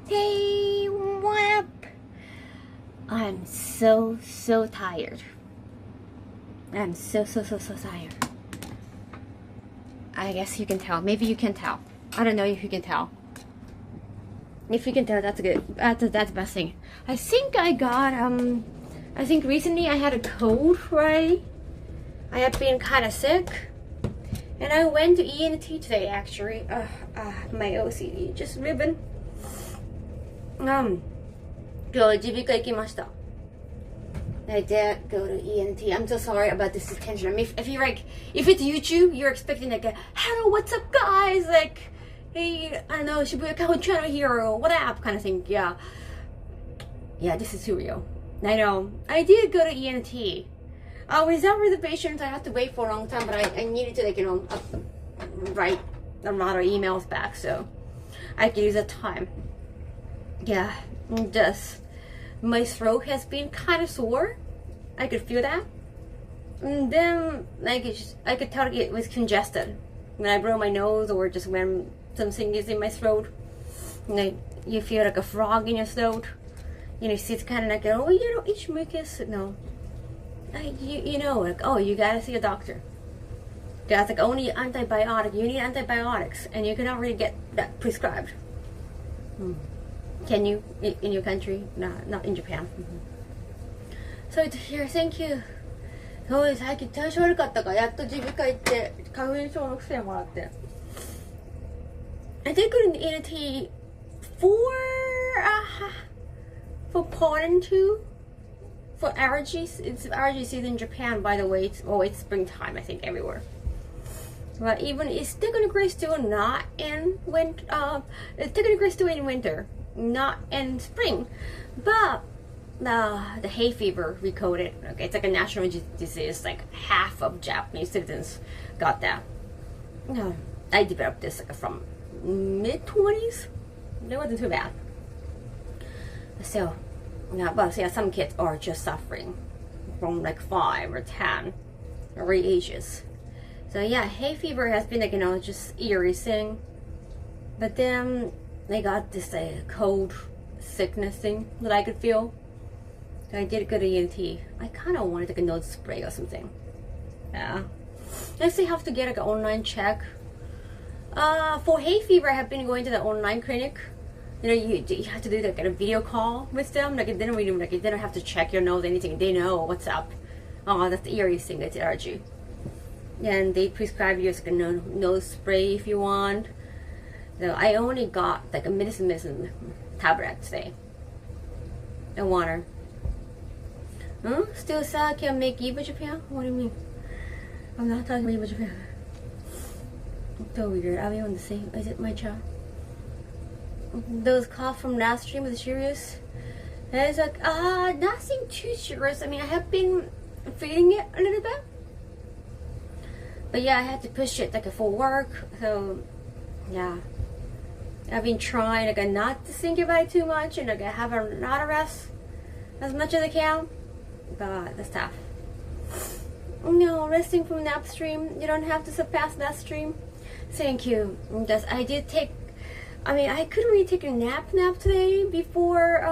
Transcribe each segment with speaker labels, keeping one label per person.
Speaker 1: Hey, what up? I'm so tired. I'm so tired. I guess you can tell. Maybe you can tell. I don't know if you can tell. If you can tell, that's good. That's the best thing. I think I got I think recently I had a cold, right? I have been kind of sick, and I went to ENT today. Actually, my OCD just ribbon. 今日耳鼻科行きました。I did go to ENT. I'm so sorry about this attention. I mean, if you're like, if it's YouTube, you're expecting like a hello, what's up, guys? Like, hey, I know Shibuya Kaho channel here, or what up, kind of thing. Yeah, this is surreal. I know. I did go to ENT. Without reservations, I had to wait for a long time, but I needed to, like, you know, write a lot of emails back, so I could use the time. Yeah, just my throat has been kind of sore. I could feel that. And then I could tell it was congested when I blow my nose, or just when something is in my throat. And you feel like a frog in your throat. You know, it's kind of like, oh, you know, each mucus. No, you know, like, oh, you gotta see a doctor. That's like only antibiotic. You need antibiotics, and you cannot really get that prescribed. Can you in your country? No, not in Japan. So here, thank you. そうです。最近調子悪かったからやっと耳鼻科行って花粉症の薬もらって。I did go to the ENT for pollen too. For allergies, it's allergy season in Japan. By the way, it's springtime. I think everywhere. But even it's technically still not in winter. It's technically still in winter. Not in spring, but the hay fever recoded. Okay, it's like a national disease. Like half of Japanese citizens got that. I developed this like from mid-20s. It wasn't too bad. So, but yeah, some kids are just suffering from like 5 or 10 or ages. So yeah, hay fever has been like, you know, just eerie thing. But then they got this cold sickness thing that I could feel. So I did go to ENT. I kind of wanted like a nose spray or something. Yeah. I still have to get like an online check. For hay fever, I have been going to the online clinic. You know, you have to do like a video call with them. Like, they don't really, like, they don't have to check your nose or anything. They know what's up. Oh, that's the eerie thing. That's allergy. And they prescribe you like a nose spray if you want. So I only got like a medicine tablet today. And water. Still sad, can't make Eva Japan? What do you mean? I'm not talking about Eva Japan. It's so weird. Are we on the same? Is it my child? Those cough from last stream was serious. And it's like, nothing too serious. I mean, I have been feeling it a little bit. But yeah, I had to push it like for work. So yeah. I've been trying like not to think about it too much, and like I have a lot of rest as much as I can, but that's tough. No, resting from nap stream. You don't have to surpass that stream. Thank you. I did take. I mean, I couldn't really take a nap today before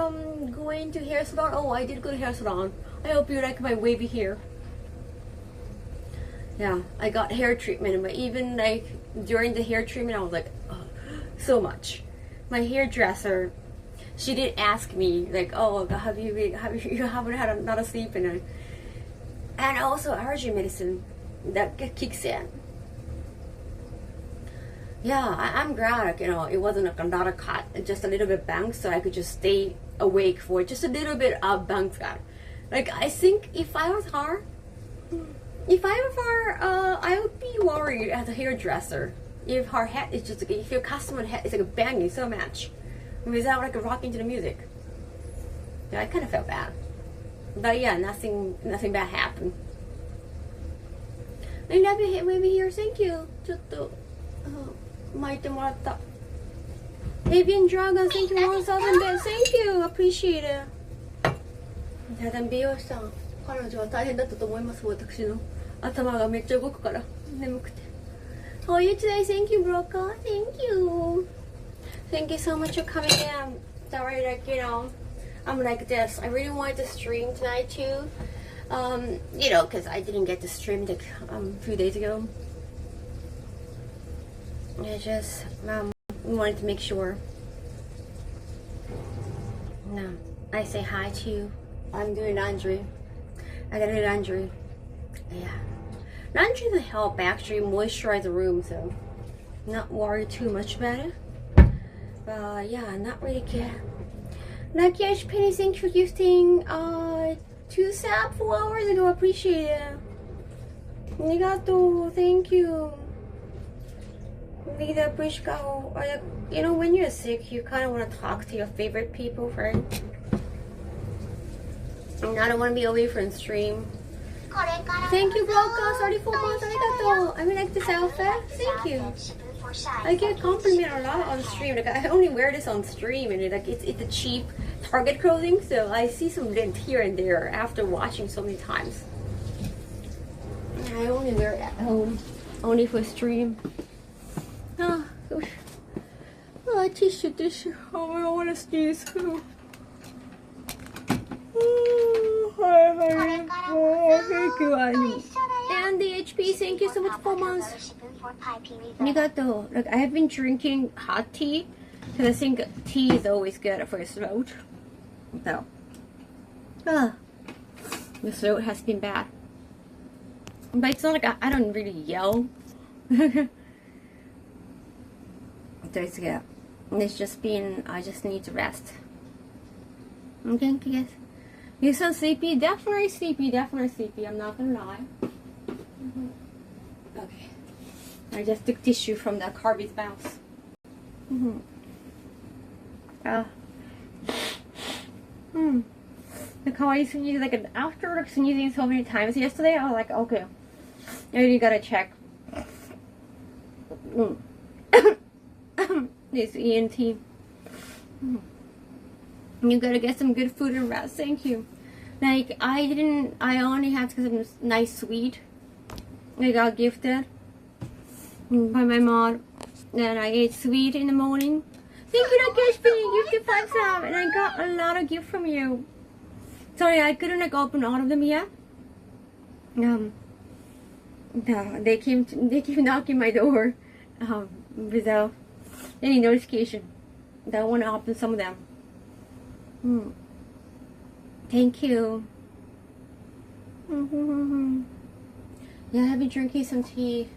Speaker 1: going to hair salon. Oh, I did go to hair salon. I hope you like my wavy hair. Yeah, I got hair treatment, but even like during the hair treatment, I was like, oh, so much. My hairdresser, she did ask me like, oh, have you haven't had a lot of sleep, and also allergy medicine that kicks in. Yeah, I'm glad, like, you know, it wasn't like a lot of cut, just a little bit bang, so I could just stay awake for just a little bit of bang cut. Like, I think if I was her, I would be worried as a hairdresser if her head is just like, if your customer head is like banging so much without like rocking to the music. Yeah, I kind of felt bad, but yeah, nothing bad happened. I love you, baby here. Thank you. ちょっと巻いてもらった。Avian Dragon, thank you for 1000 bits. Thank you, appreciate it. ただ美容師さん、彼女は大変だったと思います。私の頭がめっちゃ動くから眠くて。Oh, you today. Thank you, Broca. Thank you. Thank you so much for coming in. sorry, like, you know, I'm like this. I really wanted to stream tonight too. You know, because I didn't get to stream like a few days ago. I just wanted to make sure. No, I say hi to you. I'm doing laundry. I gotta do laundry. Yeah. Laundry will help actually moisturize the room, so not worry too much about it. But yeah, not really care. Lucky Ash Penny, thanks for gifting 2 sap 4 hours ago. Appreciate it. Arigato, thank you. Vida Brishko. You know, when you're sick, you kind of want to talk to your favorite people, right? And I don't want to be away from stream. Thank you, Broca. 34 months. Arigato. I mean, like this outfit. Thank you. I get compliment a lot on stream. Like I only wear this on stream, and it's a cheap Target clothing, so I see some lint here and there after watching so many times. I only wear it at home, only for stream. Oh, tissue. Oh, I want to sneeze. Thank you, Annie. And the HP, thank you so much for 4 months. Arigato. Look, I have been drinking hot tea because I think tea is always good for your throat. So, the throat has been bad. But it's not like I don't really yell. It's good. It's just been, I just need to rest. Okay, guys. You so sleepy? Definitely sleepy. I'm not gonna lie. Okay. I just took tissue from the Carby's mouse. Like how I sneezed like after sneezing so many times yesterday, I was like, okay, I really gotta check. This ENT. You gotta get some good food and rest. Thank you. Like I only had some nice sweet. I got gifted by my mom. And I ate sweet in the morning. Thank you, Nakesh, you gifted 5 sap, and I got a lot of gifts from you. Sorry, I couldn't like open all of them yet. No, they keep knocking my door without any notification. Don't want to open some of them. Thank you. Yeah, I've been drinking some tea.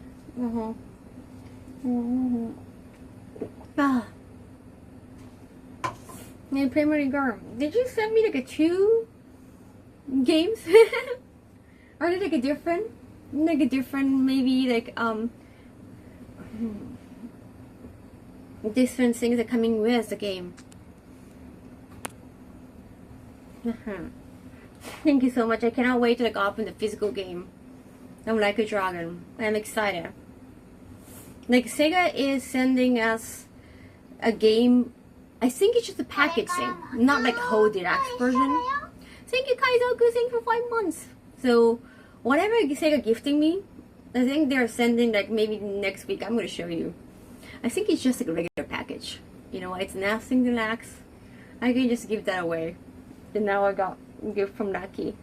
Speaker 1: Yeah, Primary Girl, did you send me like 2 games? Are they like a different maybe like different things that coming with the game? Thank you so much. I cannot wait to like open the physical game. I'm like a dragon. I'm excited. Like Sega is sending us a game. I think it's just a package thing, not like a whole deluxe version. Thank you, Kaizoku. Thank you for 5 months. So whatever Sega gifting me, I think they're sending like maybe next week. I'm gonna show you. I think it's just like a regular package. You know, it's nothing deluxe. I can just give that away. And now I got a gift from Lucky.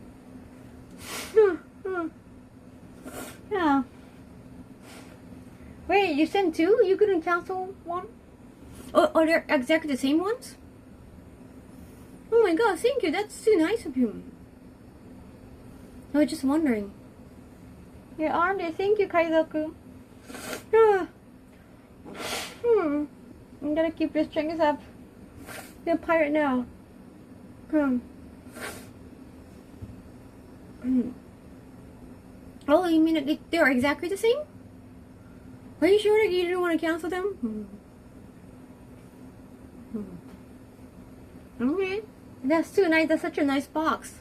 Speaker 1: Yeah. Wait, you sent 2? You couldn't cancel 1? Oh, they're exactly the same ones? Oh my god, thank you. That's too nice of you. I was just wondering. Your arm there. Thank you, Kaizoku. I'm gonna keep your strings up. You're a pirate now. Oh, you mean that they're exactly the same? Are you sure that you didn't want to cancel them? Okay. That's too nice. That's such a nice box.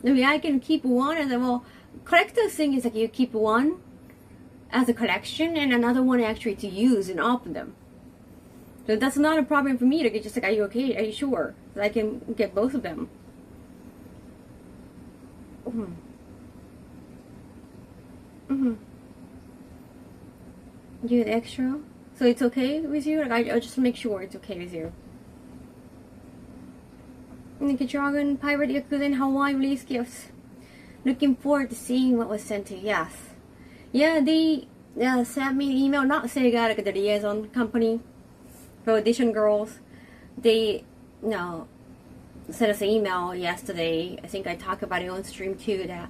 Speaker 1: I mean, I can keep one and then, well, collector's thing is like you keep one as a collection and another one actually to use and open them. So that's not a problem for me to get just like, are you okay? Are you sure? That I can get both of them. You the extra? So it's okay with you? Like I just make sure it's okay with you. Like a Dragon, Pirate Yakuza, and Hawaii release gifts. Looking forward to seeing what was sent to you. Yes. Yeah, they sent me an email, not Sega, like the liaison company for Audition Girls. They, sent us an email yesterday. I think I talked about it on stream too, that,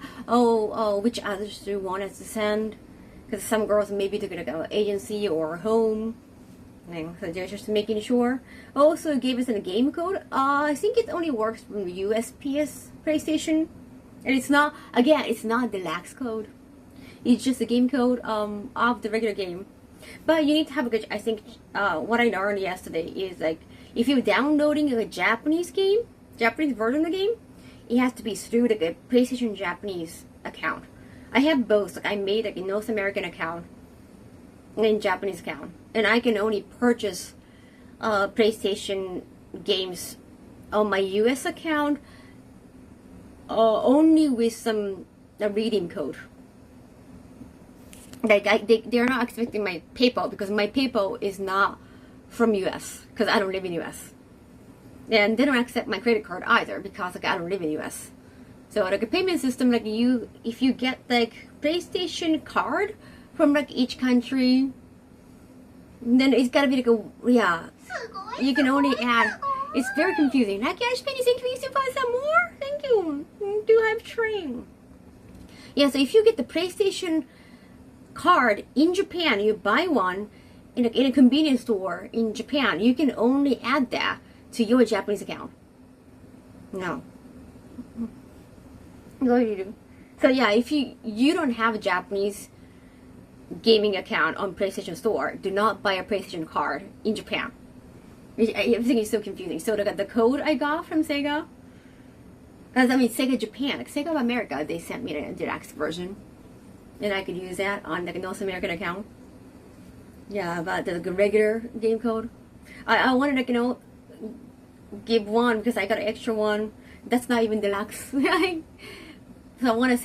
Speaker 1: which others do you want us to send? Because some girls maybe they're going to go agency or home. So they're just making sure. Also gave us a game code. I think it only works from USPS PlayStation. And it's not, again, it's not deluxe code. It's just a game code of the regular game. But you need to have a good, I think, what I learned yesterday is like, if you're downloading a Japanese game, Japanese version of the game, it has to be through like a PlayStation Japanese account. I have both. Like I made like a North American account and Japanese account. And I can only purchase PlayStation games on my US account only with some redeem code. Like they're not expecting my PayPal because my PayPal is not from US because I don't live in US. And they don't accept my credit card either because like I don't live in US. So like a payment system, like if you get like PlayStation card from like each country, then it's gotta be like you can only add. It's very confusing. Like, yeah, Penny, thank you to buy some more. Thank you. Do have train. Yeah, so if you get the PlayStation card in Japan, you buy one in a convenience store in Japan, you can only add that to your Japanese account. No. What do you do? So yeah, if you don't have a Japanese gaming account on PlayStation Store, do not buy a PlayStation card in Japan. Everything is so confusing. So the code I got from Sega, Sega Japan, like Sega of America, they sent me the deluxe version, and I could use that on the North American account. Yeah, but the regular game code, I wanted to give one because I got an extra one. That's not even deluxe. So I want to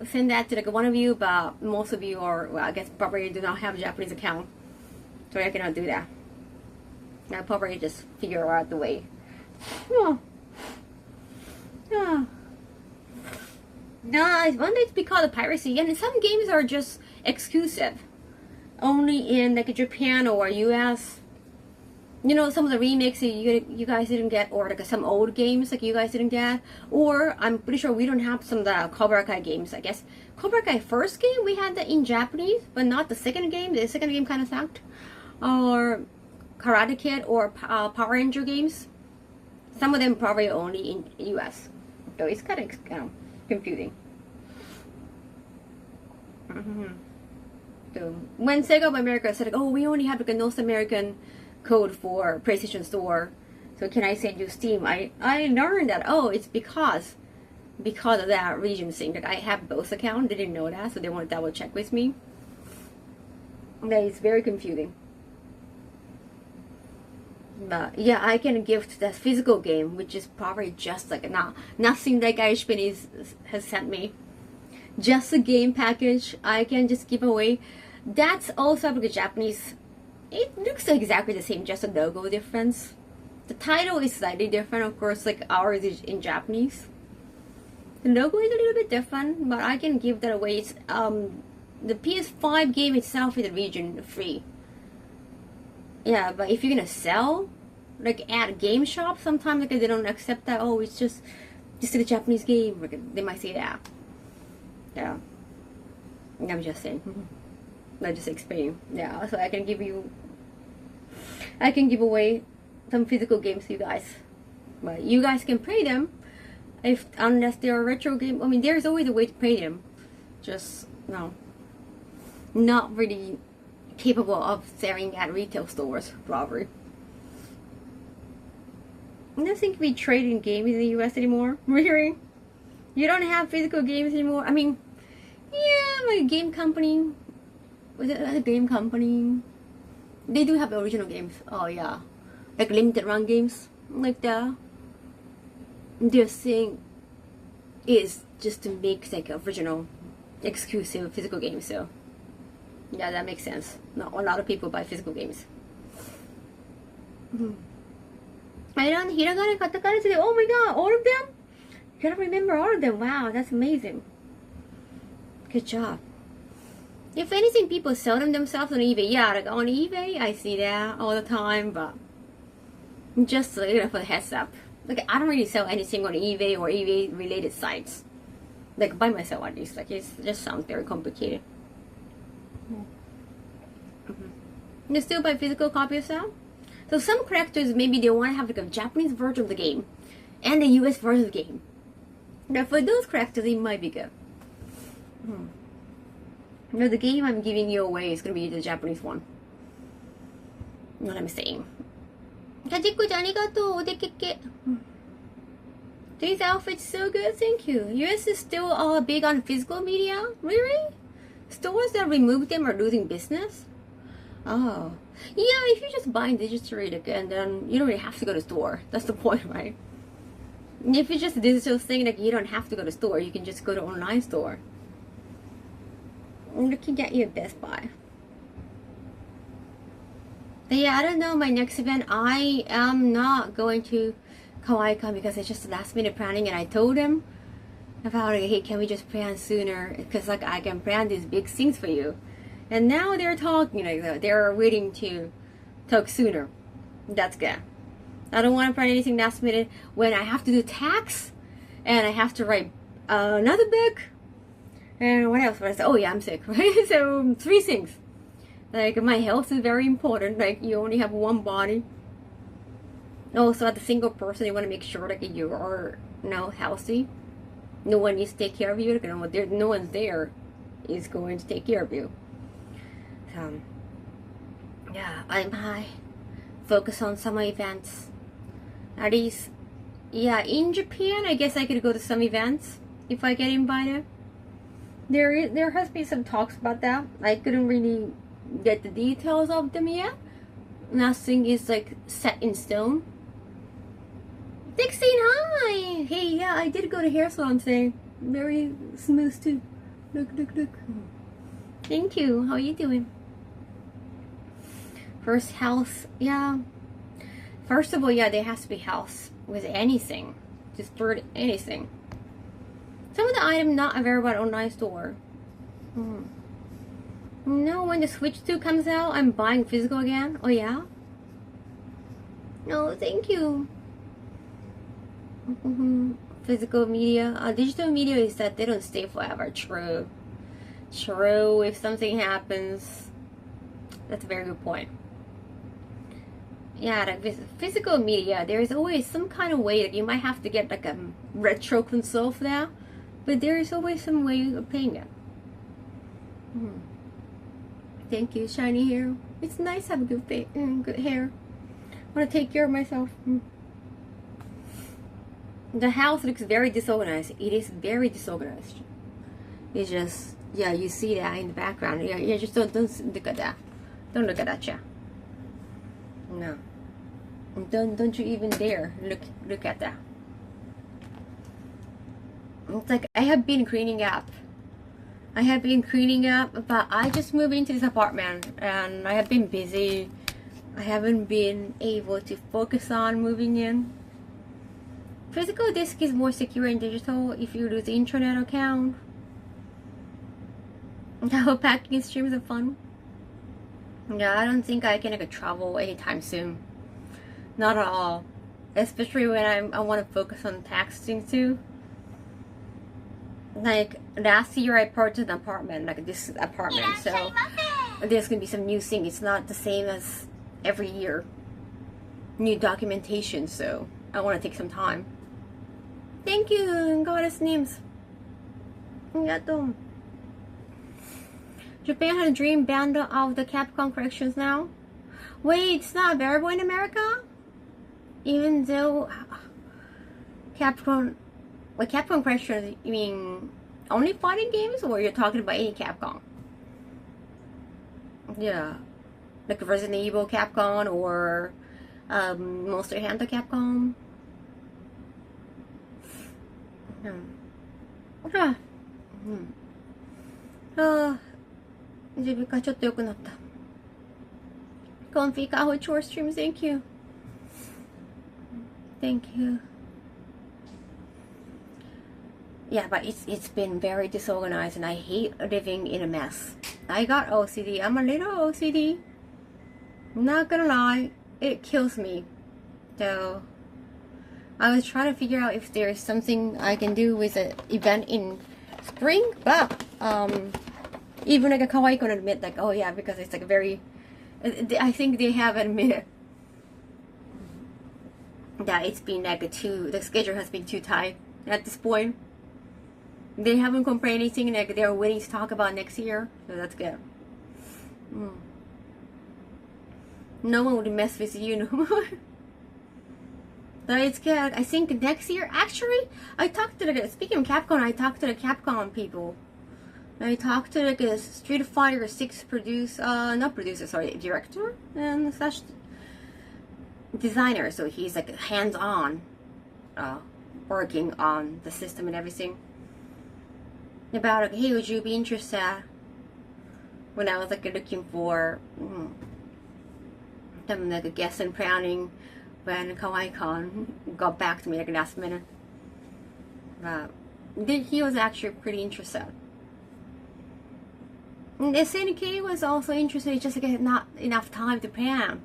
Speaker 1: send that to like one of you, but most of you are, well, I guess probably do not have a Japanese account, so I cannot do that. I'll probably just figure out the way. No, I wonder it's because of piracy, and some games are just exclusive, only in like Japan or US. Some of the remakes you guys didn't get, or like some old games like you guys didn't get, or I'm pretty sure we don't have some of the Cobra Kai games. I guess Cobra Kai first game we had that in Japanese, but not the second game. The second game kind of sucked. Or Karate Kid or Power Ranger games. Some of them probably only in US. So it's kind of confusing. So when Sega of America said, like, oh, we only have like a North American code for PlayStation Store, so can I send you Steam? I learned that, it's because of that region thing. Like I have both accounts. They didn't know that, so they want to double check with me. That is very confusing. But yeah, I can gift that physical game, which is probably just like nothing like Aishpin has sent me. Just a game package I can just give away. That's also like a Japanese. It looks exactly the same, just a logo difference. The title is slightly different, of course, like ours is in Japanese. The logo is a little bit different, but I can give that away. It's the PS5 game itself is region free. Yeah, but if you're gonna sell, like at a game shop, sometimes like they don't accept that. Oh, it's just a Japanese game. Like, they might say that. Yeah, I'm just saying. I just explain. Yeah, so I can give away some physical games to you guys, but you guys can play them unless they're a retro game. I mean, there's always a way to play them. Just not really capable of selling at retail stores, probably. I don't think we trade in games in the US anymore. Really? You don't have physical games anymore? I mean, yeah, my game company. Was it a game company? They do have original games. Oh yeah, like limited run games like that. Their thing is just to make like original, exclusive physical games. So yeah, that makes sense. Not a lot of people buy physical games. I learned hiragana, katakana today. Oh my god, all of them? You gotta remember all of them. Wow, that's amazing. Good job. If anything, people sell them themselves on eBay. Yeah, like on eBay, I see that all the time, but just for the heads up. Like, I don't really sell anything on eBay or eBay related sites. Like, by myself at least. Like, it just sounds very complicated. Mm-hmm. You still buy physical copies now? So some collectors, maybe they want to have like a Japanese version of the game and the US version of the game. Now for those collectors, it might be good. Now the game I'm giving you away is going to be the Japanese one. What I'm saying. Kajiko-chan, arigatou, odekeke. These outfits so good, thank you. US is still big on physical media? Really? Stores that remove them are losing business? Oh. Yeah, if you just buy digitally, and then you don't really have to go to the store. That's the point, right? If it's just a digital thing, like you don't have to go to the store. You can just go to online store. You can get you at Best Buy. But yeah, I don't know my next event. I am not going to Kawaii-Con because it's just last minute planning, and I told them about it. Hey, can we just plan sooner? Because like I can plan these big things for you. And now they're talking, like they're waiting to talk sooner. That's good. I don't want to plan anything last minute when I have to do tax and I have to write another book. And what else? But I said, oh yeah, I'm sick, right? So 3 things. Like my health is very important. Like you only have one body. Also, as a single person, you want to make sure that you are now healthy. No one needs to take care of you. Like, no one's there is going to take care of you. Yeah, I'm high. Focus on summer events. At least, yeah, in Japan, I guess I could go to some events if I get invited. There has been some talks about that. I couldn't really get the details of them yet. Nothing is like set in stone. Dixie, hi! Hey, yeah, I did go to hair salon today. Very smooth too. Look. Thank you. How are you doing? First health, yeah. First of all, yeah, there has to be health with anything. Just for anything. Some of the items not available at online store. No, when the Switch 2 comes out, I'm buying physical again. Oh yeah? No, thank you. Physical media. Digital media is that they don't stay forever. True. If something happens, that's a very good point. Yeah, like physical media, there's always some kind of way that you might have to get like a retro console for that, but there is always some way of paying it. Thank you, shiny hair. It's nice to have good hair. I want to take care of myself. The house looks very disorganized. It is very disorganized. It's just, yeah, you see that in the background. Yeah, just don't look at that. Don't look at that, yeah. No. Don't you even dare look at that. It's like I have been cleaning up. But I just moved into this apartment and I have been busy. I haven't been able to focus on moving in. Physical disk is more secure than digital if you lose the internet account. Now packing streams are fun. Yeah, I don't think I can travel anytime soon. Not at all. Especially when I want to focus on taxing too. Like last year I purchased an apartment, like this apartment, so there's gonna be some new thing. It's not the same as every year. New documentation, so I want to take some time. Thank you, Goddess names. Arigatou. Japan has a dream bundle of the Capcom collections now. Wait, it's not available in America? Even though Capcom collections, you mean only fighting games, or you're talking about any Capcom? Yeah, like Resident Evil Capcom or Monster Hunter Capcom. Maybe gotちょっと良くなった。Comfy Kaho Chore stream, thank you. Thank you. Yeah, but it's been very disorganized and I hate living in a mess. I got OCD. I'm a little OCD. I'm not gonna lie, it kills me. So I was trying to figure out if there's something I can do with an event in spring, but even like a kawaii can admit like, oh yeah, because it's like a very, I think they have admitted that it's been like the schedule has been too tight at this point. They haven't complained anything, like they're willing to talk about next year, so that's good. No one would mess with you no more. But it's good. I think next year, actually, I talked to speaking of Capcom, I talked to the Capcom people. I talked to the Street Fighter 6 director and such designer, so he's like hands-on working on the system and everything. About like, hey, would you be interested? When I was like looking for some like a guest and planning, when Kawaii Con got back to me like last minute. He was actually pretty interested. And SNK was also interested, just like not enough time to plan.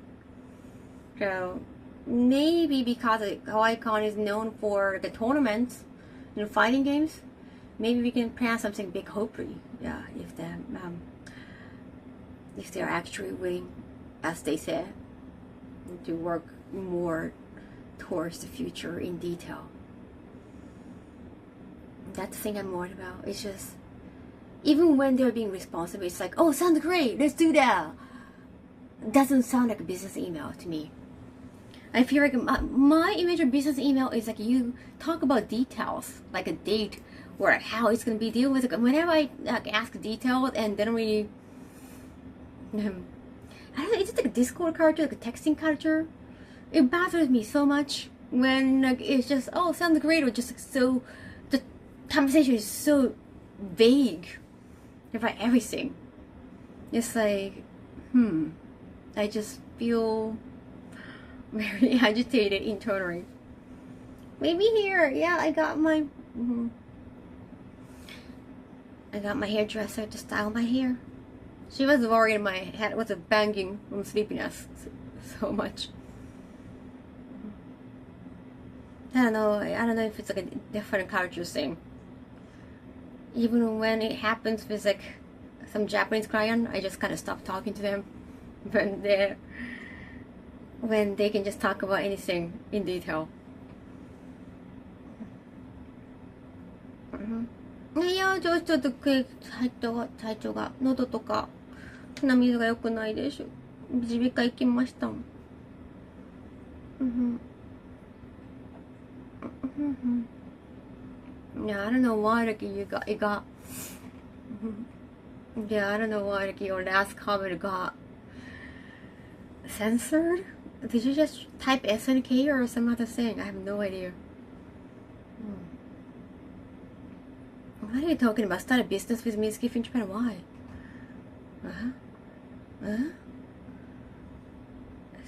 Speaker 1: So maybe because Kawaii Con is known for the tournaments and fighting games, maybe we can plan something big, hopefully. Yeah, if they're actually willing, as they said, to work more towards the future in detail. That's the thing I'm worried about. It's just, even when they're being responsible, it's like, oh, sounds great, let's do that. Doesn't sound like a business email to me. I feel like my image of business email is like you talk about details, like a date or like how it's gonna be dealt with. Whenever I ask details and then really, I don't know, it's just like a Discord culture, like a texting culture. It bothers me so much when like it's just, oh, sounds great, or just like, so the conversation is so vague about everything. It's like, I just feel very agitated internally. Maybe here, yeah, I got my hairdresser to style my hair. She was worried my head was banging from sleepiness so much. I don't know if it's like a different culture thing. Even when it happens with like some Japanese client, I just kind of stop talking to them when they can just talk about anything in detail. いや、ちょっと体調が喉とか鼻水が良くないでしょ。耳鼻科行きましたもん。Yeah, I don't know why like it got yeah, I don't know why like your last comment got censored. Did you just type SNK or some other thing? I have no idea. What are you talking about? Start a business with Mizuki in Japan? Why?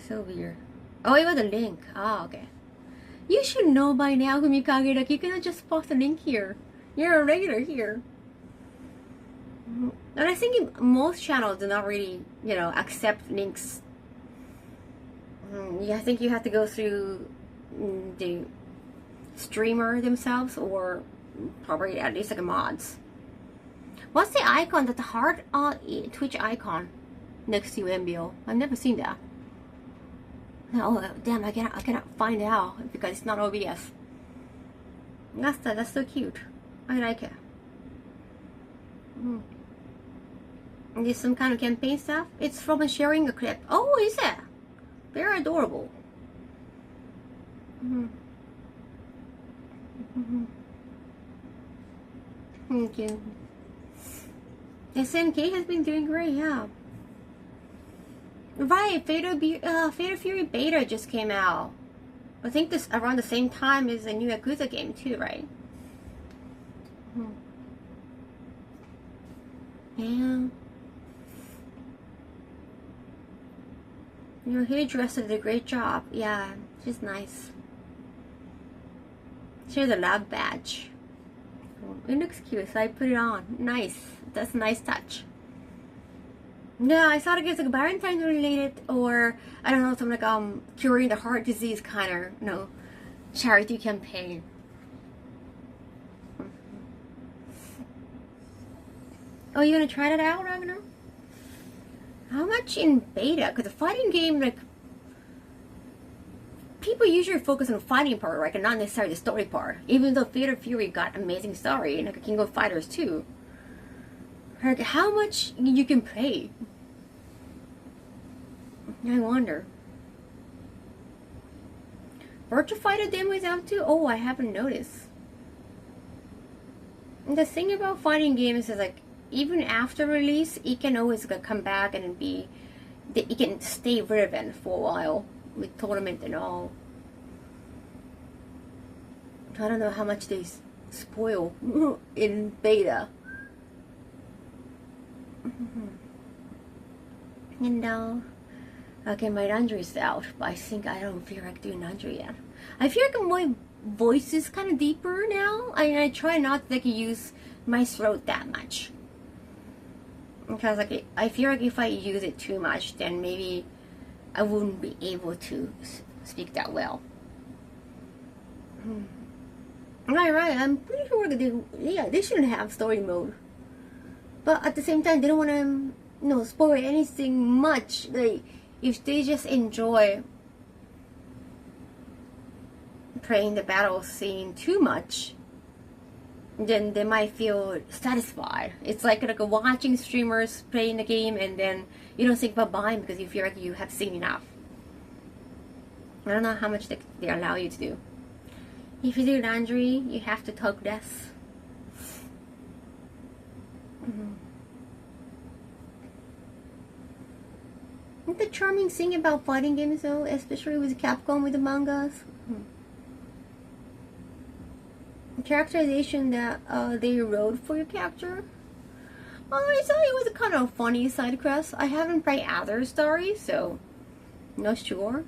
Speaker 1: So weird. Oh, it was a link. Ah, okay. You should know by now, Kumikage, like you cannot just post a link here. You're a regular here. And I think most channels do not really, accept links. I think you have to go through the streamer themselves, or probably at least like a mods. What's the icon? That the heart Twitch icon next to MBO? I've never seen that. Oh damn! I cannot find out because it's not OBS. That's so cute. I like it. Is some kind of campaign stuff? It's from sharing a clip. Oh, is it? Very adorable. Thank you. SNK has been doing great, yeah. Right, Fatal Fury Beta just came out. I think this around the same time as the new Yakuza game too, right? Yeah. Your hairdresser did a great job. Yeah, she's nice. Here's a lab badge. It looks cute, so I put it on. Nice. That's a nice touch. Yeah, I thought it was like Valentine's related, or I don't know, some like curing the heart disease kind of, you know, charity campaign. Oh, you gonna try that out, Ragnar? How much in beta? Because the fighting game, like, people usually focus on the fighting part, right, and not necessarily the story part. Even though Theater Fury got amazing story, and like King of Fighters too. Like, how much you can play? I wonder. Virtua Fighter demo is out too? Oh, I haven't noticed. And the thing about fighting games is, like, even after release, it can always come back and be, it can stay relevant for a while with tournament and all. I don't know how much they spoil in beta. And okay, my laundry's out, but I think I don't feel like doing laundry yet. I feel like my voice is kind of deeper now. I try not to like use my throat that much, because like I feel like if I use it too much, then maybe I wouldn't be able to speak that well. Right. I'm pretty sure that they shouldn't have story mode, but at the same time, they don't want to, you know, spoil anything much. Like, if they just enjoy playing the battle scene too much, then they might feel satisfied. It's like watching streamers playing the game and then you don't think about buying because you feel like you have seen enough. I don't know how much they allow you to do. If you do laundry, you have to talk less. The charming thing about fighting games, though, especially with Capcom with the mangas, characterization that they wrote for your character. I thought it was a kind of funny side quest. I haven't played other stories, so not sure.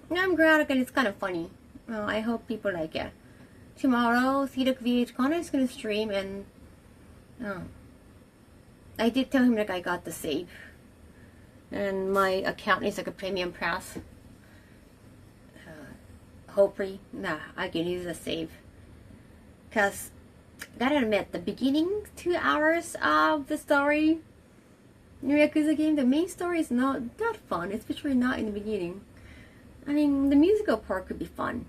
Speaker 1: I'm glad that it's kind of funny. I hope people like it. Tomorrow, Theater VH is gonna stream, and I did tell him that I got the save, and my account is like a premium pass. Hopefully, I can use the save. Cause, gotta admit, the beginning 2 hours of the story, Yakuza game, the main story is not that fun, especially not in the beginning. I mean, the musical part could be fun.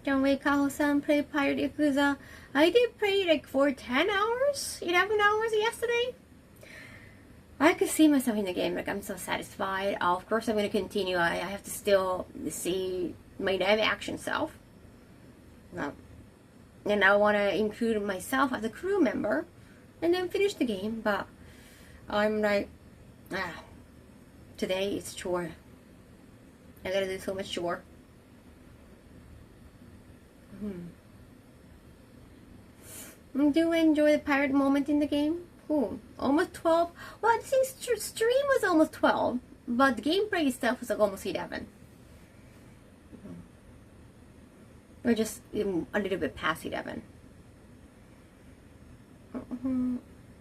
Speaker 1: Can't wait, Kaho-san play Pirate Yakuza. I did play like for 10 hours, 11 hours yesterday. I could see myself in the game, like I'm so satisfied. Of course I'm going to continue. I have to still see my live action self. And I want to include myself as a crew member and then finish the game, but I'm like, today it's chore. I gotta do so much chore. Do you enjoy the pirate moment in the game? Cool. Almost 12. Well, I think stream was almost 12, but the gameplay itself was like almost 11. Or just a little bit past 11. I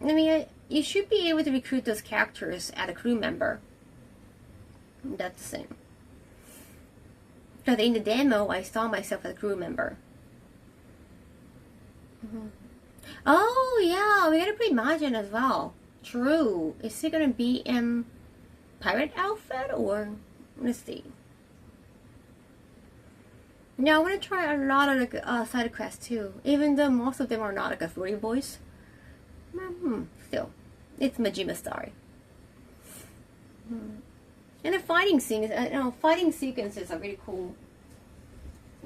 Speaker 1: mean, you should be able to recruit those characters as a crew member. That's the same. Because in the demo, I saw myself as a crew member. Oh, yeah, we gotta play Majin as well. True. Is he gonna be in pirate outfit or... Let's see. Yeah, I want to try a lot of like side quests too, even though most of them are not like a free voice. Still, it's Majima's story. And the fighting scenes, fighting sequences are really cool.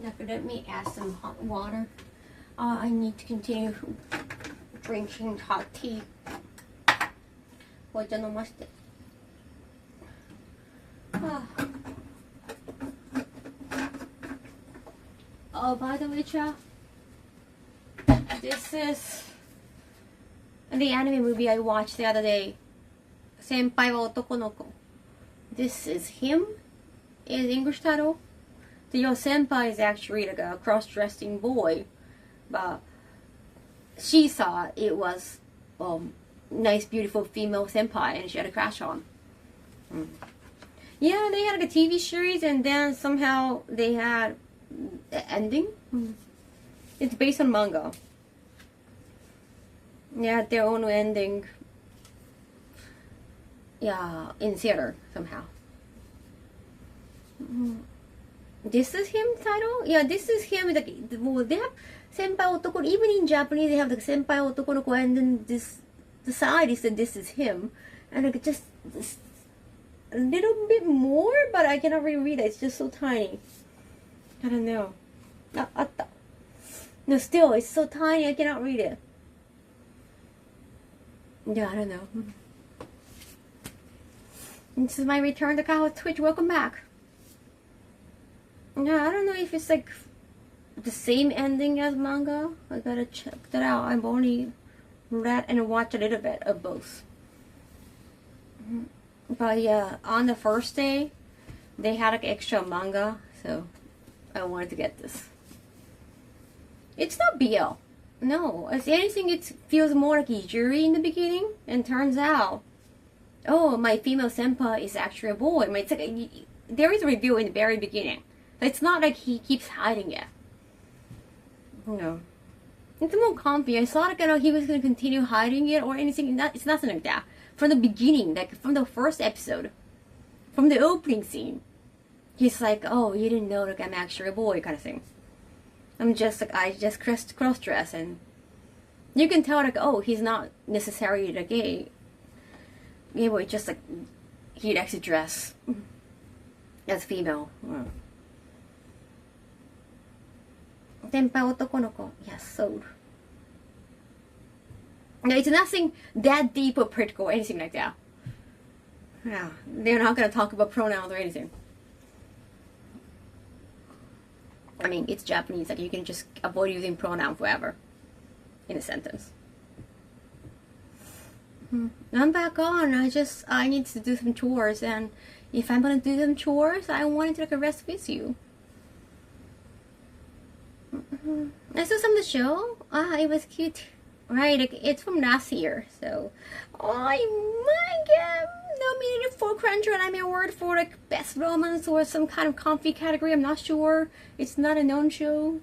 Speaker 1: Now, let me add some hot water. I need to continue drinking hot tea. Oh, by the way, chat, this is the anime movie I watched the other day. senpai wa otoko no ko. This is him is English title. So your senpai is actually like a cross-dressing boy, but she thought it was nice, beautiful female senpai, and she had a crush on. Yeah, they had like a TV series, and then somehow they had an ending. It's based on manga. They had their own ending. Yeah, in theater somehow. This is him title? Yeah, this is him. Like, well, they have senpai otoko. Even in Japanese, they have the senpai otoko no ko, and then the side is that this is him, and like just a little bit more, but I cannot really read it. It's just so tiny. I don't know. No, still, it's so tiny. I cannot read it. Yeah, I don't know. This is my return to Kaho Twitch. Welcome back. Yeah, I don't know if it's like the same ending as manga. I gotta check that out. I've only read and watched a little bit of both. But yeah, on the first day, they had like extra manga, so I wanted to get this. It's not BL. No, as anything, it feels more like Yuri in the beginning, and turns out, oh, my female senpai is actually a boy. It's like there is a reveal in the very beginning. It's not like he keeps hiding it. No. It's more comfy. I thought like, he was going to continue hiding it or anything. It's nothing like that. From the beginning, like from the first episode, from the opening scene, he's like, oh, you didn't know like I'm actually a boy kind of thing. I'm just like, I just cross-dress, and you can tell like, oh, he's not necessarily like gay. Yeah, but just like, he likes to dress as female. Senpai otoko no ko. Yes, sold. No, it's nothing that deep or critical or anything like that. Yeah, they're not going to talk about pronouns or anything. I mean, it's Japanese. Like, you can just avoid using pronoun forever in a sentence. I'm back on. I need to do some chores, and if I'm going to do some chores, I wanted to like rest with you. I saw some of the show. It was cute. Right, like, it's from last year, so I might get nominated for Crunch and I'm award for like best romance or some kind of comfy category. I'm not sure. It's not a known show.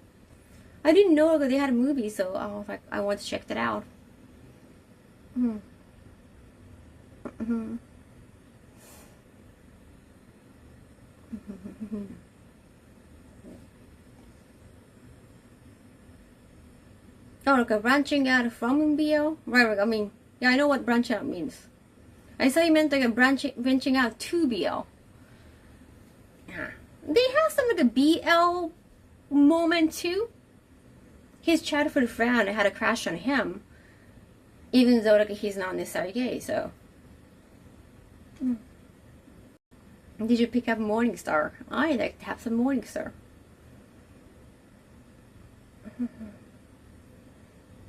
Speaker 1: I didn't know that they had a movie, so I was like, I want to check that out. Oh, like a branching out from BL? Right, I mean, yeah, I know what branch out means. I thought you meant like a branching out to BL. Yeah. They have some like a BL moment too. His childhood friend had a crush on him, even though like he's not necessarily gay, so. Did you pick up Morningstar? I'd like to have some Morningstar.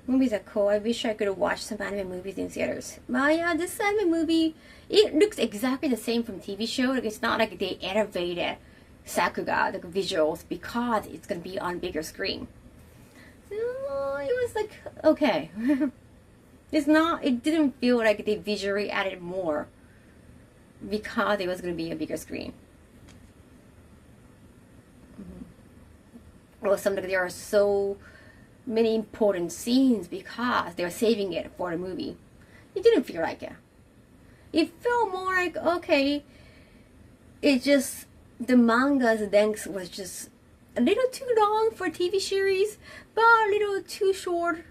Speaker 1: Movies are cool. I wish I could watch some anime movies in theaters. But yeah, this anime movie, it looks exactly the same from TV show. Like, it's not like they elevated Sakuga, like visuals, because it's gonna be on bigger screen. So it was like, okay. It didn't feel like they visually added more because it was gonna be a bigger screen. Or something like there are so many important scenes because they were saving it for the movie. It didn't feel like it. It felt more like, okay, it just, the manga's length was just a little too long for a TV series, but a little too short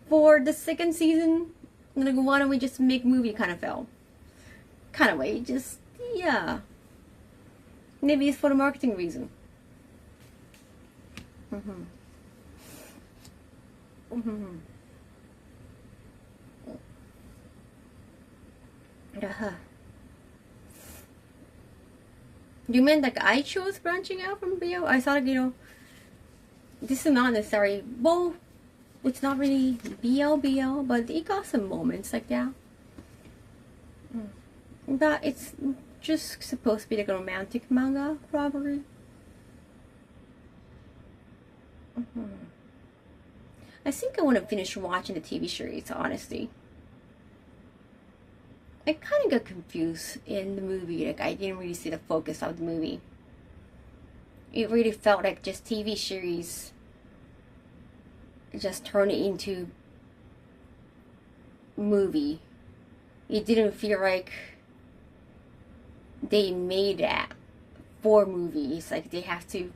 Speaker 1: for the second season. Like, why don't we just make movie kind of felt. Kind of way, just, yeah. Maybe it's for the marketing reason. You meant like I chose branching out from BL? I thought, this is not necessarily, well, it's not really BL, but it got some moments like that. But it's just supposed to be like a romantic manga, probably. I think I want to finish watching the TV series, honestly. I kind of got confused in the movie. Like, I didn't really see the focus of the movie. It really felt like just TV series just turned it into movie. It didn't feel like they made that for movies. Like, they have to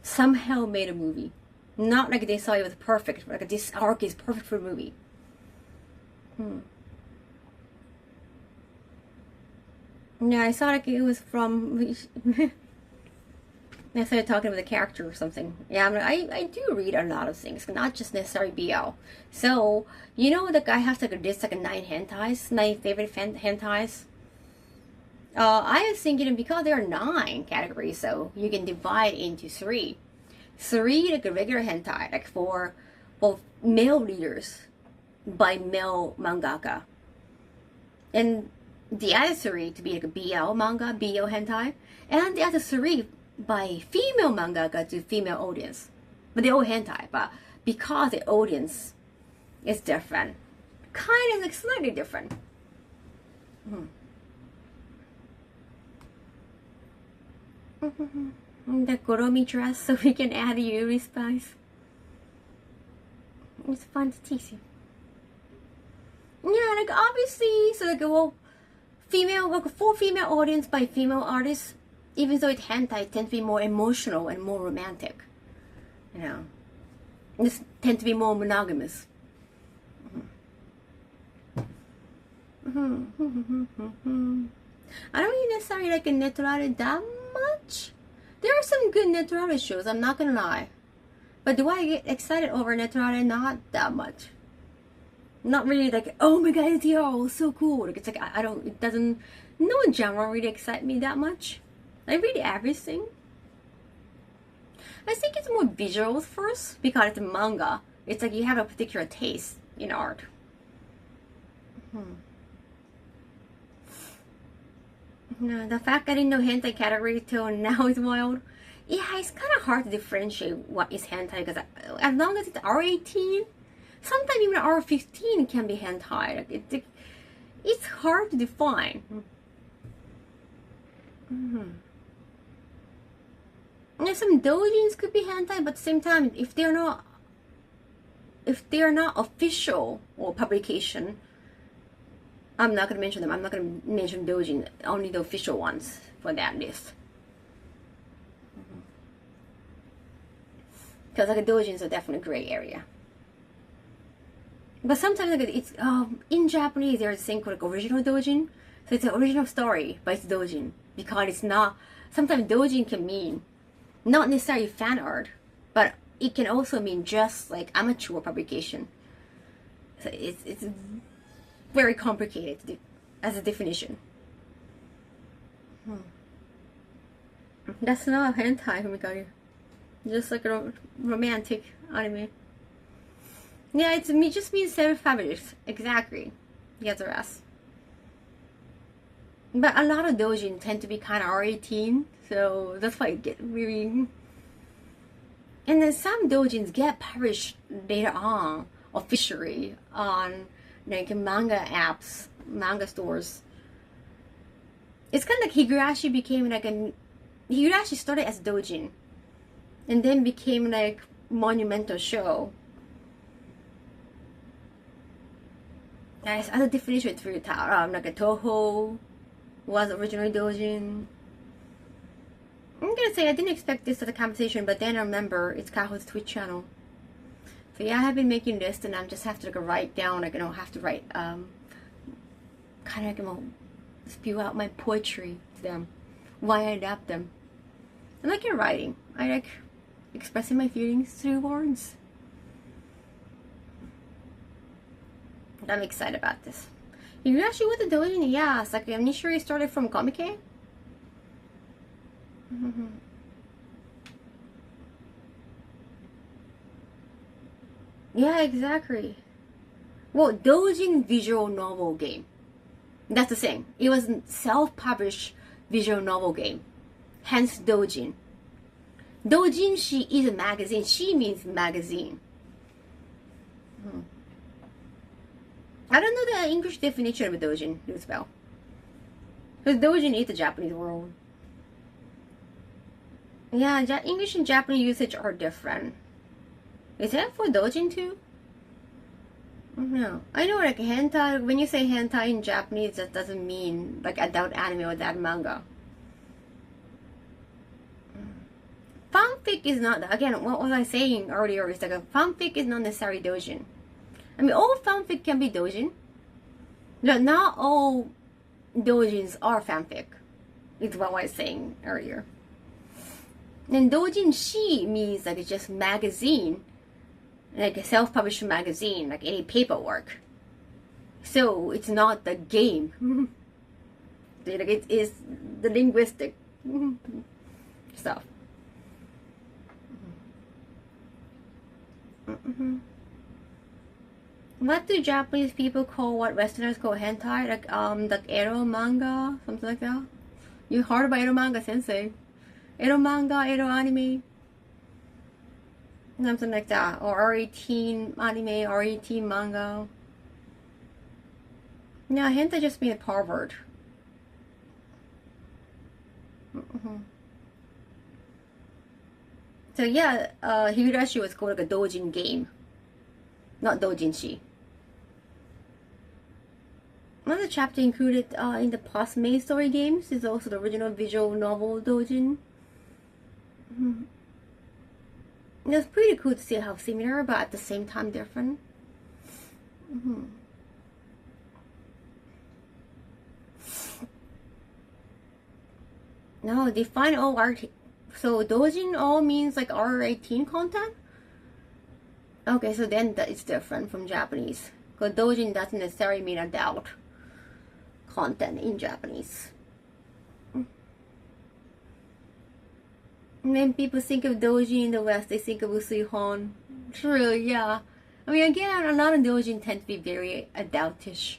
Speaker 1: somehow made a movie. Not like they saw it was perfect. Like, this arc is perfect for a movie. Yeah, I saw like it was from. I started talking about the character or something. Yeah, I do read a lot of things, not just necessarily BL. So, you know, the guy has like this like 9 hentais, 9 favorite hentais. I was thinking because there are 9 categories, so you can divide into 3. 3 like a regular hentai, like for both male readers by male mangaka, and the other 3 to be like a BL manga, BL hentai, and the other 3 by female mangaka to female audience. But they're all hentai, but because the audience is different, kind of like slightly different. The Goromi dress so we can add Yuri spice. It's fun to tease you. Yeah, like obviously, so like well, female, like full female audience by female artists, even though it's hentai, it tends to be more emotional and more romantic. You know, this tends to be more monogamous. I don't really necessarily like a Netorare that much. There are some good Netorare shows, I'm not gonna lie. But do I get excited over Netorare? Not that much. Not really like, oh my god, it's here, so cool. Like, it's like, I don't, it doesn't, no genre really excite me that much. I read everything. I think it's more visuals first, because it's a manga. It's like you have a particular taste in art. No, the fact I didn't know hentai category till now is wild. Yeah, it's kind of hard to differentiate what is hentai, because as long as it's R18, sometimes even R15 can be hentai. Like it's hard to define. And some doujins could be hentai, but at the same time, if they're not official or publication, I'm not gonna mention them. I'm not gonna mention doujin, only the official ones for that list. Because like doujins are definitely a gray area. But sometimes like it's in Japanese there's a thing called like original doujin. So it's an original story, but it's doujin because it's not. Sometimes doujin can mean not necessarily fan art, but it can also mean just like amateur publication. So it's very complicated as a definition. That's not a hentai, Mikari. Just like a romantic anime. Yeah, it just means 7 fabrics. Exactly. Get the rest. But a lot of doujin tend to be kind of R18, so that's why it get really. And then some doujins get published later on officially on like manga apps, manga stores. It's kind of like Higurashi became like Higurashi started as doujin, and then became like monumental show. There's other definitions for it. Like a Toho was originally doujin. I'm gonna say I didn't expect this as a conversation, but then I remember it's Kaho's Twitch channel. So yeah, I have been making lists, and I'm just have to like write down. Like, have to write kind of like spew out my poetry to them, why I adapt them. I like your writing. I like expressing my feelings through words. I'm excited about this. You actually what the doujin? Yeah, it's like initially started from Komike. Yeah, exactly. Well, doujin visual novel game. That's the thing. It was a self-published visual novel game. Hence doujin. Doujinshi is a magazine. Shi means magazine. I don't know the English definition of doujin as well. Because doujin is the Japanese word. Yeah, English and Japanese usage are different. Is that for doujin too? No. I know like hentai, when you say hentai in Japanese, that doesn't mean like adult anime or adult manga. Fanfic is not, again, what was I saying earlier is like a fanfic is not necessarily doujin. I mean, all fanfic can be doujin. But not all doujins are fanfic. Is what I was saying earlier. And doujinshi means like it's just magazine. Like a self-published magazine, like any paperwork. So it's not the game. Like it is the linguistic stuff. What do Japanese people call what Westerners call hentai? Like ero manga, something like that. You heard about ero manga, sensei? Ero manga, ero anime, something like that, or R18 anime, R18 manga. Yeah, hentai just means pervert. So yeah, Higurashi was called like a doujin game, not doujinshi. Another chapter included in the past main story games is also the original visual novel doujin. It was pretty cool to see how similar, but at the same time different. No, define all art. So doujin all means like R18 content? Okay, so then that is different from Japanese. Because doujin doesn't necessarily mean adult content in Japanese. When people think of doujin in the West, they think of usuihon. True, yeah. I mean, again, a lot of doujin tend to be very adultish.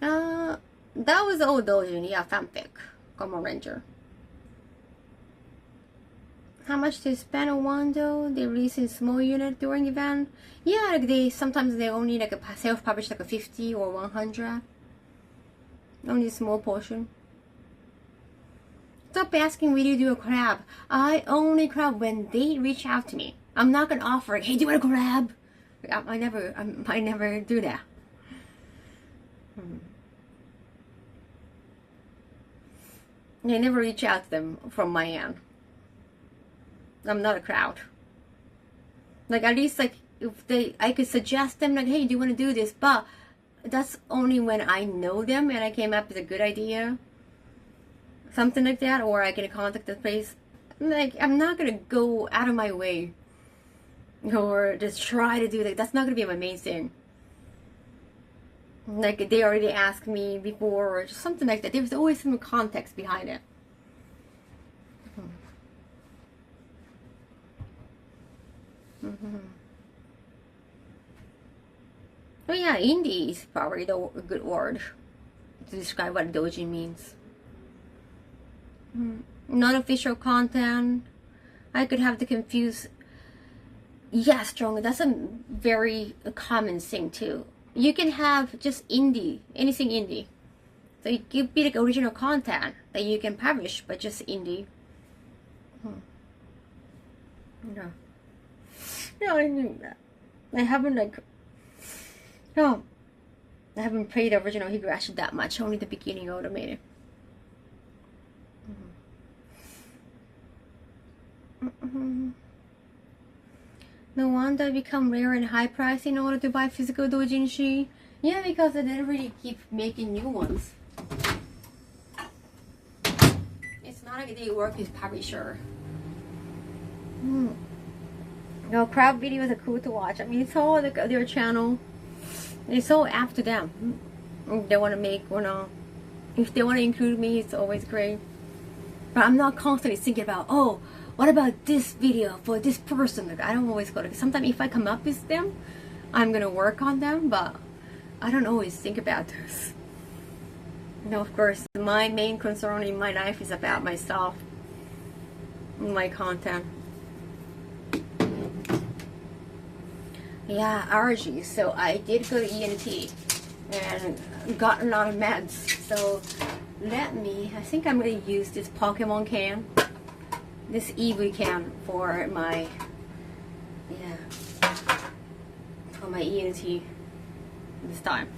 Speaker 1: That was old doujin, yeah, fanfic. Gomo Ranger. How much to spend on one though? They release in small unit during event. Yeah, like sometimes they only like a self-publish like a 50 or 100. Only a small portion. Stop asking, will you do a collab? I only collab when they reach out to me. I'm not gonna offer, hey, do you want to collab? I never do that. I never reach out to them from my end. I'm not a crowd. Like at least like if I could suggest them like, hey, do you want to do this? But that's only when I know them and I came up with a good idea. Something like that, or I can contact the place. Like I'm not gonna go out of my way or just try to do that. That's not gonna be my main thing. Like they already asked me before or just something like that. There's always some context behind it. Oh yeah, indie is probably the good word to describe what doujin means. Non-official content. I could have to confuse. Yeah, strong. That's a very common thing too. You can have just indie, anything indie. So it could be like original content that you can publish, but just indie. Yeah. No, I haven't like. No, I haven't played original Higurashi that much. Only the beginning automated. No wonder it become rare and high price in order to buy physical doujinshi. Yeah, because they didn't really keep making new ones. It's not like they work with publisher. No, crowd videos are cool to watch. I mean, it's all like their channel. It's so up to them. If they want to make or not. If they want to include me, it's always great. But I'm not constantly thinking about, oh, what about this video for this person? Like, I don't always go to, sometimes if I come up with them, I'm gonna work on them, but I don't always think about this. No, of course, my main concern in my life is about myself, my content. Yeah, allergies. So I did go to ENT and got a lot of meds. So I think I'm going to use this Pokemon can, this EV can for my, for my ENT this time.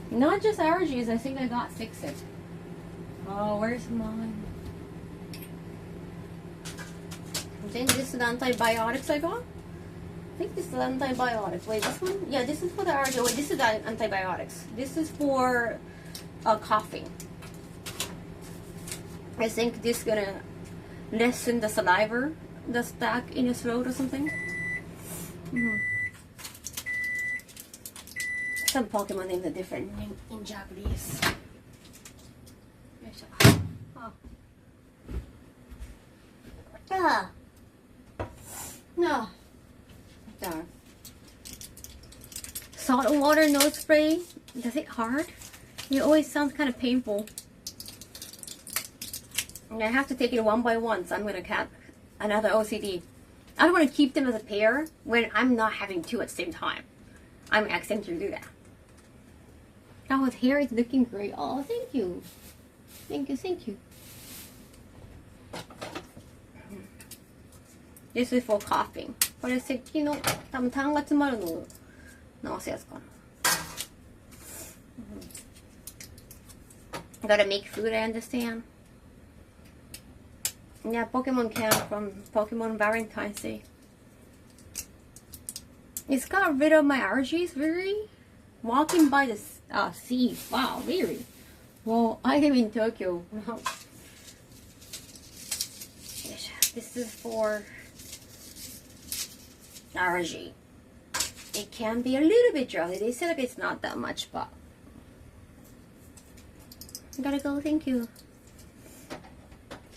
Speaker 1: Not just allergies, I think I got fixed. Oh, where's mine? Then this is the antibiotics I got. I think this is antibiotics. Wait, this one? Yeah, this is for the allergy. Wait, this is the antibiotics. This is for coughing. I think this is gonna lessen the saliva that's stuck in your throat or something. Some Pokemon names are different in Japanese. No. Salt water nose spray. Does it hurt? It always sounds kind of painful. And I have to take it one by one, so I'm gonna cut another OCD. I don't want to keep them as a pair when I'm not having two at the same time. I'm accidentally do that. Oh, his hair is looking great. Oh, thank you. Thank you, thank you. This is for coughing. これ咳の多分痰が詰まるのを直すやつかな。Gotta make food, I understand. Yeah, Pokemon can from Pokemon Valentine's Day. It's got rid of my allergies, really? Walking by the sea. Wow, really? Well, I live in Tokyo. This is for allergy. It can be a little bit drowsy. They said it's not that much, but gotta go. Thank you.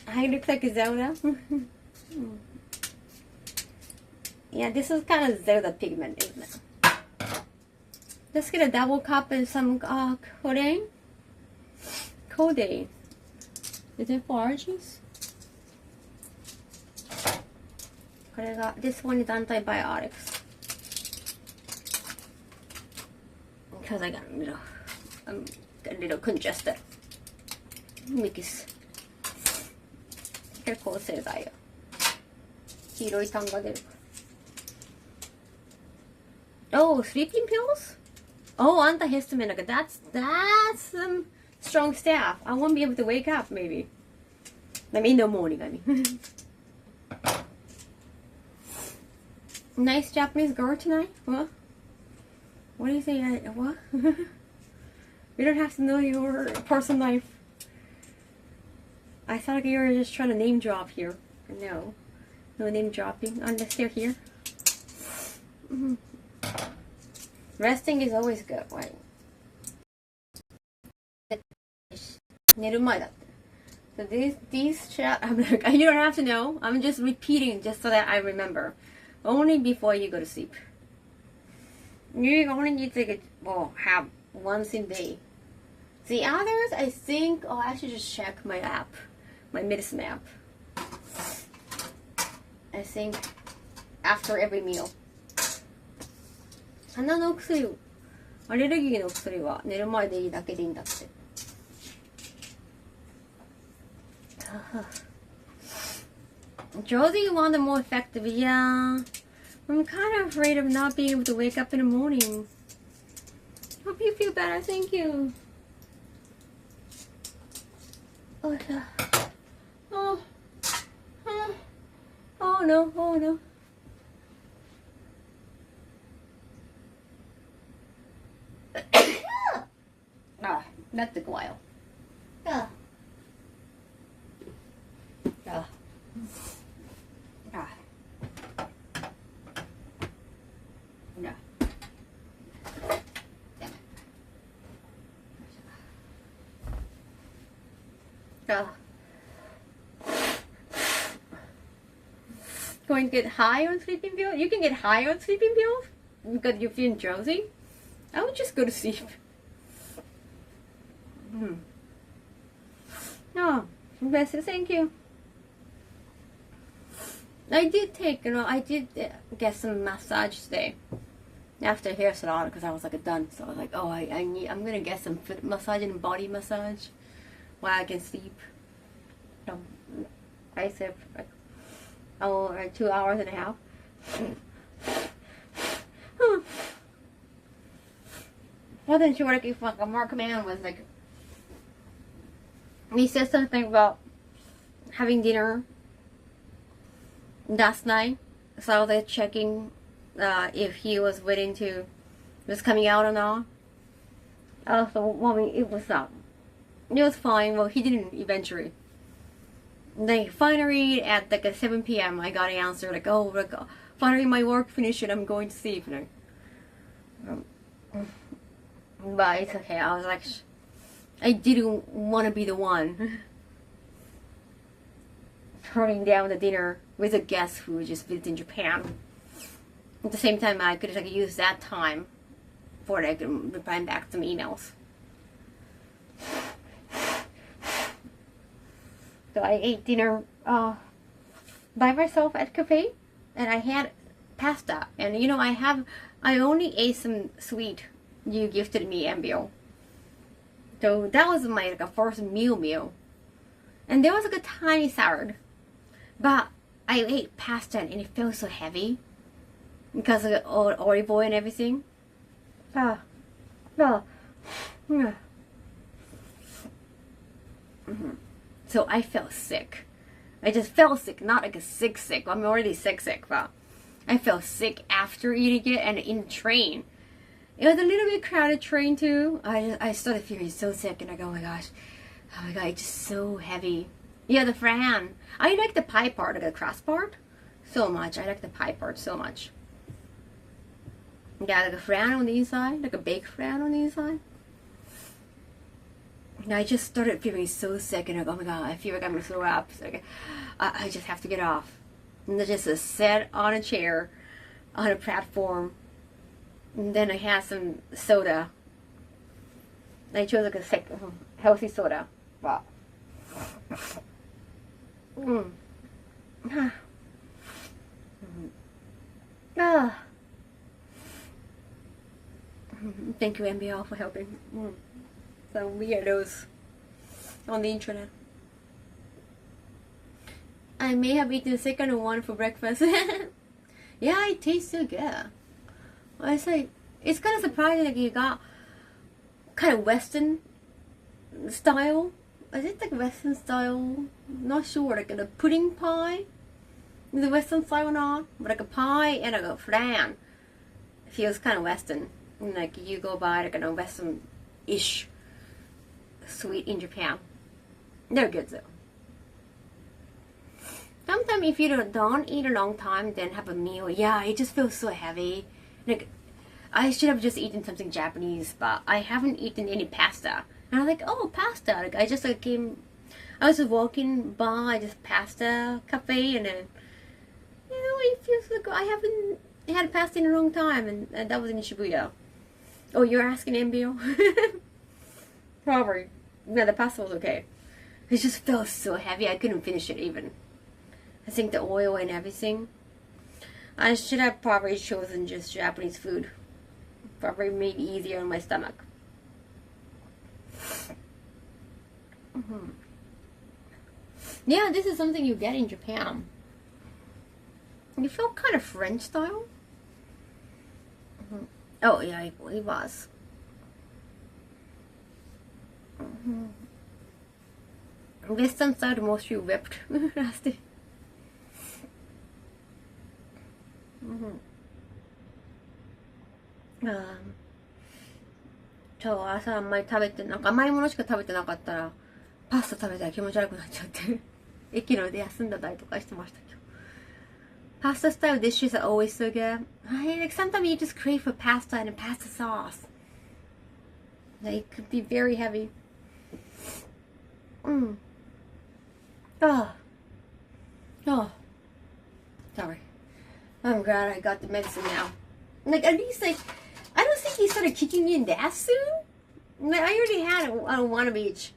Speaker 1: I look like a Zelda. Yeah, this is kind of Zelda pigment, isn't it? Let's get a double cup and some codeine. Codeine. Is it for allergies? This one is antibiotics. Because I'm a little congested. Mix. 結構抗生剤よ。黄色い痰が出る。Oh, sleeping pills? Oh, antihistamine. Okay, that's some strong stuff. I won't be able to wake up, maybe. I mean, in the morning, I mean. Nice Japanese girl tonight? What? What do you say? What? We don't have to know your personal life. I thought you were just trying to name drop here. No. No name dropping unless they're here. Resting is always good, right? 寝る前だって。So these chat, I'm like, you don't have to know. I'm just repeating just so that I remember. Only before you go to sleep. You only need to have once in a day. The others, I think, I should just check my app, my medicine app. I think after every meal. 鼻の薬、アレルギーの薬は寝る前でいいだけでいいんだって。Josie, you want the more effective? Yeah. I'm kind of afraid of not being able to wake up in the morning. Hope you feel better. Thank you. Oh, oh no, oh no. That took a while. No. going to get high on sleeping pills. You can get high on sleeping pills because you're feeling drowsy. I would just go to sleep. No, best, thank you. I did take, I did get some massage today after hair salon because I was like done. So I was like, oh, I'm gonna get some foot massage and body massage while I can sleep. So I slept like 2 hours and a half. Wasn't sure if like Mark Man was like, he said something about having dinner last night, so I was like checking if he was waiting to was coming out or not. Well, it was fine. Well, he didn't eventually. Then finally at like 7 p.m. I got an answer like, oh, like, finally my work finished and I'm going to sleep. But it's okay. I was like, I didn't want to be the one turning down the dinner with a guest who just visited in Japan. At the same time, I could like use that time for like replying back some emails. So I ate dinner by myself at cafe, and I had pasta. And I only ate some sweet you gifted me, Ambio. So that was my like a first meal. And there was like a tiny salad. But I ate pasta and it felt so heavy because of the olive oil and everything. So I felt sick. I just felt sick, not like a sick. I'm already sick, but I felt sick after eating it and in the train. It was a little bit crowded train too. I started feeling so sick and I go, oh my god, it's just so heavy. Yeah, the fran. I like the pie part, like the crust part, so much. I like the pie part so much. Yeah, like a fran on the inside, like a baked fran on the inside. And I just started feeling so sick and I go, oh my god, I feel like I'm gonna throw up. So I just have to get off. And I just sat on a chair on a platform. And then I had some soda. I chose like a healthy soda. Wow. Thank you, MBL, for helping. Some weirdos on the internet. I may have eaten the second one for breakfast. Yeah, it tastes so good. I say it's kind of surprising that you got kind of Western style. Is it like Western style? Not sure. Like a pudding pie. Is it Western style or not? But like a pie and like a flan. Feels kind of Western. And like you go by like a Western-ish sweet in Japan. They're good though. Sometimes if you don't eat a long time, then have a meal. Yeah, it just feels so heavy. Like I should have just eaten something Japanese, but I haven't eaten any pasta. And I'm like, oh, pasta. Like I just like I was just walking by this pasta cafe, and then it feels like I haven't had pasta in a long time, and that was in Shibuya. Oh, you're asking MBO? Probably. Yeah, the pasta was okay. It just felt so heavy. I couldn't finish it even. I think the oil and everything. I should have probably chosen just Japanese food. Probably made easier on my stomach. Yeah, this is something you get in Japan. You feel kind of French style. Oh yeah, it was. Western style mostly whipped. 저朝あんまり食べて甘いものしか食べてなかったらパスタ食べたら気持ち悪くなっちゃって駅ので休んだりとかしてましたけど Pasta style dishes are always so good. Like sometimes you just crave for pasta and a pasta sauce. Like it could be very heavy. Sorry. I'm glad I got the medicine now. Like, at least, like, I don't think he started kicking in that soon. Like, I already had a one of each.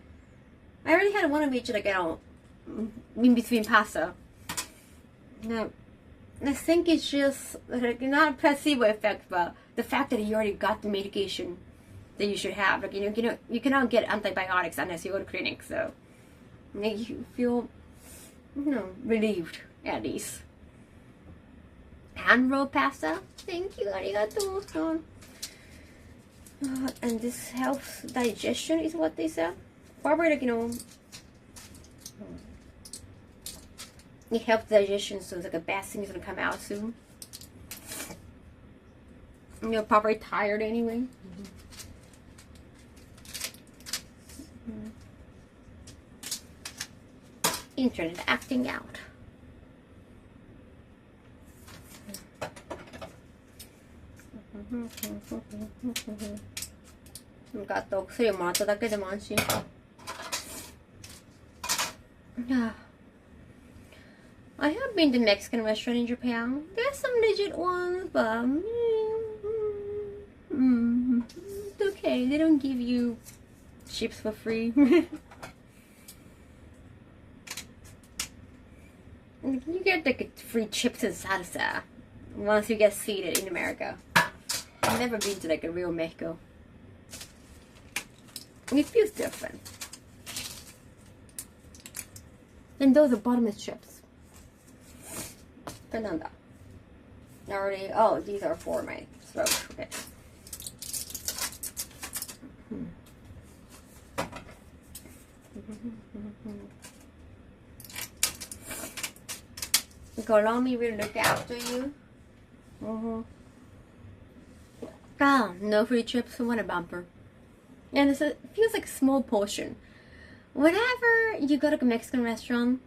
Speaker 1: I already had one of each, like, in between pasta. Now, I think it's just, like, not a placebo effect, but the fact that you already got the medication that you should have. Like, you cannot get antibiotics unless you go to clinic, so make you feel, relieved, at least. Hand rolled pasta. Thank you, arigato. And this helps digestion is what they said. Probably, like, it helps digestion, so it's like a bad thing is gonna come out soon. You're probably tired anyway. Internet acting out. got the薬もらっただけでも安心。I have been to Mexican restaurant in Japan. There's some legit ones, but it's okay. They don't give you chips for free. You get like free chips and salsa once you get seated in America. I've never been to like a real Mexico. It feels different. And those are bottomless chips. Fernanda. Already. Oh, these are for my throat. Okay. Kolomi will look after you. Ah, no free chips. What a bumper. And it feels like a small portion. Whenever you go to a Mexican restaurant,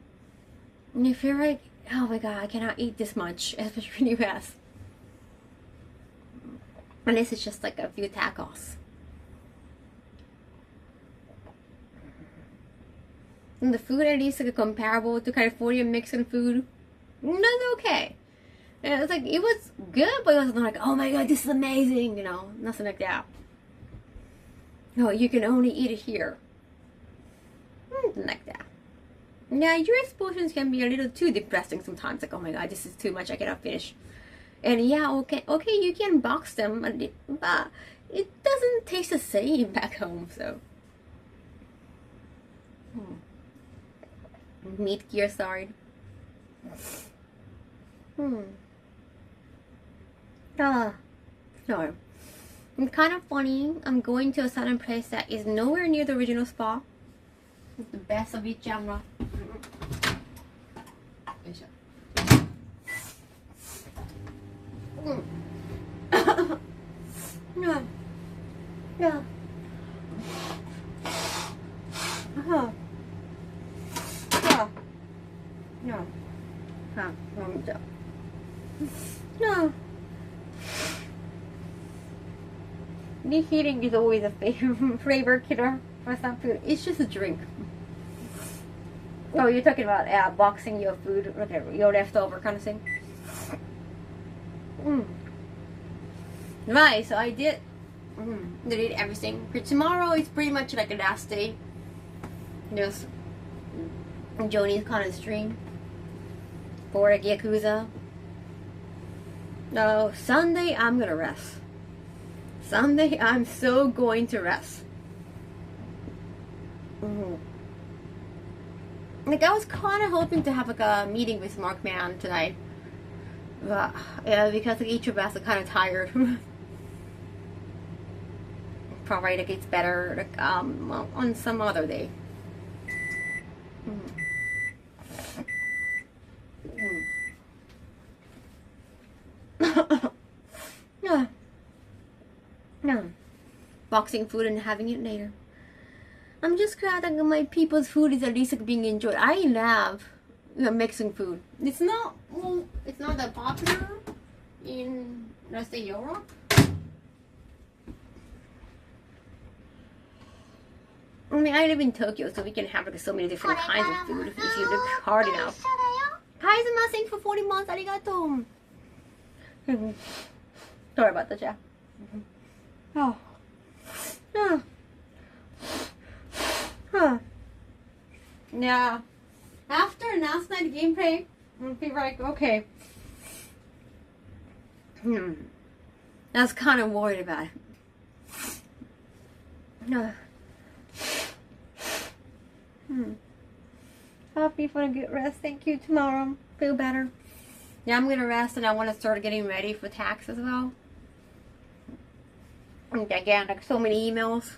Speaker 1: and you feel like, oh my god, I cannot eat this much, especially in the US. Unless it's just like a few tacos. And the food at least like comparable to California Mexican food. That's okay. And it was like, it was good, but it was not like, oh my god, this is amazing, you know, nothing like that. No, you can only eat it here. Nothing like that. Yeah, US portions can be a little too depressing sometimes. Like, oh my god, this is too much, I cannot finish. And yeah, okay, you can box them, but it doesn't taste the same back home, so. Meat gear side. No. It's kind of funny. I'm going to a southern place that is nowhere near the original spa. It's the best of each genre. No. The heating is always a flavor killer for some food. It's just a drink. Oh, you're talking about boxing your food, okay, your leftover kind of thing. Right, so I did delete everything. For tomorrow, it's pretty much like a last day. Just Joni's kind of stream for like Yakuza. No, Sunday I'm gonna rest. Sunday I'm so going to rest. Like I was kind of hoping to have like a meeting with Mark Man tonight, but yeah, because like, each of us are kind of tired. Probably like it's better like on some other day. No. Boxing food and having it later. I'm just glad that my people's food is at least like, being enjoyed. I love Mexican food. It's not that popular in, let's say, Europe. I mean, I live in Tokyo, so we can have like so many different kinds of food if you look hard enough. Kaizumasen for 40 months. Arigato. Sorry about that, yeah. Oh. Oh. Huh. Yeah. After last night gameplay, I'll be like, okay. I was kind of worried about it. Happy for a good rest. Thank you. Tomorrow. Feel better. Yeah, I'm gonna rest and I want to start getting ready for tax as well. And again, like so many emails.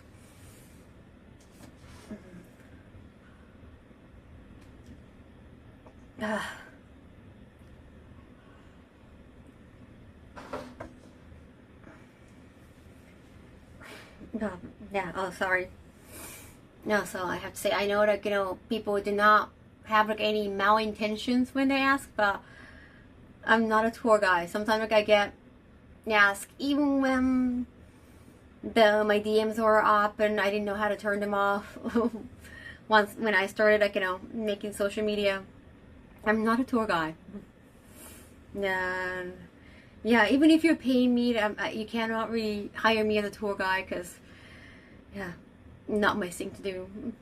Speaker 1: Yeah, oh sorry. No, so I have to say, I know that, people do not have like any malintentions when they ask, but I'm not a tour guide. Sometimes like I get asked, even when my DMs were up and I didn't know how to turn them off. Once when I started like, making social media, I'm not a tour guide. And yeah, even if you're paying me, you cannot really hire me as a tour guide because, yeah, not my thing to do.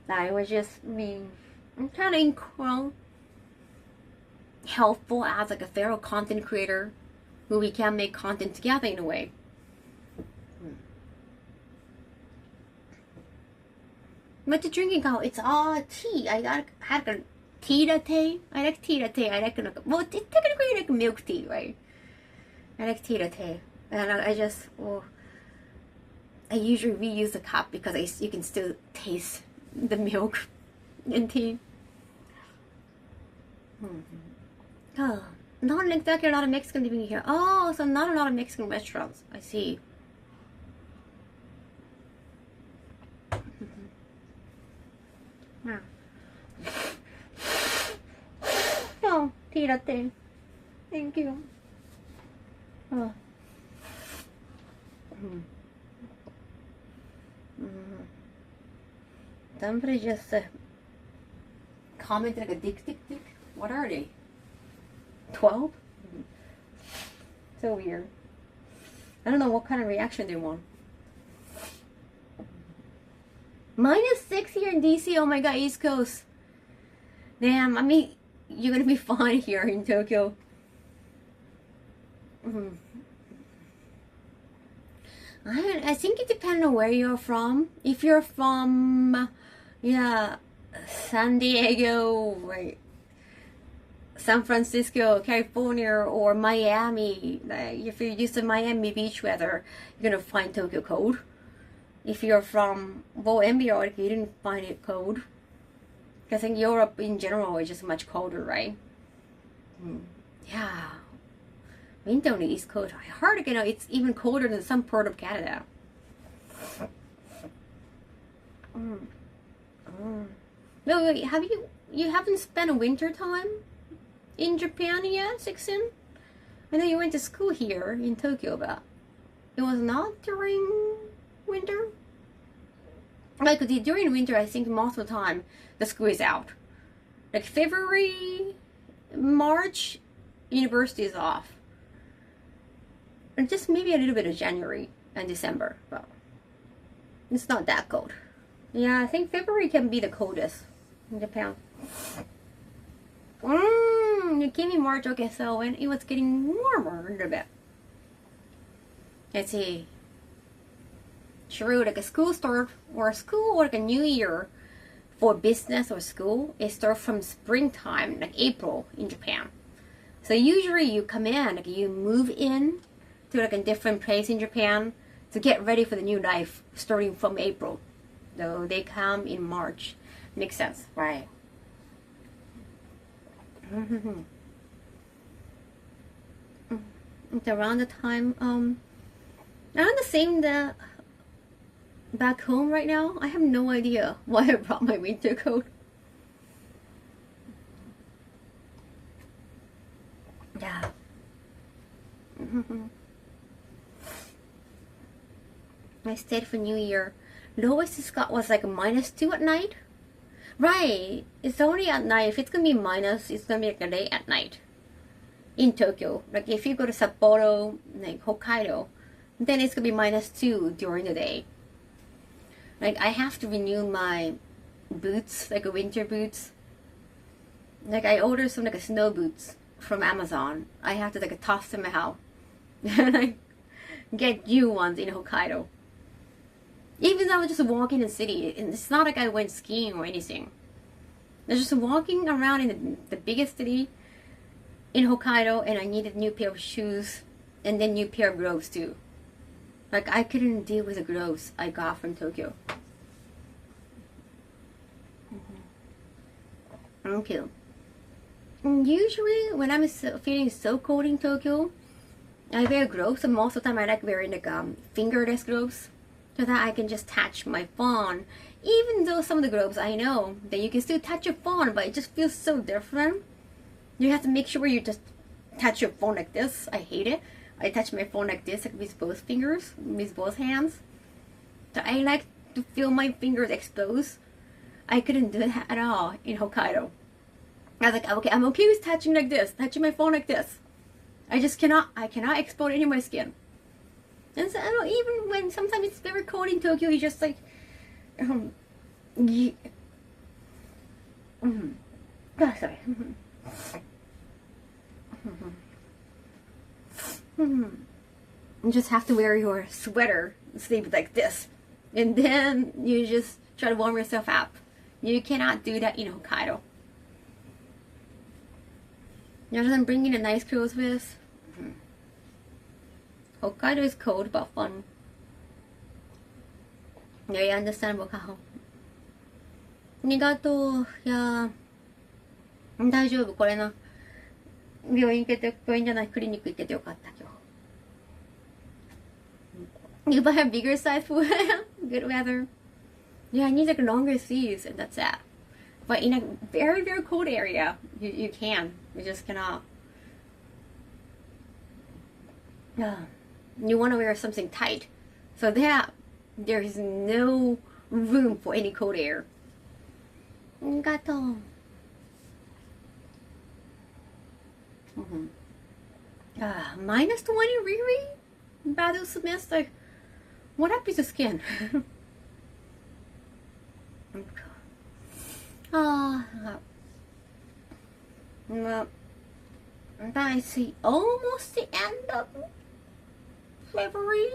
Speaker 1: I was just being kind of helpful as like a fellow content creator who we can make content together in a way. But the drinking Kaho, it's all tea. I had a tea latte. I like tea latte. I like well, it's technically like milk tea, right? I like tea latte, and I usually reuse the cup because you can still taste the milk in tea. Oh, not exactly a lot of Mexican living here. Oh, so not a lot of Mexican restaurants. I see. Oh, tea latte. Thank you. Oh. Somebody just commented like a dick. What are they? 12? So weird. I don't know what kind of reaction they want. -6 here in DC. Oh my god, East Coast. Damn, I mean, you're gonna be fine here in Tokyo. I think it depends on where you're from. If you're from, San Diego, right, San Francisco, California, or Miami, if you're used to Miami beach weather, you're gonna find Tokyo cold. If you're from MBR, you didn't find it cold. I think Europe in general is just much colder, right? Yeah. Winter on the East Coast. I heard, it's even colder than some part of Canada. No, wait, you haven't spent a winter time in Japan yet, Sixin? I know you went to school here in Tokyo, but it was not during winter. Like during winter, I think most of the time the school is out. Like February, March, university is off. And just maybe a little bit of January and December, but it's not that cold. Yeah, I think February can be the coldest in Japan. You came in March, okay, so when it was getting warmer a little bit. Let's see. True, like a school start or like a new year for business or school, it starts from springtime, like April in Japan. So usually you come in, like you move in to like a different place in Japan to get ready for the new life starting from April. So they come in March. Makes sense, right? It's around the time, around the same that back home right now. I have no idea why I brought my winter coat. Yeah. I stayed for New Year. Lowest it got was like -2 at night. Right. It's only at night. If it's gonna be minus, it's gonna be like late at night in Tokyo. Like if you go to Sapporo, like Hokkaido, then it's gonna be -2 during the day. Like I have to renew my boots, like a winter boots. Like I ordered some like a snow boots from Amazon. I have to like toss them out and I get new ones in Hokkaido. Even though I was just walking in the city, and it's not like I went skiing or anything. I was just walking around in the biggest city in Hokkaido, and I needed a new pair of shoes and then new pair of gloves too. Like I couldn't deal with the gloves I got from Tokyo. Okay. And usually when I'm feeling so cold in Tokyo, I wear gloves, and most of the time I like wearing like fingerless gloves, so that I can just touch my phone. Even though some of the gloves I know that you can still touch your phone, but it just feels so different. You have to make sure you just touch your phone like this. I hate it. I touch my phone like this, like with both fingers, with both hands. So I like to feel my fingers exposed. I couldn't do that at all in Hokkaido. I was like, okay, I'm okay with touching like this, touching my phone like this. I cannot expose any of my skin. And so I don't, even when sometimes it's very cold in Tokyo, you just like, sorry. You just have to wear your sweater, sleep like this, and then you just try to warm yourself up. You cannot do that in Hokkaido. Rather than bringing a nice clothes with. Hokkaido is cold but fun. Yeah, you understand, Kaho. ありがとう。いや、大丈夫、これな。病院じゃない、クリニック行けてよかった、今日。You buy a bigger size for good weather. Yeah, I need like longer sleeves, and that's it. But in a very, very cold area, you can. You just cannot. You want to wear something tight, so that there is no room for any cold air. -20 really? Battle semester? What happens to skin? Well, I see almost the end of February.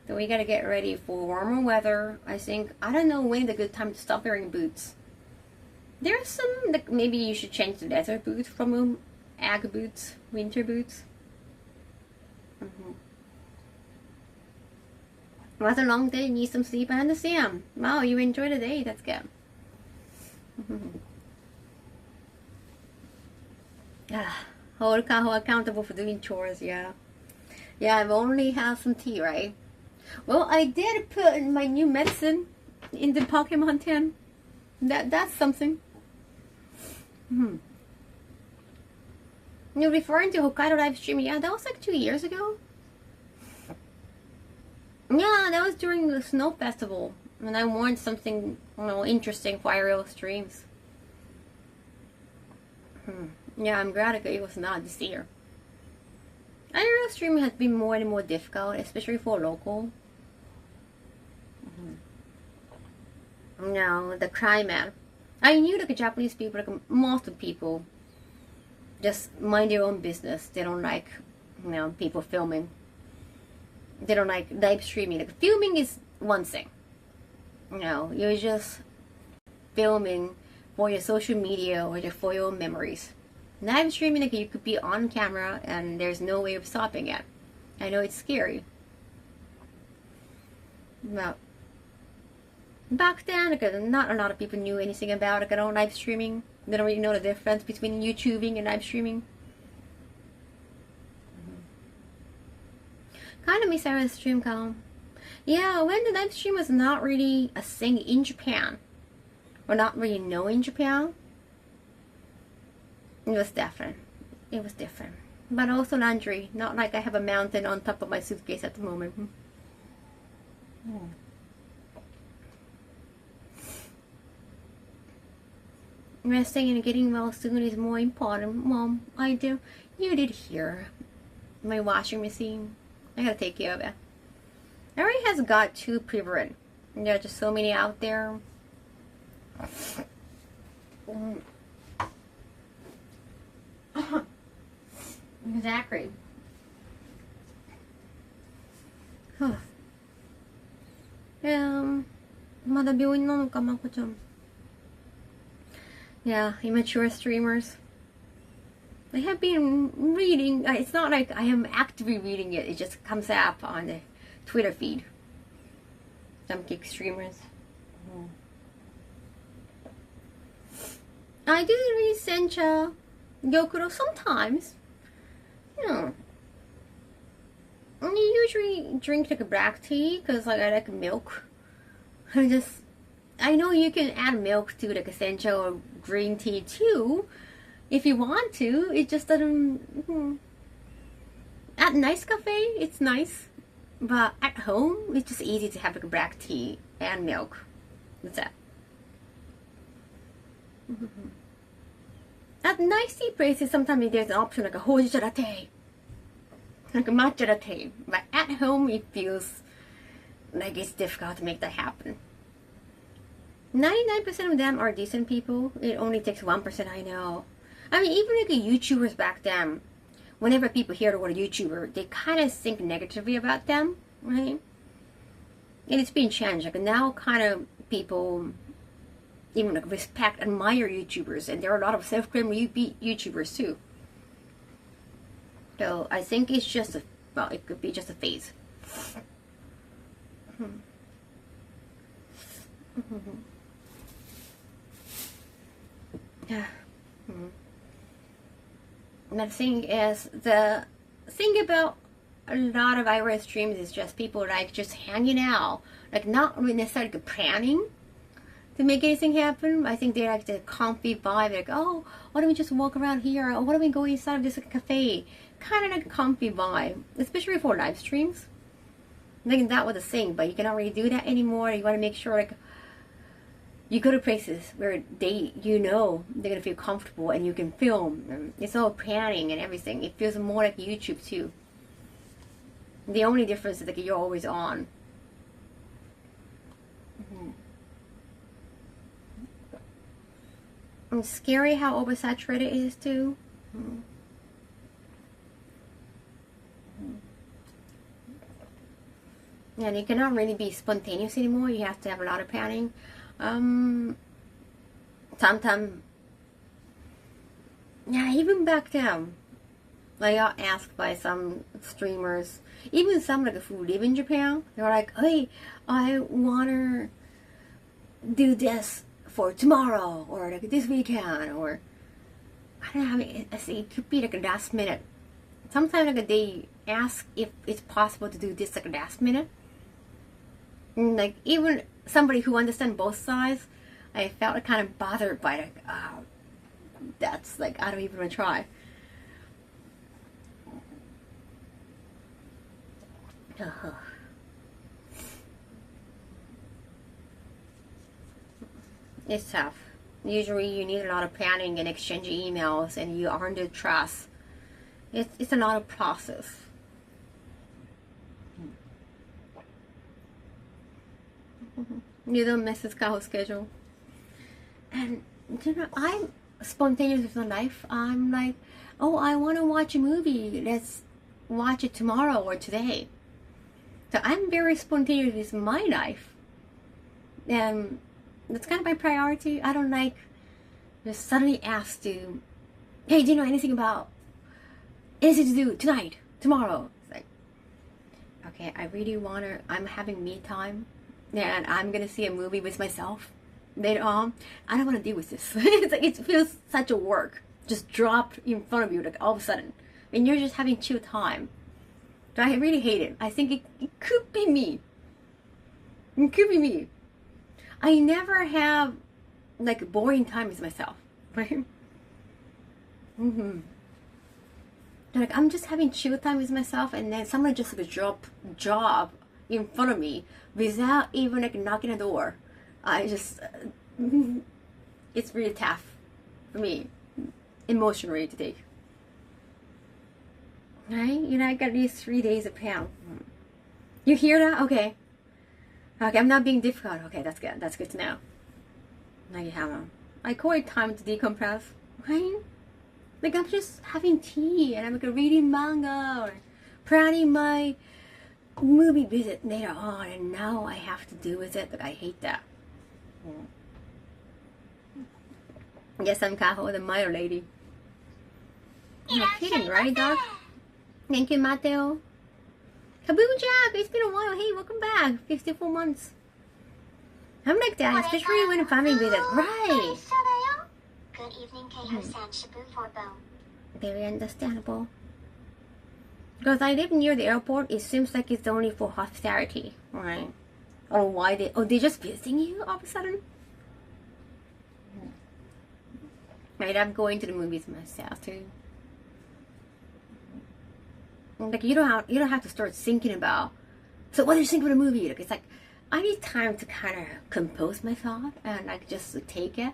Speaker 1: So we gotta get ready for warmer weather. I think, I don't know when the good time to stop wearing boots. There's some, like, maybe you should change the leather boots from egg boots, winter boots. It was a long day, need some sleep, I understand. Wow, you enjoyed the day, that's good. Hold Kaho accountable for doing chores, yeah. Yeah, I've only had some tea, right? Well, I did put my new medicine in the Pokemon 10. That's something. You're referring to Hokkaido live stream? Yeah, that was like 2 years ago. Yeah, that was during the snow festival, and I wanted something, you know, interesting for IRL streams. Yeah, I'm glad it was not this year. IRL streaming has been more and more difficult, especially for local. No, the climate. I knew like Japanese people, like most of the people, just mind their own business. They don't like, you know, people filming. They don't like live streaming. Like filming is one thing. You know, you're just filming for your social media or for your memories. Live streaming, like you could be on camera and there's no way of stopping it. I know it's scary. But back then, like, not a lot of people knew anything about like, live streaming. They don't really know the difference between YouTubing and live streaming. Kind of miss our stream count. Yeah, when the live stream was not really a thing in Japan, or not really known in Japan, it was different. It was different. But also laundry. Not like I have a mountain on top of my suitcase at the moment. resting and getting well soon is more important. Mom, you did hear my washing machine. I gotta take care of it. It already has got 2 prevalent. There are just so many out there. Exactly.まだ病院なのか、まこちゃん。Yeah, immature streamers. I have been reading. It's not like I am actively reading it. It just comes up on the Twitter feed. Some geek streamers. I do read sencha, gyokuro sometimes. You know. I usually drink like a black tea because like I like milk. I know you can add milk to like a sencha or green tea too, if you want to. It just doesn't. At nice cafe, it's nice, but at home, it's just easy to have like a black tea and milk. That's it. At nice tea places, sometimes there's an option like a hojicha latte, like a matcha latte. But at home, it feels like it's difficult to make that happen. 99% of them are decent people. It only takes 1%, I know. I mean, even like YouTubers back then, whenever people hear the word YouTuber, they kind of think negatively about them, right? And it's been changed. Like now, kind of people even like respect, admire YouTubers, and there are a lot of self-claimed YouTubers too. So I think it's just it could be just a phase. Yeah. The thing is, the thing about a lot of iOS streams is just people like just hanging out, like not really necessarily planning to make anything happen. I think they like the comfy vibe, like, oh, why don't we just walk around here, or why don't we go inside of this cafe? Kind of like a comfy vibe, especially for live streams. I think that was the thing, but you cannot really do that anymore. You want to make sure like you go to places where they're gonna feel comfortable and you can film. It's all planning and everything. It feels more like YouTube too. The only difference is like you're always on. It's scary how oversaturated it is too. And you cannot really be spontaneous anymore. You have to have a lot of planning. Sometimes, yeah, even back then, I got asked by some streamers, even some like who live in Japan, they were like, hey, I wanna do this for tomorrow, or like this weekend, or I don't know, it could be like a last minute. Sometimes like they ask if it's possible to do this like last minute. And like even somebody who understands both sides, I felt like kind of bothered by like, that's like, I don't even want to try. It's tough. Usually you need a lot of planning and exchanging emails, and you earn the trust. It's a lot of process. You don't mess with Kaho's schedule. And I'm spontaneous with my life. I'm like, oh, I want to watch a movie. Let's watch it tomorrow or today. So I'm very spontaneous with my life. And that's kind of my priority. I don't like just suddenly asked to, hey, do you know anything about anything to do tonight, tomorrow? It's like, okay, I really want to, I'm having me time. And I'm gonna see a movie with myself later on. I don't want to deal with this. It's like, it feels such a work. Just dropped in front of you, like all of a sudden. And you're just having chill time. So I really hate it. I think it could be me. It could be me. I never have like boring time with myself, right? Like I'm just having chill time with myself, and then someone just like drop job in front of me without even like knocking the door. I just it's really tough. for me, emotionally to take. Right? You know, I got these 3 days of pain. You hear that? Okay. Okay, I'm not being difficult. Okay, that's good. That's good to know. Now you have I call it time to decompress. Right? Like I'm just having tea and I'm like reading manga or planning my movie visit later on, and now I have to deal with it. Like I hate that. Yes, I'm Kaho, the Milo lady. You're kidding, right, Doc? Thank you, Mateo. Kabuja! It's been a while. Hey, welcome back. 54 months. I'm like that, especially when a family visit. Right.
Speaker 2: Good evening, Kaho-san. Shibuya.
Speaker 1: Very understandable. Because I live near the airport, it seems like it's only for hospitality, right? Or why they're just visiting you all of a sudden? Right, I'm going to the movies myself too. Like you don't have to start thinking about. So what do you think of the movie? Like it's like I need time to kind of compose my thought and like just to take it.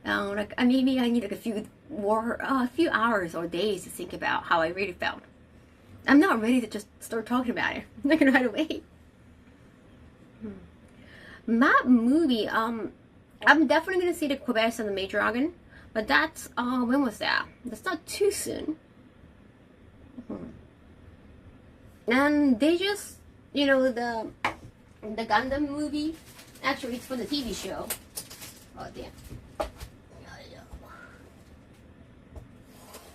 Speaker 1: Like maybe I need like a few hours or days to think about how I really felt. I'm not ready to just start talking about it. I'm not gonna right away. That movie, I'm definitely gonna see the Kobayashi and the Maid Dragon, but that's when was that? That's not too soon. And they just, you know, the Gundam movie. Actually, it's for the TV show. Oh damn.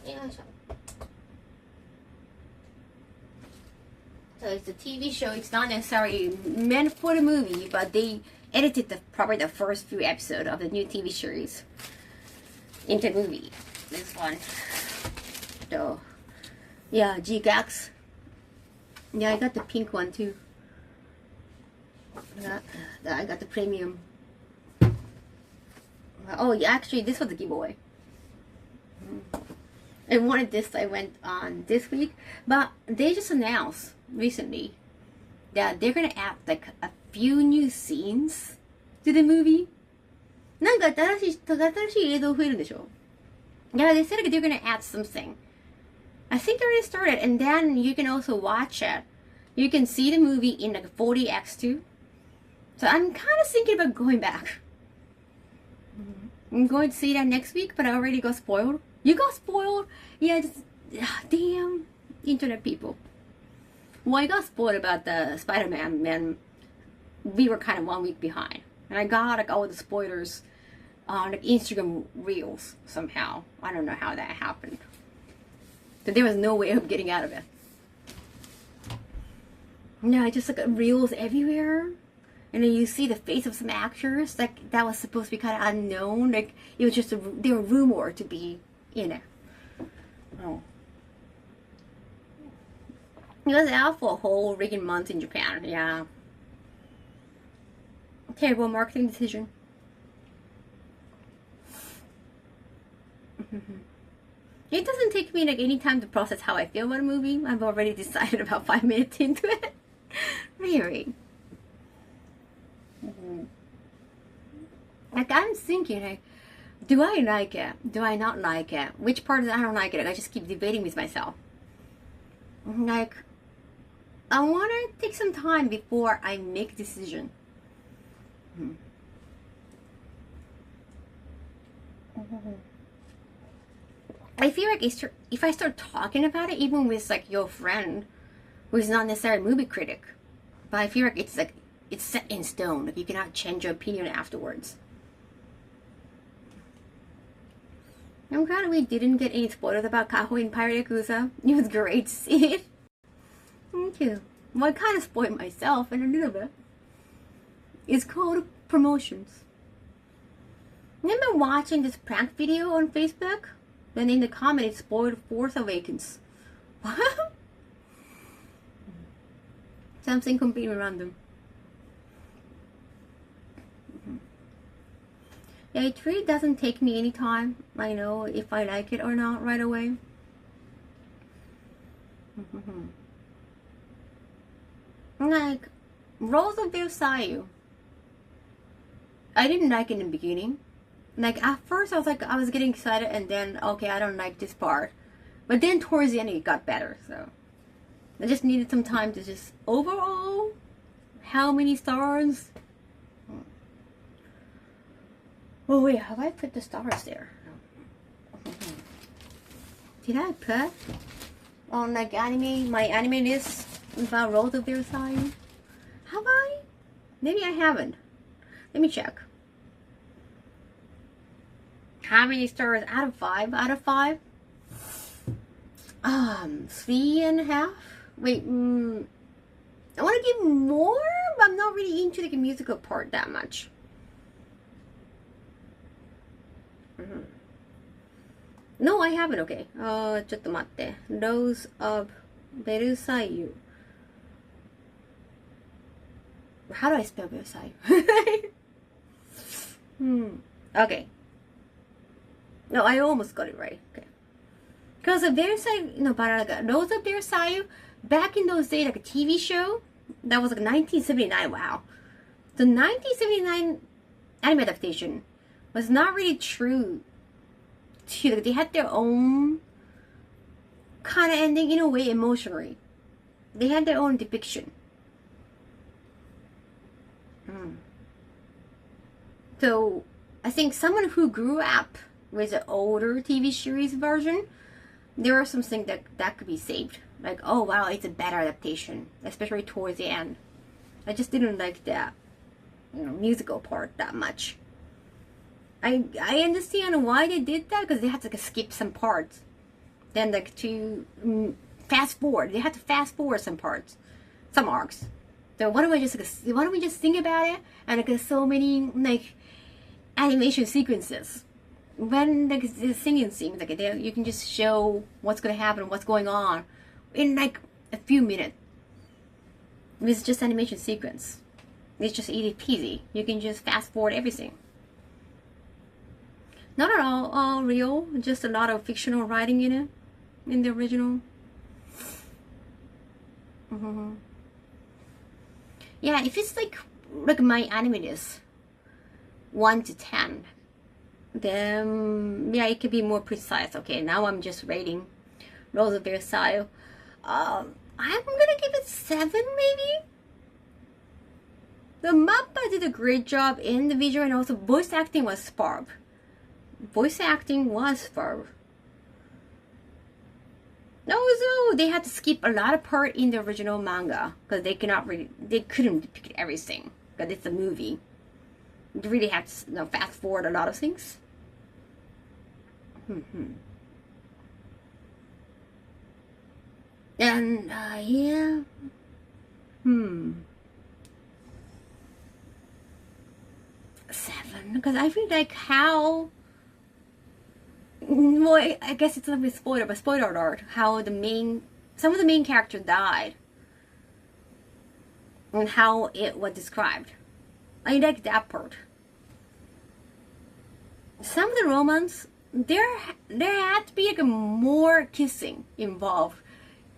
Speaker 1: Yeah. So it's a TV show. It's not necessarily meant for the movie, but they edited probably the first few episodes of the new TV series into the movie. This one. So, yeah, G-Gax. Yeah, I got the pink one too. I got the premium. Oh, yeah, actually, this was a giveaway. I wanted this. I went on this week, but they just announced recently that they're gonna add like a few new scenes to the movie. なんか新しい映像増えるんでしょ? Yeah, they said like they're gonna add something. I think they already started, and then you can also watch it. You can see the movie in like 40x2. So I'm kind of thinking about going back. I'm going to see that next week, but I already got spoiled. You got spoiled? Yeah, just, damn internet people. Well, I got spoiled about the Spider-Man, and we were kind of 1 week behind. And I got like all the spoilers on like Instagram Reels somehow. I don't know how that happened. But there was no way of getting out of it. No, just like Reels everywhere. And then you see the face of some actors like that was supposed to be kind of unknown. Like it was just they were rumored to be, you know. Oh. It was out for a whole freaking month in Japan. Yeah. Terrible marketing decision. It doesn't take me like any time to process how I feel about a movie. I've already decided about 5 minutes into it. Really. Like I'm thinking, like, do I like it? Do I not like it? Which part of it I don't like it? Like, I just keep debating with myself. Like, I want to take some time before I make a decision. I feel like if I start talking about it, even with like your friend, who is not necessarily a movie critic, but I feel like it's set in stone. Like you cannot change your opinion afterwards. I'm glad we didn't get any spoilers about Kaho in Pirate Yakuza. It was great to see it. Thank you. Well, I kind of spoiled myself in a little bit. It's called promotions. Remember watching this prank video on Facebook? Then in the comment it spoiled Force Awakens. What? Something completely random. Yeah, it really doesn't take me any time. I know if I like it or not right away. Like, Rose of Versailles. I didn't like it in the beginning. Like at first I was getting excited, and then okay, I don't like this part, but then towards the end it got better. So I just needed some time to just overall, how many stars? Oh wait, have I put the stars there? Did I put on like anime, my anime list about Road of Versailles? Have I? Maybe I haven't. Let me check. How many stars out of 5? Out of 5? 3.5. Wait, I want to give more, but I'm not really into the musical part that much. No, I haven't. Okay. ちょっと待って。Rose of Versailles. How do I spell Versailles? Okay. No, I almost got it right. Okay. Because Versailles, no, but like Rose of Versailles, back in those days, like a TV show, that was like 1979. Wow. The 1979 anime adaptation was not really true to, like, they had their own kind of ending in a way emotionally. They had their own depiction. So I think someone who grew up with the older TV series version, there are some things that could be saved. Like, oh wow, it's a better adaptation, especially towards the end. I just didn't like that, musical part that much. I understand why they did that, because they had to like, skip some parts. Then like to fast forward, they had to fast forward some parts, some arcs. So why don't we just think about it? And like there's so many like animation sequences. When like the singing scenes, like you can just show what's gonna happen, what's going on, in like a few minutes. It's just animation sequence. It's just easy peasy. You can just fast forward everything. Not at all real. Just a lot of fictional writing in it, in the original. Yeah, if it's like my anime is 1 to 10. Then yeah, it could be more precise. Okay, now I'm just rating Rose of Versailles. I'm gonna give it 7 maybe. The Mappa did a great job in the visual, and also voice acting was superb. Voice acting was superb. Also, they had to skip a lot of part in the original manga because they couldn't depict everything because it's a movie. You really have to fast forward a lot of things. And yeah, 7, because I feel like how, well, I guess it's not a spoiler, but spoiler alert, how some of the main characters died and how it was described. I like that part. Some of the romance, there had to be like more kissing involved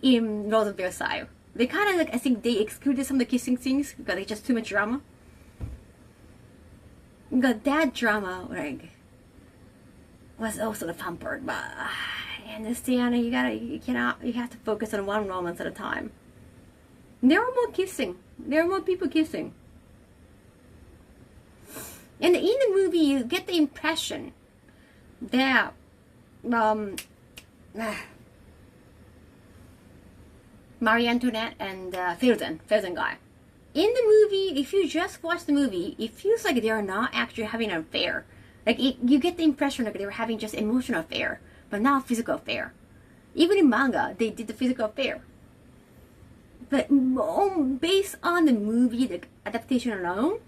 Speaker 1: in Rose of Versailles. They kind of like, I think they excluded some of the kissing scenes because it's just too much drama. But that drama like was also the fun part. But I understand you have to focus on one romance at a time. There are more kissing. There are more people kissing. And in the movie, you get the impression that Marie Antoinette and Felsen guy. In the movie, if you just watch the movie, it feels like they are not actually having an affair. Like you get the impression like they were having just emotional affair, but not physical affair. Even in manga, they did the physical affair. But based on the movie, the adaptation alone,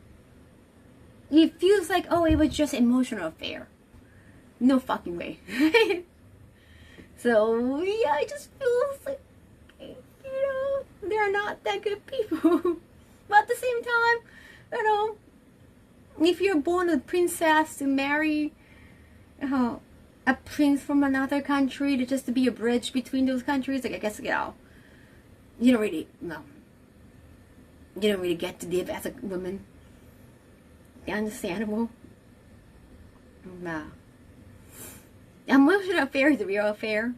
Speaker 1: it feels like, oh, it was just emotional affair. No fucking way. So yeah, it just feels like, they're not that good people. But at the same time, if you're born a princess to marry a prince from another country just to be a bridge between those countries, like I guess you don't really get to live as a woman. Understandable. まあ。Emotional affair is a real affair.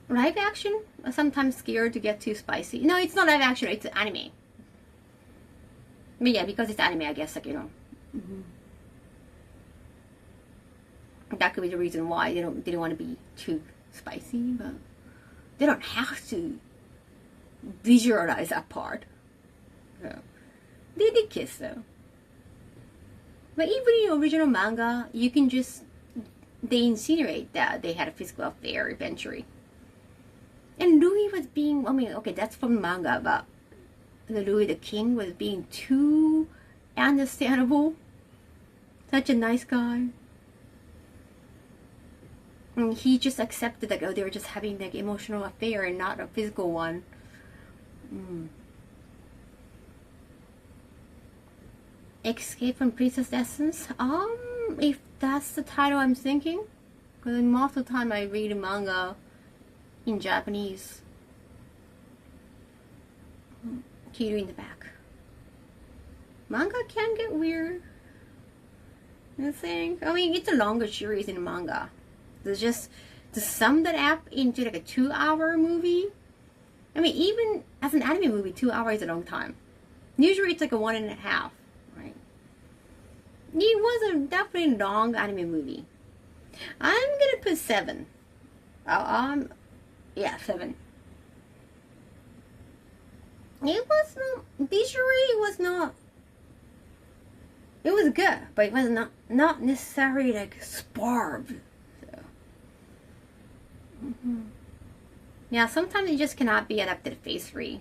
Speaker 1: Live action? I'm sometimes scared to get too spicy. No, it's not live action, it's anime. But yeah, because it's anime, I guess, like, you know. That could be the reason why they didn't want to be too spicy, but they don't have to visualize that part. So, they did kiss though. But even in the original manga, you can just, they insinuate that they had a physical affair eventually. And Louis was being, I mean, okay, that's from manga, but the Louis the King was being too understandable. Such a nice guy. And he just accepted, like, oh, they were just having, like, emotional affair and not a physical one. Escape from Princess Essence? If that's the title I'm thinking. Because most of the time I read manga in Japanese. Kiru in the back. Manga can get weird. I think. I mean, it's a longer series in manga. There's just to sum that up into like a 2-hour movie. I mean, even as an anime movie, 2 hours is a long time. Usually it's like a 1.5, right? It was a definitely long anime movie. I'm gonna put 7. Yeah, 7. It was not visually. It was not. It was good, but it was not necessarily like sparb. So. Yeah, sometimes it just cannot be adapted to phase 3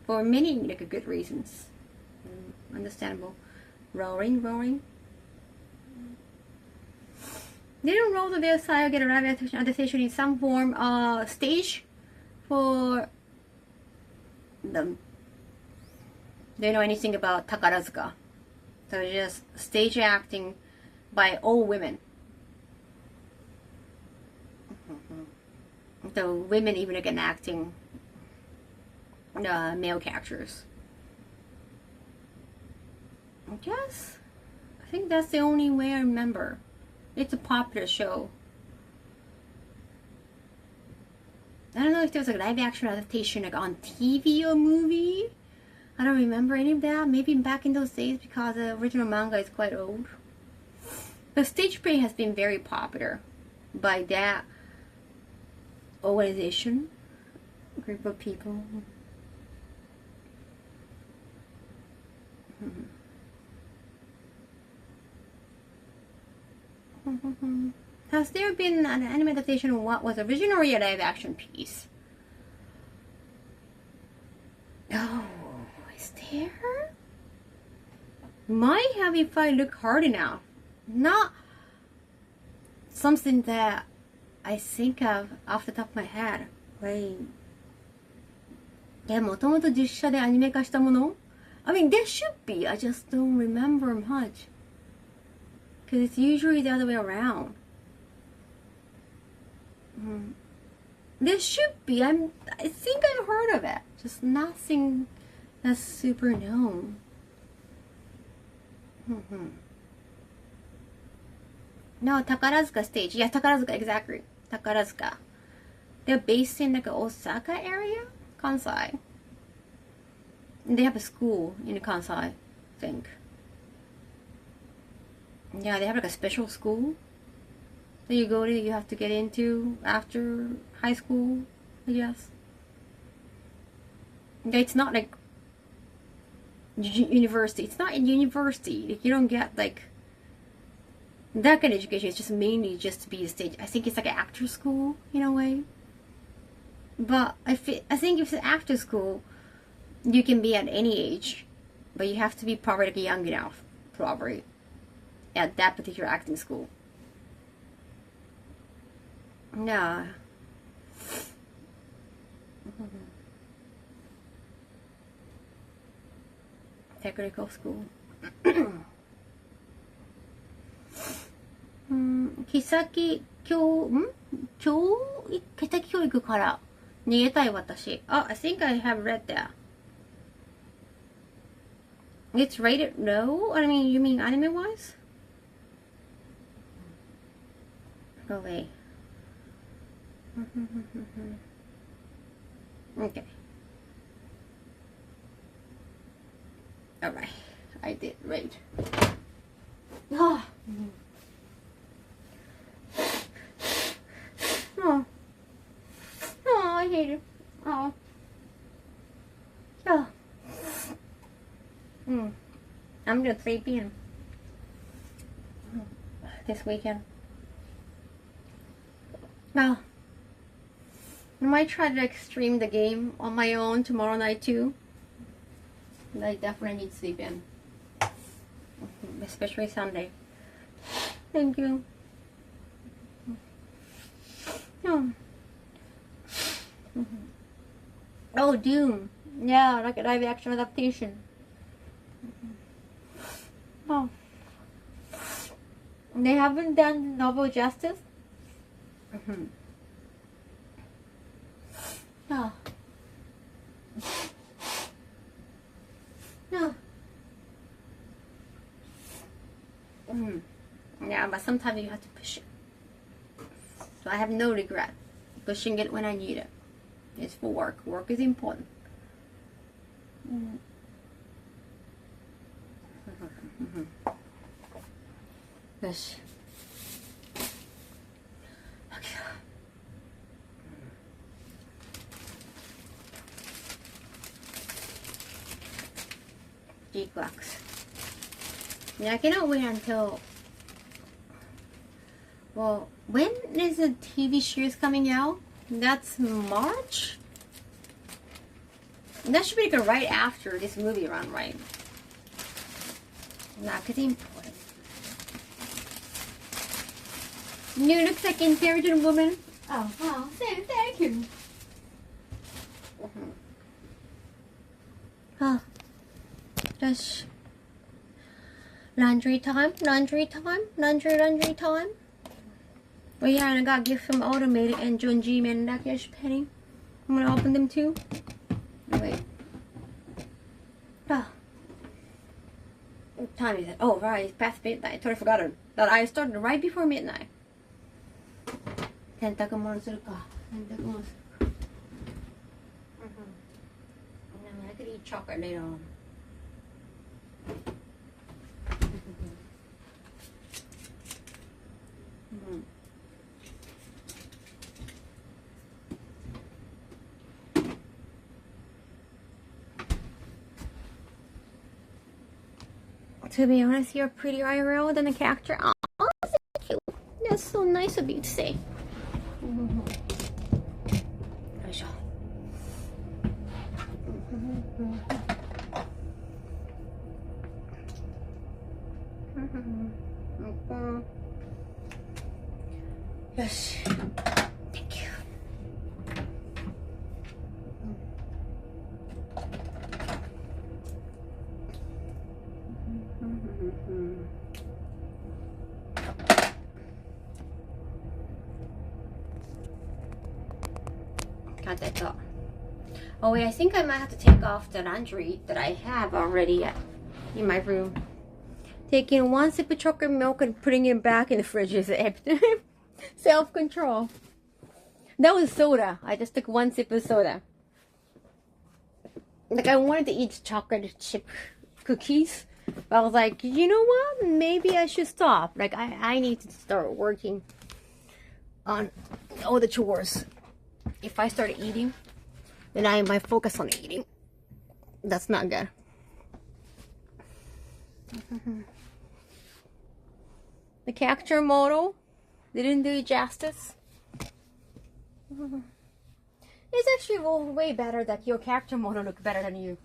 Speaker 1: for many like good reasons. Understandable. Rolling. Didn't Roll the Versailles get a live adaptation in some form stage for them? Do you know anything about Takarazuka? So just stage acting by all women. So women even again acting male characters. I guess. I think that's the only way I remember. It's a popular show. I don't know if there was a live action adaptation like on TV or movie. I don't remember any of that. Maybe back in those days because the original manga is quite old. But stage play has been very popular by that organization, group of people. Has there been an anime adaptation of what was originally a live action piece? Oh, is there? Might have if I look hard enough. Not something that I think of off the top of my head. Wait. もともと実写でアニメ化したもの? I mean, there should be. I just don't remember much. Because it's usually the other way around. There should be. I think I've heard of it. Just nothing that's super known. No, Takarazuka stage. Yeah, Takarazuka, exactly. Takarazuka. They're based in like Osaka area? Kansai. And they have a school in Kansai, I think. Yeah, they have like a special school that you go to, you have to get into after high school, I guess. It's not like university. It's not in university. Like, you don't get like that kind of education. It's just mainly just to be a stage. I think it's like an actor school in a way. But I think if it's after school, you can be at any age, but you have to be probably like young enough, probably, at that particular acting school. Yeah. Technical school. 手先教育から逃げたい私。I think I have read that. It's rated no? I mean, you mean anime-wise? Oh, wait. Okay. Alright. I did rate. Oh. Oh. Oh, I hate it. Oh. Oh. I'm gonna sleep in this weekend. Now, I might try to stream the game on my own tomorrow night too. I definitely need to sleep in, especially Sunday. Thank you. Oh, oh, Doom. Yeah, like a live action adaptation. Oh, they haven't done novel justice. Oh. No. Yeah, but sometimes you have to push it. So I have no regret pushing it when I need it. It's for work. Work is important. Yes. Okay. G-Clocks. Yeah, I cannot wait until... Well, when is the TV series coming out? That's March? That should be like right after this movie run, right? Nah, because it's important. You look like an intelligent woman. Oh, wow. Thank you. Oh. Just laundry time. Laundry time. Oh yeah, and I got gifts from Automated and John G. Man, that cash penny. I'm gonna open them too. Oh, wait. Oh. What time is it? Oh, right, it's past midnight. I totally forgot it. That I started right before midnight. 洗濯物するか。洗濯物するか。I could eat chocolate later on. To be honest, you're prettier IRL than a character. Oh, that's cute. That's so nice of you to say. Yes. Thank you. Got that thought. Oh wait, I think I might have to take off the laundry that I have already in my room. Taking one sip of chocolate milk and putting it back in the fridge is self-control. That was soda. I just took one sip of soda. Like I wanted to eat chocolate chip cookies, but I was like, you know what? Maybe I should stop. Like I need to start working on all the chores. If I start eating, then I might focus on eating. That's not good. The character model didn't do it justice. It's actually way better that your character model looks better than you.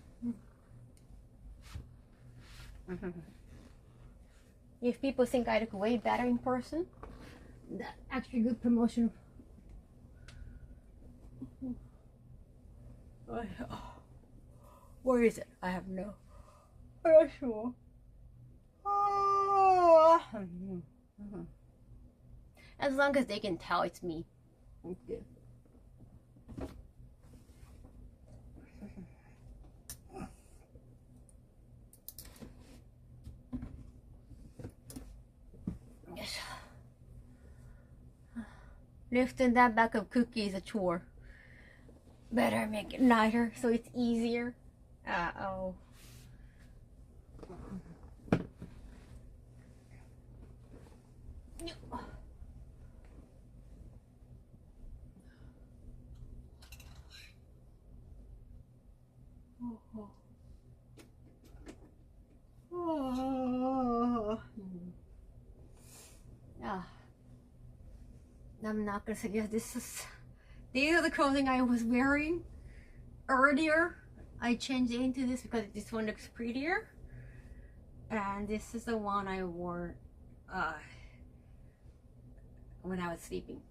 Speaker 1: If people think I look way better in person, that's actually good promotion. Where is it? I have no. I'm not sure. As long as they can tell it's me, it's good. Lifting that bag of cookies is a chore. Better make it lighter so it's easier. Uh-oh. I'm not gonna suggest these are the clothing I was wearing earlier. I changed into this because this one looks prettier, and this is the one I wore when I was sleeping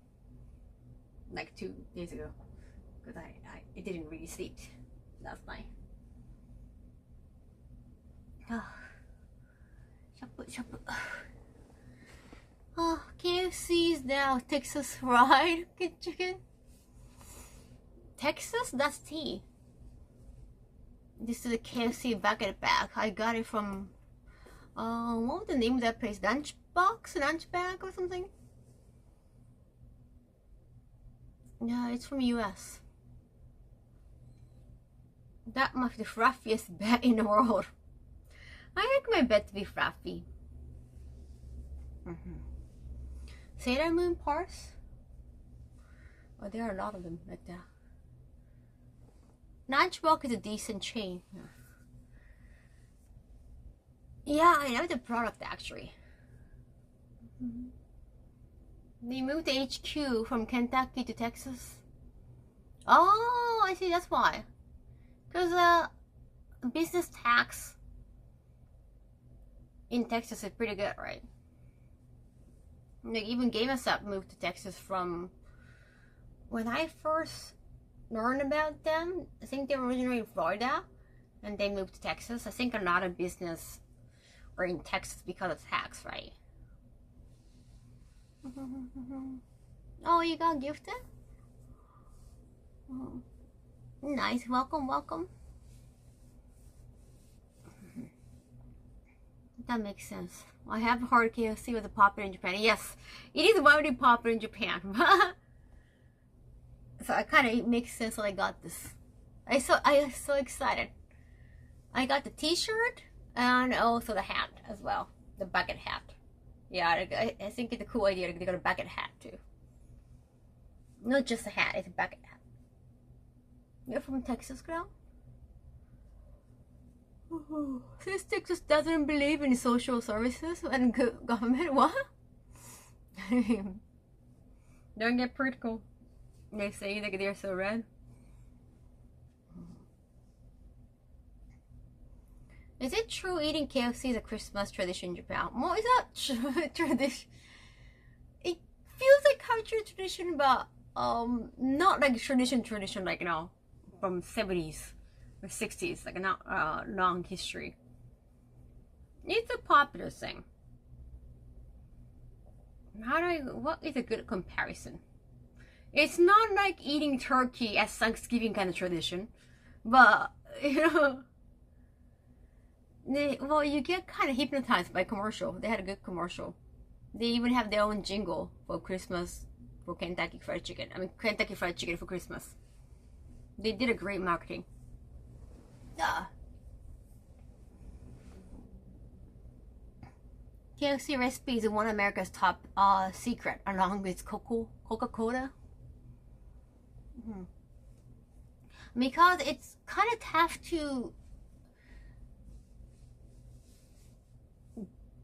Speaker 1: like 2 days ago, because I didn't really sleep last night. Oh, KFC is now Texas fried chicken. Texas? That's tea. This is a KFC bucket bag. I got it from what was the name of that place? Lunch bag or something? Yeah, it's from US. That must be the fluffiest bed in the world. I like my bed to be fluffy. Sailor Moon parts? Oh, there are a lot of them like that. Lunchbox is a decent chain. Yeah, I know the product actually. They moved the HQ from Kentucky to Texas. Oh, I see, that's why. Because business tax in Texas is pretty good, right? Like even GameStop moved to Texas from when I first learned about them. I think they were originally in Florida and they moved to Texas. I think a lot of business are in Texas because of tax, right? Oh, you got gifted? Nice, welcome, welcome. That makes sense. I have heard KFC was popular in Japan. Yes, it is widely popular in Japan. So it kind of makes sense when I got this. I was so excited. I got the t-shirt and also the hat as well. The bucket hat. Yeah, I think it's a cool idea. They got a bucket hat too. Not just a hat, it's a bucket hat. You're from Texas, girl? Since Texas doesn't believe in social services and government, what? Don't get political. They say that they're so red. Is it true eating KFC is a Christmas tradition in Japan? Well, it's not tradition. It feels like cultural tradition, but not like tradition like, you know, from 70s or 60s, like not long history. It's a popular thing. What is a good comparison? It's not like eating turkey as Thanksgiving kind of tradition, but you know, well, you get kind of hypnotized by commercial. They had a good commercial. They even have their own jingle for Christmas for Kentucky Fried Chicken. I mean, Kentucky Fried Chicken for Christmas. They did a great marketing. KFC recipe is one of America's top secret, along with Coca-Cola. Because it's kind of tough to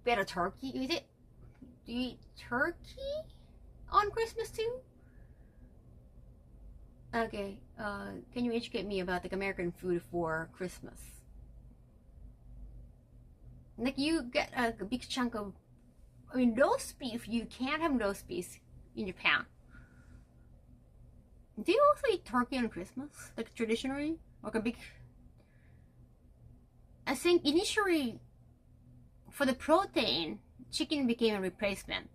Speaker 1: get a turkey. Do you eat turkey on Christmas too? Okay, can you educate me about like American food for Christmas? Like you get a big chunk of, I mean, roast beef. You can't have roast beef in Japan. Do you also eat turkey on Christmas, like traditionally, like a big? I think initially, for the protein, chicken became a replacement,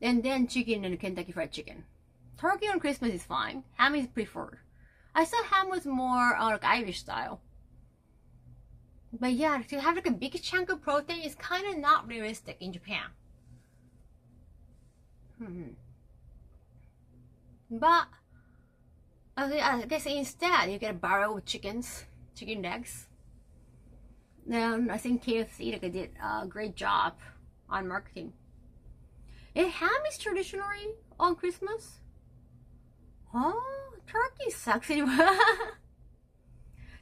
Speaker 1: and then chicken and Kentucky Fried Chicken. Turkey on Christmas is fine. Ham is preferred. I saw ham was more like Irish style. But yeah, to have like a big chunk of protein is kind of not realistic in Japan. But I guess instead you get a barrel of chicken legs. Then I think KFC did a great job on marketing. And ham is traditionally on Christmas. Oh, turkey sucks anyway.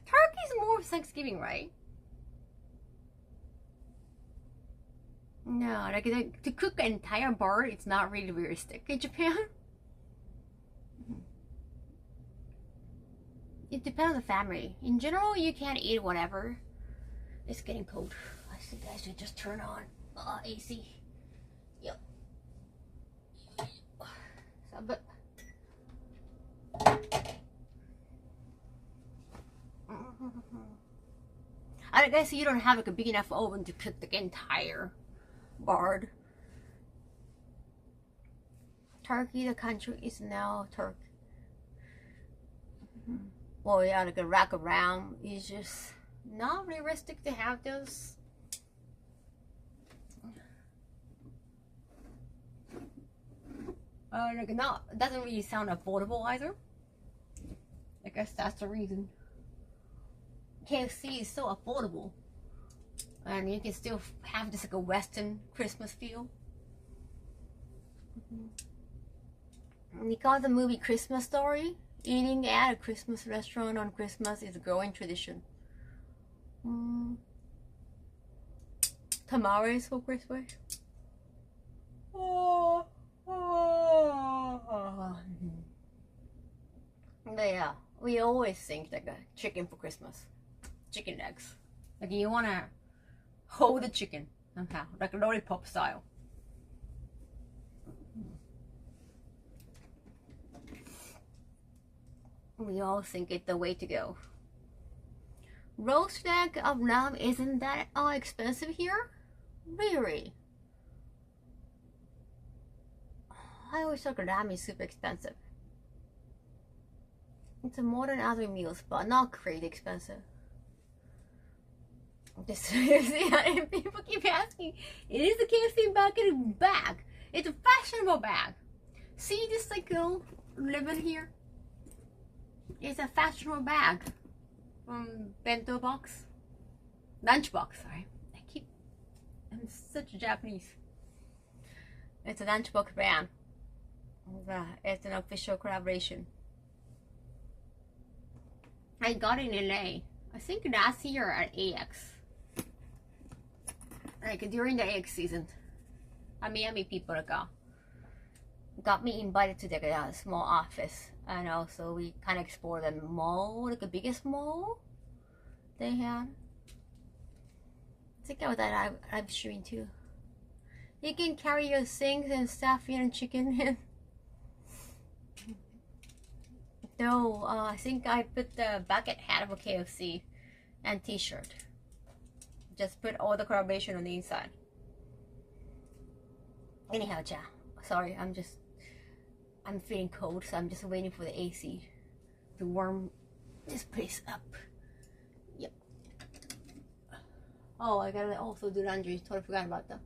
Speaker 1: Turkey's more Thanksgiving, right? No, like to cook an entire bird, it's not really realistic in Japan. It depends on the family. In general, you can eat whatever. It's getting cold. I think I should just turn on AC. Yep. So, but I guess you don't have like a big enough oven to cook the entire bird. Turkey, the country is now Turkey. Well, yeah, like a rack around is just not realistic to have those. Like not doesn't really sound affordable either. I guess that's the reason. KFC is so affordable, and you can still have this like a Western Christmas feel. Because the movie Christmas Story, eating at a Christmas restaurant on Christmas is a growing tradition. Tamales for Christmas. But yeah, we always think like a chicken for Christmas. Chicken legs. Like you wanna hold the chicken somehow, like a lollipop style. We all think it's the way to go. Roast leg of lamb isn't that expensive here? Really? I always thought lamb is super expensive. It's more than other meals, but not crazy expensive. This people keep asking. It is a KFC bucket bag. It's a fashionable bag. See this like little ribbon here? It's a fashionable bag from bento box, lunch box. Sorry, I'm such a Japanese. It's a lunchbox brand. It's an official collaboration. I got it in LA. I think last year at AX. Like during the AX season. Miami people got me invited to the small office, and also we kind of explored the mall, like the biggest mall they had. I think I was at live streaming too. You can carry your things and stuff in chicken in. No, I think I put the bucket hat of a KFC and t-shirt. Just put all the collaboration on the inside. Anyhow, sorry, I'm feeling cold, so I'm just waiting for the AC to warm this place up. Yep. Oh, I gotta also do laundry. Totally forgot about that.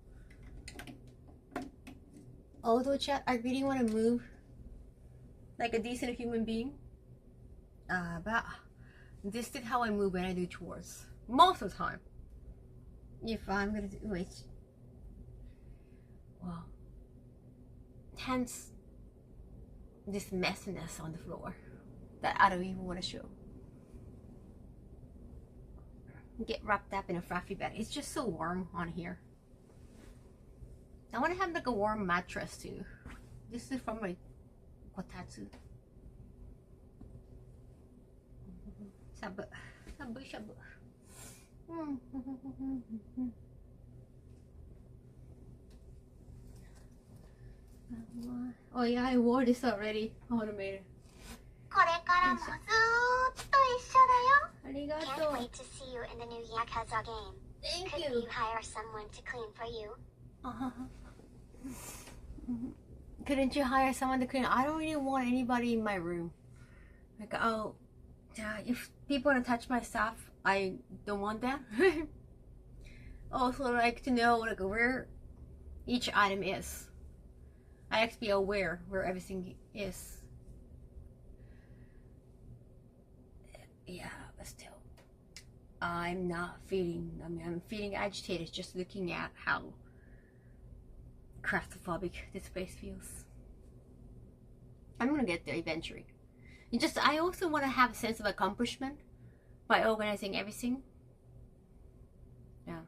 Speaker 1: Although, chat, I really want to move like a decent human being. But this is how I move when I do chores. Most of the time. If I'm gonna do it. Well. Hence this messiness on the floor that I don't even want to show. Get wrapped up in a fluffy bed. It's just so warm on here. I want to have like a warm mattress too. This is from my kotatsu. Shabu. Oh yeah, I wore this already. I want to make it.
Speaker 2: これからもずーっと一緒だよ。
Speaker 1: ありがと
Speaker 2: Can't
Speaker 1: う。
Speaker 2: wait to see you in the new Yakuza game.
Speaker 1: Thank
Speaker 2: Could
Speaker 1: you.
Speaker 2: you hire someone to clean for you?
Speaker 1: Couldn't you hire someone to clean? I don't really want anybody in my room. Like, oh, yeah, if people want to touch my stuff, I don't want that. Also, like to know like where each item is. I like to be aware where everything is yeah, but still, I'm not feeling, I mean, I'm feeling agitated just looking at how claustrophobic this place feels. I'm gonna get there eventually. I also want to have a sense of accomplishment by organizing everything. Yeah.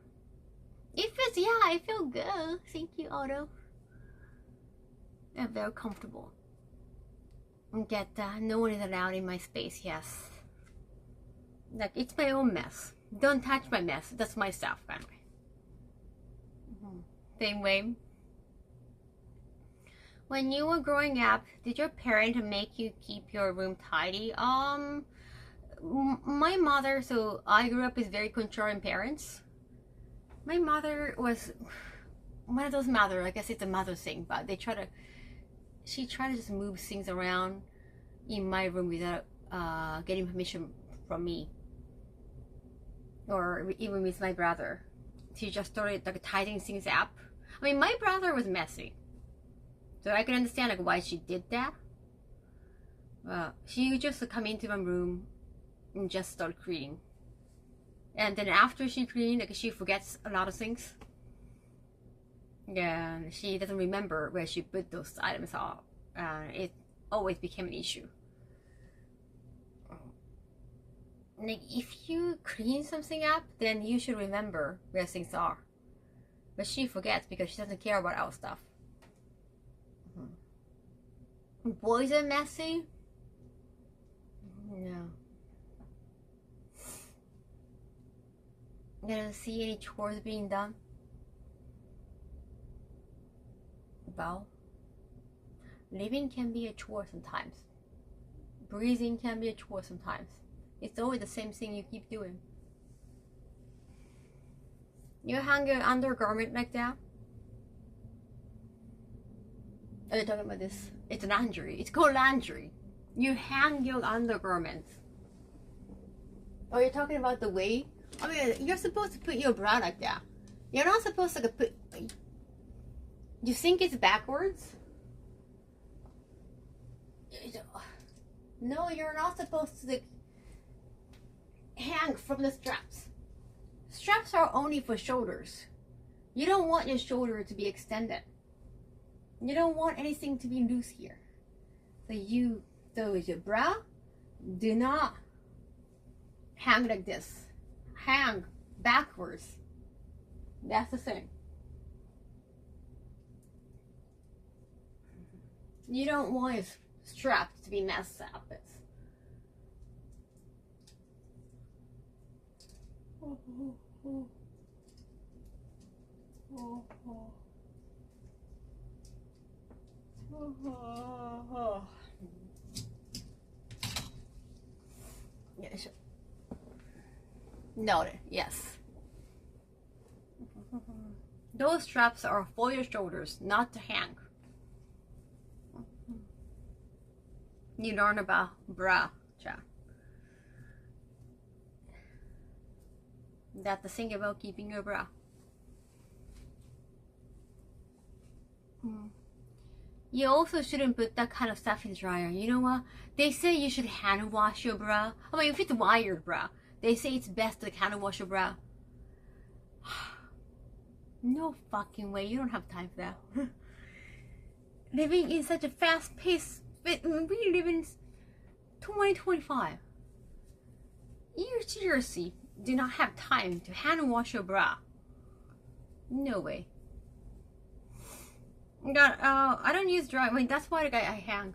Speaker 1: I feel good. Thank you, Otto. I'm very comfortable. And get no one is allowed in my space, yes. Like, it's my own mess. Don't touch my mess. That's my stuff, kind of way. Same way. When you were growing up, did your parents make you keep your room tidy? My mother, so I grew up with very controlling parents. My mother was one of those mother, I guess it's a mother thing, but she tried to just move things around in my room without getting permission from me. Or even with my brother. She just started like tidying things up. I mean, my brother was messy. So I can understand like why she did that. She would just come into my room and just start cleaning. And then after she cleaned, like she forgets a lot of things. Yeah, she doesn't remember where she put those items all. It always became an issue. Like if you clean something up, then you should remember where things are. But she forgets because she doesn't care about our stuff. Boys are messy? No. I don't see any chores being done. Well, living can be a chore sometimes. Breathing can be a chore sometimes. It's always the same thing you keep doing. You hang your undergarment like that? Are you talking about this? It's laundry. It's called laundry. You hang your undergarments. Are you talking about the way? I mean, you're supposed to put your bra like that. You're not supposed to put... You think it's backwards? No, you're not supposed to hang from the straps. Straps are only for shoulders. You don't want your shoulder to be extended. You don't want anything to be loose here. So with your bra, do not hang like this. Hang backwards. That's the thing. You don't want your straps to be messed up. Yes. Noted, yes. Those straps are for your shoulders, not to hang. You learn about bra, cha. That's the thing about keeping your bra. You also shouldn't put that kind of stuff in the dryer. You know what? They say you should hand wash your bra. I mean, if it's wired bra, they say it's best to hand wash your bra. No fucking way. You don't have time for that. Living in such a fast pace. We live in 2025. You seriously do not have time to hand wash your bra. No way. God, I don't use dry. I mean, that's why I hang.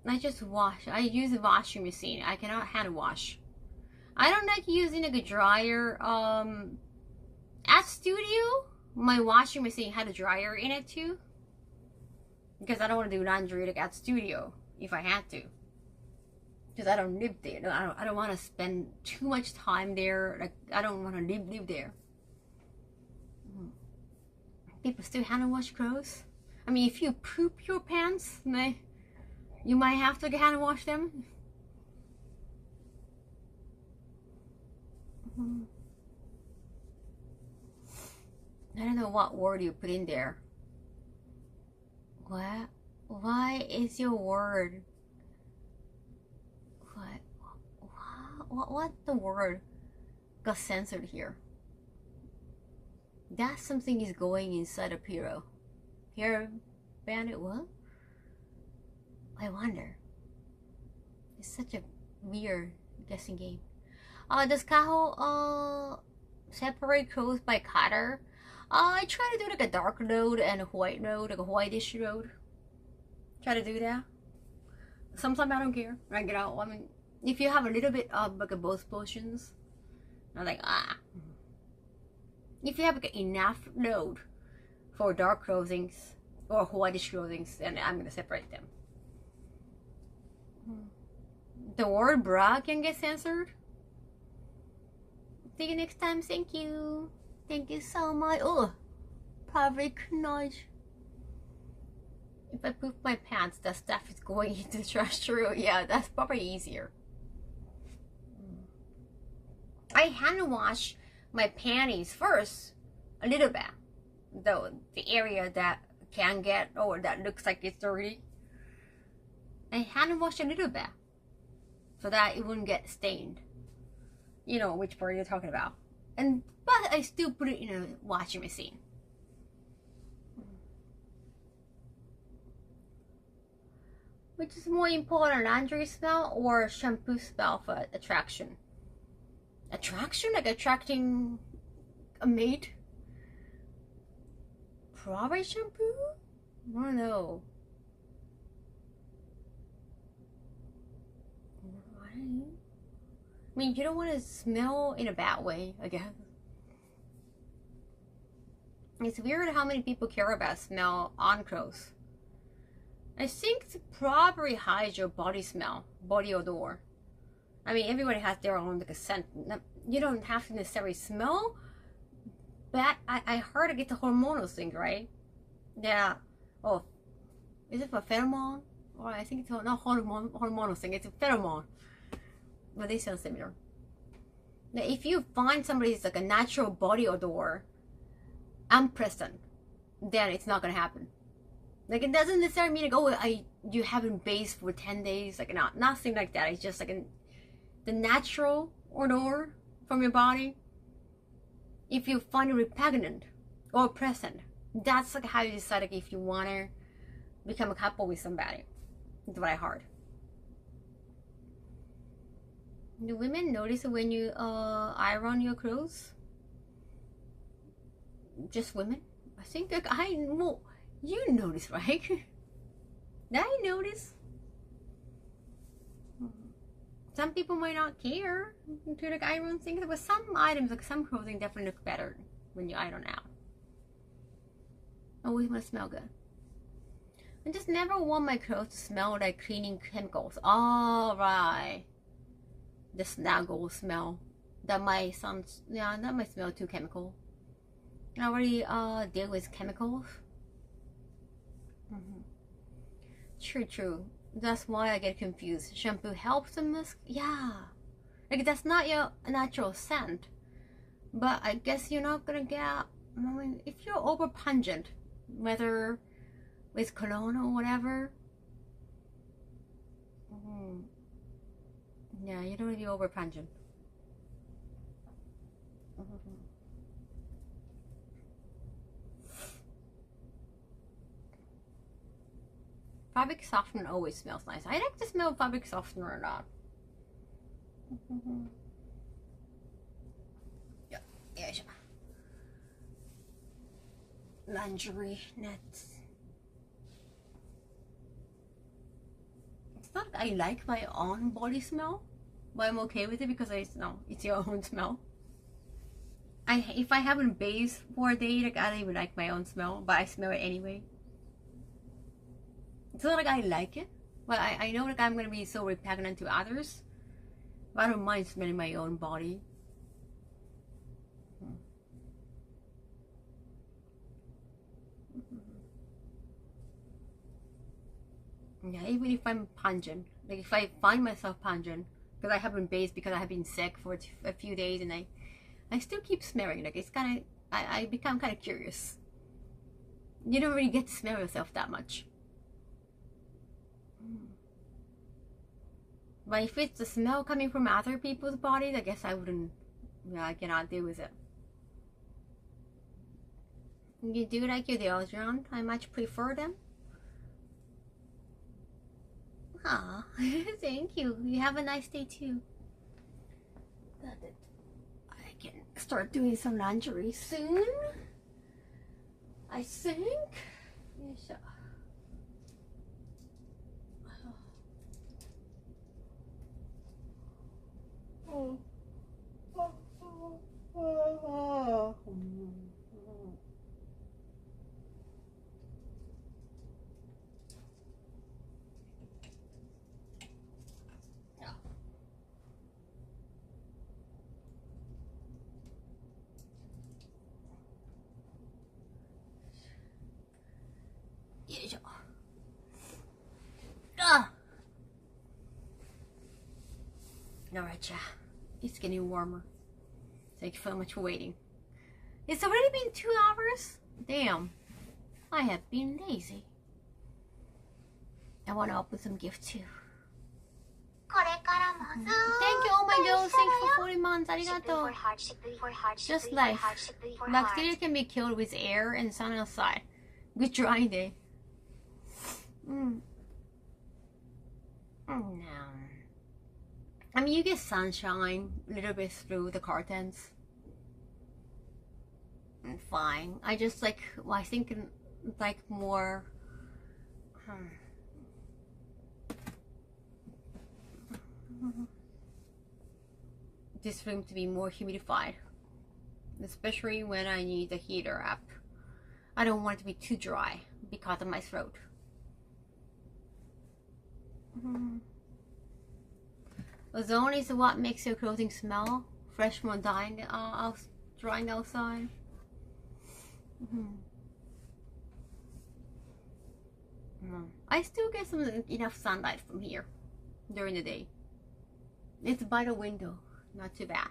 Speaker 1: I just wash. I use a washing machine. I cannot hand wash. I don't like using like a dryer. At studio, my washing machine had a dryer in it too. Because I don't want to do laundry like at studio if I had to. Because I don't live there. I don't want to spend too much time there. Like I don't want to live there. People still hand wash clothes. I mean, if you poop your pants, you might have to hand wash them. I don't know what word you put in there. What? Why is your word What the word got censored here? That something is going inside a pillow. Hair bandit, what? I wonder. It's such a weird guessing game. Does Kaho separate clothes by color? I try to do like a dark node and a white node, like a whitish node. Try to do that. Sometimes I don't care. I get out. I mean, if you have a little bit of like both potions, I'm like If you have like enough node for dark clothing or whitish clothing, then I'm gonna separate them. The word bra can get censored. See you next time. Thank you. Thank you so much. Oh, public noise. If I poop my pants, that stuff is going into the trash. True. Yeah, that's probably easier. I hand wash my panties first, a little bit. Though the area that can get or that looks like it's dirty, I hand wash a little bit so that it wouldn't get stained. You know which part you're talking about. But I still put it in a washing machine. Which is more important, laundry smell or shampoo smell for attraction? Attraction? Like attracting a mate? Probably shampoo? I don't know. I mean, you don't want to smell in a bad way, I guess. It's weird how many people care about smell on clothes. I think it probably hides your body smell, body odor. I mean, everybody has their own like a scent. You don't have to necessarily smell, but I heard it's a hormonal thing, right? Yeah. Oh, is it for pheromone? Or I think it's not hormonal thing. It's a pheromone. But they sound similar. Now, if you find somebody's like a natural body odor unpleasant, then it's not gonna happen. Like it doesn't necessarily mean like, oh, you haven't bathed for 10 days, like nothing like that. It's just like the natural odor from your body. If you find it repugnant or pleasant, that's like how you decide like, if you wanna become a couple with somebody. That's what I heard. Do women notice when you iron your clothes? Just women? I think like you notice, right? Did I notice? Some people might not care to like iron things, but some items, like some clothing, definitely look better when you iron out. Always want to smell good. I just never want my clothes to smell like cleaning chemicals. All right. The snuggle smell that might smell too chemical. I already deal with chemicals. True. That's why I get confused. Shampoo helps the musk. Yeah, like that's not your natural scent. But I guess you're not gonna get. I mean, if you're over pungent, whether with cologne or whatever. Yeah, you don't want to be over pungent. Fabric softener always smells nice. I like to smell fabric softener a lot. Yeah, lingerie nets. It's not like I like my own body smell, but I'm okay with it because it's your own smell. If I haven't bathed for a day, like I don't even like my own smell, but I smell it anyway. It's not like I like it, but I know like I'm gonna be so repugnant to others. But I don't mind smelling my own body. Yeah, even if I'm pungent, like if I find myself pungent because I haven't bathed because I have been sick for a few days, and I still keep smelling. Like it's kind of I become kind of curious. You don't really get to smell yourself that much. But if it's the smell coming from other people's bodies, I guess I wouldn't, I cannot deal with it. You do like your deodorant? I much prefer them. Ah, thank you. You have a nice day too. I can start doing some laundry soon, I think. Yes. Oh. Alright, yeah. It's getting warmer. Thank you so much for waiting. It's already been 2 hours? Damn. I have been lazy. I want to open some gifts too. Thank you, oh my god, thank you for 40 months. Arigato. Just life. Bacteria can be killed with air and sun outside. Good drying day. No. I mean, you get sunshine a little bit through the curtains. Fine. I just like, well, I think like more. This room to be more humidified, especially when I need the heater up. I don't want it to be too dry because of my throat. Ozone is what makes your clothing smell fresh from drying outside. I still get enough sunlight from here during the day. It's by the window, not too bad.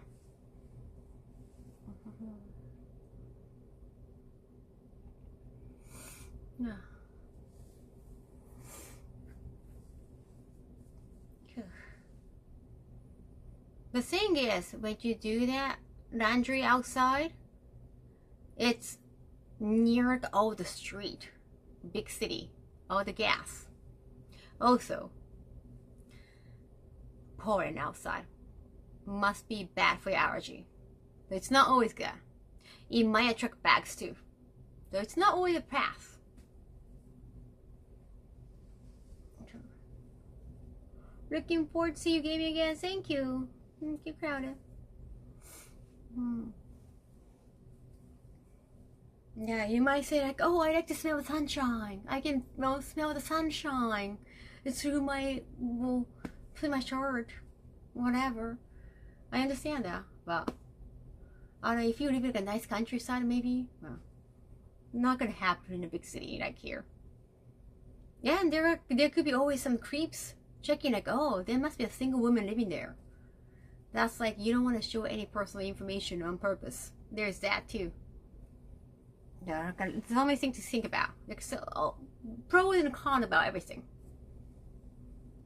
Speaker 1: Yeah. The thing is, when you do that laundry outside, it's near all the street, big city, all the gas. Also, pouring outside must be bad for your allergy. So it's not always good. It might attract bugs too. So it's not always a pass. Looking forward to see you gaming again. Thank you. Thank you, Crowded. Yeah, you might say like, oh, I like to smell the sunshine. I can smell the sunshine. It's through my, well, through my shirt, whatever. I understand that, but I don't know, if you live in a nice countryside, maybe, well, not gonna happen in a big city like here. Yeah, and there could be always some creeps checking like, oh, there must be a single woman living there. That's like, you don't want to show any personal information on purpose. There's that too. Yeah, it's so many things to think about. Like, so, pros and cons about everything.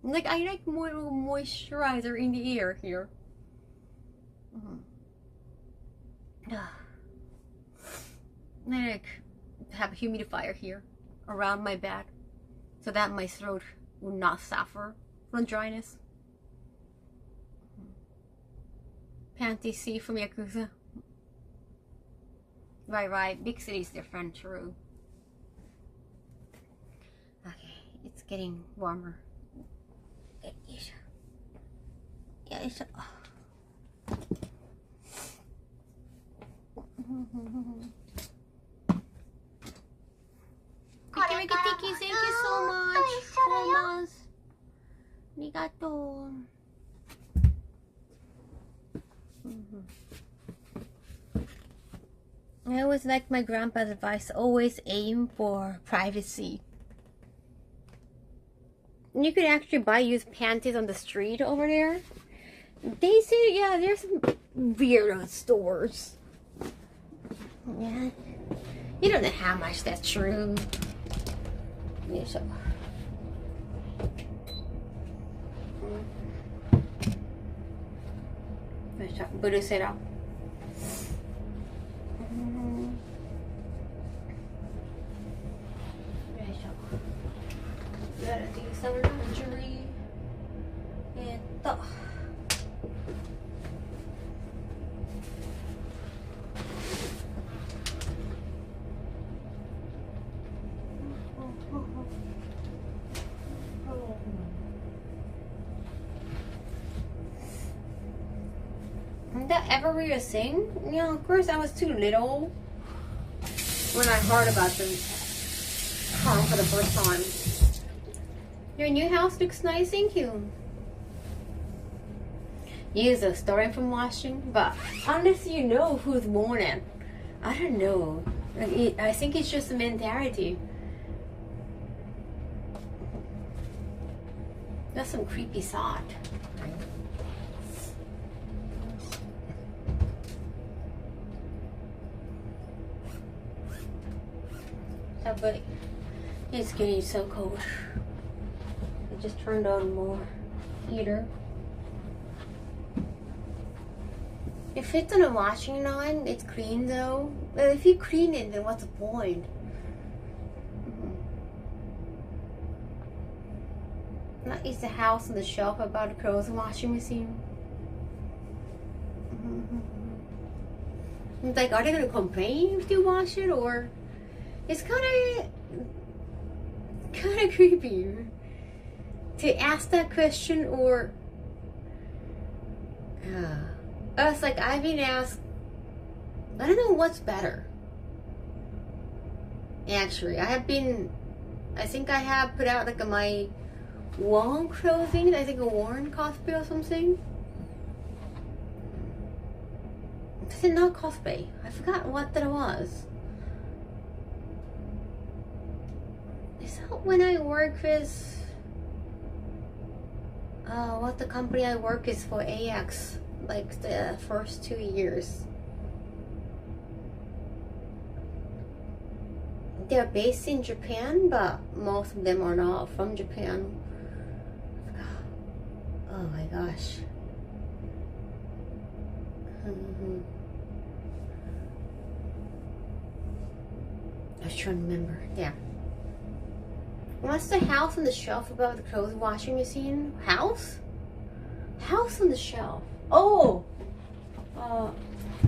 Speaker 1: Like, I like more moisturizer in the air here. I like have a humidifier here around my bed so that my throat will not suffer from dryness. Panty C from Yakuza. Right. Big city is different, true. Okay, it's getting warmer. Yes. Tiki, thank you so much. Thomas. Arigato. I always like my grandpa's advice, always aim for privacy. You could actually buy used panties on the street over there. They say, yeah, there's some weirdo stores. Yeah. You don't know how much that's true. Yeah, so. ブルセラ。Gotta do some laundry. That ever read a thing? You know, of course I was too little when I heard about the car for the first time. Your new house looks nice, thank you. Use a story from watching, but unless you know who's born it, I don't know. I think it's just a mentality. That's some creepy thought. But it's getting so cold. I just turned on more heater. If it's on a washing line, it's clean though. But if you clean it, then what's the point? Not is the house on the shelf about the clothes washing machine. It's like, are they gonna complain if you wash it, or? It's kind of creepy to ask that question, or it's like I've been asked. I don't know what's better. Actually, I think I have put out like my worn clothing. I think a worn cosplay or something. Is it not cosplay? I forgot what that was. When I work with what the company I work is for AX, like the first 2 years. They're based in Japan, but most of them are not from Japan. Oh my gosh. I was trying to remember. Yeah. What's the house on the shelf above the clothes washing machine? House? House on the shelf. Oh!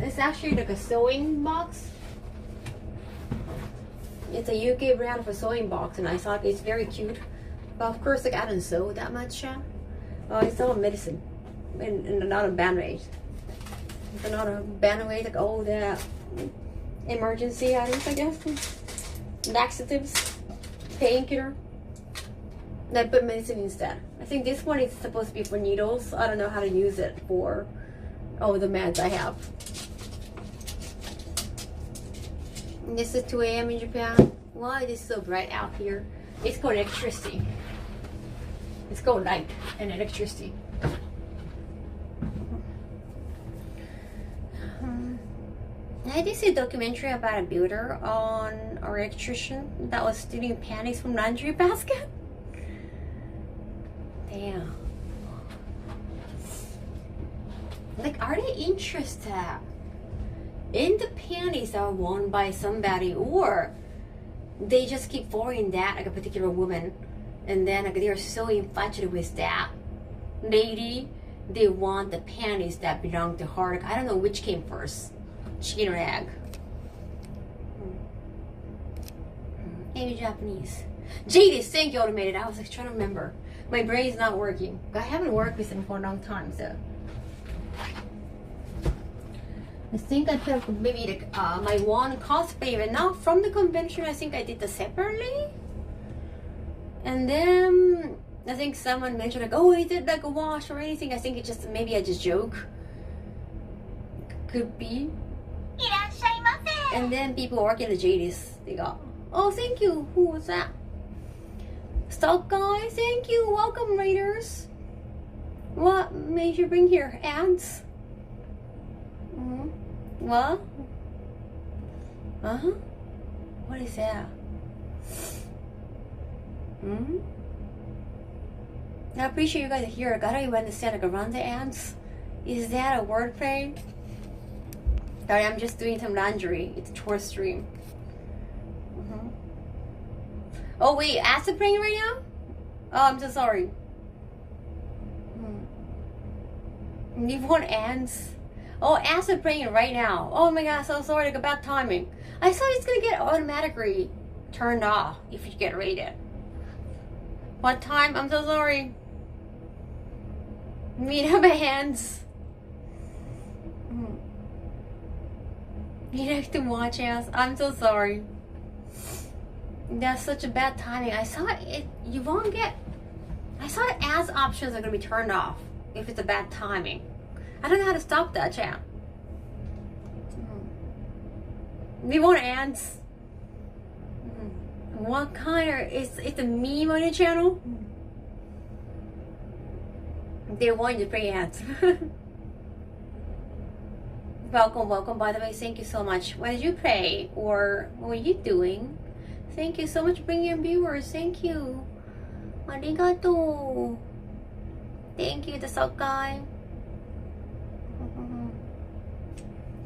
Speaker 1: It's actually like a sewing box. It's a UK brand for sewing box, and I thought it's very cute. But of course, like, I don't sew that much. It's all medicine and not a band-aid. It's not a band-aid, like all the emergency items, I guess. Laxatives. Painkiller. I put medicine instead. I think this one is supposed to be for needles. I don't know how to use it for all the meds I have. And this is 2 a.m. in Japan. Why is it so bright out here? It's called electricity. It's called light and electricity. I did see a documentary about a builder on an electrician that was stealing panties from laundry basket. Damn. Like, are they interested in the panties that are worn by somebody, or they just keep following that, like a particular woman, and then like they're so infatuated with that lady, they want the panties that belong to her. Like, I don't know which came first. Chicken or egg? Maybe Japanese. Jadis, thank you, automated. I was like trying to remember. My brain's not working. I haven't worked with him for a long time, so. I think I put up maybe like, my one cosplay, but not from the convention. I think I did that separately. And then I think someone mentioned like, oh, is it like a wash or anything? I think it just, maybe I just joke. Could be. And then people working at the JDs, they go, oh, thank you. Who was that? Stock guy, thank you. Welcome, Raiders. What made you bring here? Ants? What? What is that? I appreciate you guys are here. I gotta even understand like around the ants. Is that a wordplay? Sorry, I'm just doing some laundry. It's a chore stream. Oh wait, acid playing right now? Oh, I'm so sorry. Leave one ends. Oh, acid playing right now. Oh my god, so sorry, like bad timing. I thought it's gonna get automatically turned off if you get rated. What time? I'm so sorry. Meet up my hands. You have to watch us. I'm so sorry. That's such a bad timing. I saw it. You won't get. I saw the ads options are gonna be turned off if it's a bad timing. I don't know how to stop that, chat. We want ads. What kind of it's a meme on your channel? They want you to play ads. Welcome. By the way, thank you so much. What did you play or what were you doing? Thank you so much for bringing in viewers. Thank you. Arigato. Thank you, the sock guy.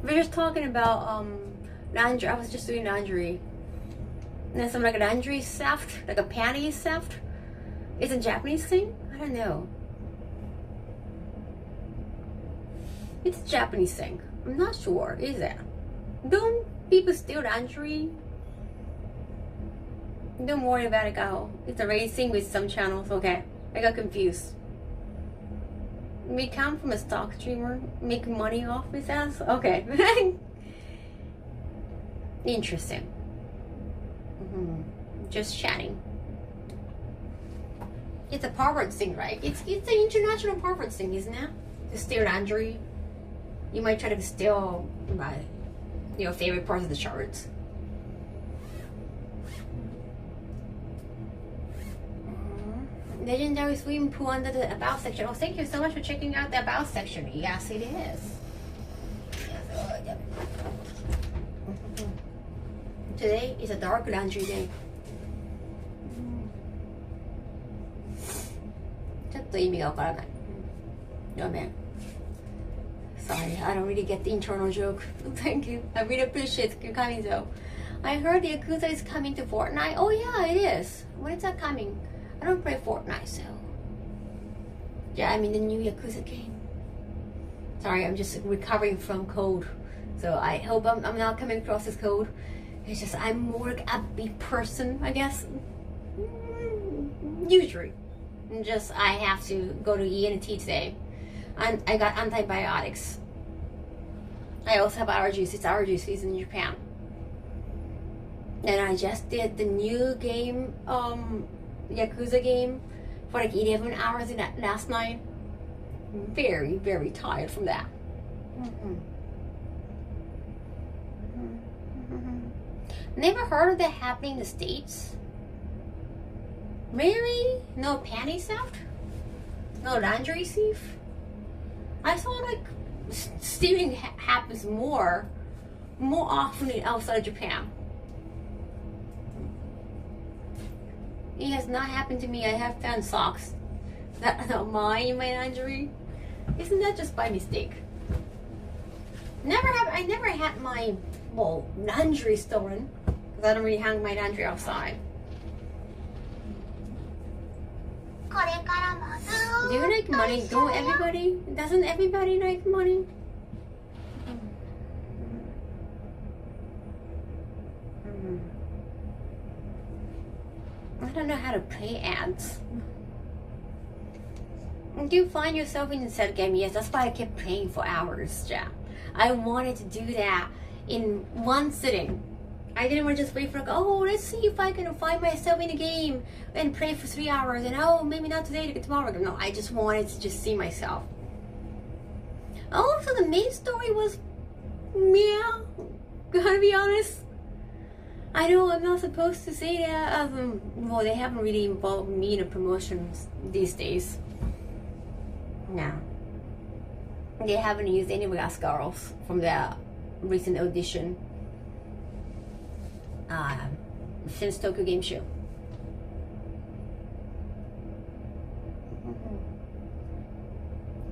Speaker 1: We're just talking about laundry. I was just doing laundry. And then some like a laundry theft, like a panty theft. It's a Japanese thing? I don't know. It's a Japanese thing. I'm not sure. Is it? Don't people steal laundry? Don't worry about it, Kaho. It's a racing with some channels. Okay, I got confused. We come from a stock streamer making money off his ass. Okay. Interesting. Just chatting. It's a pervert thing, right? It's an international pervert thing, isn't it? To steal laundry. You might try to steal my favorite parts of the shirts. Legendary swimming pool under the about section. Oh, thank you so much for checking out the about section. Yes, it is. Today is a dark laundry day. ちょっと意味がわからない。ごめん。Sorry, I don't really get the internal joke. Thank you. I really appreciate you coming though. I heard the Yakuza is coming to Fortnite. Oh yeah, it is. When is that coming? I don't play Fortnite, so yeah, I mean the new Yakuza game. Sorry, I'm just recovering from cold, so I hope I'm not coming across as cold. It's just I'm more like a upbeat person, I guess. Usually, just I have to go to ENT today, and I got antibiotics. I also have allergies. It's allergy season in Japan, and I just did the new game. Yakuza game for like 11 hours last night. Very, very tired from that. Never heard of that happening in the States? Really? No panty theft? No laundry thief? I saw like stealing happens more often outside of Japan. It has not happened to me. I have found socks that are not mine in my laundry. Isn't that just by mistake? I never had my laundry stolen because I don't really hang my laundry outside.
Speaker 2: これからもずーっと
Speaker 1: Do you like money? Don't everybody? Doesn't everybody like money? I don't know how to play ads. Do you find yourself in the set game? Yes, that's why I kept playing for hours, yeah. I wanted to do that in one sitting. I didn't want to just wait for like, oh, let's see if I can find myself in the game and play for 3 hours and oh, maybe not today, tomorrow. No, I just wanted to just see myself. Oh, so the main story was, yeah, gotta be honest. I know I'm not supposed to say that. Well, they haven't really involved me in the promotions these days. No. They haven't used any Gas girls from their recent audition since Tokyo Game Show.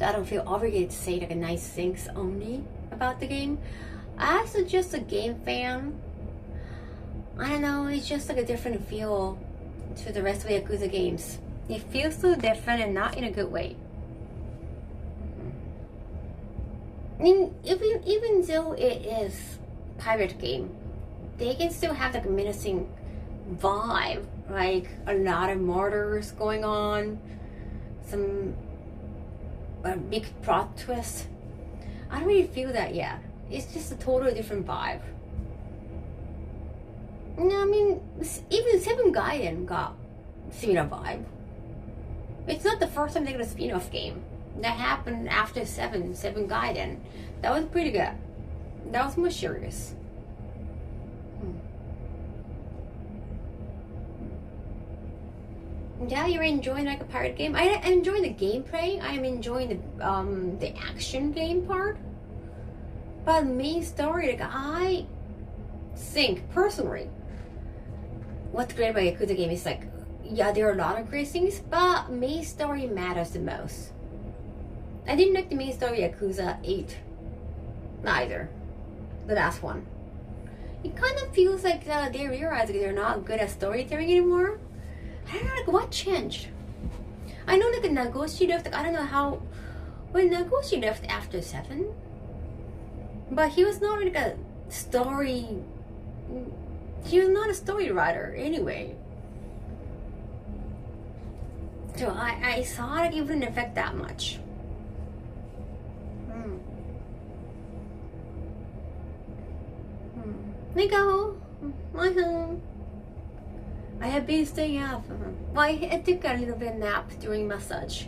Speaker 1: I don't feel obligated to say like a nice things only about the game. As just a game fan, I don't know, it's just like a different feel to the rest of the Yakuza games. It feels so different and not in a good way. I mean, even though it is pirate game, they can still have like a menacing vibe, like a lot of murders going on, some big plot twist. I don't really feel that yet. It's just a totally different vibe. No, I mean, even Seven Gaiden got similar vibe. It's not the first time they got a spin-off game. That happened after Seven Gaiden. That was pretty good. That was more serious. Yeah, you're enjoying like a pirate game. I'm enjoying the gameplay. I'm enjoying the action game part. But main story, like I think personally, what's great about Yakuza game is like, yeah, there are a lot of great things, but main story matters the most. I didn't like the main story of Yakuza 8 neither, the last one. It kind of feels like they realize they're not good at storytelling anymore. I don't know, like what changed? I know like Nagoshi left, like I don't know how, when Nagoshi left after 7, but he was not like a story, he was not a story writer anyway. So I saw like it wouldn't affect that much. Hey Kaho, my home. I have been staying up. Well, I took a little bit nap during massage.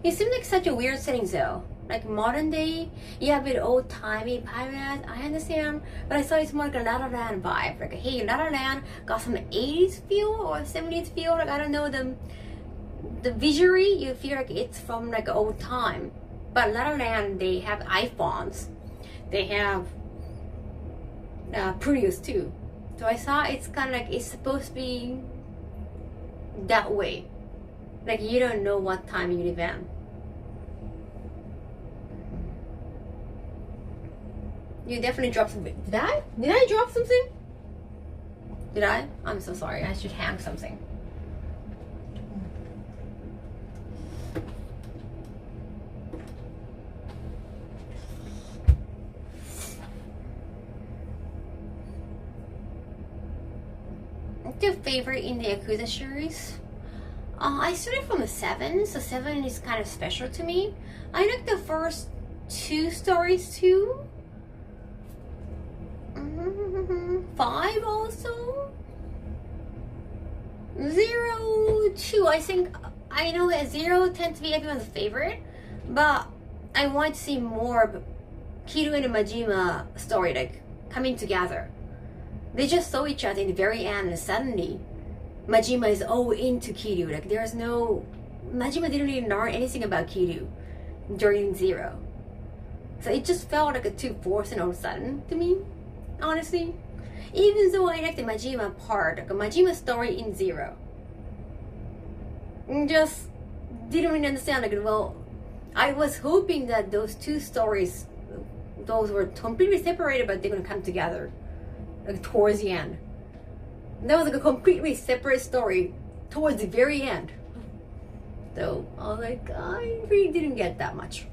Speaker 1: It seemed like such a weird setting though. Like modern day, yeah, a bit old timey pirate. I understand, but I saw it's more like a La La Land vibe. Like, hey, La La Land got some 80s feel or 70s feel. Like I don't know the visually, you feel like it's from like old time. But La La Land, they have iPhones. They have Prius too. So I saw it's kind of like it's supposed to be that way. Like you don't know what time you live in. You definitely dropped something. Did I drop something? Did I? I'm so sorry. I should hang something. What's your favorite in the Yakuza series? I started from a 7, so 7 is kind of special to me. I like the first 2 stories too. 5 also. 0, 2. I think I know that 0 tends to be everyone's favorite, but I want to see more of Kiryu and Majima story like coming together. They just saw each other in the very end, and suddenly Majima is all into Kiryu. Like there's no, Majima didn't really learn anything about Kiryu during 0, so it just felt like a too forced and all of a sudden to me, honestly. Even though I like the Majima part, like a Majima story in 0, just didn't really understand. Like, well, I was hoping that those 2 stories, those were completely separated, but they're gonna come together like towards the end. That was like a completely separate story towards the very end. So I was like, I really didn't get that much.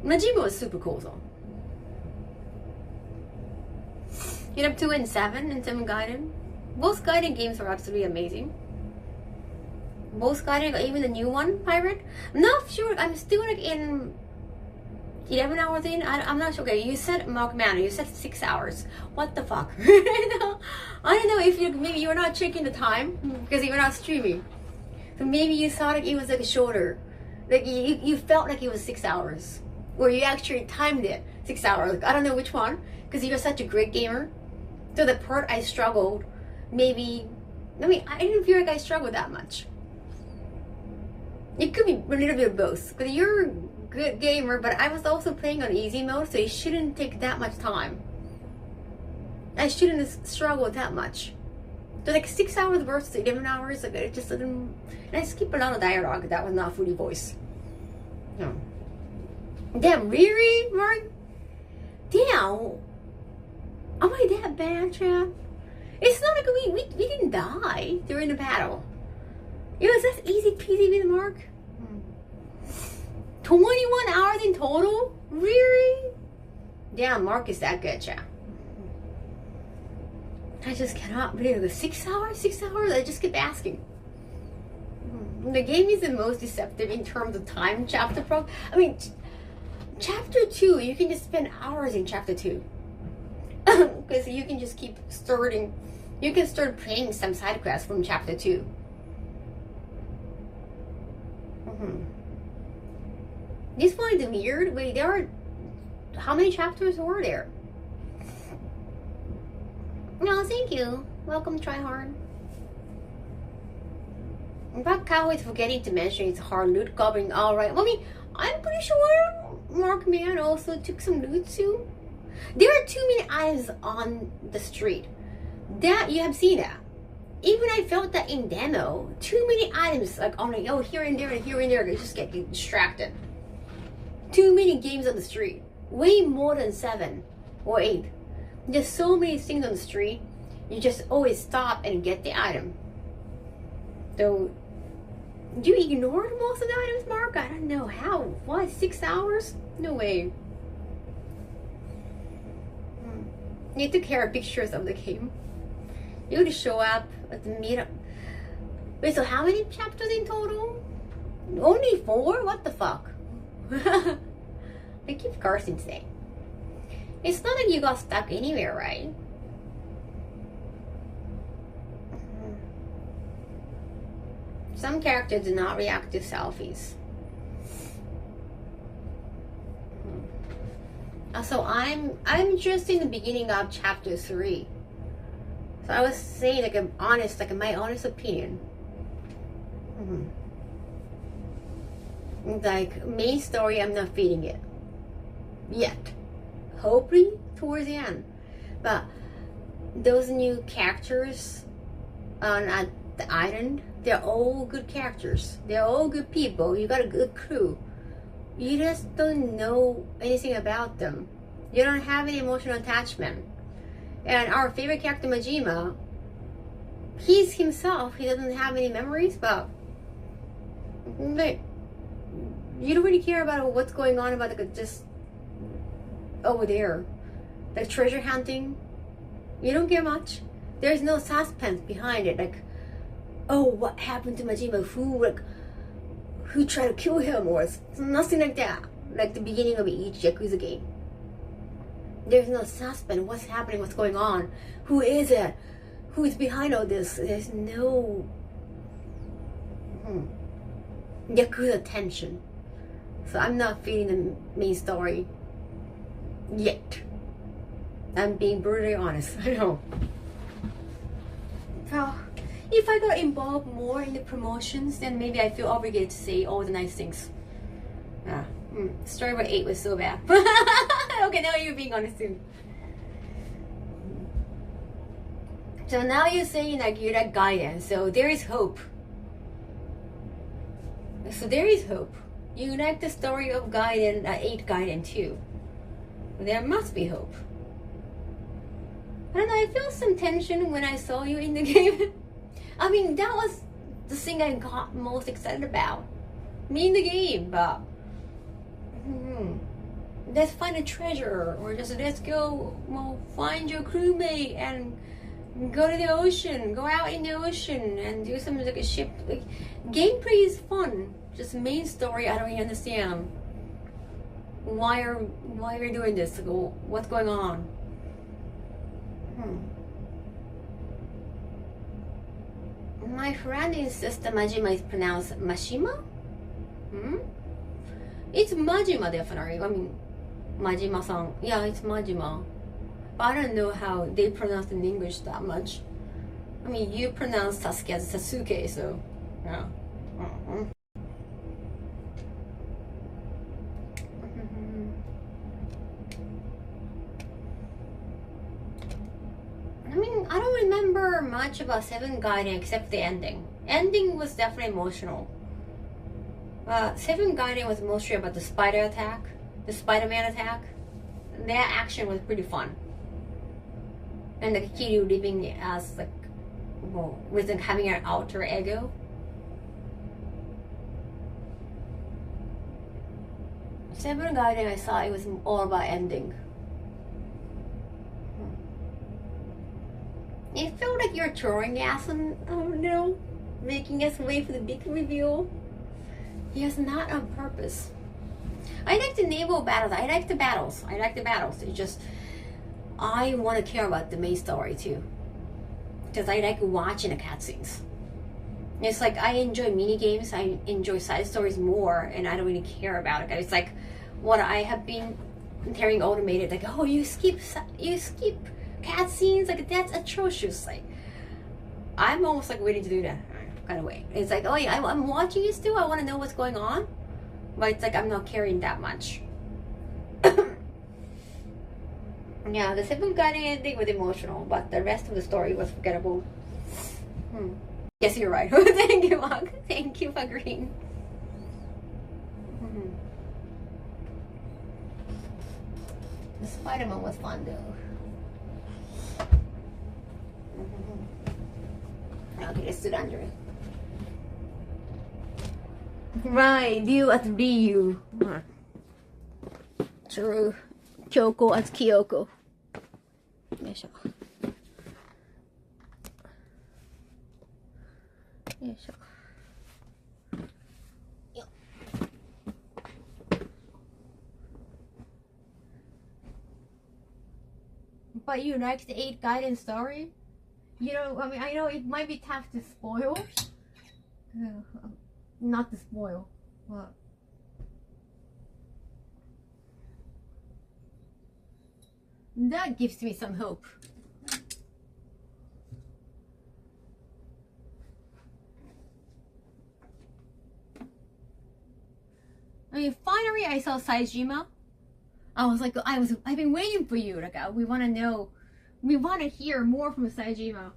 Speaker 1: Majima was super cool though. Hit up 2 and 7 and 7 Gaiden. Both Gaiden games are absolutely amazing. Both Gaiden, even the new one, Pirate. I'm not sure. I'm still like in 11 hours in. I'm not sure. Okay, you said Mark Manor. You said 6 hours. What the fuck? I don't know if maybe you're not checking the time because you're not streaming. So maybe you thought like it was like shorter. Like you felt like it was 6 hours, or you actually timed it 6 hours. Like, I don't know which one, because you're such a great gamer. So the part I struggled, maybe, I mean, I didn't feel like I struggled that much. It could be a little bit of both, because you're a good gamer, but I was also playing on easy mode, so it shouldn't take that much time. I shouldn't struggle that much. So like 6 hours versus 11 hours, like it just didn't, and I skipped a lot of dialogue that was not fully voiced. No. Damn, really, Mark? Damn. Am I that bad, Chad? It's not like we didn't die during the battle. It was just easy peasy with Mark. 21 hours in total? Really? Damn, Mark is that good, Chad. I just cannot believe it. 6 hours? 6 hours? I just keep asking. The game is the most deceptive in terms of time chapter pro. I mean, chapter 2, you can just spend hours in chapter 2. Because you can just keep starting. You can start playing some side quests from chapter 2. This one is weird. Wait, there are... How many chapters were there? No, thank you. Welcome, Tryhard. In fact, Kaho is forgetting to mention it's hard loot gobbling. Alright. I mean, I'm pretty sure Mark Man also took some loot too. There are too many items on the street. That you have seen that. Even I felt that in demo. Too many items like on here and there and here and there. They just get distracted. Too many games on the street. Way more than 7 or 8. There's so many things on the street. You just always stop and get the item. So you ignored most of the items, Mark? I don't know how. What? 6 hours? No way. You took care of pictures of the game. You would show up at the meetup. Wait, so how many chapters in total? Only 4? What the fuck? I keep cursing today. It's not like you got stuck anywhere, right? Some characters do not react to selfies. So I'm just in the beginning of chapter 3. So I was saying like my honest opinion. Like main story, I'm not feeling it yet. Hopefully towards the end. But those new characters on the island, they're all good characters. They're all good people. You got a good crew. You just don't know anything about them. You don't have any emotional attachment. And our favorite character, Majima, he's himself. He doesn't have any memories, but like, you don't really care about what's going on about like just over there, like treasure hunting. You don't care much. There's no suspense behind it. Like, oh, what happened to Majima? Who tried to kill him, or nothing like that. Like the beginning of each Yakuza game. There's no suspense. What's happening? What's going on? Who is it? Who is behind all this? There's no Yakuza tension. So I'm not feeling the main story yet. I'm being brutally honest. I know. So if I got involved more in the promotions, then maybe I feel obligated to say all the nice things. Story about 8 was so bad. Okay, now you're being honest too. So now you're saying like you like Gaiden, so there is hope. So there is hope. You like the story of Gaiden, 8 Gaiden too. There must be hope. I don't know, I feel some tension when I saw you in the game. I mean, that was the thing I got most excited about. Me in the game, but let's find a treasure, or just let's go, find your crewmate and go to the ocean, go out in the ocean and do something like a ship. Like, gameplay is fun. Just main story, I don't even understand. Why are we doing this? What's going on? My friend insists that Majima is pronounced Mashima? It's Majima definitely. I mean, Majima-san. Yeah, it's Majima. But I don't know how they pronounce it in English that much. I mean, you pronounce Sasuke as Sasuke, so yeah. I mean, I don't remember much about 7 Gaiden except the ending. Ending was definitely emotional. Seven Guardian was mostly about the spider attack, the Spider-Man attack. That action was pretty fun. And the Kiryu living as like, well, with having an alter ego. Seven Guardian, I saw it was all about ending. It felt like you're throwing us and, oh no, making us wait for the big reveal. Yes, not on purpose. I like the naval battles. I like the battles. It's just, I want to care about the main story too. Because I like watching the cutscenes. It's like I enjoy mini games. I enjoy side stories more, and I don't really care about it. It's like what I have been hearing automated, like, oh, you skip cutscenes, like that's atrocious. Like, I'm almost like waiting to do that kind of way. It's like, oh yeah, I'm watching you still. I want to know what's going on, but it's like I'm not caring that much. Yeah, the Seven Guardian ending was emotional, but the rest of the story was forgettable. Yes, you're right. Thank you, Mark. Thank you for agreeing. The Spider-Man was fun though. Okay, let's do it under it. Right, Ryu as Ryu. True. Kyoko as Kyoko. よいしょ。よいしょ。よっ。But you like the 8 guidance story? You know, I mean, I know it might be tough to spoil. Not to spoil, but that gives me some hope. I mean, finally I saw Saejima. I was like, I've been waiting for you. Like, we want to know, we want to hear more from Saejima.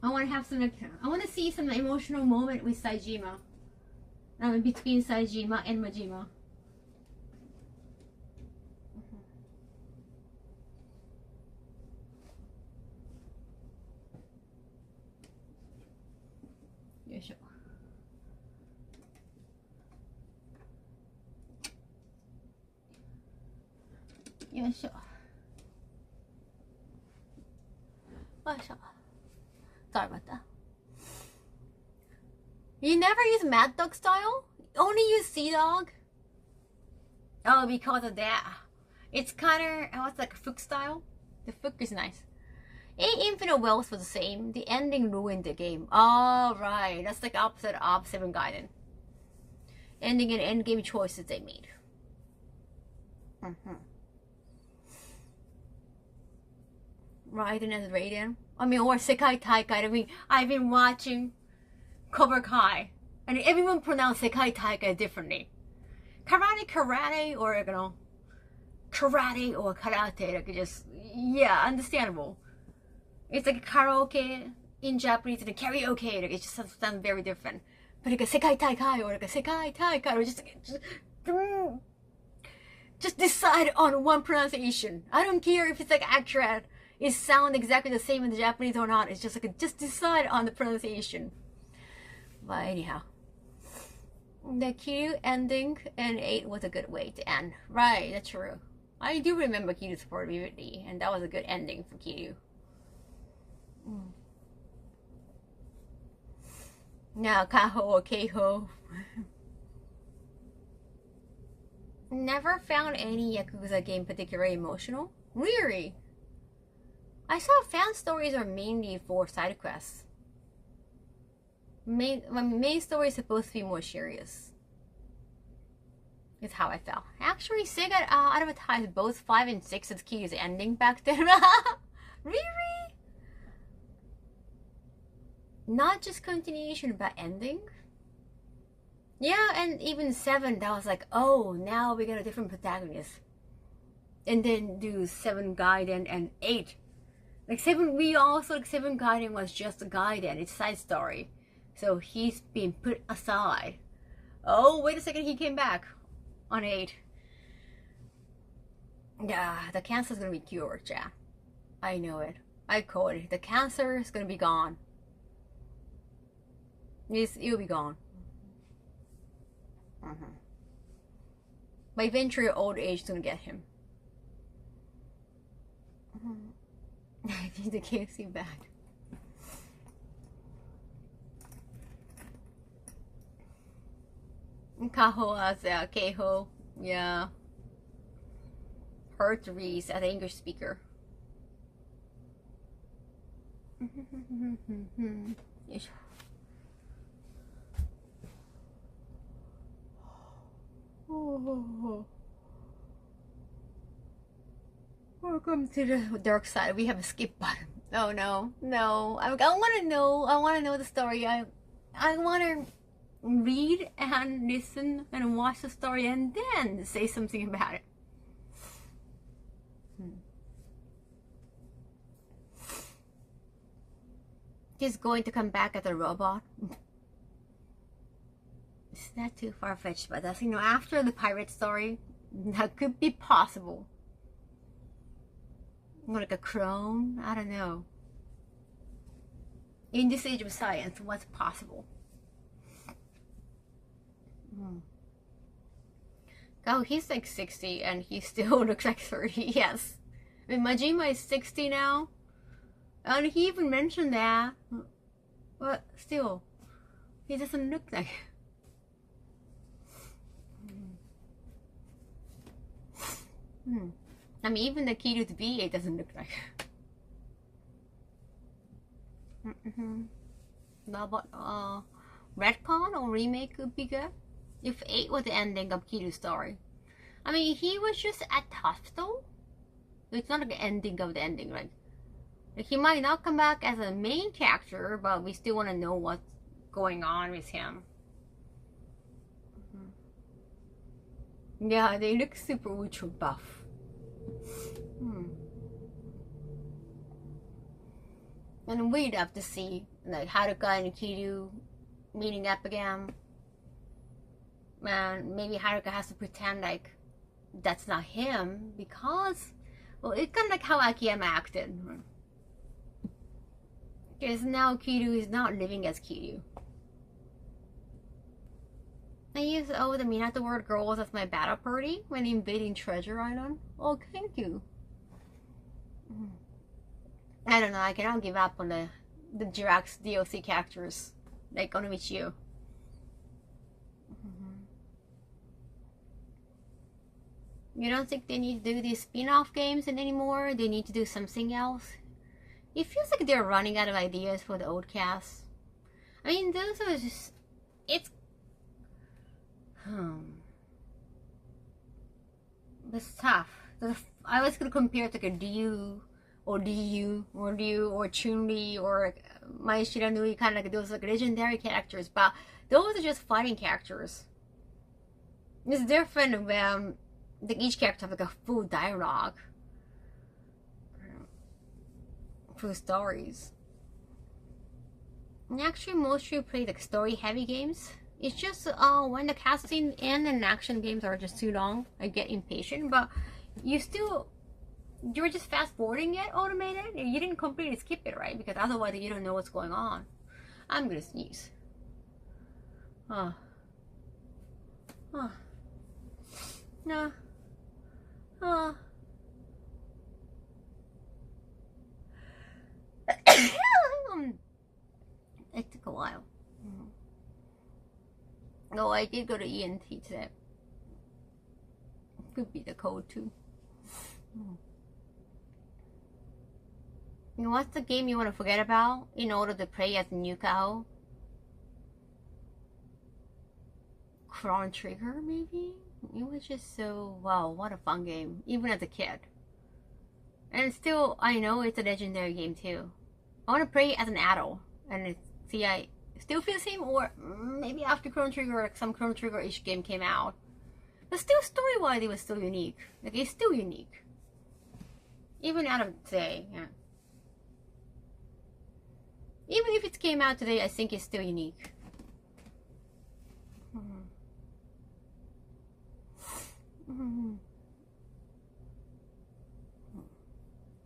Speaker 1: I want to have some, like, I want to see some emotional moment with Saejima. Between Saejima and Majima. Yoisho. Yoisho. Yoisho. Sorry about that. You never use Mad Dog style? Only use Sea Dog? Oh, because of that. It's kinda, what's like a Fook style? The Fook is nice. Infinite Wells was the same. The ending ruined the game. Oh, right. That's like opposite of Seven Gaiden. Ending and endgame choices they made. Raiden as Raiden. I mean, or Sekai Taikai. I mean, I've been watching Cobra Kai, and everyone pronounced Sekai Taikai differently. Karate, or you know, karate or karate. Like just, yeah, understandable. It's like karaoke in Japanese and karaoke. Like it just sounds very different. But like a Sekai Taikai or like a Sekai Taikai, or just decide on one pronunciation. I don't care if it's like accurate. It sounds exactly the same in the Japanese or not. It's just like just decide on the pronunciation. But anyhow, the Kiryu ending and 8 was a good way to end. Right, that's true. I do remember Kiryu's support vividly, and that was a good ending for Kiryu. Now Kaho or Kaho. Never found any Yakuza game particularly emotional. Really? I saw fan stories are mainly for side quests. Main story is supposed to be more serious. Is how I felt. Actually, Sega advertised both 5 and 6 as Kiryu's ending back then. Really? Not just continuation, but ending? Yeah, and even 7, that was like, oh, now we got a different protagonist. And then do 7 Gaiden and 8. Like 7, we also, like 7 Gaiden was just a Gaiden, it's a side story. So he's been put aside. Oh, wait a second, he came back on 8. Yeah, the cancer's gonna be cured, yeah. I know it. I call it. The cancer is gonna be gone. It'll be gone. By eventually old age is gonna get him. I need the KFC back. Kaho as Kaho, yeah. Hurt Reese as an English speaker. Oh. Welcome to the dark side. We have a skip button. Oh no, no. I want to know. I want to know the story. I want to read and listen and watch the story and then say something about it. He's going to come back as a robot. It's not too far-fetched, but that's, after the pirate story, that could be possible. Like a clone? I don't know. In this age of science, what's possible? Oh, he's like 60 and he still looks like 30, yes. I mean, Majima is 60 now. And he even mentioned that. But still, he doesn't look like... I mean, even the Kiryu's VA doesn't look like... Retcon or remake would be good. If 8 was the ending of Kiryu's story. I mean, he was just at hospital. It's not like the ending of the ending, right? Like, he might not come back as a main character, but we still want to know what's going on with him. Yeah, they look super ultra buff. And we'd have to see, like, Haruka and Kiryu meeting up again. And maybe Haruka has to pretend like that's not him because, well, it's kind of like how Akiyama acted. Because now Kiryu is not living as Kiryu. I use the Minato World Girls as my battle party when invading Treasure Island. Oh, thank you. I don't know, I cannot give up on the Jirax DLC characters like Onomichi. You don't think they need to do these spin-off games anymore? They need to do something else? It feels like they're running out of ideas for the old cast. I mean, those are just... It's... It's tough. I was gonna compare it to like a Ryu or Chun-Li or Mai Shiranui, kind of like those like legendary characters, but those are just fighting characters. It's different when like each character have like a full dialogue, full stories. And actually, mostly play like story-heavy games. It's just when the cutscene and the action games are just too long, I get impatient. But you're just fast forwarding it, automated. You didn't completely skip it, right? Because otherwise you don't know what's going on. I'm gonna sneeze. No. It took a while. No, I did go to ENT today. Could be the cold too. You know, what's the game you want to forget about in order to play as new Kaho? Chrono Trigger, maybe? It was just so, wow, what a fun game, even as a kid. And still, I know it's a legendary game too. I want to play as an adult and see I still feel the same, or maybe after Chrono Trigger, like some Chrono Trigger-ish game came out. But still, story-wise, it was still unique. Like, it's still unique. Even out of today, yeah. Even if it came out today, I think it's still unique.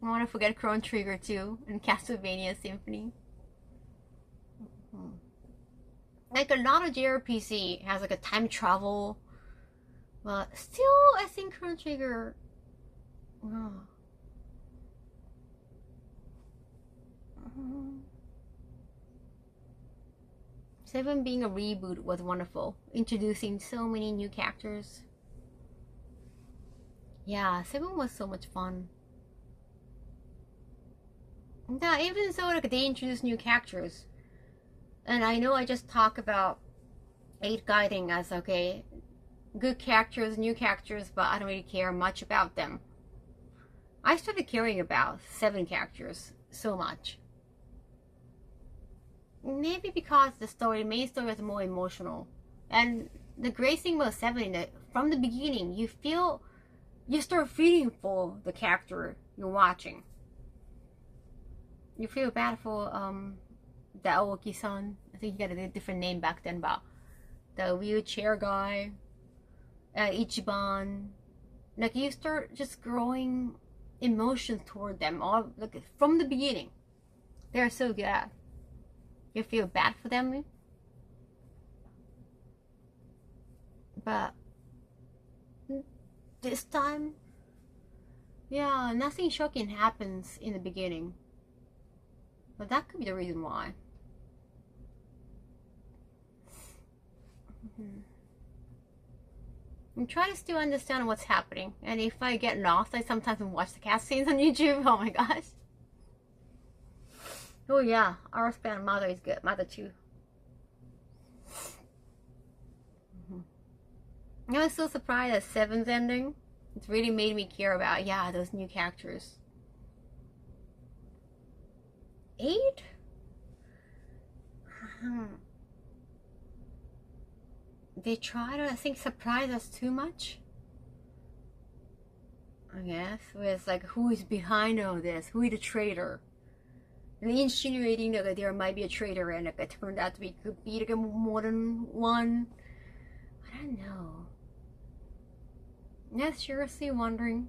Speaker 1: I want to forget Chrono Trigger too and Castlevania Symphony. Like a lot of JRPG has like a time travel, but still I think Chrono Trigger. Oh. 7 being a reboot was wonderful, introducing so many new characters. Yeah, 7 was so much fun. Yeah, even so, like they introduced new characters, and I know I just talk about 8 guiding as okay, good characters, new characters, but I don't really care much about them. I started caring about 7 characters so much. Maybe because the main story was more emotional, and the great thing about 7 is that from the beginning you start feeling for the character you're watching. You feel bad for the Aoki-san. I think he got a different name back then, but the wheelchair guy, Ichiban. Like you start just growing emotions toward them all like from the beginning. They're so good at. You feel bad for them, but this time, yeah, nothing shocking happens in the beginning. But that could be the reason why. I'm trying to still understand what's happening, and if I get lost, I sometimes watch the cutscenes on YouTube. Oh my gosh. Oh yeah, our span Mother is good. Mother too. I was so surprised at 7's ending. It's really made me care about those new characters. 8? They try to, I think, surprise us too much. I guess with like who is behind all this, who is the traitor, and insinuating that there might be a traitor, and like, it turned out to be could be like more than one. I don't know. Yeah, seriously wondering.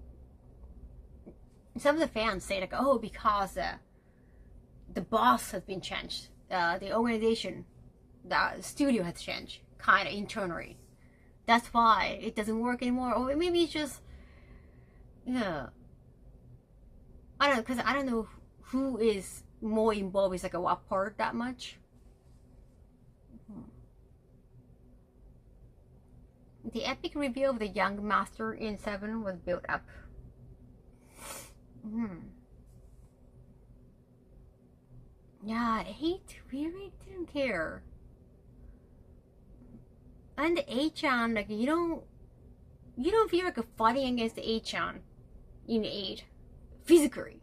Speaker 1: Some of the fans say like, oh, because the boss has been changed, the organization, the studio has changed, kind of internally. That's why it doesn't work anymore, or maybe it's just, yeah. I don't know, because I don't know who is more involved with like a what part that much. The epic reveal of the young master in 7 was built up. Yeah, 8 really didn't care. And the 8chan, like you don't feel like a fighting against the 8chan in 8 physically.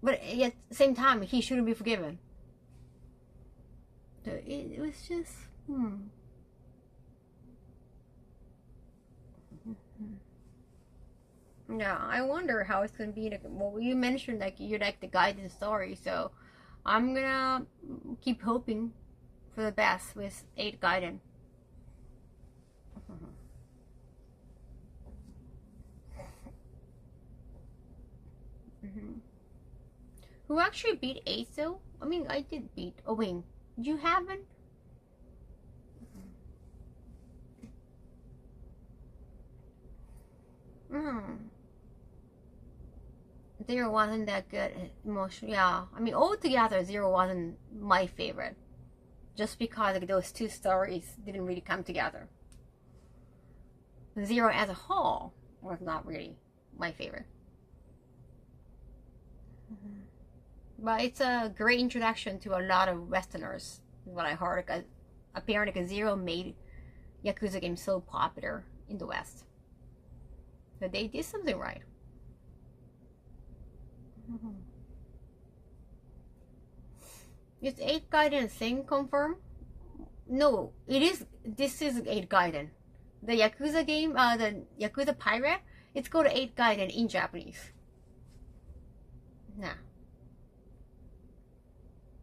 Speaker 1: But at the same time, he shouldn't be forgiven. So it was just Yeah, I wonder how it's gonna be. Like, well, you mentioned like you like the guidance story, so I'm gonna keep hoping for the best with 8 Gaiden. Who actually beat 8 though? I mean, I did beat. Oh wait, you haven't? Zero wasn't that good emotion. Yeah, I mean, altogether, Zero wasn't my favorite, just because like, those 2 stories didn't really come together. Zero as a whole was not really my favorite. But it's a great introduction to a lot of Westerners, is what I heard. Apparently, Zero made Yakuza games so popular in the West. So they did something right. Is 8 Gaiden thing confirmed? No, it is. This is 8 Gaiden. The Yakuza game, the Yakuza Pirate, it's called 8 Gaiden in Japanese. Nah.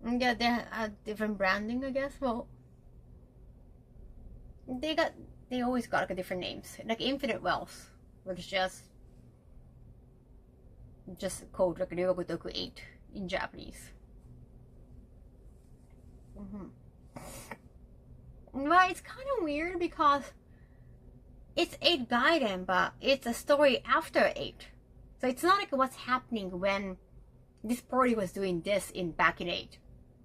Speaker 1: Yeah, they have different branding, I guess. Well, they got They always got like different names, like Infinite Wealth, which is just called like Ryogotoku 8 in Japanese. Well, it's kind of weird because it's 8 Gaiden, but it's a story after 8. So it's not like what's happening when this party was doing this back in 8.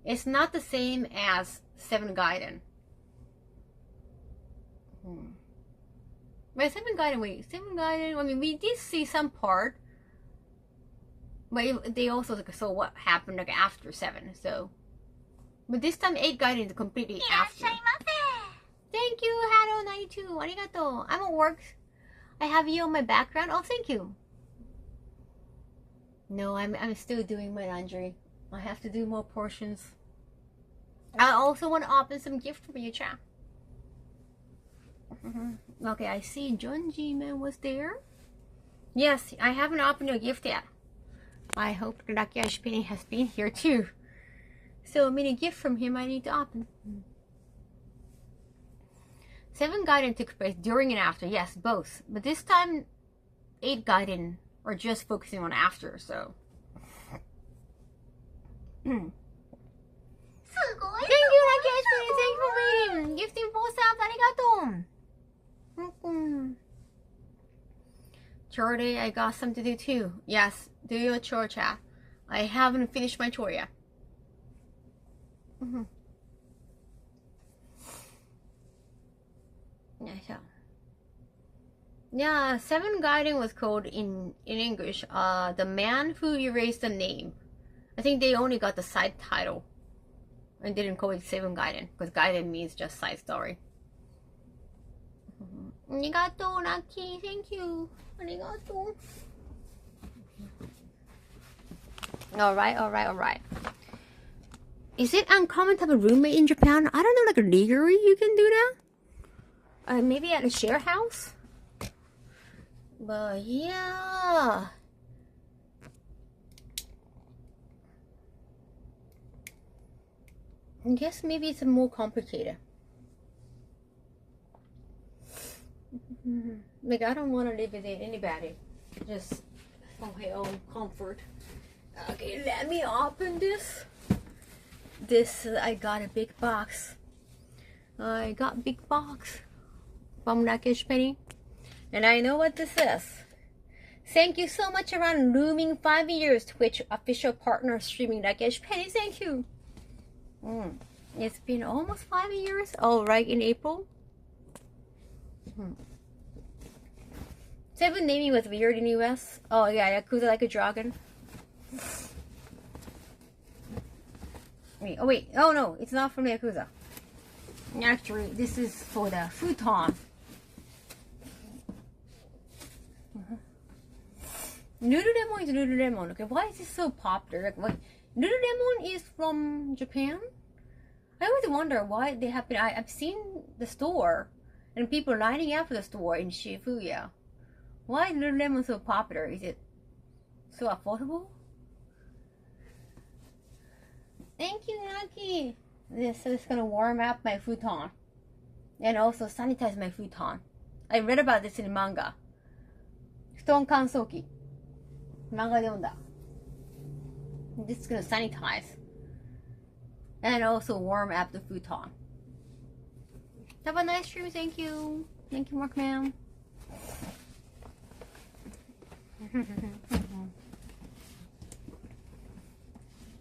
Speaker 1: It's not the same as 7 Gaiden. Wait, 7 Gaiden, 7 Gaiden, I mean, we did see some part, but they also like, saw what happened like after 7, so. But this time 8 Gaiden is completely after. Thank you, Hado92, arigato. I'm at work. I have you on my background. Oh, thank you. No, I'm still doing my laundry. I have to do more portions. I also want to open some gift for you, chat. Okay, I see John G-Man was there. Yes, I haven't opened a gift yet. I hope Lucky Ashpini has been here too. So many gifts from him I need to open. 7 Gaiden took place during and after. Yes, both. But this time, 8 Gaiden are just focusing on after, so. Thank you, Lucky Ashpini. Thank you for reading. Gifting 4 subs. Arigato. Chore day, I got some to do too. Yes, do your chore, chat. I haven't finished my chore yet. Yeah, 7 Gaiden was called in English, The Man Who Erased the Name. I think they only got the side title and didn't call it 7 Gaiden, because Gaiden means just side story. Arigato, Lucky. Thank you. Arigato. Alright. Is it uncommon to have a roommate in Japan? I don't know, like legally you can do that? Maybe at a share house? But yeah. I guess maybe it's more complicated. Like, I don't want to live with anybody. Just for my own comfort. Okay, let me open this. I got a big box. I got big box from Rakesh Penny. And I know what this is. Thank you so much around looming 5 years Twitch official partner streaming Rakesh Penny. Thank you. It's been almost 5 years. Oh, right, in April. 7 naming was weird in US. Oh yeah, Yakuza Like a Dragon. Wait, oh no, it's not from Yakuza. Actually, this is for the futon. Lululemon is Lululemon. Okay, why is this so popular? Like, what? Lululemon is from Japan? I always wonder why they have been. I've seen the store and people lining up for the store in Shibuya. Why is Lululemon so popular? Is it so affordable? Thank you, Naki. This is gonna warm up my futon and also sanitize my futon. I read about this in manga. 布団乾燥機。漫画で読んだ。This is gonna sanitize and also warm up the futon. Have a nice stream. Thank you. Thank you, Markman.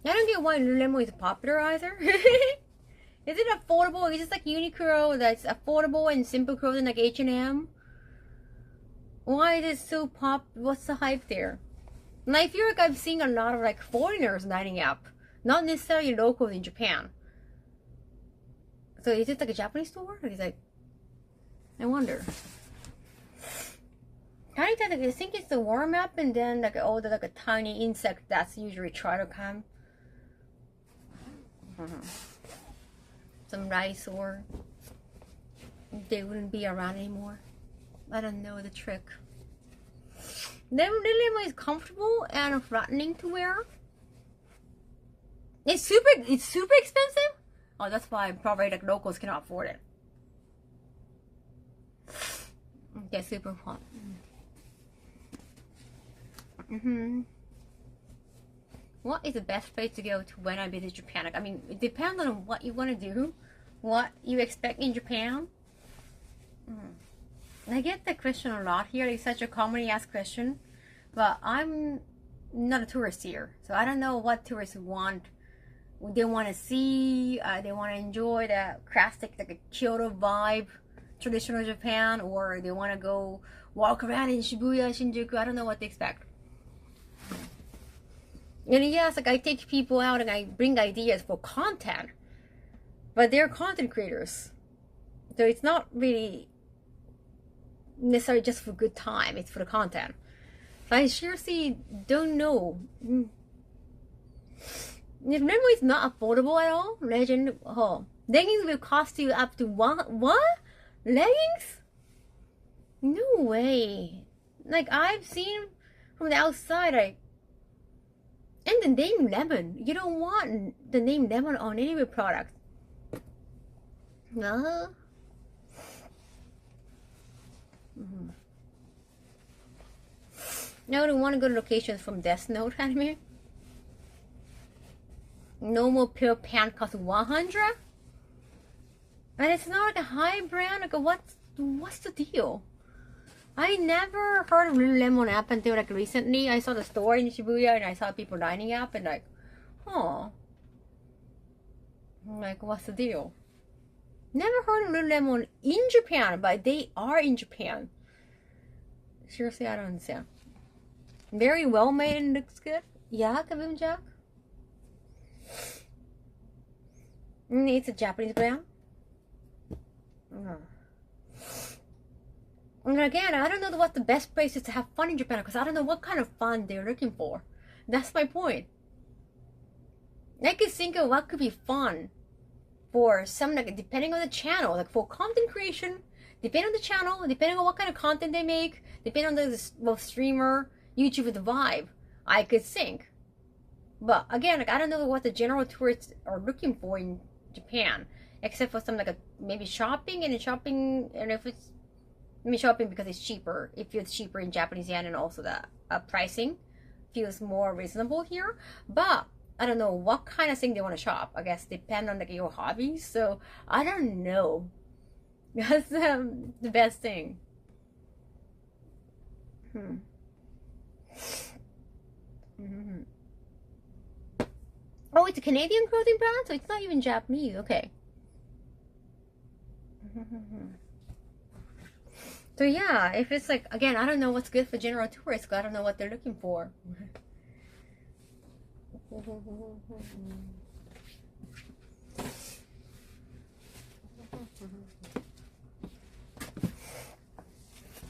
Speaker 1: I don't get why Lululemon is popular either. Is it affordable? Is it like Uniqlo that's affordable and simple clothing like H&M? Why is it so pop? What's the hype there? And I feel like I've seen a lot of like foreigners lining up, not necessarily locals in Japan. So is it like a Japanese store? Or is it like, I wonder. I think it's the warm up and then like all the like a tiny insect that's usually try to come. Some rice or they wouldn't be around anymore. I don't know the trick. Lululemon is comfortable and flattening to wear. It's super expensive. Oh, that's why probably like locals cannot afford it. Yeah, super fun. What is the best place to go to when I visit Japan? Like, I mean, it depends on what you want to do, what you expect in Japan. I get that question a lot here. It's such a commonly asked question, but I'm not a tourist here, so I don't know what tourists want. They want to see, they want to enjoy the classic, like a Kyoto vibe, traditional Japan, or they want to go walk around in Shibuya, Shinjuku. I don't know what they expect. And yes, like I take people out and I bring ideas for content, but they're content creators, so it's not really necessarily just for good time. It's for the content. So I seriously don't know. Remember, it's not affordable at all. Legend. Oh, leggings will cost you up to what? Leggings? No way. Like I've seen from the outside, like, and the name lemon. You don't want the name lemon on any of your products. No. Now I don't want to go to locations from Death Note anime. Normal pair of pants cost 100, and it's not like a high brand. Like what's the deal? I never heard of Lululemon app until like recently. I saw the store in Shibuya and I saw people lining up and like, oh, I'm like, what's the deal? Never heard of Lululemon in Japan, but they are in Japan. Seriously, I don't understand. Very well made and looks good. Yeah, Kaboom Jack. It's a Japanese brand. And again, I don't know what the best place is to have fun in Japan because I don't know what kind of fun they're looking for. That's my point. I could think of what could be fun for some, like, depending on the channel, like for content creation, depending on the channel, depending on what kind of content they make, depending on the streamer, YouTuber, the vibe, I could think. But again, like I don't know what the general tourists are looking for in Japan, except for some like maybe shopping, and if it's shopping because it's cheaper. It feels cheaper in Japanese yen, and also the pricing feels more reasonable here. But I don't know what kind of thing they want to shop. I guess depend on like your hobbies. So I don't know. That's the best thing. Oh, it's a Canadian clothing brand, so it's not even Japanese. Okay. So yeah, if it's like, again, I don't know what's good for general tourists, I don't know what they're looking for.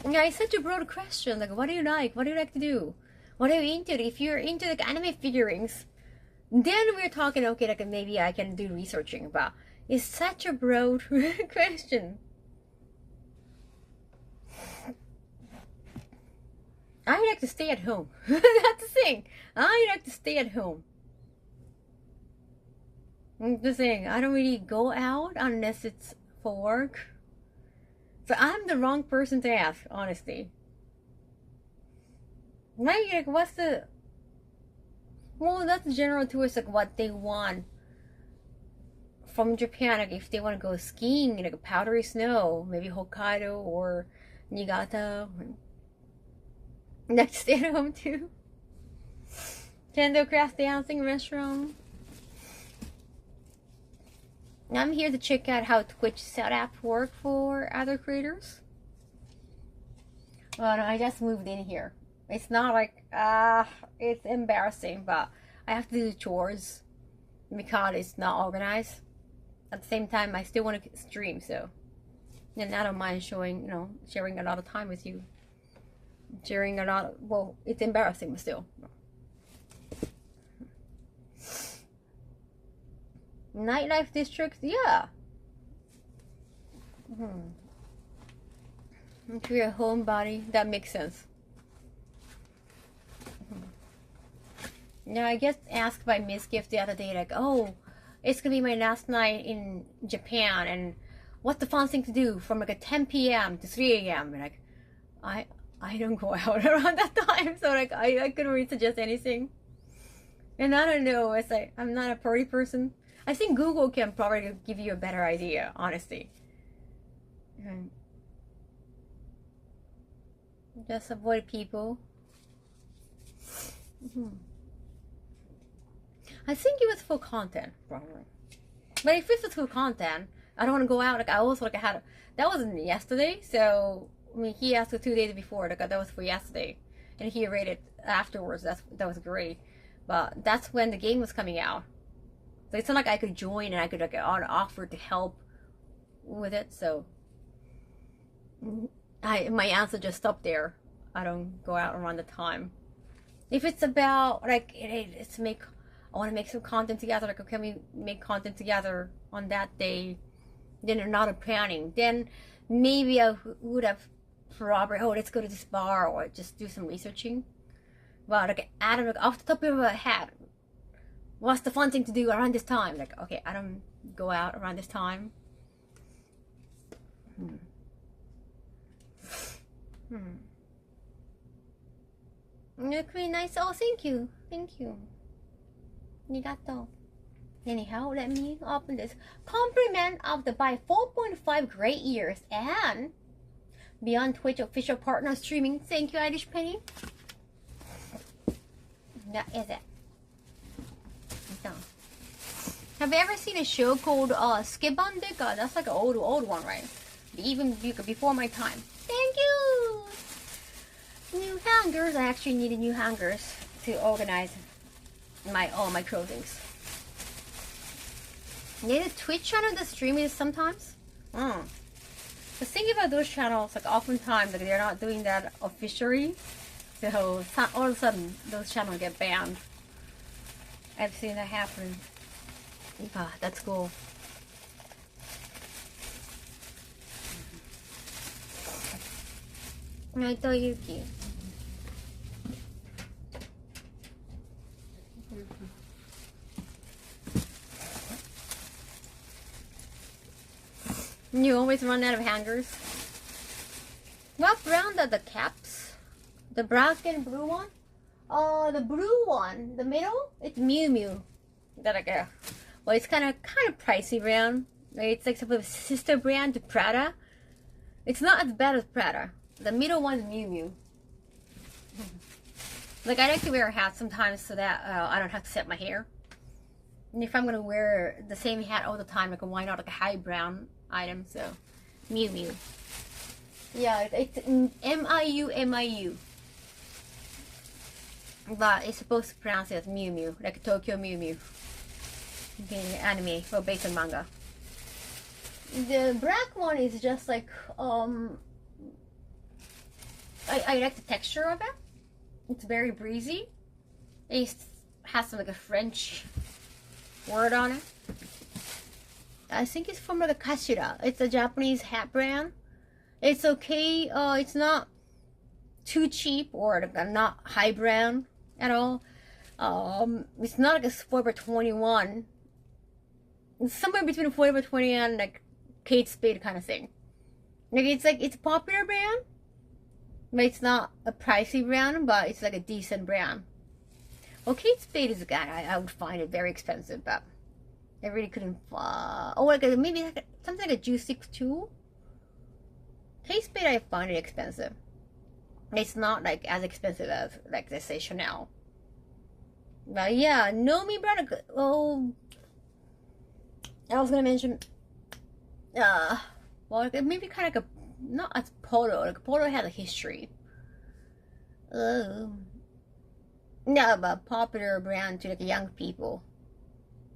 Speaker 1: Yeah, it's such a broad question. Like, what do you like? What do you like to do? What are you into? If you're into like anime figurines, then we're talking, okay, like maybe I can do researching, but it's such a broad question. I like to stay at home. That's the thing. I like to stay at home. The thing, I don't really go out unless it's for work. So I'm the wrong person to ask, honestly. Like what's the... Well, that's the general tourist, like what they want from Japan. Like if they want to go skiing, like powdery snow, maybe Hokkaido or Niigata. Like to stay at home too. Kendo craft dancing restaurant. I'm here to check out how Twitch setup work for other creators. Well, no, I just moved in here. It's not like, it's embarrassing, but I have to do the chores because it's not organized. At the same time, I still want to stream, so. And I don't mind showing, sharing a lot of time with you. Sharing a lot of, well, it's embarrassing, but still. Nightlife districts, yeah. If you're a homebody, that makes sense. Now, I get asked by Miss Gift the other day, like, oh, it's gonna be my last night in Japan, and what's the fun thing to do from like a 10 p.m. to 3 a.m. Like, I don't go out around that time, so like I couldn't really suggest anything. And I don't know, it's like I'm not a party person. I think Google can probably give you a better idea, honestly. Just avoid people. I think it was for content, probably. But if it's for content, I don't want to go out. Like I also like I had that wasn't yesterday, so I mean he asked for 2 days before. Like that was for yesterday, and he rated afterwards. That was great. But that's when the game was coming out. So it's not like I could join and I could like offer to help with it. So my answer just stopped there. I don't go out around the time. If it's about like it's I want to make some content together. Like, can we make content together on that day? Then not a planning. Then maybe I would have probably let's go to this bar or just do some researching. Well, like Adam, off the top of my head, what's the fun thing to do around this time? Like, okay, I don't go out around this time. Look really nice. Oh, thank you. Arigato. Anyhow, let me open this. Compliment of the by 4.5 great years and Beyond Twitch official partner streaming. Thank you, Irish Penny. That is it. Done. Have you ever seen a show called Skibandika? That's like an old one, right? Even before my time. Thank you! New hangers. I actually needed new hangers to organize all my clothings. Yeah, the Twitch channel, the streaming sometimes. The thing about those channels, like oftentimes, like they're not doing that officially. So all of a sudden, those channels get banned. I've seen that happen. Ah, that's cool. Naito Yuki. You always run out of hangers. What brand are the caps? The black and blue one? The blue one, the middle, it's Miu Miu that I get. Well, it's kind of pricey brand. It's like some sister brand to Prada. It's not as bad as Prada. The middle one is Miu Miu. Like I like to wear a hat sometimes so that I don't have to set my hair. And if I'm gonna wear the same hat all the time, like why not like a high brown item? So Miu Miu. Yeah, it's Miu. But it's supposed to pronounce it as Miu Miu, like Tokyo Miu Miu. Okay, anime, well, based on manga. The black one is just like I like the texture of it. It's very breezy. It has some like a French word on it. I think it's from like a Kashira. It's a Japanese hat brand. It's okay. It's not too cheap or like not high brand at all. It's not like a Forever 21. It's somewhere between a Forever 20 and like Kate Spade kind of thing. Like it's a popular brand, but it's not a pricey brand, but it's like a decent brand. Well, Kate Spade is a guy I would find it very expensive, but I really couldn't. Oh, like maybe like something like a Juicy too. Kate Spade I find it expensive. It's not like as expensive as like let's say Chanel. But yeah, Nomi brand. Oh, I was gonna mention. Well, maybe kind of like a not as Polo. Like Polo has a history. No, but popular brand to like young people,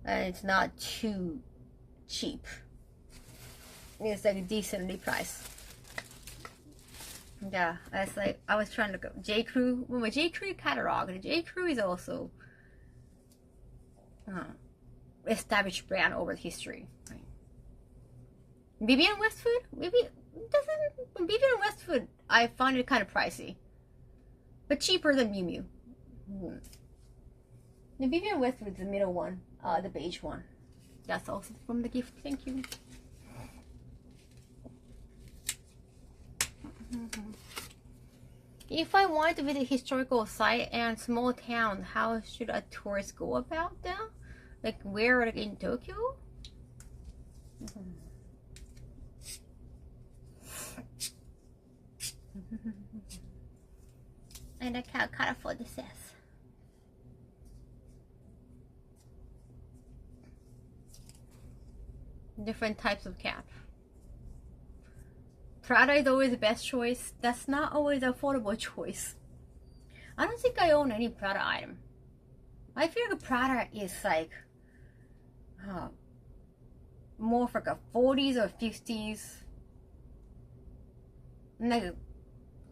Speaker 1: and it's not too cheap. It's like a decently priced. Yeah, that's like I was trying to go J Crew. Well, my J Crew catalog. The J Crew is also established brand over the history. Right. Vivienne Westwood, Vivienne Westwood. I find it kind of pricey, but cheaper than Miu Miu. The Vivienne Westwood is the middle one, the beige one. That's also from the gift. Thank you. If I want to visit historical site and small town, how should a tourist go about that? Like where, like in Tokyo? I like how colorful this is. Different types of cap. Prada is always the best choice. That's not always an affordable choice. I don't think I own any Prada item. I feel like Prada is like more for like a 40s or 50s, like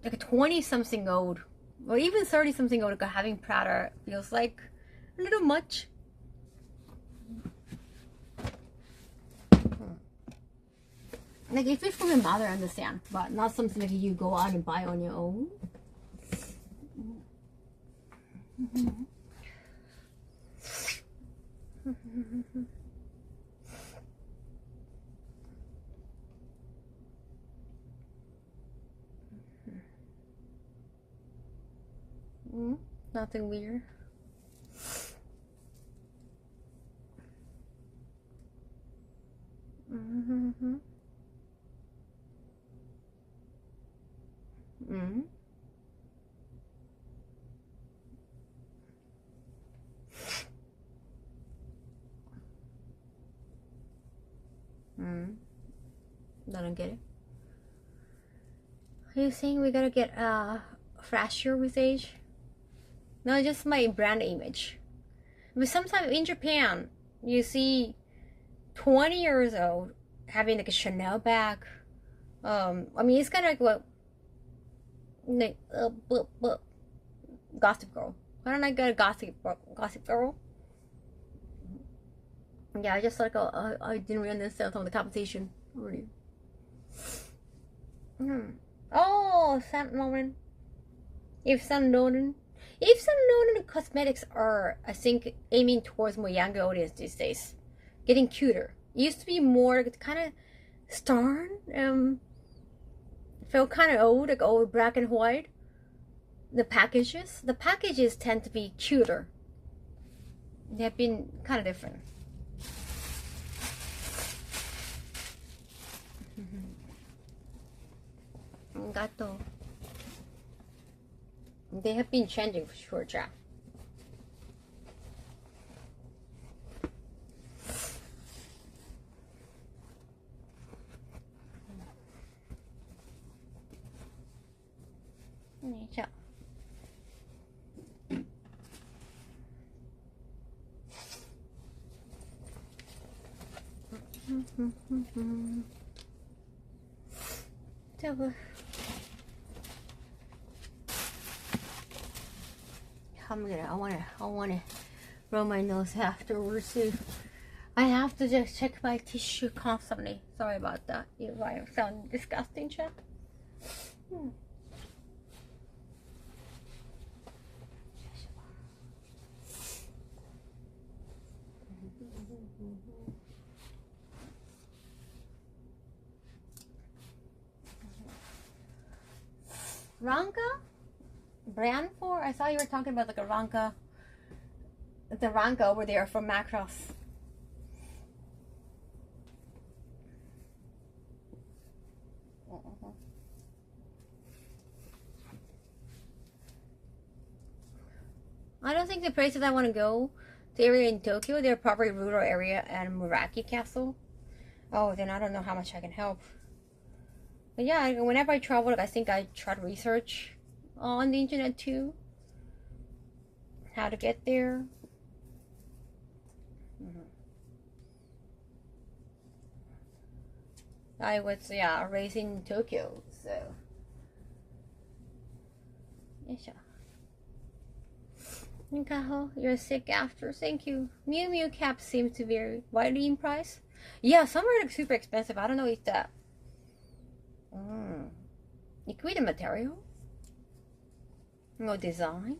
Speaker 1: a 20 something old, or even 30 something old. Like having Prada feels like a little much. Like if it's from your mother, I understand, but not something that you go out and buy on your own. Nothing weird. I don't get it. Are you saying we gotta get flashier with age? No, just my brand image. But sometimes in Japan, you see 20 years old having like a Chanel bag. I mean, it's kind of like what, Gossip Girl. Why don't I get a Gossip Girl? Yeah, I just like I didn't really understand some of the competition. Really. Oh, Saint Laurent. If Saint Laurent cosmetics are, I think, aiming towards more younger audience these days, getting cuter. It used to be more kind of stern. Felt kind of old, like old black and white. The packages tend to be cuter. They've been kind of different. Gato. They have been changing for sure, Jack. Yeah. I wanna roll my nose afterwards too. I have to just check my tissue constantly. Sorry about that. If I sound disgusting, chat. Ranka? Brand for? I saw you were talking about like a Ranka. The Ranka over there from Macross. I don't think the places I want to go, the area in Tokyo, they're probably rural area and Muraki Castle. Oh, then I don't know how much I can help. But yeah, whenever I travel, I think I try to research on the internet too. How to get there. I was, raised in Tokyo, so. Kaho, you're sick after. Thank you. Miu Miu caps seem to vary widely in price. Yeah, some are like super expensive. I don't know if that. Liquid material? No design?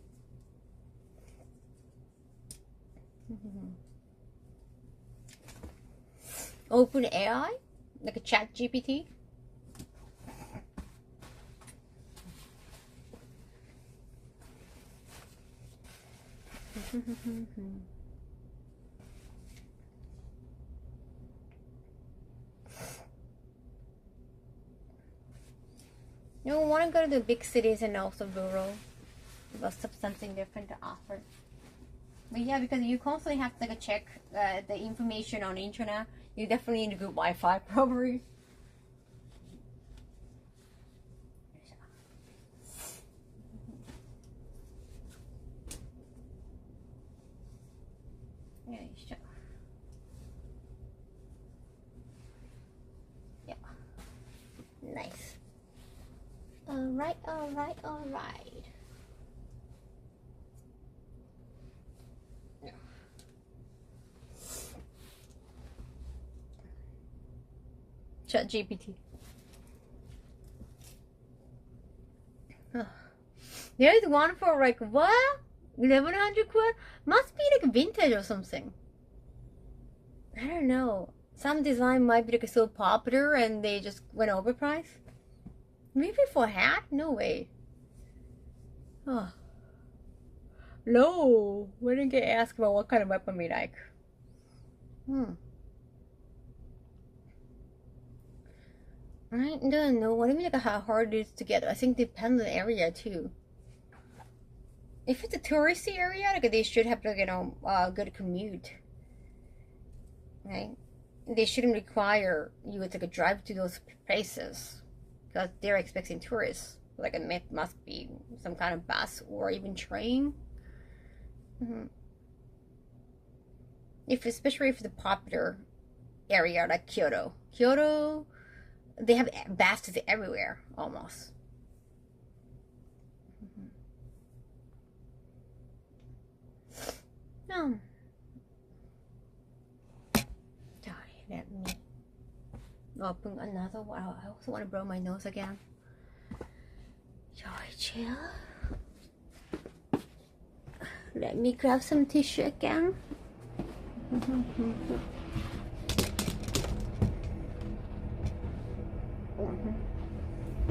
Speaker 1: Open AI? Like a chat GPT? You want to go to the big cities and also rural. But something different to offer. But yeah, because you constantly have to check the information on the internet. You definitely need good Wi-Fi, probably. Yeah. Nice. Alright, alright, alright. Chat GPT. There's one for like what? 1100 quid? Must be like vintage or something. I don't know. Some design might be like so popular and they just went overpriced. Maybe for hat? No way. Oh. No. We didn't get asked about what kind of weapon we like. I don't know. What do you mean like how hard it is to get? I think it depends on the area too. If it's a touristy area, like they should have like good commute. Right? They shouldn't require you to like drive to those places because they're expecting tourists. Like it must be some kind of bus or even train. Especially if the popular area like Kyoto. They have buses everywhere, almost. Sorry, let me open another one. I also want to blow my nose again. Georgia. Let me grab some tissue again.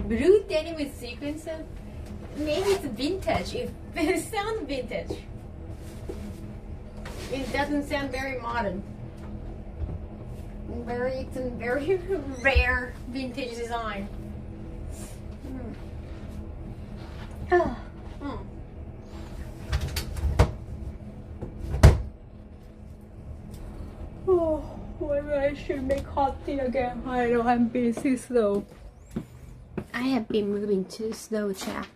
Speaker 1: Blue denim with sequences. Maybe it's vintage. It sounds vintage. It doesn't sound very modern. It's a very rare vintage design. Oh, maybe I should make hot tea again. I know I'm busy slow. I have been moving too slow, chat.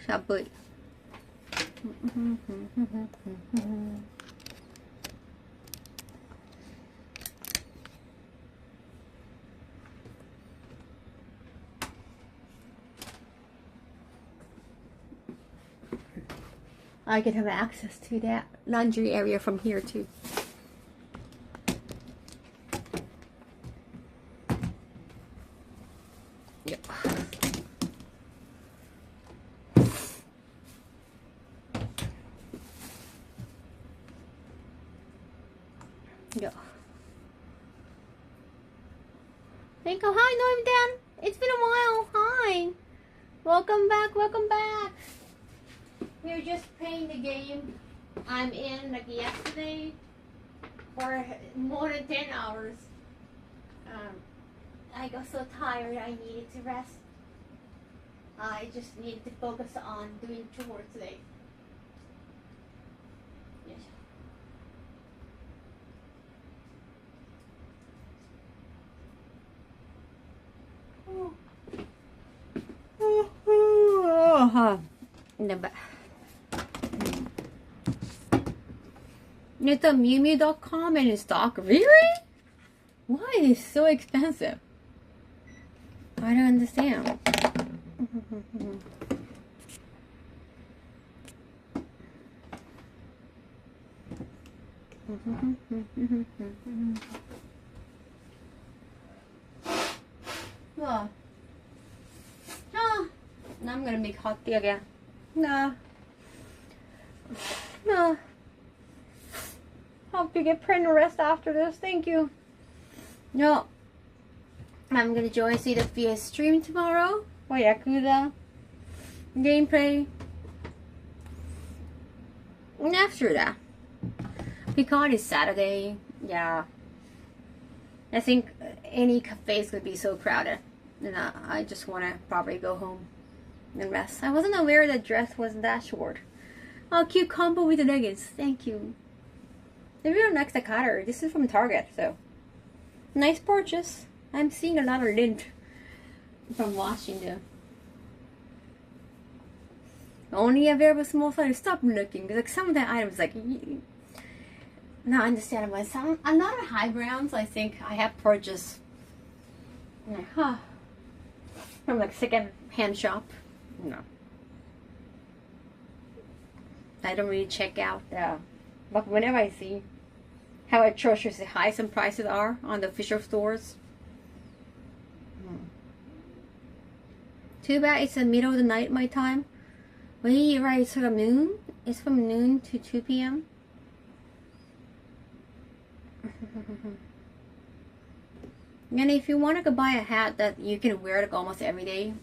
Speaker 1: Shabut. I can have access to that laundry area from here too. Yep. Go. Thank you. Hi, Norm Dan. It's been a while. Hi. Welcome back. Welcome back. We're just playing the game I'm in like yesterday for more than 10 hours. I got so tired I needed to rest. I just needed to focus on doing chores today. Yes. Never. It's a Miu.com and it's stock. Really? Why is it so expensive? I don't understand. Oh. Oh. Now I'm gonna make hot tea again. No. No. Hope you get plenty rest after this. Thank you. No. I'm gonna join see the VS stream tomorrow for Yakuza gameplay. after that, because it's Saturday, yeah, I think any cafes could be so crowded, and I just want to probably go home and rest. I wasn't aware that dress was that short. Oh, cute combo with the nuggets. Thank you. They really like the cutter. This is from Target, so nice purchase. I'm seeing a lot of lint from washing them. Only a very small size. Stop looking. Like some of the items, like not understandable. Some a lot of high grounds. I think I have purchased from like second hand shop. No, I don't really check out. But whenever I see how atrociously high some prices are on the official stores. Too bad it's the middle of the night my time. Wait, right, it's from noon? It's from noon to 2 p.m. And if you want to go buy a hat that you can wear like almost every day,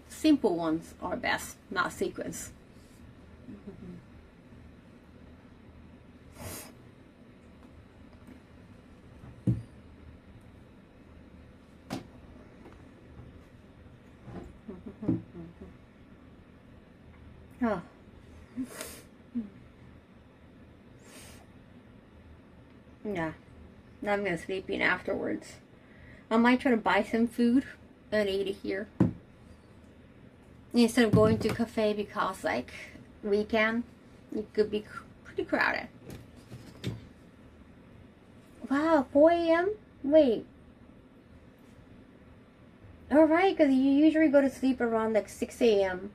Speaker 1: simple ones are best, not sequins. Oh. Yeah. Now I'm gonna sleep in afterwards. I might try to buy some food and eat it here instead of going to a cafe, because like weekend it could be pretty crowded. Wow, 4 a.m. Wait. Alright, because you usually go to sleep around like 6 a.m.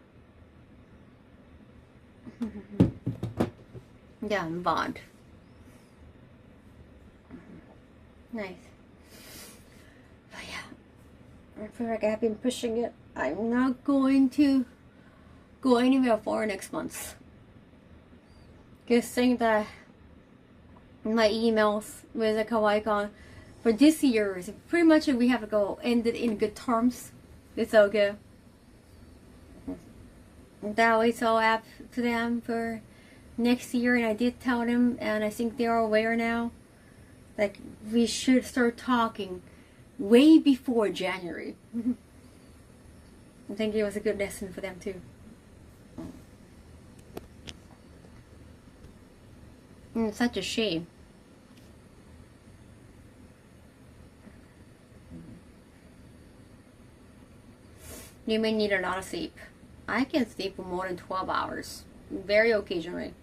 Speaker 1: Yeah, bond. Nice. But yeah, I feel like I've been pushing it. I'm not going to go anywhere for next month. Just think that my emails with the Kawaii-con for this year is pretty much we have to go ended in good terms. It's okay. That was all up to them for next year, and I did tell them, and I think they are aware now. Like, we should start talking way before January. I think it was a good lesson for them too. It's such a shame. You may need a lot of sleep. I can sleep for more than 12 hours. Very occasionally.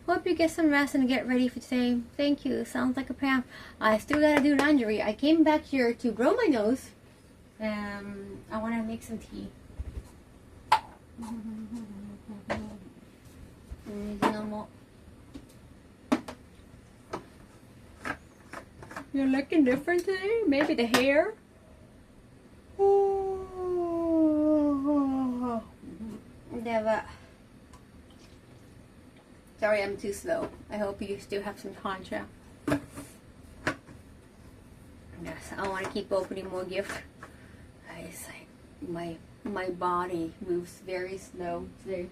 Speaker 1: Hope you get some rest and get ready for today. Thank you. Sounds like a plan. I still gotta do laundry. I came back here to blow my nose. I wanna make some tea. You're looking different today? Maybe the hair? Never. Sorry, I'm too slow. I hope you still have some contract. Yes, I want to keep opening more gifts. It's like my body moves very slow today.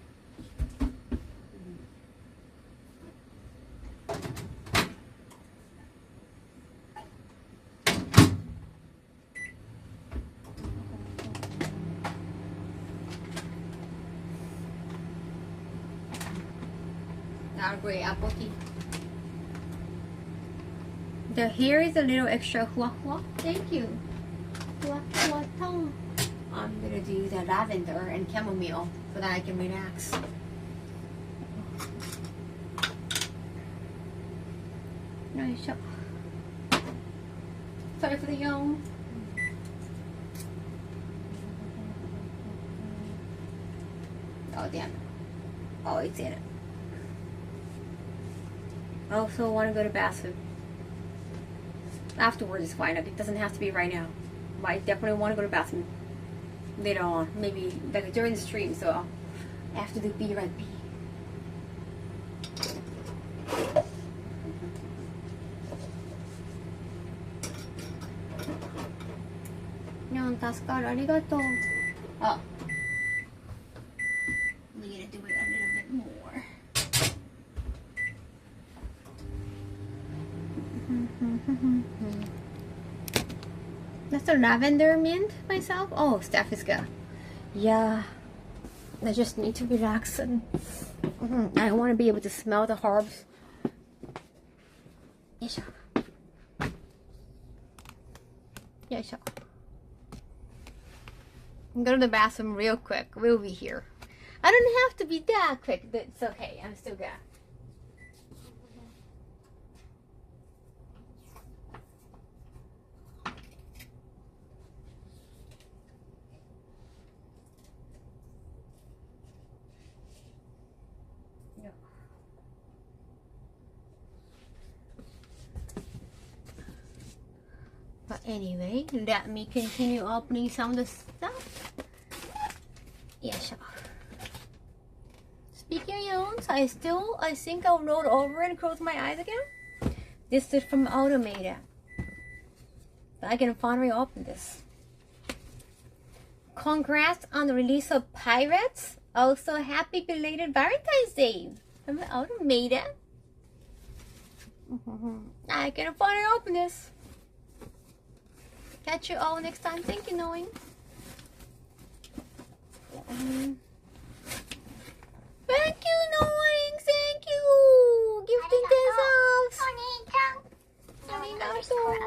Speaker 1: Great apple tea. The hair is a little extra hua hua. Thank you. Hua hua tongue. I'm gonna do the lavender and chamomile so that I can relax. Nice shot. Sorry for the yawn. Oh damn. Oh, it's in it. I also want to go to bathroom. Afterwards is fine. It doesn't have to be right now. But I definitely want to go to bathroom later on. Maybe like during the stream. So I have to do be right B. Nyan, tasukaru, arigatou. Oh. We're gonna do it a little bit more. That's the lavender mint myself. Oh, stuff is good. Yeah, I just need to relax and I want to be able to smell the herbs. Yes. Yes. Go to the bathroom real quick. We'll be here. I don't have to be that quick, but it's okay. I'm still good. But anyway, let me continue opening some of the stuff. Yeah, sure. Speaking of yawns, I think I'll roll over and close my eyes again. This is from Automated. I can finally open this. Congrats on the release of Pirates. Also, happy belated Valentine's Day from Automated. I can finally open this. Catch you all next time. Thank you, Knowing. Thank you, Knowing. Thank you. Gifting this off.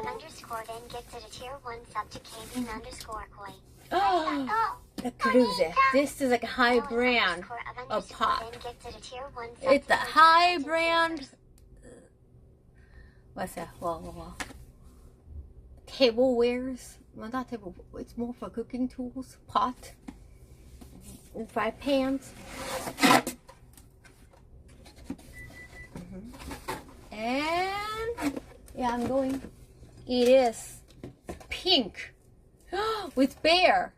Speaker 2: Underscore then gifted a tier 1 sub to Kevin underscore koi.
Speaker 1: Oh, the cruise. This is like a high brand of pop. It's a high brand. What's that? Whoa. Tablewares. Well, not table. It's more for cooking tools. Pot. And fry pans. And yeah, I'm going. It is pink with bear.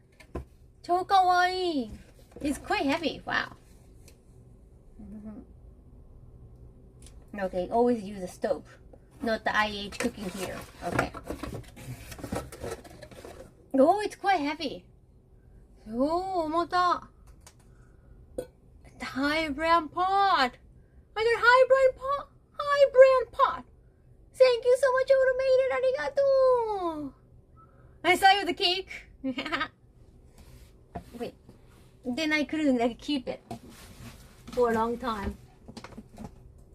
Speaker 1: So kawaii. It's quite heavy. Wow. Okay, always use a stove, not the IH cooking heater. Okay. Oh, it's quite heavy. Oh, almost high brand pot. I got high brand pot. High brand pot. Thank you so much, Automated. Arigato. I saw you the cake. Wait. Then I couldn't keep it for a long time.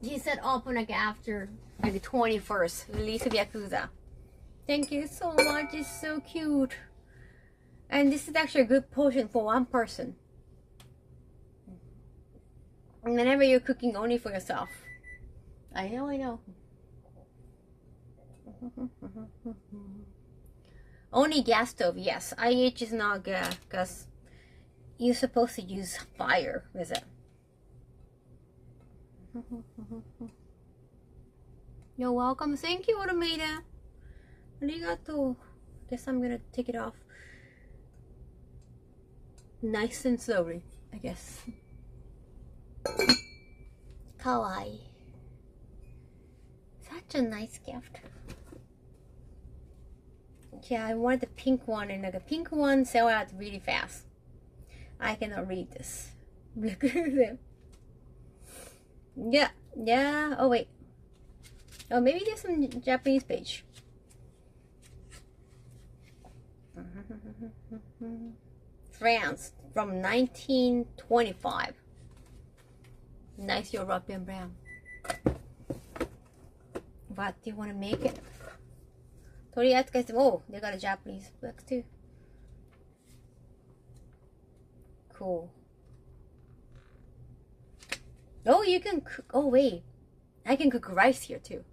Speaker 1: He said open after the 21st release of Yakuza. Thank you so much. It's so cute. And this is actually a good portion for one person. And whenever you're cooking only for yourself. I know. Only gas stove, yes. IH is not good because you're supposed to use fire with it. You're welcome. Thank you, Automated. Arigato. Guess I'm gonna take it off. Nice and slowly, I guess. Kawaii. Such a nice gift. Yeah, I wanted the pink one, and the pink one sell out really fast. I cannot read this. Look at them. Yeah. Oh wait. Oh, maybe there's some Japanese page. France from 1925. Nice European brand. What do you want to make it? Oh, they got a Japanese book too. Cool. Oh, you can cook. Oh wait, I can cook rice here too.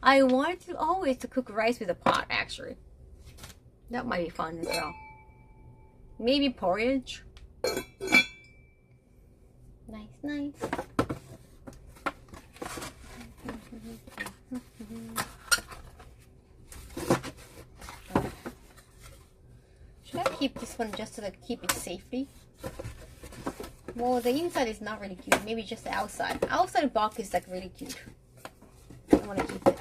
Speaker 1: I wanted to always to cook rice with a pot actually. That might be fun as well. Maybe porridge. Nice. Should I keep this one just to keep it safely? Well, the inside is not really cute. Maybe just the outside. Outside box is like really cute. I want to keep it.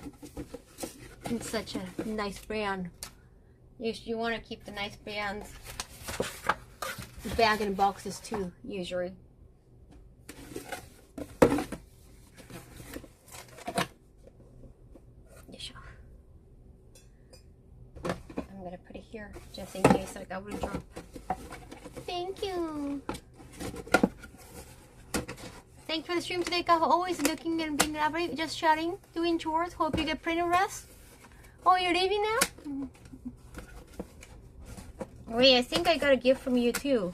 Speaker 1: It's such a nice brand. You want to keep the nice brands bag and boxes too, usually. here, just in case like I wouldn't drop. Thank you. Thanks for the stream today, Kaho. Always looking and being lovely. Just chatting, doing chores. Hope you get plenty of rest. Oh, you're leaving now? Wait, I think I got a gift from you too.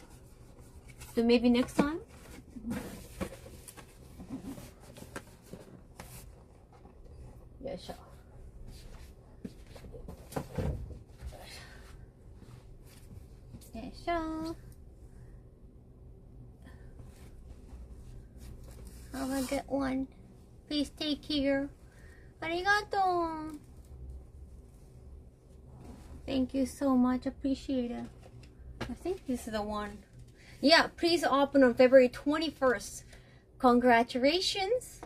Speaker 1: So maybe next time? Yeah, sure. Yeah, sure. Have a good one. Please take care. Arigato. Thank you so much. Appreciate it. I think this is the one. Yeah, please open on February 21st. Congratulations.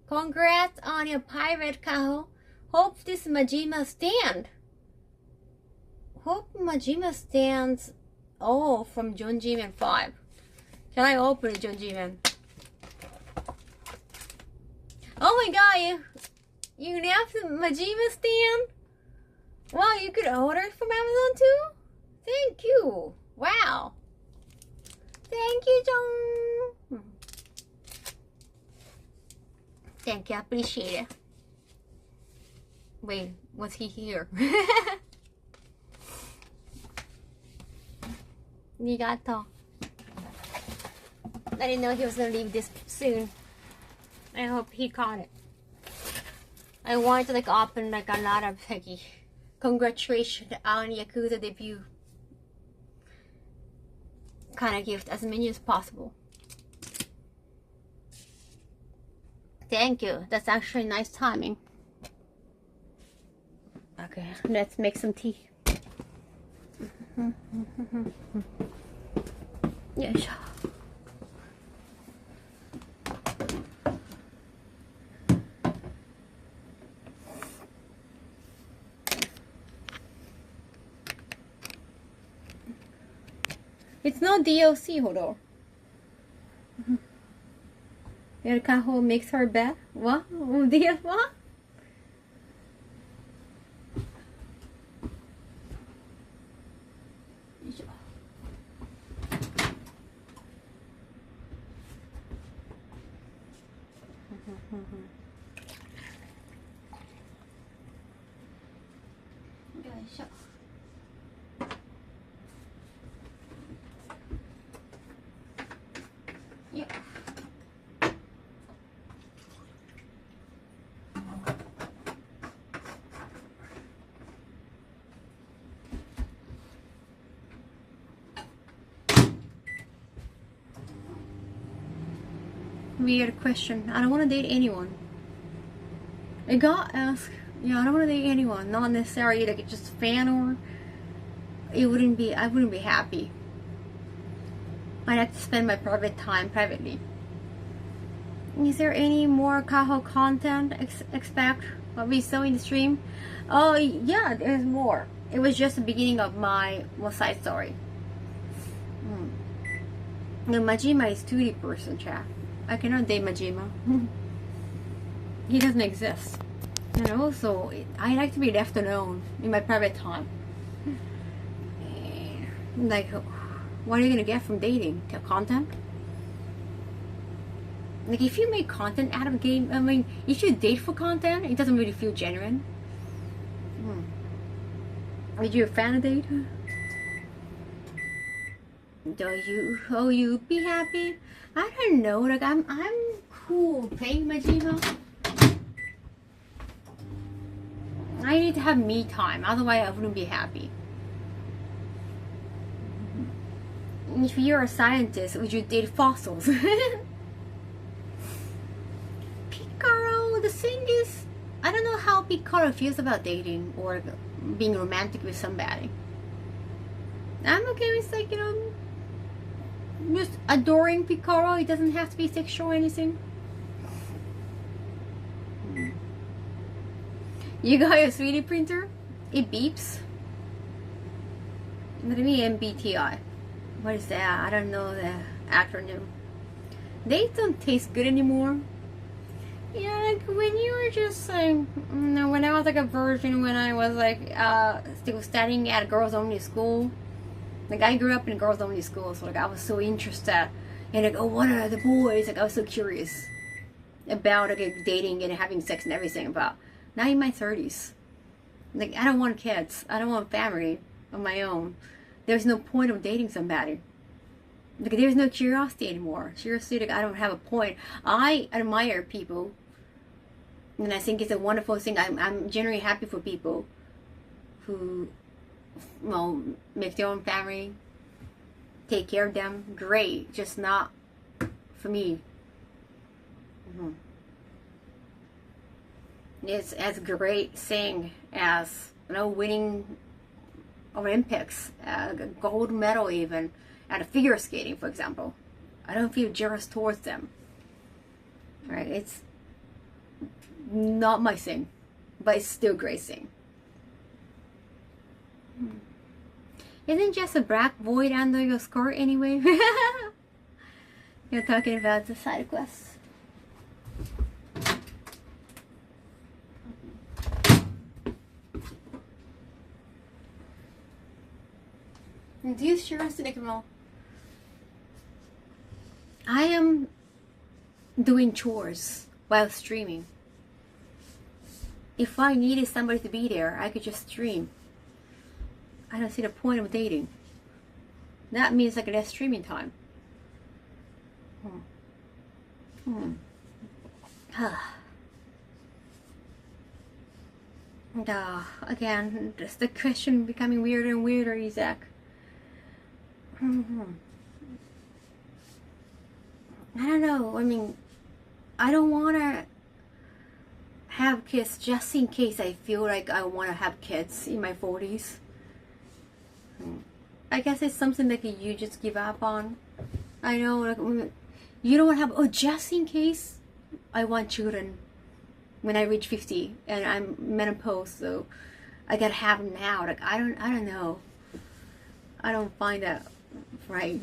Speaker 1: Congrats on your pirate, Kaho. Hope this Majima stand. Hope Majima stands. Oh, from Junjiman 5. Can I open it, Junjiman? Oh my god, you have the Majima stand? Wow, you could order it from Amazon too? Thank you. Wow. Thank you, John. Thank you, I appreciate it. Wait, was he here? Arigato. I didn't know he was gonna leave this soon. I hope he caught it. I wanted to like open like a lot of like congratulations on Yakuza debut kind of gift, as many as possible. Thank you. That's actually nice timing. Okay, let's make some tea. Yes. It's not DLC, Horo. Your Kaho makes her bed? What? Dear, what? Weird question. I don't want to date anyone. I got asked. Yeah, I don't want to date anyone. Not necessarily like just a fan, or it wouldn't be. I wouldn't be happy. I'd have to spend my private time privately. Is there any more Kaho content expect what we saw in the stream? Oh yeah, there's more. It was just the beginning of my side story. The Majima is 2D person, chat. I cannot date Majima. He doesn't exist. And also, I like to be left alone in my private time. Like, what are you gonna get from dating? Content? Like, if you make content out of a game, I mean, if you date for content, it doesn't really feel genuine. Are you a fan of date? Do you be happy? I don't know, like I'm cool playing Majima. I need to have me time, otherwise I wouldn't be happy. If you're a scientist, would you date fossils? Picaro, the thing is, I don't know how Picaro feels about dating or being romantic with somebody. I'm okay with, like, you know, just adoring Picaro. It doesn't have to be sexual or anything. You got your 3D printer? It beeps. What do you mean MBTI? What is that? I don't know the acronym. They don't taste good anymore. Yeah, like when you were just like, when I was like a virgin, when I was like still studying at a girls only school. Like I grew up in a girls only school, so like I was so interested in like, oh, what are the boys? Like I was so curious about like dating and having sex and everything. But now in my 30s, like I don't want kids. I don't want family of my own. There's no point of dating somebody. Like there's no curiosity anymore. Seriously, like I don't have a point. I admire people, and I think it's a wonderful thing. I'm genuinely happy for people who, well, make their own family, take care of them. Great, just not for me. It's as great thing as winning Olympics, a gold medal even. At figure skating, for example, I don't feel jealous towards them. Right? It's not my thing, but it's still a great thing. Isn't just a black void under your skirt anyway? You're talking about the side quest. Do you seriously think about? I am doing chores while streaming. If I needed somebody to be there, I could just stream. I don't see the point of dating. That means like less streaming time. And again, just the question becoming weirder and weirder, Isaac. I don't know. I mean, I don't want to have kids just in case I feel like I want to have kids in my 40s. I guess it's something that you just give up on. I know, like, you don't want to have, oh, just in case I want children when I reach 50 and I'm menopause, so I gotta have them now. Like, I don't know. I don't find that right.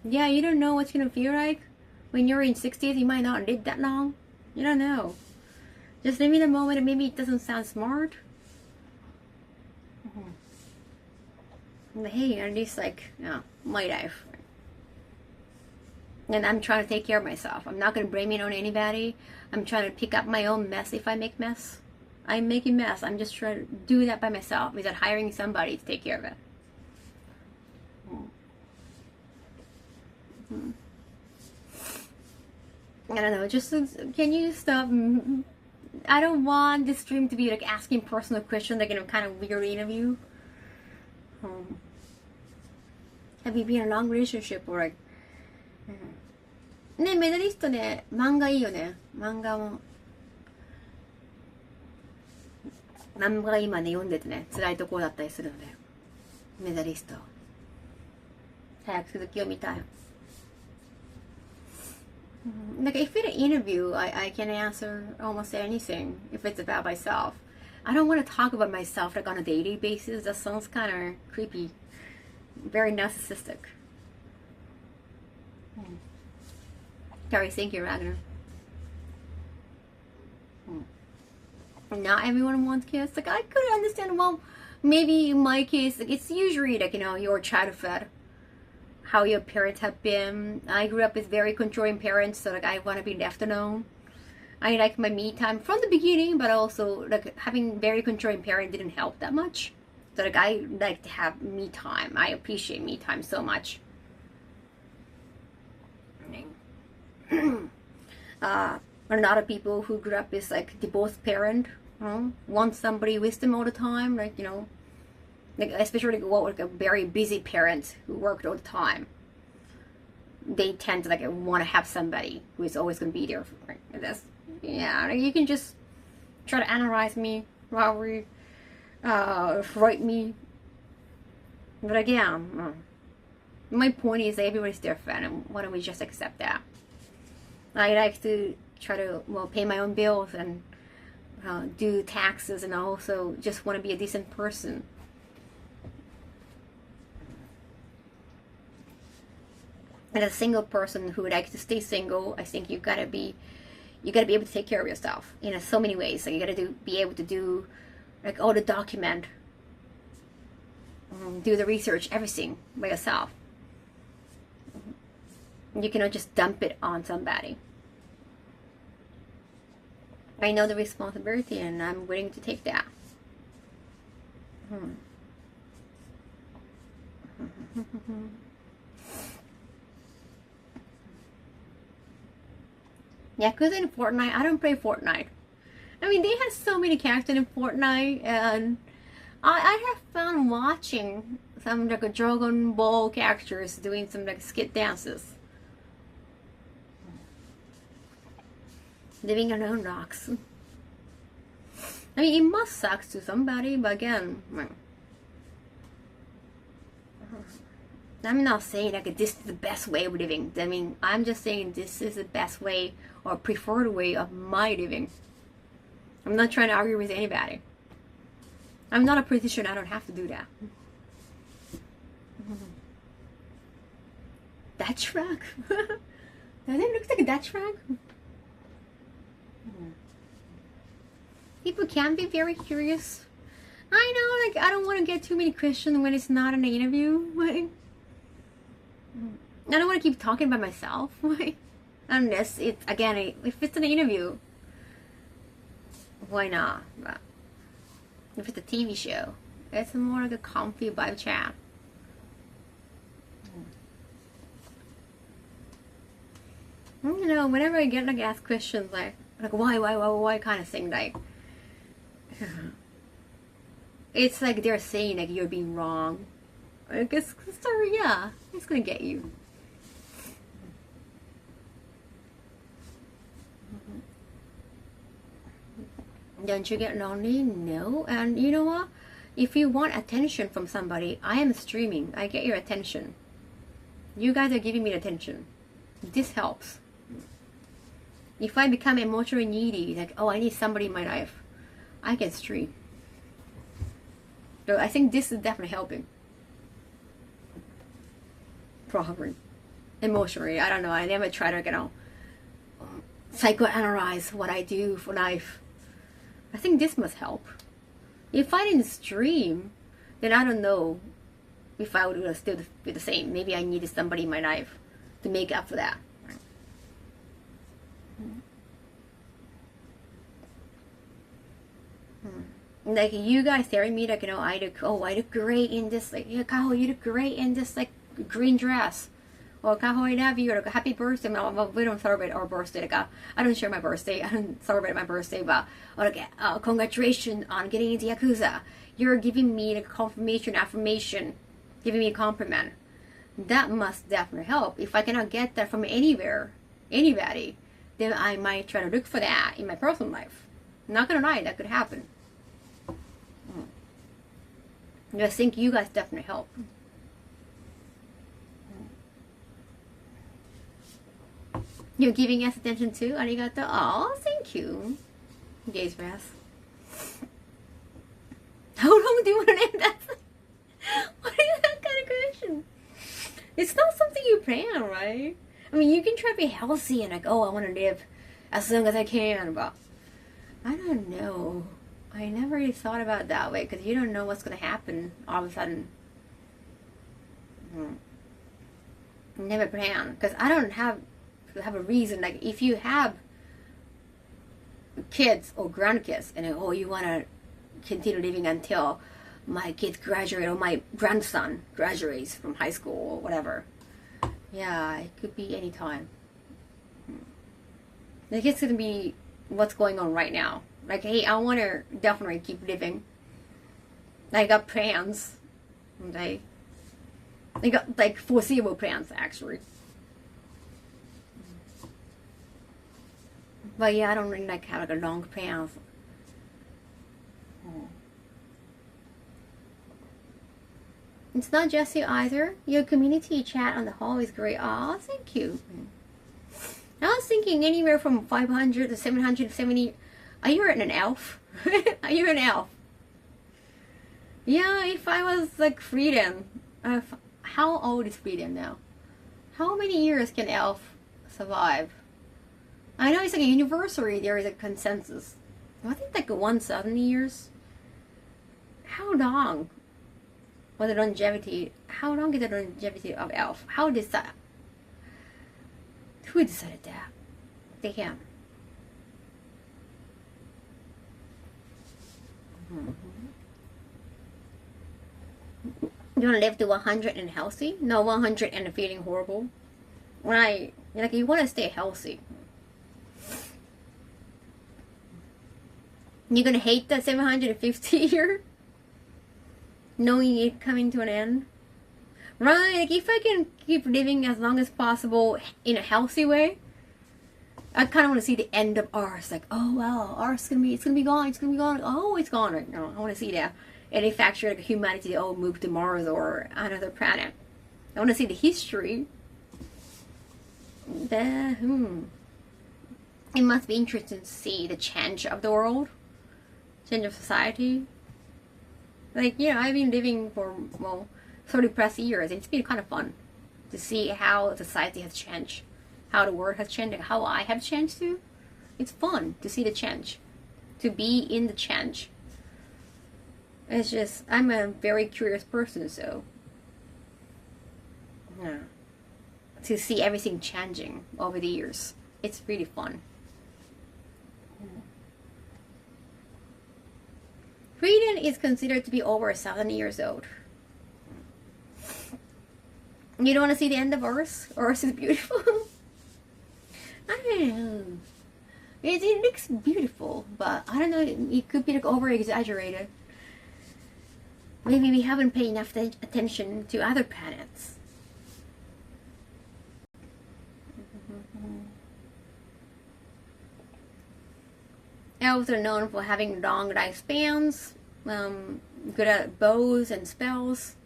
Speaker 1: Yeah, you don't know what it's gonna feel like. When you're in 60s, you might not live that long. You don't know. Just live in the moment, and maybe it doesn't sound smart. But hey, at least like, my life. And I'm trying to take care of myself. I'm not going to blame it on anybody. I'm trying to pick up my own mess if I make mess. I'm making mess. I'm just trying to do that by myself without hiring somebody to take care of it. I don't know, just can you stop? I don't want this stream to be like asking personal questions, like in a kind of weird interview. Have you been in a long relationship or like? ね、メダリストね、漫画いいよね。漫画今ね、読んでてね、辛いところだったりするので、メダリスト。早く続きを見たい。Like if in an interview, I can answer almost anything if it's about myself. I don't want to talk about myself like on a daily basis. That sounds kind of creepy, very narcissistic. Sorry, thank you, Ragnar. Not everyone wants kids. Like I could understand. Well, maybe in my case, like it's usually like your childhood. How your parents have been. I grew up with very controlling parents, so like I want to be left alone. I like my me time from the beginning, but also like having very controlling parents didn't help that much. So like I like to have me time. I appreciate me time so much. A lot of people who grew up with like divorced parent, want somebody with them all the time, like like especially like a very busy parent who worked all the time. They tend to like want to have somebody who is always going to be there for this. Yeah, like you can just try to analyze me, probably write me. But again, my point is everybody's different, and why don't we just accept that? I like to try to pay my own bills and do taxes, and I also just want to be a decent person. And as a single person who would like to stay single, I think you gotta be you gotta be able to take care of yourself in so many ways. So you gotta be able to do like all the document, do the research, everything by yourself. You cannot just dump it on somebody. I know the responsibility and I'm willing to take that. Yakuza in Fortnite. I don't play Fortnite. I mean, they have so many characters in Fortnite, and I have fun watching some like a Dragon Ball characters doing some like skit dances. Living on their own rocks. I mean, it must suck to somebody, but again, I'm not saying like this is the best way of living. I mean, I'm just saying this is the best way or preferred way of my living. I'm not trying to argue with anybody. I'm not a politician. I don't have to do that. Dutch truck? Does it look like a Dutch truck? People can be very curious. I know, like, I don't want to get too many questions when it's not an interview. Like, I don't want to keep talking by myself. Like, unless it's, again, if it's an interview, why not? But if it's a TV show, it's more like a comfy vibe chat. You know, whenever I get like asked questions like why kind of thing, like it's like they're saying like you're being wrong. I guess, sorry, yeah, it's gonna get you. Don't you get lonely? No. And you know what? If you want attention from somebody, I am streaming. I get your attention. You guys are giving me attention. This helps. If I become emotionally needy, like, oh, I need somebody in my life, I can stream. So I think this is definitely helping. Probably. Emotionally, I don't know. I never try to, psychoanalyze what I do for life. I think this must help. If I didn't stream, then I don't know if I would still be the same. Maybe I needed somebody in my life to make up for that. Like you guys staring at me like, I look great in this, like, yeah, Kaho, you look great in this like green dress. Or Kaho, I love you, or like, happy birthday. Well, we don't celebrate our birthday. Like, I don't share my birthday. I don't celebrate my birthday, but or like, congratulations on getting into Yakuza. You're giving me like confirmation, affirmation, giving me a compliment. That must definitely help. If I cannot get that from anywhere, anybody, then I might try to look for that in my personal life. I'm not gonna lie, that could happen. I think you guys definitely help. You're giving us attention too? Arigato. Oh, thank you. Gaze breath. How long do you want to name that? What is that kind of question? It's not something you plan, right? I mean, you can try to be healthy and like, oh, I want to live as long as I can, but I don't know. I never really thought about it that way because you don't know what's going to happen all of a sudden. Never plan because I don't have a reason. Like if you have kids or grandkids and oh, you want to continue living until my kids graduate or my grandson graduates from high school or whatever. Yeah, it could be any time. Like it's going to be what's going on right now. Like, hey, I want to definitely keep living. I got plans. I got like foreseeable plans actually. But yeah, I don't really like have like a long plans. It's not just you either. Your community chat on the hall is great. Oh, thank you. I was thinking anywhere from 500 to 770. Are you an elf? Are you an elf? Yeah, if I was like Freedom. How old is Freedom now? How many years can elf survive? I know it's like a anniversary, there is a consensus. I think like 170 years. How long was the longevity? How long is the longevity of elf? How did that? Who decided that? Damn. You want to live to 100 and healthy? No, 100 and feeling horrible. Like you want to stay healthy. You're gonna hate that 750 year, knowing it coming to an end, right? Like if I can keep living as long as possible in a healthy way, I kind of want to see the end of Earth. Like, oh wow, Earth's gonna be gone. Oh, it's gone. Right? No, I want to see that. And in fact, like humanity all move to Mars or another planet. I want to see the history. It must be interesting to see the change of the world. Change of society. Like, I've been living for 30 plus years. It's been kind of fun to see how society has changed, how the world has changed, and how I have changed too. It's fun to see the change, to be in the change. It's just, I'm a very curious person, so to see everything changing over the years, it's really fun. Sweden is considered to be over 1,000 years old. You don't want to see the end of Earth? Earth is beautiful. I don't know. It looks beautiful, but I don't know. It could be like over exaggerated. Maybe we haven't paid enough attention to other planets. Elves are known for having long lifespans, good at bows and spells.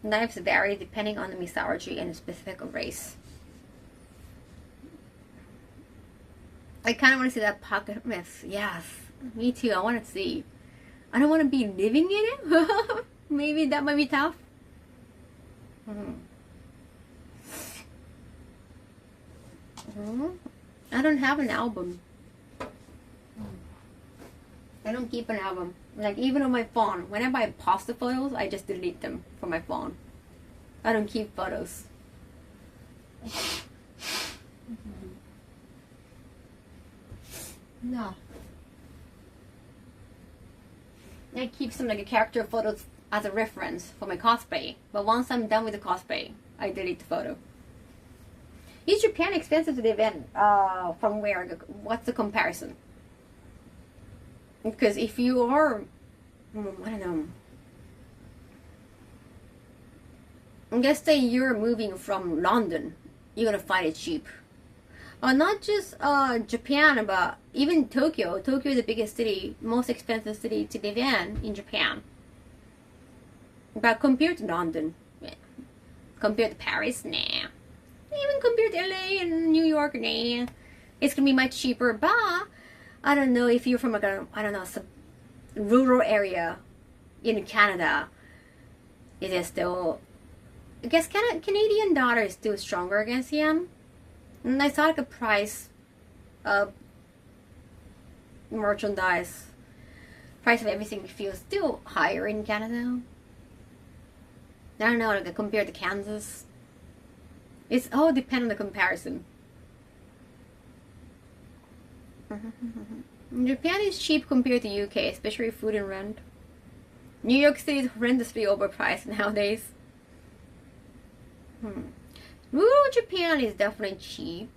Speaker 1: Lives vary depending on the mythology and the specific race. I kind of want to see that pocket myth. Yes, me too. I want to see. I don't want to be living in it. Maybe that might be tough. I don't have an album. I don't keep an album. Like even on my phone, whenever I post the photos, I just delete them from my phone. I don't keep photos. No. I keep some like a character photos as a reference for my cosplay. But once I'm done with the cosplay, I delete the photo. Is Japan expensive to live in? From where? What's the comparison? Because if you are, I don't know. Let's say you're moving from London, you're gonna find it cheap. Not just Japan, but even Tokyo. Tokyo is the biggest city, most expensive city to live in Japan. But compared to London, compared to Paris, nah. Even compared to LA and New York, nah. It's gonna be much cheaper, but I don't know if you're from like a, I don't know, some rural area in Canada. It is still, I guess Canadian dollar is still stronger against yen. And I saw like a price of merchandise, price of everything feels still higher in Canada. I don't know, like compared to Kansas. It's all depend on the comparison. Japan is cheap compared to UK, especially food and rent. New York City is horrendously overpriced nowadays. Rural Japan is definitely cheap.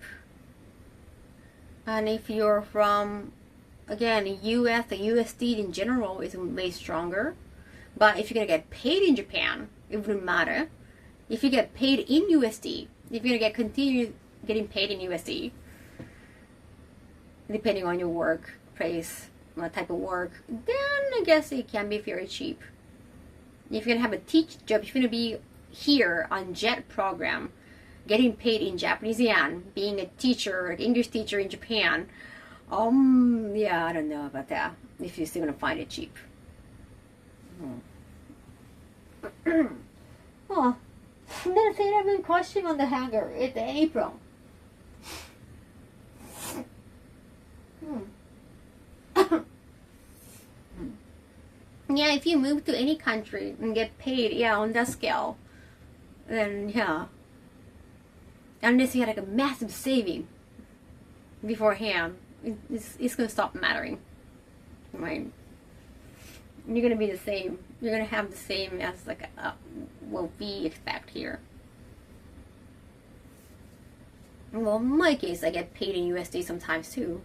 Speaker 1: And if you're from, again, US, the USD in general is way stronger. But if you're gonna get paid in Japan, it wouldn't matter. If you get paid in USD, if you're gonna continue getting paid in USD, depending on your work place, what type of work, then I guess it can be very cheap. If you're gonna have a teach job, if you're gonna be here on JET program, getting paid in Japanese yen, being a teacher, English teacher in Japan, yeah, I don't know about that. If you're still gonna find it cheap. Oh, I'm gonna say that with costume on the hanger. It's April. Yeah, if you move to any country and get paid, yeah, on that scale, then yeah. Unless you had like a massive saving beforehand, it's gonna stop mattering, right? You're gonna be the same. You're gonna have the same as like what we expect here. Well, in my case, I get paid in USD sometimes too.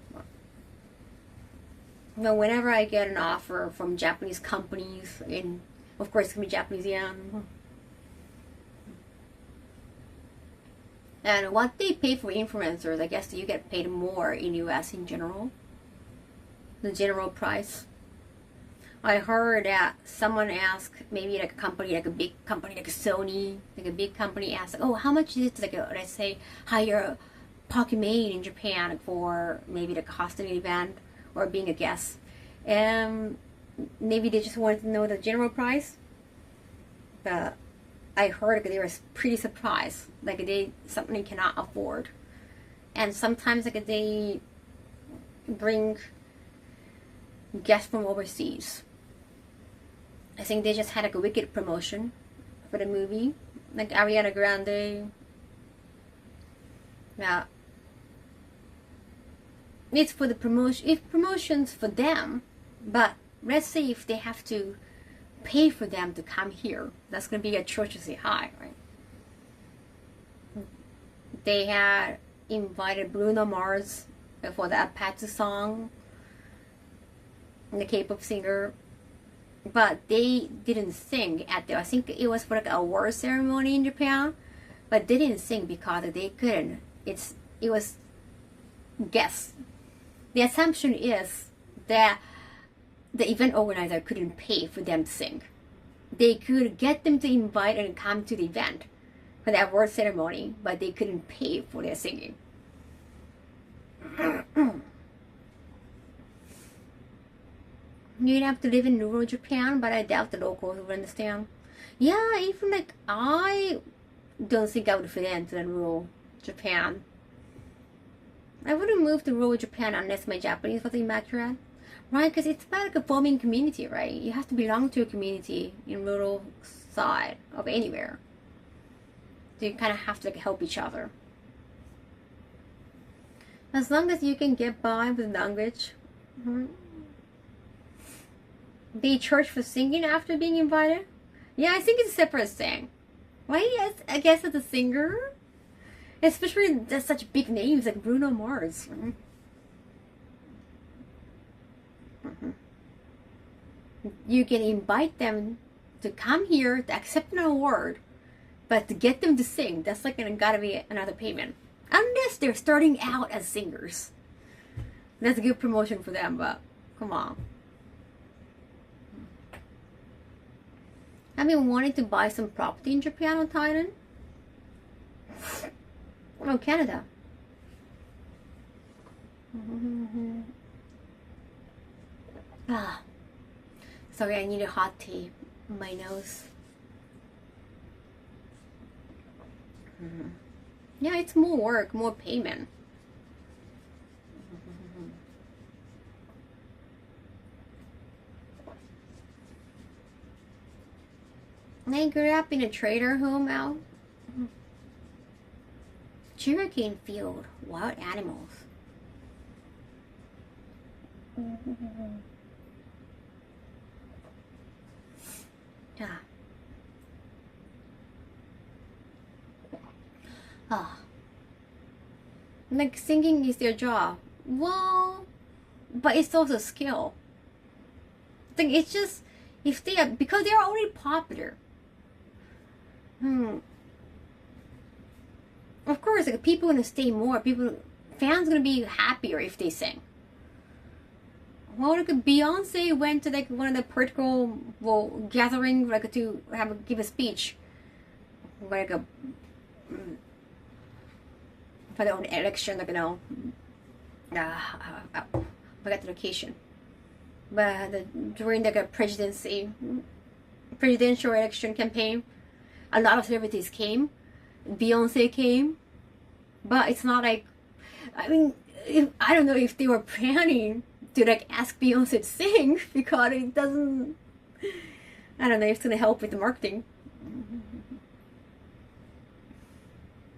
Speaker 1: But whenever I get an offer from Japanese companies, and of course it's gonna be Japanese yen, and what they pay for influencers, I guess you get paid more in US in general. The general price. I heard that someone asked, maybe like a company, like a big company, like a Sony, like a big company asked, oh, how much is it to, like, let's say, hire a Pokemon in Japan for maybe like a hosting event or being a guest. And maybe they just wanted to know the general price. But I heard they were pretty surprised, like they something cannot afford. And sometimes like they bring guests from overseas. I think they just had like a wicked promotion for the movie, like Ariana Grande. Yeah, it's for the promotion. If promotions for them, but let's say if they have to pay for them to come here, that's gonna be atrociously high, right? They had invited Bruno Mars for the Apache song, the K-pop singer, but they didn't sing at the, I think it was for like an award ceremony in Japan, but they didn't sing because they couldn't. It was guests. The assumption is that the event organizer couldn't pay for them to sing. They could get them to invite and come to the event for the award ceremony, but they couldn't pay for their singing. You'd have to live in rural Japan, but I doubt the locals would understand. Yeah, even like I don't think I would fit into the rural Japan. I wouldn't move to rural Japan unless my Japanese was immaculate, right? Because it's about like a forming community, right? You have to belong to a community in rural side of anywhere. So you kind of have to like help each other. As long as you can get by with language. They charge for singing after being invited? Yeah, I think it's a separate thing. Why? Yes, I guess as a singer, especially there's such big names like Bruno Mars. You can invite them to come here to accept an award, but to get them to sing, that's like gotta be another payment. Unless they're starting out as singers, that's a good promotion for them. But come on. I've been wanting to buy some property in Japan or Thailand. Oh, Canada. Sorry, I need a hot tea on my nose. Yeah, it's more work, more payment. I grew up in a trader home out. Sugarcane field, wild animals. Yeah. Like singing is their job. Well, but it's also a skill. I think it's just if they are, because they are already popular. Of course, like, people gonna stay more. Fans gonna be happier if they sing. Well, like Beyonce went to like one of the political gathering, like to give a speech, like a for their own election, like forgot the location, but during like a presidential election campaign. a lot of celebrities came. Beyonce came, but it's not like, I mean, I don't know if they were planning to like ask Beyonce to sing, because it doesn't, I don't know if it's gonna help with the marketing.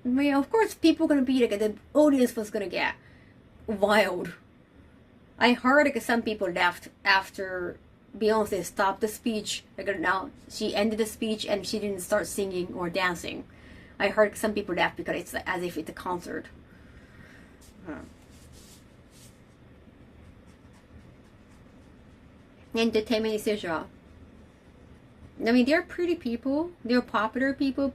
Speaker 1: I mean, of course, people gonna be like, the audience was gonna get wild. I heard like some people left after Beyonce stopped the speech. Like now she ended the speech and she didn't start singing or dancing. I heard some people left because it's like, as if it's a concert. Entertainment essential. I mean, they're pretty people. They're popular people.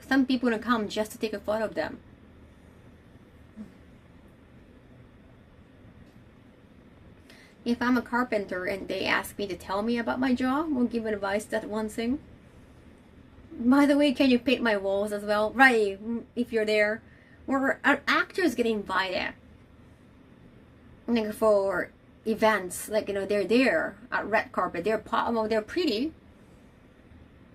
Speaker 1: Some people gonna come just to take a photo of them. If I'm a carpenter and they ask me to tell me about my job or give advice, that's one thing. By the way, can you paint my walls as well? Right, if you're there. Or actors get invited, like for events, like, you know, they're there at red carpet. They're pretty.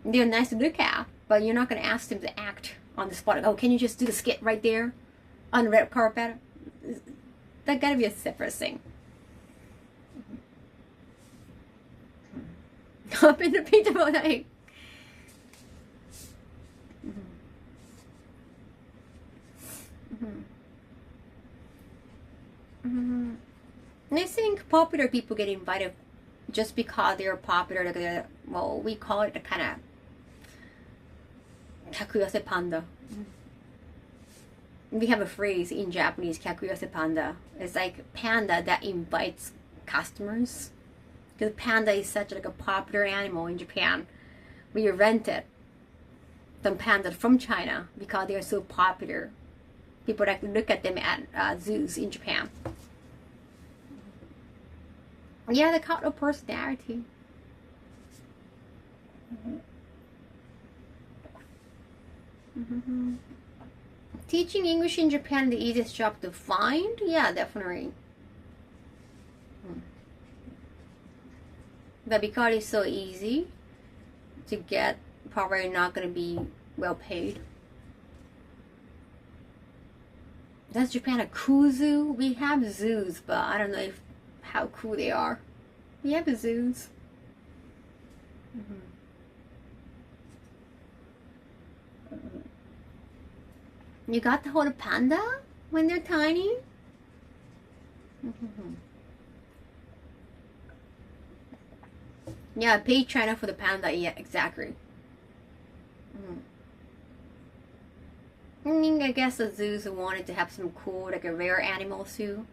Speaker 1: They're nice to look at, but you're not gonna ask them to act on the spot. Like, oh, can you just do the skit right there on the red carpet? That gotta be a separate thing. Up in the pizza night. I think popular people get invited just because they're popular. Like well, we call it a kind of kyakuyase panda. We have a phrase in Japanese, kyakuyase panda. It's like panda that invites customers. Because panda is such like a popular animal in Japan. We rented some pandas from China because they are so popular. People like to look at them at zoos in Japan. Yeah, the cult of personality. Teaching English in Japan, the easiest job to find? Yeah, definitely. But because it's so easy to get, probably not going to be well paid. Does Japan a cool zoo? We have zoos, but I don't know how cool they are. We have zoos. You got to hold a panda when they're tiny? Yeah, paid China for the panda. Yeah, exactly. I mean, I guess the zoos wanted to have some cool, like a rare animal zoo.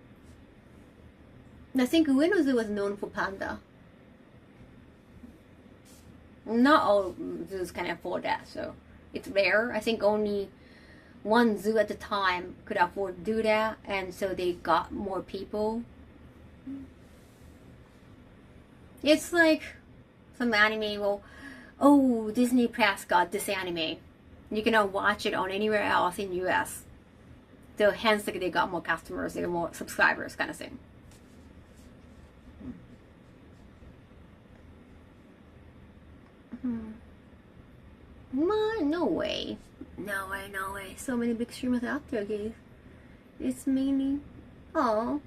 Speaker 1: I think Ueno Zoo was known for panda. Not all zoos can afford that, so it's rare. I think only one zoo at the time could afford to do that, and so they got more people. It's like some anime. Well, oh, Disney Plus got this anime. You cannot watch it on anywhere else in US. So hence, like, they got more customers, they got more subscribers, kind of thing. No way. No way, no way. So many big streamers out there, guys. It's mainly... Oh.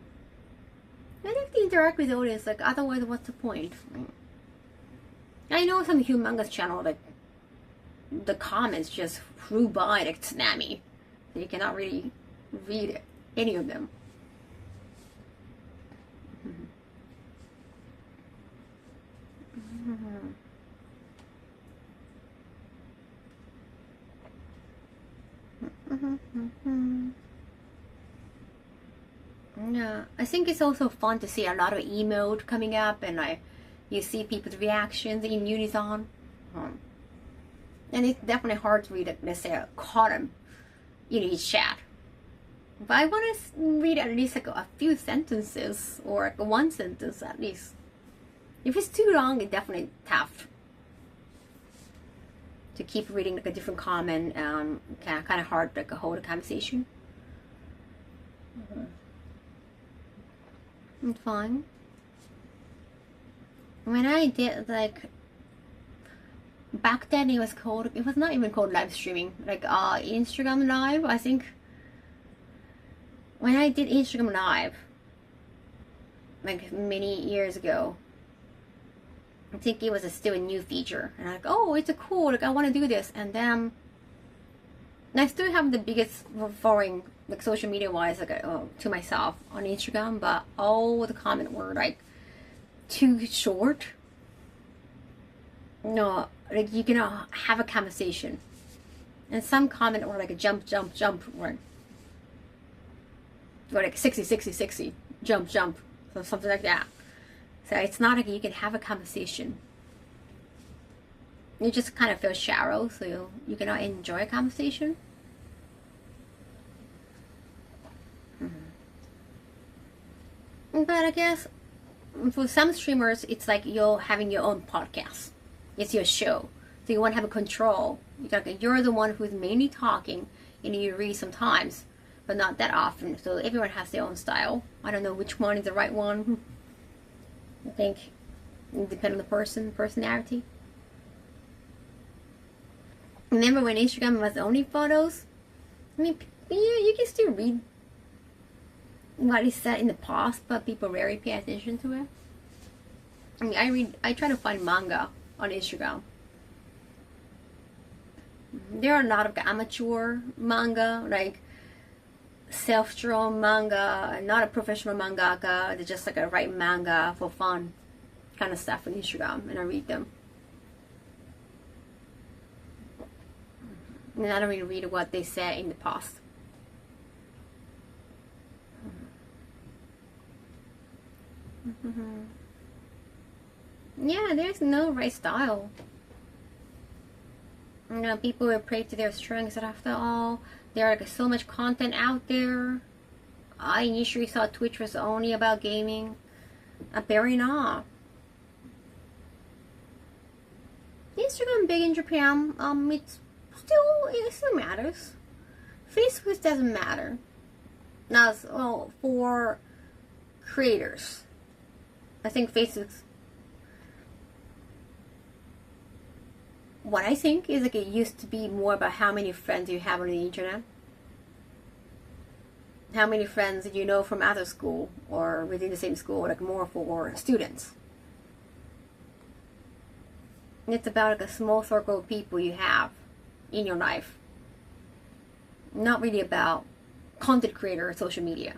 Speaker 1: I like to interact with the audience, like, otherwise what's the point? I know some humongous channel, like, the comments just flew by like tsunami. You cannot really read any of them. Yeah, I think it's also fun to see a lot of emote coming up, and you see people's reactions in unison. And it's definitely hard to read, let's say, a column in each chat. But I want to read at least like a few sentences, or like one sentence at least. If it's too long, it's definitely tough to keep reading like a different comment. Kind of hard like to hold a conversation. It's fine. When I did like back then it was not even called live streaming, like Instagram Live. I think when I did Instagram Live like many years ago, I think it was still a new feature, and I'm like, oh, it's a cool, like I want to do this. And then I still have the biggest following, like social media wise, like to myself on Instagram, but all the comments were like too short. No, like you cannot have a conversation, and some comment were like a jump, or like 60, jump, so something like that. So it's not like you can have a conversation. You just kind of feel shallow, so you cannot enjoy a conversation. But I guess for some streamers, it's like you're having your own podcast. It's your show, so you want to have a control. You're the one who's mainly talking, and you read sometimes, but not that often. So everyone has their own style. I don't know which one is the right one. I think it depends on the personality. Remember when Instagram was only photos? I mean, you can still read what is said in the past, but people rarely pay attention to it. I mean, I try to find manga on Instagram. There are a lot of amateur manga, like self-drawn manga, not a professional mangaka. They're just like a write manga for fun kind of stuff on Instagram, and I read them. And I don't really read what they said in the past. Yeah, there's no right style. You know, people will play to their strengths, and after all, there is so much content out there. I initially thought Twitch was only about gaming. Apparently not. Instagram big in Japan. It still matters. Facebook doesn't matter. Now, well, for creators, I think Facebook's. What I think is like it used to be more about how many friends you have on the internet. How many friends you know from other school or within the same school, like more for students. It's about like a small circle of people you have in your life. Not really about content creator or social media.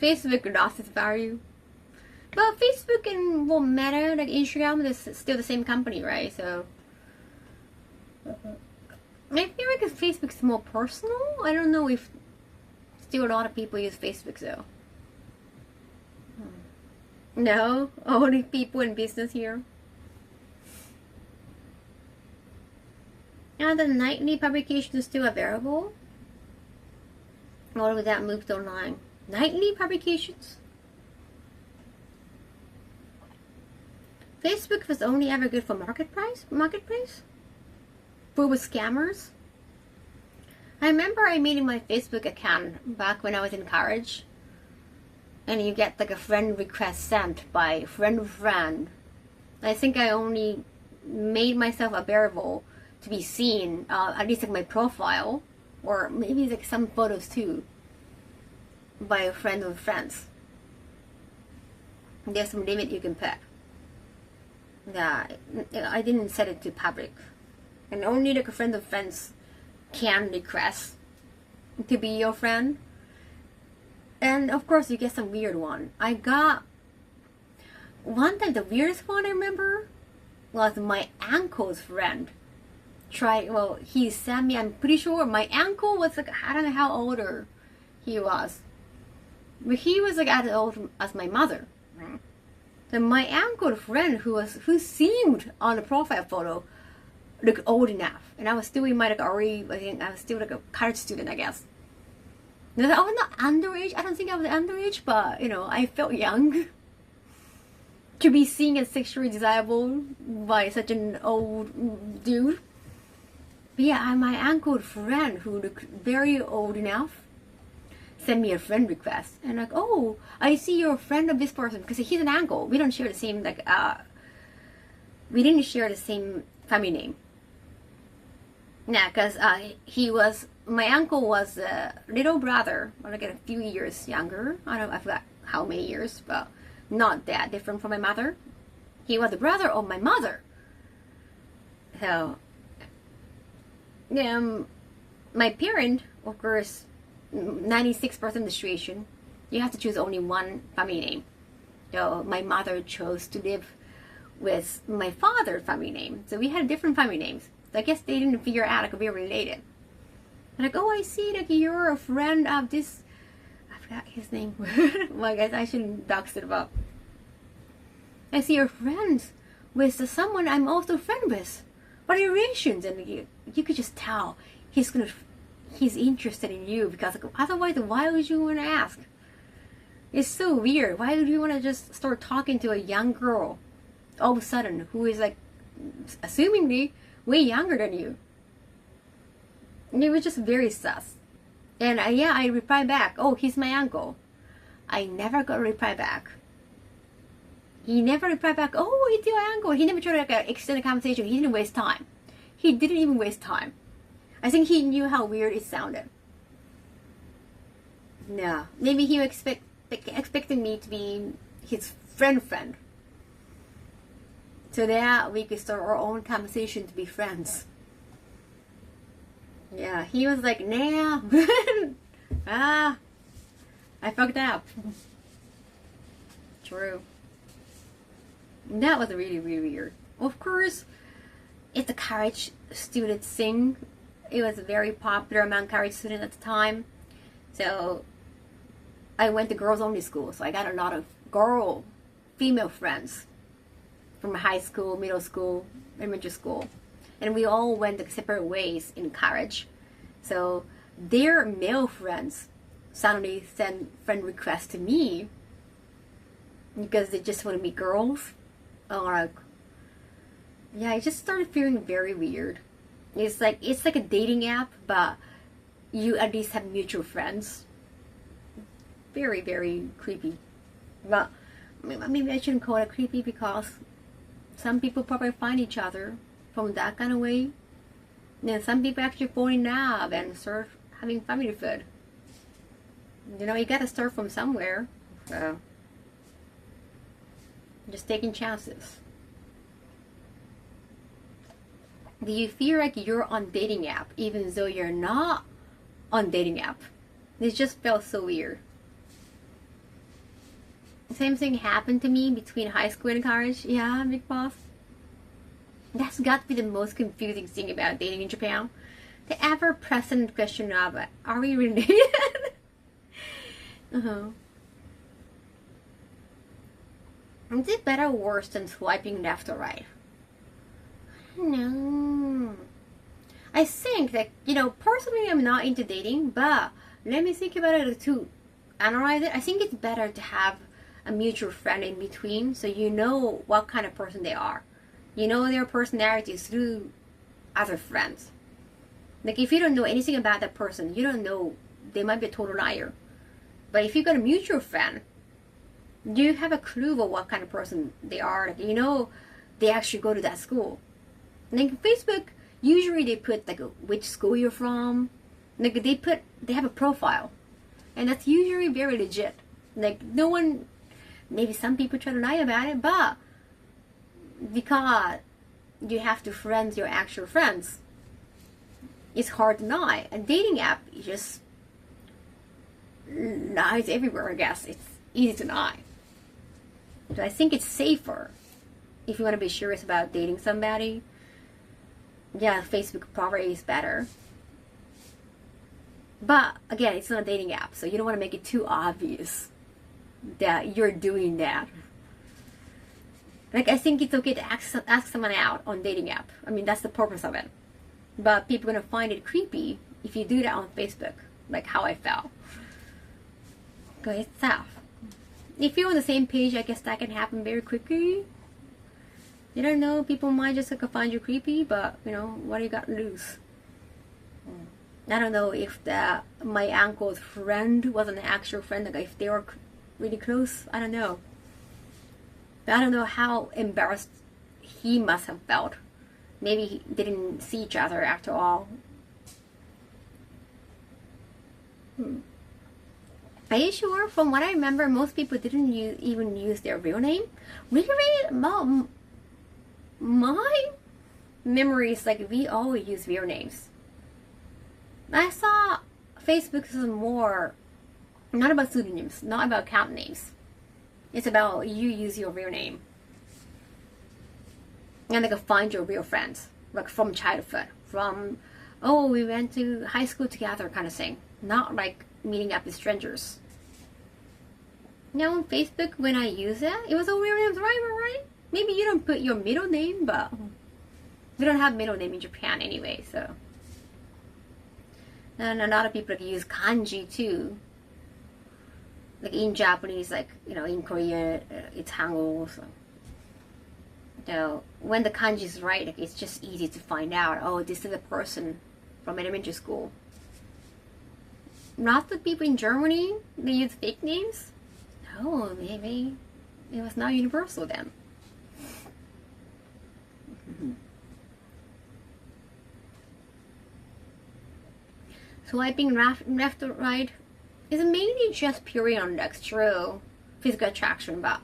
Speaker 1: Facebook lost its value. But Facebook and won't matter, like Instagram is still the same company, right? So I feel like Facebook's more personal. I don't know if still a lot of people use Facebook though. No, only people in business here. Are the nightly publications still available? Or was that moved online? Nightly publications? Facebook was only ever good for marketplace? For with scammers? I remember I made my Facebook account back when I was in college. And you get like a friend request sent by friend of friend. I think I only made myself available to be seen, at least like my profile, or maybe like some photos too, by a friend of friends. There's some limit you can put. That I didn't set it to public, and only like a friend of friends can request to be your friend. And of course you get some weird one. I got one time, the weirdest one I remember was my uncle's friend. He sent me, I'm pretty sure my uncle was like, I don't know how older he was, but he was like as old as my mother. So my uncle's friend who seemed on the profile photo looked old enough, and I was still in my like I think I was still like a college student, I guess. I was not underage. I don't think I was underage, but you know, I felt young to be seen as sexually desirable by such an old dude. But yeah, my uncle's friend who looked very old enough send me a friend request. And like, oh, I see you're a friend of this person. Because he's an uncle. We don't share the same, like, we didn't share the same family name. Yeah, because my uncle was a little brother, like a few years younger. I forgot how many years, but not that different from my mother. He was the brother of my mother. So, my parent, of course, 96% of the situation, you have to choose only one family name. So my mother chose to live with my father's family name. So we had different family names. So I guess they didn't figure out like we were related. Like, oh, I see that you're a friend of this. I forgot his name. Well, I guess I shouldn't dox it up. I see you're friends with someone I'm also friend with. What are your relations? And you could just tell he's interested in you, because like, otherwise, why would you want to ask? It's so weird. Why would you want to just start talking to a young girl all of a sudden who is like, assumingly, way younger than you? And it was just very sus. And I replied back, oh, he's my uncle. I never got a reply back. He never replied back, oh, it's your uncle. He never tried to like, extend the conversation. He didn't waste time. He didn't even waste time. I think he knew how weird it sounded. No, maybe he was expecting me to be his friend. So that we could start our own conversation to be friends. Yeah, he was like, nah. I fucked up. True. That was really, really weird. Of course, it's a college student thing. It was very popular among college students at the time. So I went to girls only school, so I got a lot of female friends from high school, middle school, elementary school. And we all went separate ways in college. So their male friends suddenly sent friend requests to me because they just want to meet girls. Or yeah, I just started feeling very weird. It's like a dating app, but you at least have mutual friends. Very, very creepy. But maybe I shouldn't call it creepy, because some people probably find each other from that kind of way. And some people actually fall in love and start having family food. You know, you gotta start from somewhere. So just taking chances. Do you feel like you're on dating app even though you're not on dating app? It just felt so weird. Same thing happened to me between high school and college. Yeah, Big Boss. That's got to be the most confusing thing about dating in Japan. The ever-present question of, are we related? Is it better or worse than swiping left or right? No. I think that, personally I'm not into dating, but let me think about it to analyze it. I think it's better to have a mutual friend in between, so you know what kind of person they are. You know their personalities through other friends. Like, if you don't know anything about that person, you don't know, they might be a total liar. But if you got a mutual friend, you have a clue of what kind of person they are. Like, they actually go to that school. Like Facebook, usually they put like which school you're from. Like they have a profile, and that's usually very legit. Like, no one, maybe some people try to lie about it, but because you have to friends your actual friends, it's hard to lie. A dating app, you just lies everywhere. I guess it's easy to lie. So I think it's safer if you want to be serious about dating somebody. Yeah, Facebook probably is better. But again, it's not a dating app, so you don't want to make it too obvious that you're doing that. Like, I think it's okay to ask someone out on dating app. I mean, that's the purpose of it. But people are going to find it creepy if you do that on Facebook, like how I felt. Because it's tough. If you're on the same page, I guess that can happen very quickly. You don't know, people might just find you creepy, but what do you got to lose? I don't know if my uncle's friend was an actual friend, like if they were really close. I don't know. But I don't know how embarrassed he must have felt. Maybe they didn't see each other after all. Are you sure? From what I remember, most people didn't even use their real name. Really? My memory is like we always use real names. I saw Facebook is more not about pseudonyms, not about account names. It's about you use your real name. And like find your real friends, like from childhood, from we went to high school together kind of thing. Not like meeting up with strangers. Now on Facebook, when I use it, it was all real names, right? Maybe you don't put your middle name, but we don't have middle name in Japan anyway, so. And a lot of people use kanji too. Like in Japanese, like, in Korea, it's Hangul. So when the kanji is right, like, it's just easy to find out, oh, this is a person from elementary school. Not the people in Germany, they use fake names. No, maybe it was not universal then. Swiping left or right is mainly just purely on looks, true. Physical attraction, but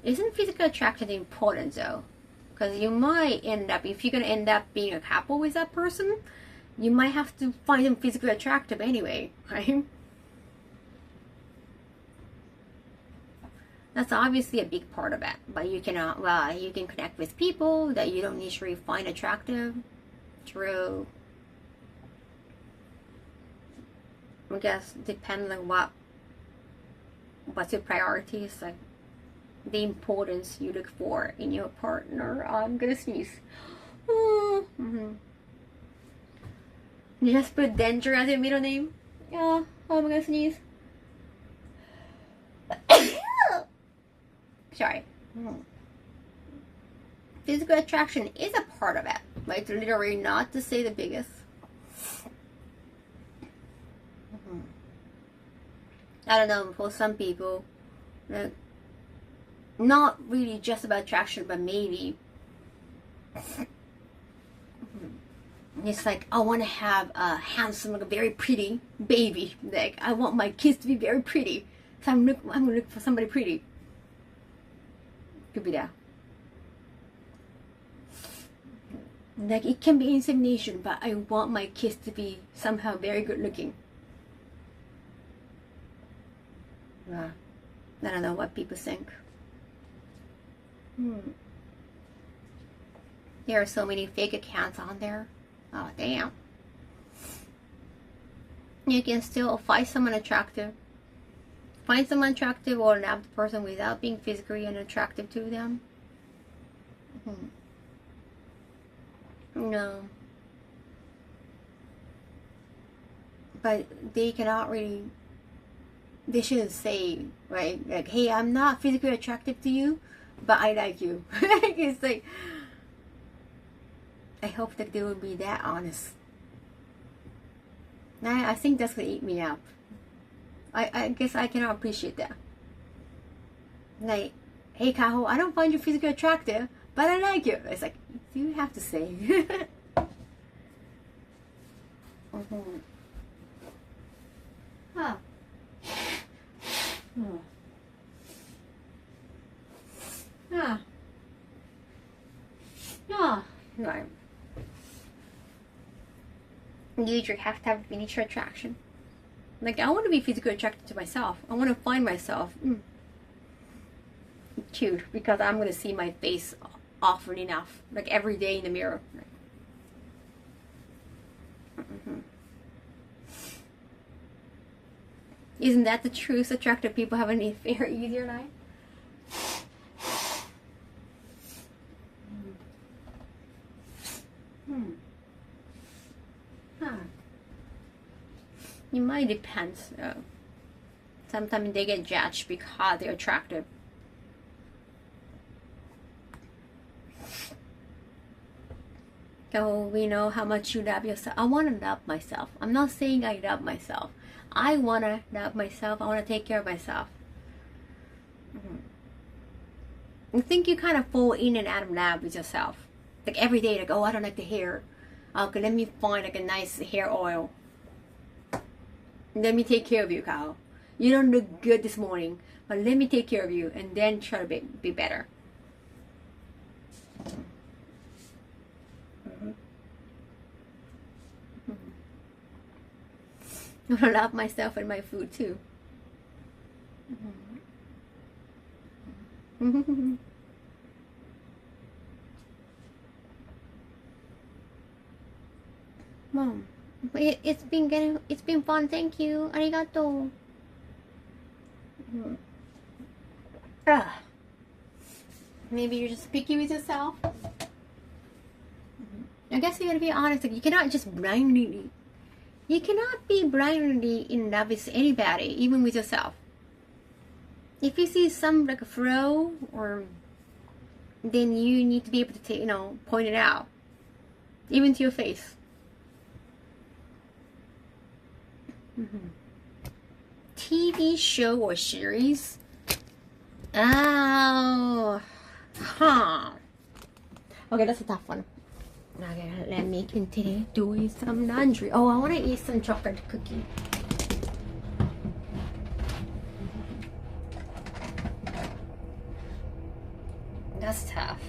Speaker 1: isn't physical attraction important though? Because you might end up, if you're gonna end up being a couple with that person, you might have to find them physically attractive anyway, right? That's obviously a big part of it, but you can connect with people that you don't usually find attractive. True. I guess depends on what's your priorities, like the importance you look for in your partner. I'm gonna sneeze. You just put danger as your middle name. Yeah, I'm gonna sneeze. Sorry. Physical attraction is a part of it, but it's literally not to say the biggest. I don't know, for some people, not really just about attraction, but maybe it's like, I want to have a handsome, like a very pretty baby. Like, I want my kids to be very pretty, so I'm gonna look for somebody pretty. Could be that. Like, it can be insemination, but I want my kids to be somehow very good looking. I don't know what people think. There are so many fake accounts on there. Oh, damn. You can still find someone attractive. Find someone attractive or love the person without being physically unattractive to them. No. But they cannot really, they shouldn't say, right, like, hey, I'm not physically attractive to you, but I like you. It's like, I hope that they will be that honest. I think that's gonna eat me up. I guess I cannot appreciate that. Like, hey Kaho, I don't find you physically attractive, but I like you. It's like, do you have to say? Huh. Yeah. Yeah. Right. You usually have to have miniature attraction. Like, I want to be physically attracted to myself. I want to find myself cute, because I'm going to see my face often enough, like every day in the mirror. Isn't that the truth? Attractive people have a very easier life. It might depend. Sometimes they get judged because they're attractive. So we know how much you love yourself. I want to love myself. I'm not saying I love myself. I want to love myself. I want to take care of myself. I think you kind of fall in and out of love with yourself. Like every day, like, oh, I don't like the hair. Okay, let me find like a nice hair oil. Let me take care of you, Kaho. You don't look good this morning, but let me take care of you and then try to be better. I love myself and my food too. Mom, it's been fun. Thank you. Arigato. Maybe you're just picky with yourself. I guess you gotta be honest. Like, you cannot be blindly in love with anybody, even with yourself. If you see some like a flaw, or then you need to be able to point it out, even to your face. TV show or series? Oh, okay, that's a tough one. Okay, let me continue doing some laundry. Oh, I want to eat some chocolate cookie. That's tough.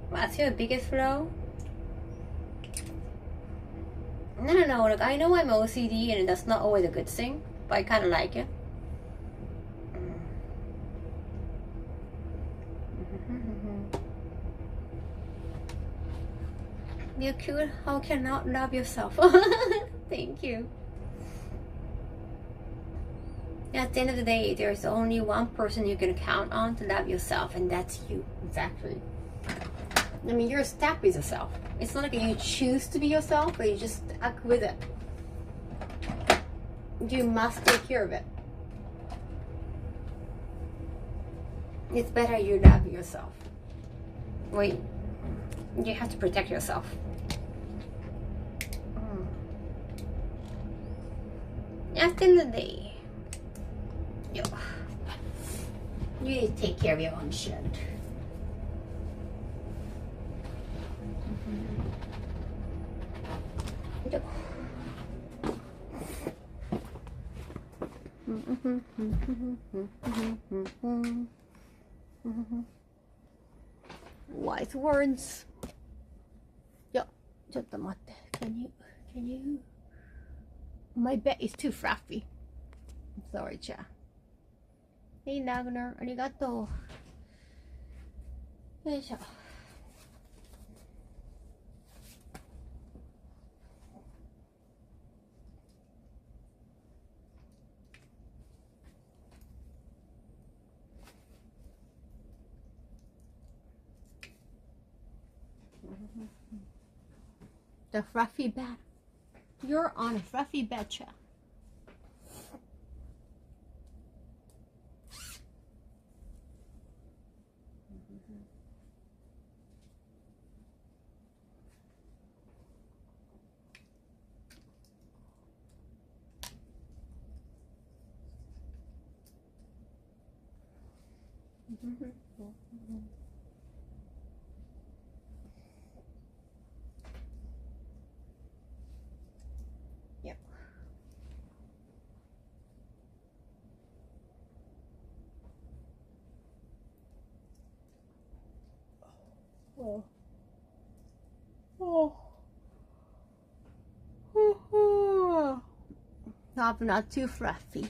Speaker 1: What's your biggest flaw? No. Like, I know I'm OCD and that's not always a good thing, but I kind of like it. You're cute. How can you not love yourself? Thank you. At the end of the day, there's only one person you can count on to love yourself, and that's you. Exactly. I mean, you're stuck with yourself. It's not like you choose to be yourself, but you just stuck with it. You must take care of it. It's better you love yourself. Wait, you have to protect yourself. At the end of the day, you need to take care of your own shit. Wise words. Yo, ちょっと待って. Can you? My bed is too fluffy. Sorry, cha. Hey, Nagner, arigato. よいしょ. The fluffy bed. You're on a fluffy bed, cha. Yep. Oh. Not too fluffy.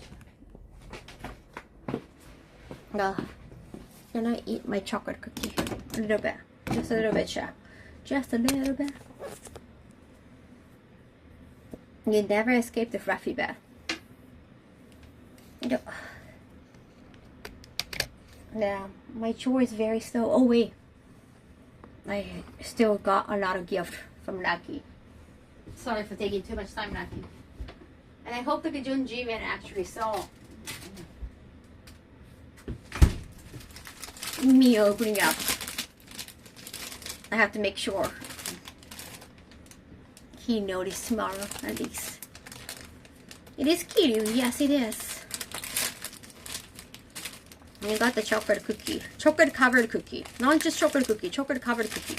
Speaker 1: Can I eat my chocolate cookie? A little bit. Just a little bit, Chef. Just a little bit. You never escape the fluffy bed. Yeah, my chore is very slow. Oh wait, I still got a lot of gift from Lucky. Sorry for taking too much time, Lucky. And I hope that the Junji man actually saw. me opening up. I have to make sure he noticed tomorrow at least. It is cute, yes it is. And I got the chocolate cookie. Chocolate covered cookie. Not just chocolate cookie, chocolate covered cookie.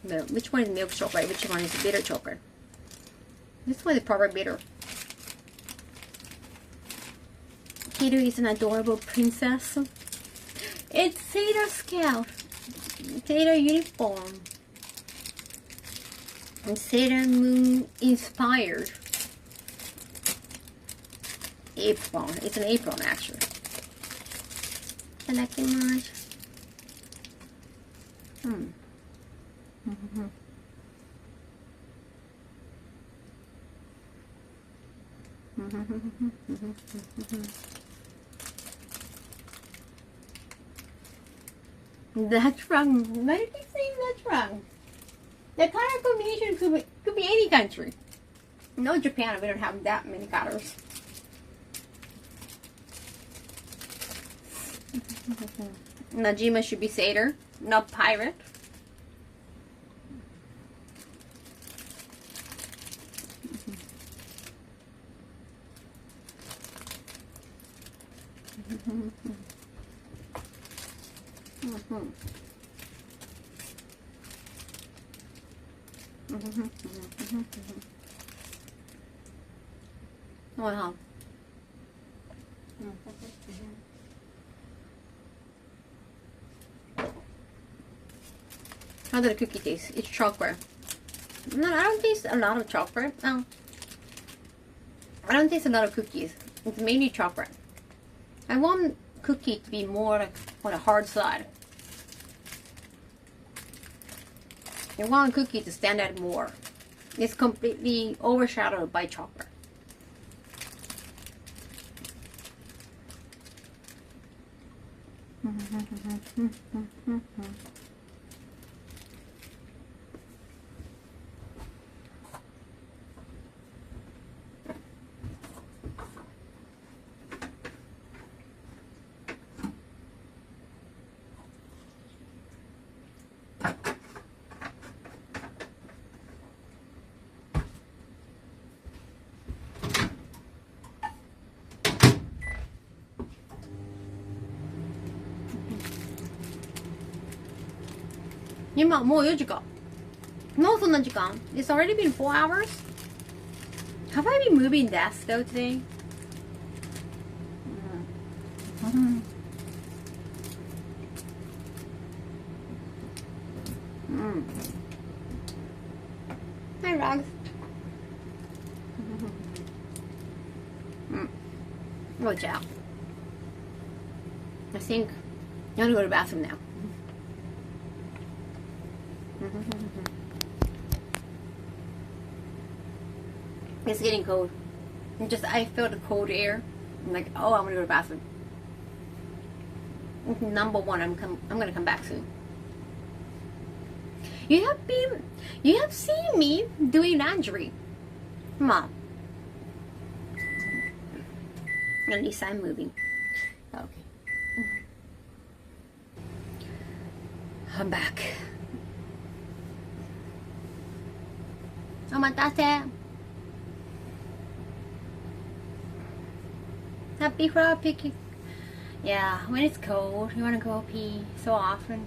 Speaker 1: No, which one is milk chocolate? Which one is bitter chocolate? This one is probably bitter. Kiru is an adorable princess. It's Sailor Scout. Sailor uniform. And Sailor Moon inspired. Apron. It's an apron actually. Selecting much. That's wrong. Why do you keep saying that's wrong? The color combination could be any country. No, Japan, we don't have that many colors. Najima should be satyr, not pirate. Wow. How does the cookie taste? It's chocolate. No, I don't taste a lot of chocolate. No. I don't taste a lot of cookies. It's mainly chocolate. I want cookie to be more like on the hard side. I want cookie to stand out more. It's completely overshadowed by chocolate. It's already been 4 hours? Have I been moving desk though today? Hi, Rogs. Watch out. I think I'm gonna go to the bathroom now. It's getting cold. I feel the cold air. I'm like, oh, I'm gonna go to the bathroom. Number one, I'm gonna come back soon. You have seen me doing laundry. Come on. At least I'm moving. Okay. I'm back. Omatase. Happy frog picking. Yeah, when it's cold, you want to go pee so often.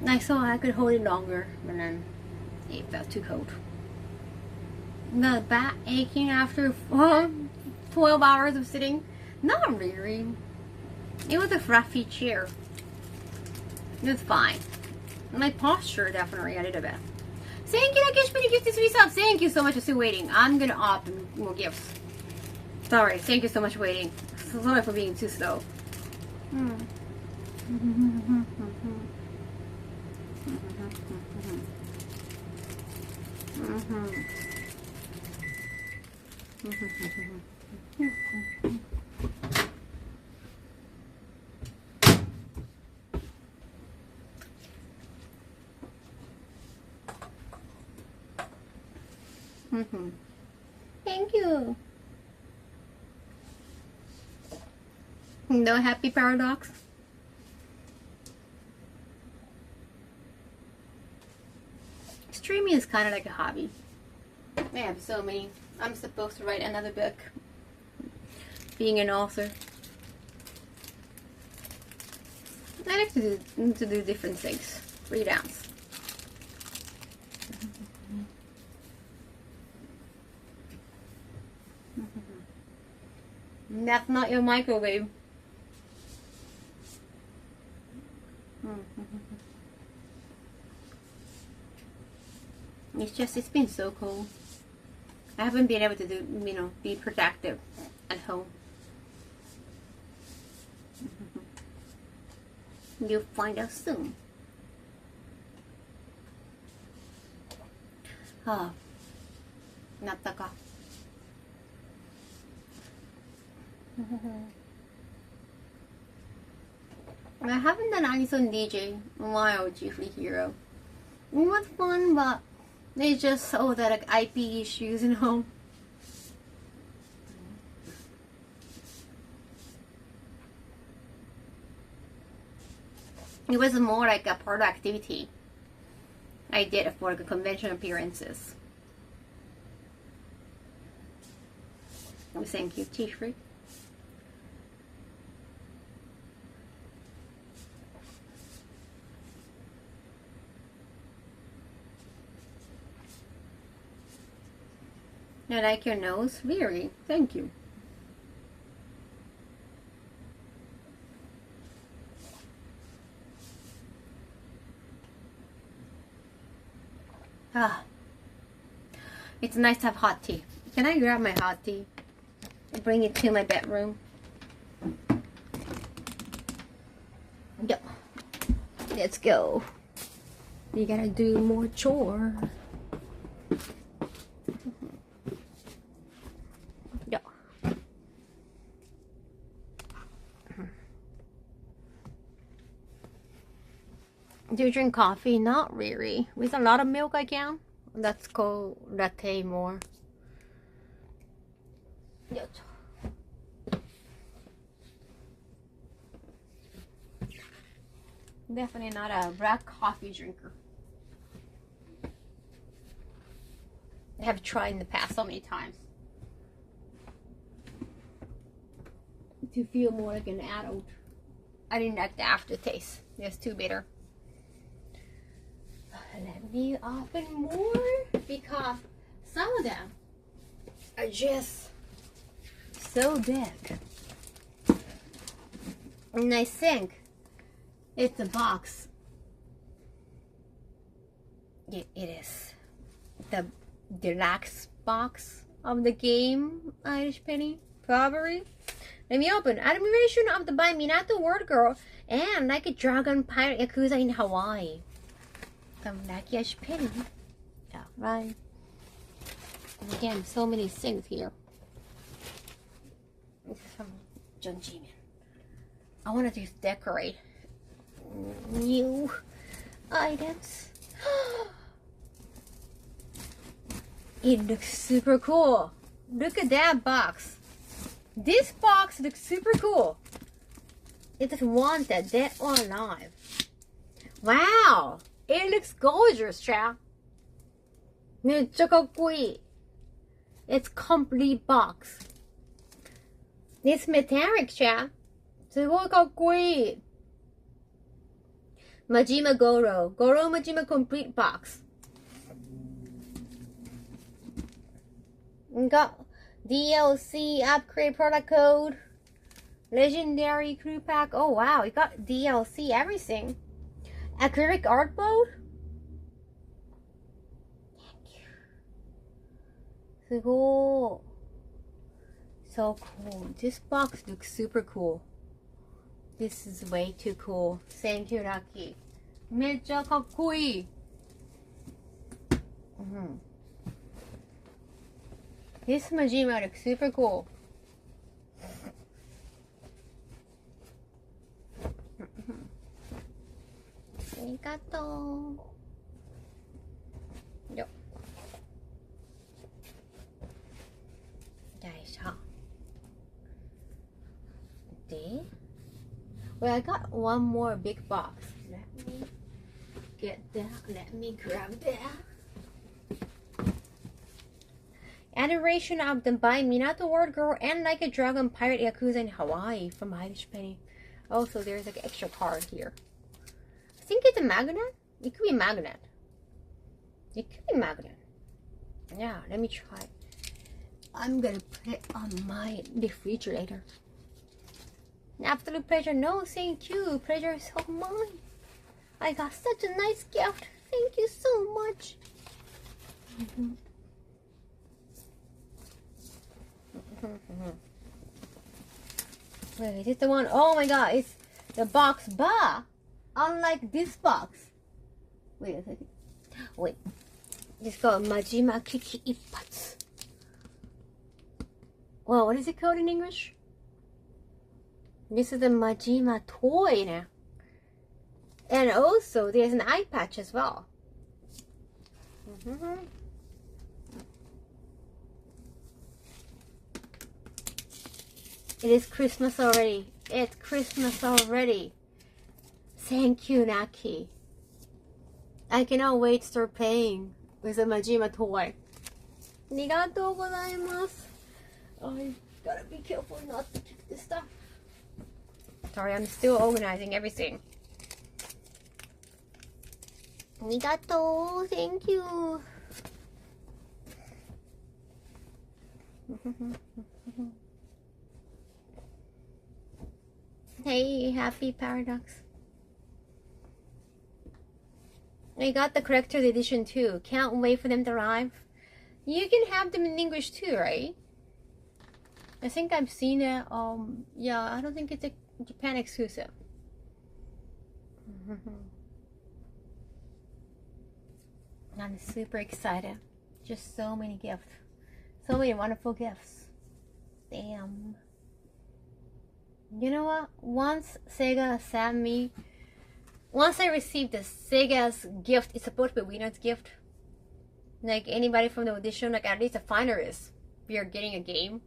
Speaker 1: I thought I could hold it longer, but then it felt too cold. The back aching after 12 hours of sitting? Not really. It was a fluffy chair. It was fine. My posture definitely a little bit. Thank you, Nakesh, for the gift this resub. Thank you so much for still waiting. I'm gonna opt more gifts. Sorry, thank you so much for waiting. Sorry for being too slow. Thank you. No happy paradox? Streaming is kind of like a hobby. I have so many. I'm supposed to write another book. Being an author. I like to do different things. Freelance. That's not your microwave. It's been so cold. I haven't been able to do, be productive at home. You'll find out soon. Ah, nattaka. I haven't done any on DJ in a while, Chiefly Hero. It was fun, but they just saw that like IP issues, It was more like a part of activity I did for the convention appearances. Oh, thank you, Chiefly. I like your nose. Really? Thank you. Ah. It's nice to have hot tea. Can I grab my hot tea and bring it to my bedroom? Yep. Let's go. You gotta do more chore. Do you drink coffee? Not really. With a lot of milk I can. That's called latte more. Definitely not a black coffee drinker. I have tried in the past so many times to feel more like an adult. I didn't like the aftertaste. It's too bitter. Let me open more because some of them are just so big. And I think it's a box. It is the deluxe box of the game, Irish Penny. Probably. Let me open. Admiration of the by Minato Word Girl and like a dragon pirate Yakuza in Hawaii. From Irish Penny. Yeah, right. And again, so many things here. This is from John G-Man. I want to just decorate new items. It looks super cool. Look at that box. This box looks super cool. It just wanted dead or alive. Wow! It looks gorgeous, child. めっちゃかっこいい. It's complete box. It's metallic, child. すごいかっこいい. Majima Goro. Goro Majima complete box. Got DLC upgrade product code. Legendary crew pack. Oh wow, you got DLC everything. Acrylic art mode. Thank you. すごい. So cool. This box looks super cool. This is way too cool. Thank you, Lucky. めっちゃかっこいい. This Majima looks super cool. Arigato. Yo. よいしょ。で But I got one more big box. Let me get that. Let me grab that. Adoration of the by Minato World Girl and Like a Dragon Pirate Yakuza in Hawaii from Irish Penny. Also, there's like an extra card here. I think it's a magnet. It could be a magnet. It could be a magnet. Yeah, let me try. I'm gonna put it on my refrigerator. Absolute pleasure. No, thank you. Pleasure is all mine. I got such a nice gift. Thank you so much. Wait, is it the one? Oh my god, it's the box, but unlike this box. Wait a second. Wait. It's called Majima Kiki Ippatsu. Well, what is it called in English? This is the Majima toy now. And also, there's an eye patch as well. It is Christmas already. It's Christmas already. Thank you, Naki. I cannot wait to start playing with the Majima toy. Arigatou gozaimasu. I gotta be careful not to kick this stuff. Sorry, I'm still organizing everything. Arigatou, thank you. Hey, happy Paradox. I got the collector's edition too. Can't wait for them to arrive. You can have them in English too, right? I think I've seen it. Yeah, I don't think it's a Japan exclusive. I'm super excited. Just so many gifts. So many wonderful gifts. Damn. You know what? Once Sega sent me, once I received the Sega's gift, it's supposed to be winner's gift. Like anybody from the audition, like at least a finalist, we are getting a game.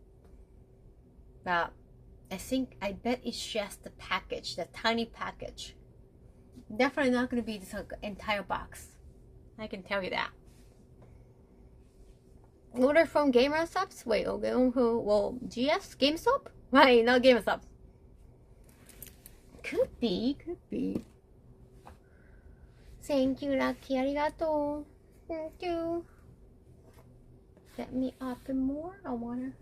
Speaker 1: But I bet it's just the package, the tiny package. Definitely not going to be this entire box. I can tell you that. Order from GamerStop? Wait, okay, well, GS? GameStop? Wait, not GameStop. Could be. Thank you, Lucky. Arigato. Thank you. Let me open more. I wanna.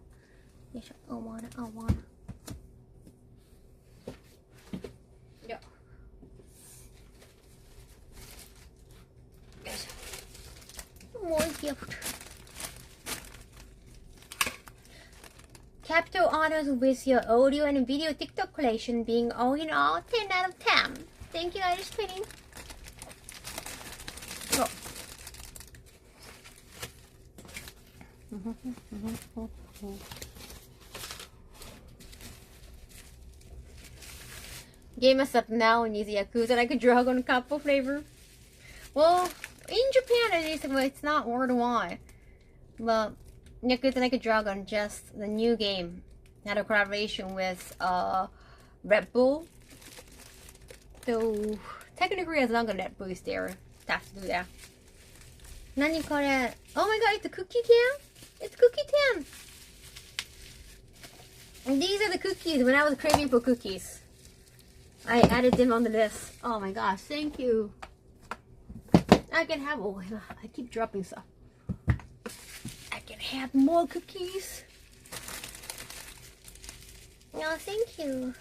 Speaker 1: Yeah. Yes. More gift. Capital honors with your audio and video TikTok collection being all in all 10 out of 10. Thank you, Irish Penny. Oh. Game us up now and use Yakuza like a dragon couple flavor. Well, in Japan at least, it's not worldwide. But Yakuza Like a Dragon, just the new game, had a collaboration with Red Bull. So technically, as long as Red Bull is there, have to do that. Nani kore? Oh my god, it's a cookie can? It's cookie can. And these are the cookies. When I was craving for cookies, I added them on the list. Oh my gosh, thank you. I can have. Oh my god, I keep dropping stuff. Have more cookies. No, thank you.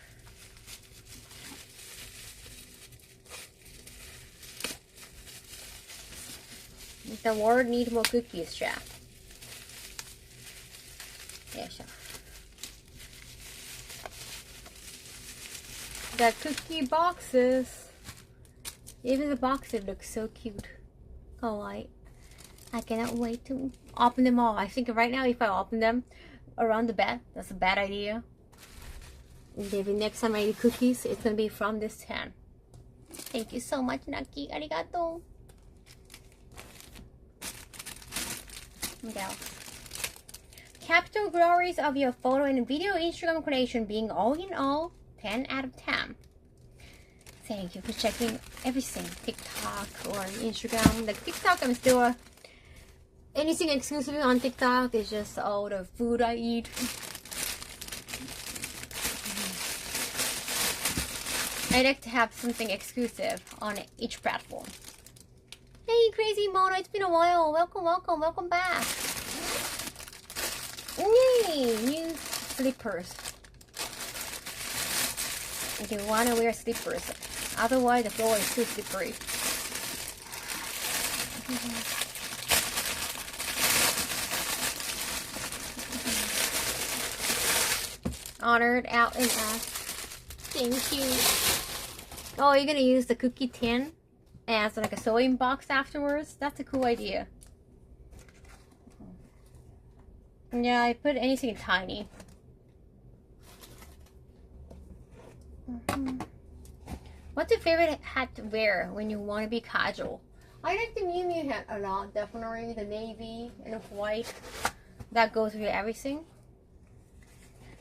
Speaker 1: The world needs more cookies, chat. Yeah, sure. The cookie boxes. Even the boxes look so cute. Kawaii. I cannot wait to open them all. I think right now if I open them around the bed, that's a bad idea. Maybe next time I eat cookies, it's gonna be from this can. Thank you so much, Naki. Arigato. What else? Capital glories of your photo and video Instagram collection being all in all 10 out of 10. Thank you for checking everything. TikTok or Instagram. Like TikTok, I'm still anything exclusively on TikTok is just all the food I eat. I like to have something exclusive on each platform. Hey, Crazy Mono, it's been a while. Welcome back. Yay, new slippers. You want to wear slippers. Otherwise, the floor is too slippery. Honored out and out. Thank you. Oh, you're gonna use the cookie tin as like a sewing box afterwards? That's a cool idea. Yeah, I put anything tiny. What's your favorite hat to wear when you want to be casual? I like the Miu Miu hat a lot, definitely. The navy and the white. That goes with everything.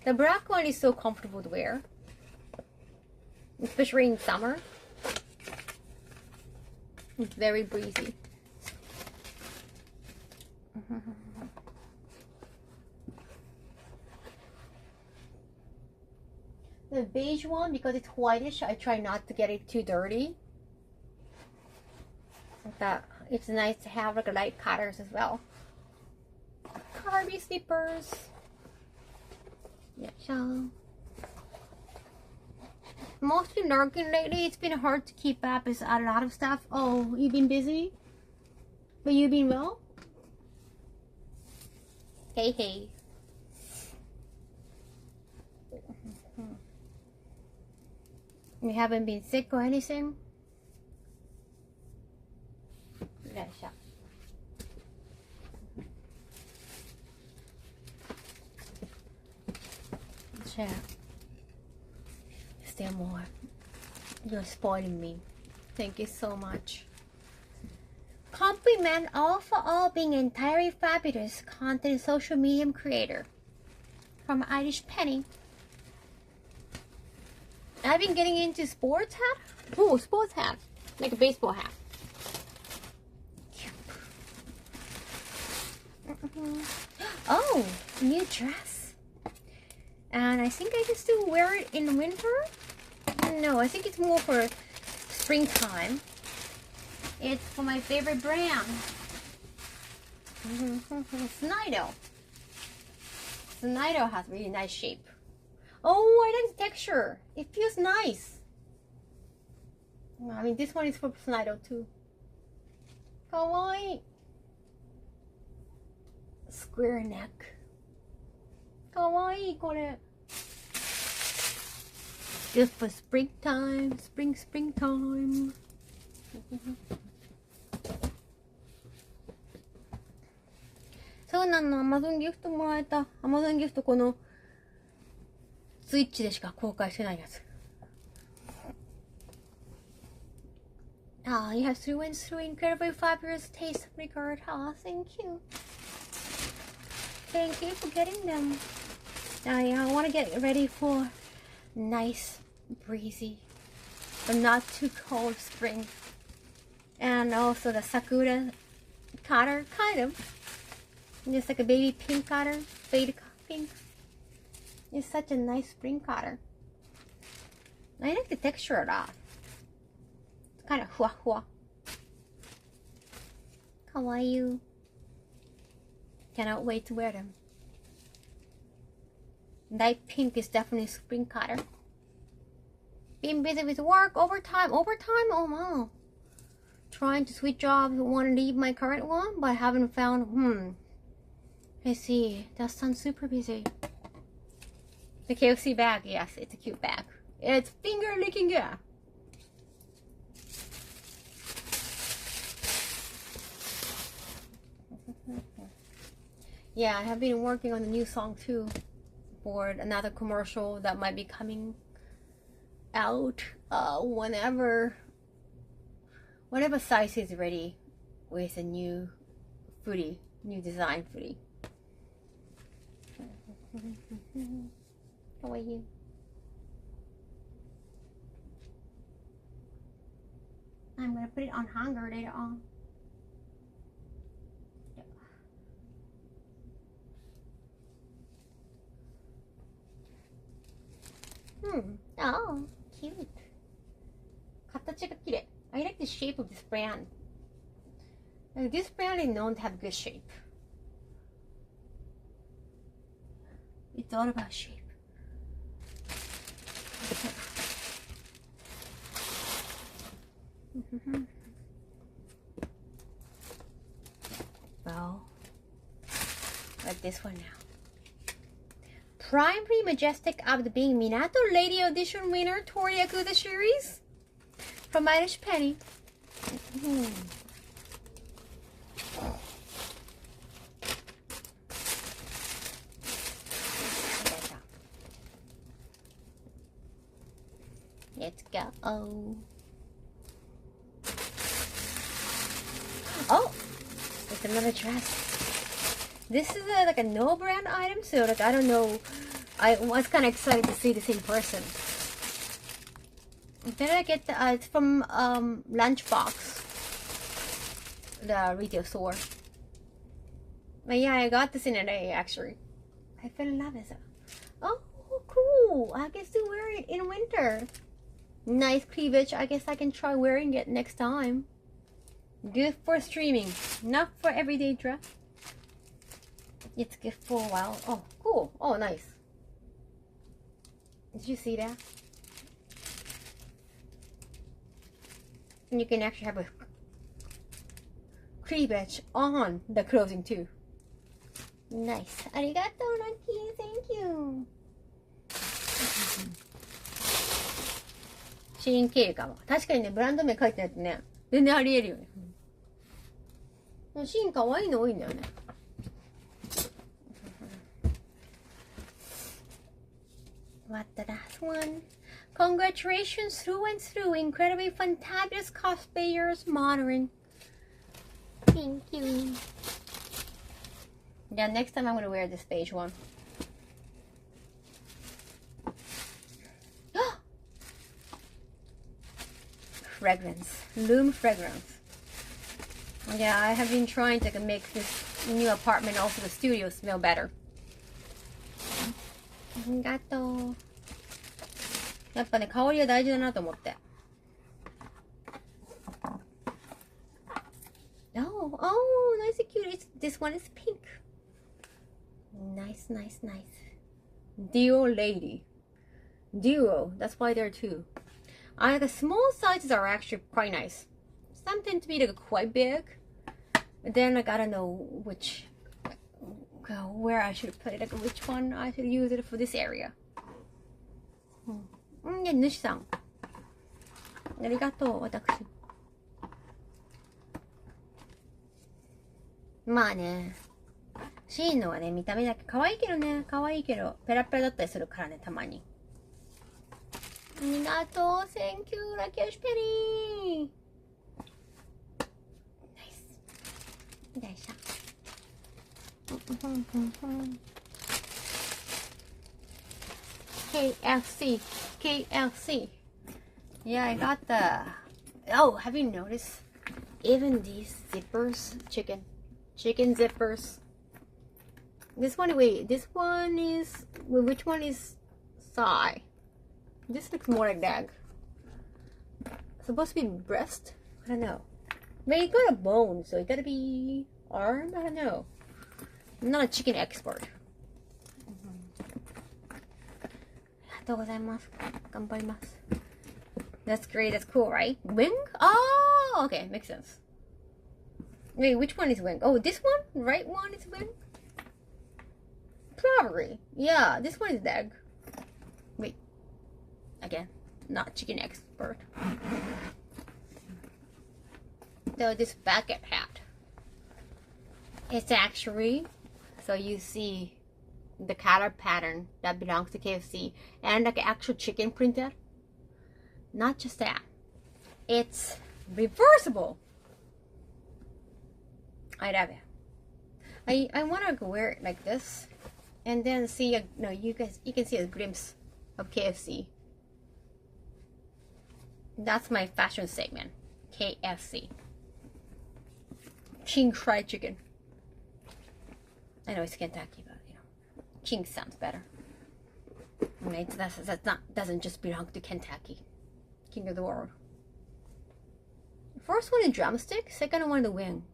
Speaker 1: The black one is so comfortable to wear. Especially in summer. It's very breezy. The beige one, because it's whitish, I try not to get it too dirty. But it's nice to have like light colors as well. Carby slippers. Yeah, so mostly lurking lately. It's been hard to keep up. It's a lot of stuff. Oh, you've been busy? But you've been well? Hey. You haven't been sick or anything? Yeah, sure. Share. Still more. You're spoiling me. Thank you so much. Compliment all for all being entirely fabulous content social media creator. From Irish Penny. I've been getting into sports hat. Oh, sports hat. Like a baseball hat. Oh, new dress. And I think I can still wear it in the winter. No, I think it's more for springtime. It's for my favorite brand. Snido. Snido has really nice shape. Oh, I like the texture. It feels nice. I mean, this one is for Snido too. Kawaii. Square neck. Kawaii, これ. Just for springtime. Springtime. そうなの、Amazon ギフトもらえた。Amazon ギフトこのスイッチでしか公開してないやつ。Ah, you have through and through incredibly fabulous taste regard. Ah, thank you. Thank you for getting them. I want to get ready for nice, breezy, but not too cold spring. And also the sakura color, kind of. Just like a baby pink color, faded pink. It's such a nice spring color. I like the texture a lot. It's kind of hua. Kawaii. Cannot wait to wear them. Light pink is definitely spring color. Being busy with work, overtime. Oh wow. Trying to switch jobs, want to leave my current one, but haven't found. I see. That sounds super busy. The KFC bag, yes, it's a cute bag. It's finger licking, yeah. Yeah, I have been working on a new song too for another commercial that might be coming out whenever size is ready with a new foodie, new design foodie. How are you? I'm gonna put it on hanger later on. Oh, cute. 形が綺麗. I like the shape of this brand. This brand is known to have good shape. It's all about shape. Well, like this one now. Primary Majestic of the Being Minato Lady Audition winner Tori Yakuza series from Irish Penny. Let's go. Oh, it's another dress. This is like a no brand item, so like I don't know. I was kind of excited to see this in person. Did I get the? It's from Lunchbox, the retail store. But yeah, I got this in a day actually. I fell in love with it. Oh, cool! I guess to wear it in winter. Nice cleavage. I guess I can try wearing it next time. Good for streaming, not for everyday dress. It's good for a while. Oh, cool. Oh, nice. Did you see that? And you can actually have a cleavage on the clothing too. Nice. Arigato, Naki. Thank you. 新経過も確かにね、ブランド名書いてないとね、全然ありえるよね。シーンかわいいの多いんだよね。What the last one? Congratulations through and through, incredibly fantabulous cosplayers modeling. Thank you. Yeah, next time I'm gonna wear this beige one. Fragrance, Loom fragrance. Yeah, I have been trying to make this new apartment, also the studio, smell better. ありがとう。やっぱね、香りは大事だなと思って。Oh, nice and cute. This one is pink. Nice, nice, nice. Duo lady. Duo. That's why there are two. The small sizes are actually quite nice. Some tend to be like quite big. But then like I don't know which, where I should put it. Like which one I should use it for this area. Yeah, Nushi-san. ありがとう、私。まあね、シーンのはね、見た目だけ可愛いけどね、可愛いけど、ペラペラだったりするからね、たまに。ありがとう、Thank you, Rakesh Penny! Nice. よいしょ。KFC, KFC. Yeah, I got the. Oh, have you noticed? Even these zippers, chicken zippers. This one, wait, this one is. Wait, which one is thigh? This looks more like that. Supposed to be breast? I don't know. But it got a bone, so it gotta be arm? I don't know. I'm not a chicken expert. ありがとうございます。頑張ります。That's great. That's cool, right? Wing? Oh, okay. Makes sense. Wait, which one is wing? Oh, this one? Right one is wing? Probably. Yeah, this one is leg. Wait. Again, not chicken expert. So this bucket hat. It's actually, so you see the color pattern that belongs to KFC and like actual chicken printed. Not just that, it's reversible. I love it. I want to wear it like this and then see you can see a glimpse of KFC. That's my fashion segment. KFC. King fried chicken. I know it's Kentucky, but you know, King sounds better. I mean, doesn't just belong to Kentucky. King of the world. First one is drumstick, second one the wing.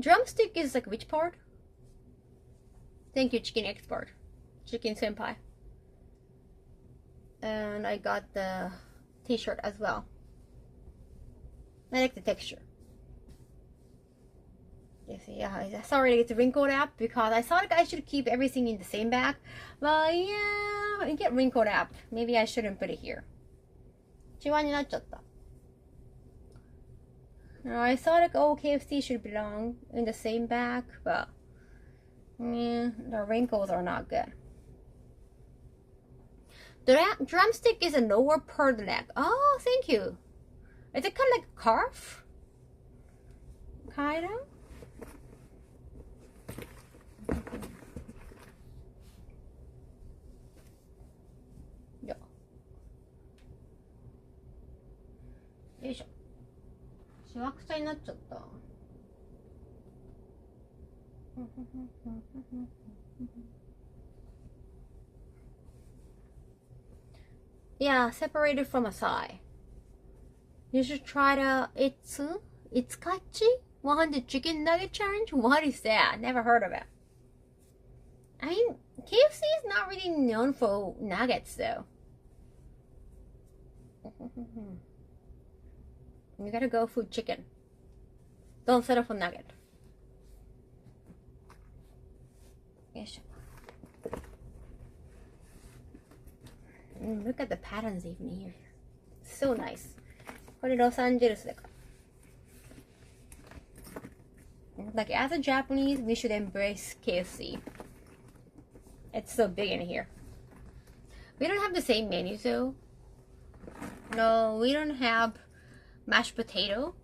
Speaker 1: Drumstick is like which part? Thank you, chicken expert. Chicken senpai. And I got the t-shirt as well. I like the texture. You see, yeah, sorry it's wrinkled up because I thought I should keep everything in the same bag. But yeah, it get wrinkled up. Maybe I shouldn't put it here. シワになっちゃった. I thought like KFC should belong in the same bag, but yeah, the wrinkles are not good. The drumstick is a lower part leg. Oh, thank you. Is it kind of like a carve? Kind of? Yeah. よいしょ。しわくちゃになっちゃった。Yeah, separated from a thigh. You should try the Itsukachi 100 chicken nugget challenge. What is that? Never heard of it. I mean, KFC is not really known for nuggets though. You gotta go for chicken. Don't settle for nugget. Yes. Look at the patterns even here. So nice. これロサンゼルスだから。Like as a Japanese, we should embrace KFC. It's so big in here. We don't have the same menu though. No, we don't have mashed potato.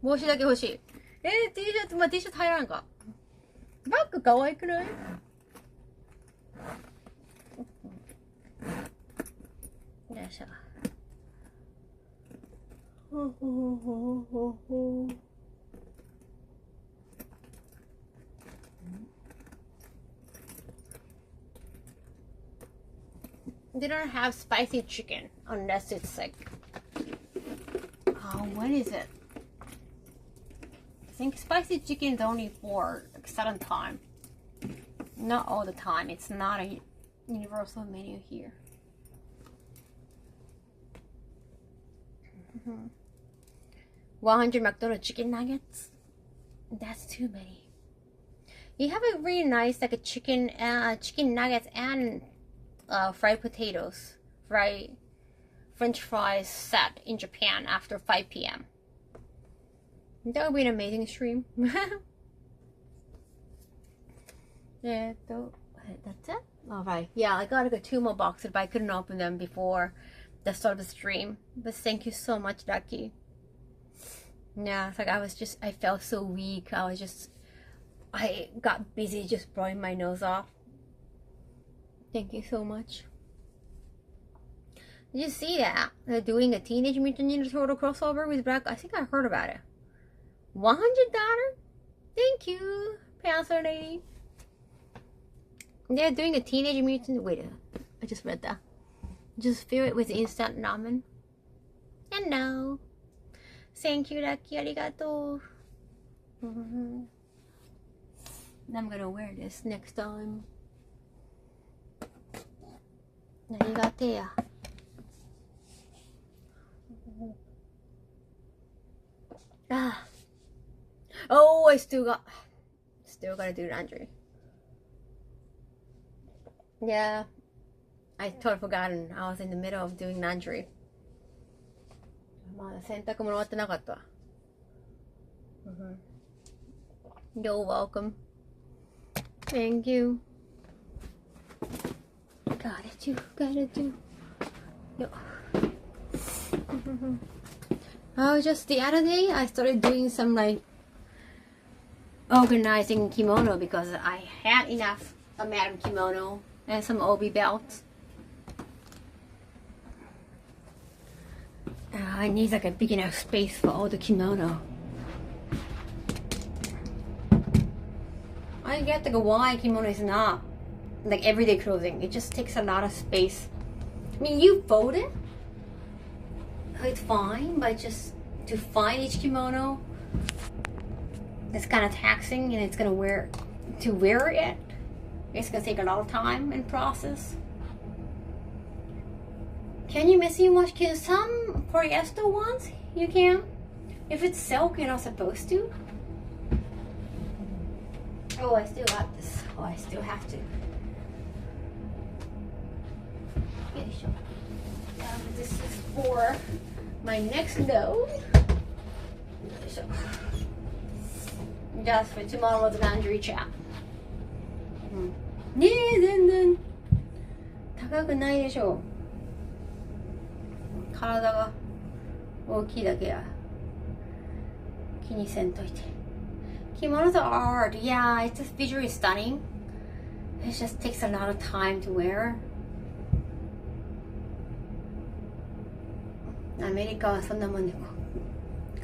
Speaker 1: 帽子だけ欲しい。T シャツ、まあ、T シャツ入らんか。バッグ可愛くない？よいしょ。They don't have spicy chicken unless it's like, oh, what is it? I think spicy chicken is only for a certain time. Not all the time. It's not a universal menu here. 100 McDonald's chicken nuggets. That's too many. You have a really nice like a chicken nuggets and fried potatoes, fried French fries set in Japan after 5 p.m. That would be an amazing stream. That's it? Alright. Yeah, I got like 2 more boxes, but I couldn't open them before the start of the stream. But thank you so much, Ducky. Yeah, it's like I felt so weak. I got busy just blowing my nose off. Thank you so much. Did you see that? They're doing a Teenage Mutant Ninja Turtle crossover with Black. I think I heard about it. $100? Thank you, Pastor Lady. They're doing a Teenage Mutant. Wait, I just read that. Just fill it with instant ramen. Hello. Thank you, Lucky. Arigato. I'm gonna wear this next time. Arigatea. Ah. Oh, I still gotta do laundry. Yeah, I totally forgotten. I was in the middle of doing laundry. まだ洗濯物終わってなかった。You're welcome. Thank you. Gotta do. No. Oh, just the other day I started doing some like organizing kimono because I had enough a madam kimono and some obi belts. it needs like a big enough space for all the kimono. I get like why kimono is not like everyday clothing. It just takes a lot of space. I mean, you fold it, it's fine, but just to find each kimono, it's kind of taxing, and it's gonna wear it. It's gonna take a lot of time and process. Can you messy wash? Can some polyester ones you can? If it's silk, you're not supposed to. Oh, I still got this. Oh, I still have to. This is for my next load. Just for tomorrow's laundry chat. ねえ、全然高くないでしょ。体が大きいだけや。気にせんといて。Kimonos are art. Yeah, it's just visually stunning. It just takes a lot of time to wear. アメリカはそんなもんで、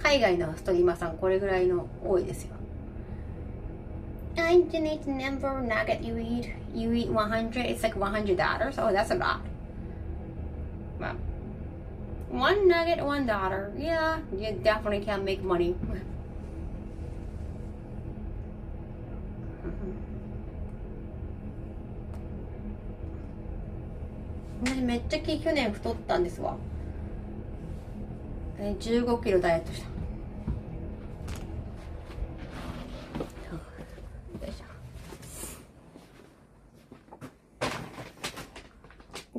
Speaker 1: 海外のストリーマーさんこれぐらいの多いですよ。I donate the number of nugget you eat. You eat 100. It's like $100. Oh, that's a lot. Well, one nugget, $1. Yeah, you definitely can make money. 私めっちゃ去年太ったんですわ。15キロダイエットした。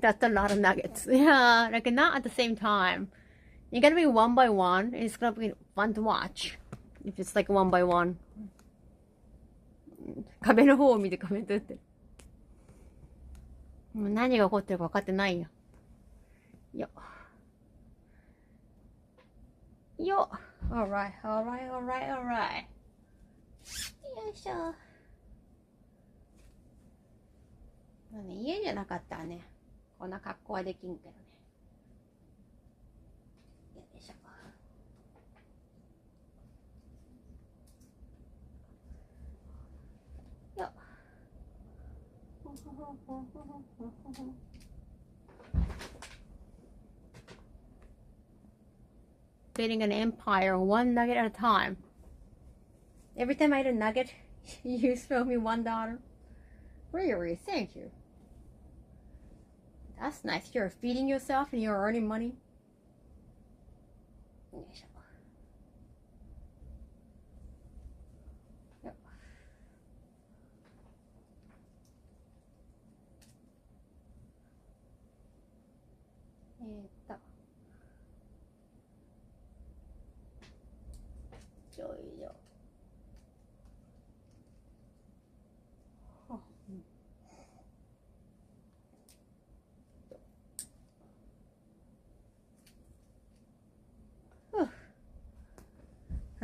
Speaker 1: That's a lot of nuggets. Yeah, like not at the same time. You gotta be one by one. It's gonna be fun to watch. If it's like one by one. 壁の方を見てコメント打ってる。もう何が起こってるか分かってないよ。よ。よ。Alright, alright, alright, alright. よいしょ。家じゃなかったらね。こんな格好はできんけどね。よいしょ。よっ。Building an empire one nugget at a time. Every time I eat a nugget, you throw me $1. Really, thank you. That's nice. You're feeding yourself and you're earning money. Yep.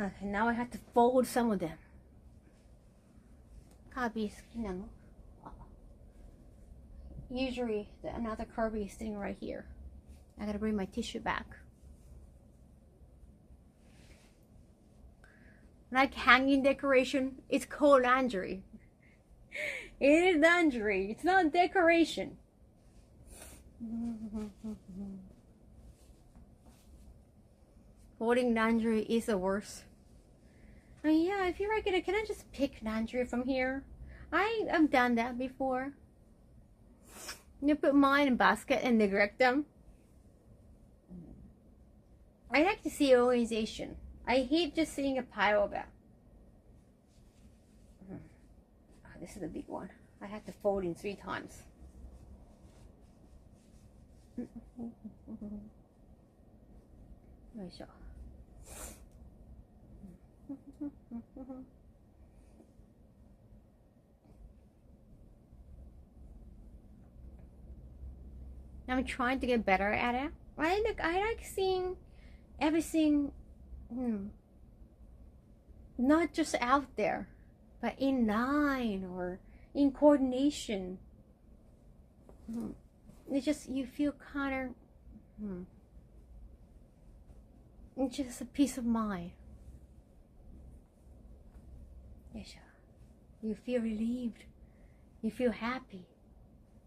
Speaker 1: Okay, now I have to fold some of them. Kirby 好きなの? Usually another Kirby is sitting right here. I gotta bring my tissue back. Like hanging decoration, it's called laundry. It is laundry. It's not decoration. Folding laundry is the worst. I mean, yeah, if you're regular, can I just pick laundry from here? I've done that before. You put mine in a basket and neglect them. I like to see organization. I hate just seeing a pile of that. Oh, this is a big one. I had to fold in 3 times. I'm trying to get better at it. I like seeing everything, not just out there, but in line or in coordination. It's just, you feel kind of, It's just a peace of mind. You feel relieved. You feel happy.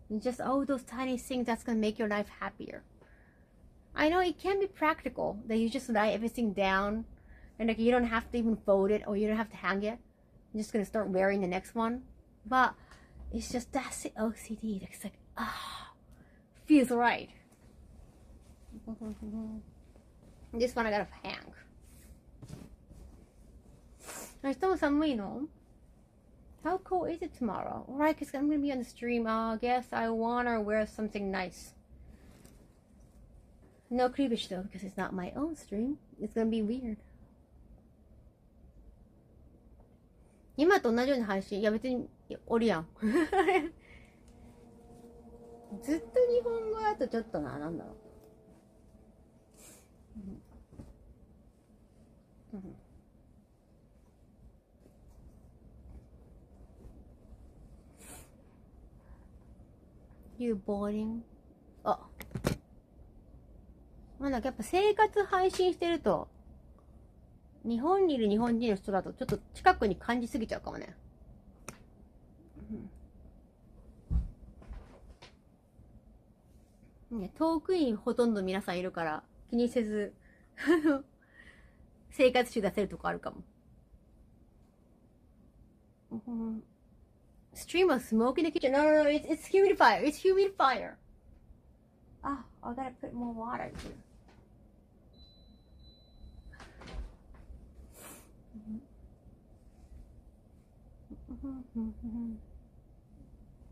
Speaker 1: And just all those tiny things that's gonna make your life happier. I know it can be practical that you just write everything down and like you don't have to even fold it or you don't have to hang it. You're just gonna start wearing the next one. But it's just that's the OCD that's like, feels right. This one I gotta hang. 明日も寒いの? How cold is it tomorrow? Alright, because I'm gonna be on the stream. I guess I wanna wear something nice. No cleavage though, because it's not my own stream. It's gonna be weird. 今と同じような配信いや別におるやん。ずっと日本語だとちょっとなんだろう。You boring? なんだやっぱ生活配信してると日本にいる日本人の人だとちょっと近くに感じすぎちゃうかもね。遠くにほとんど皆さんいるから気にせず生活習出せるとこあるかも。Stream of smoke in the kitchen. No, it's humidifier. It's humidifier. I gotta put more water here.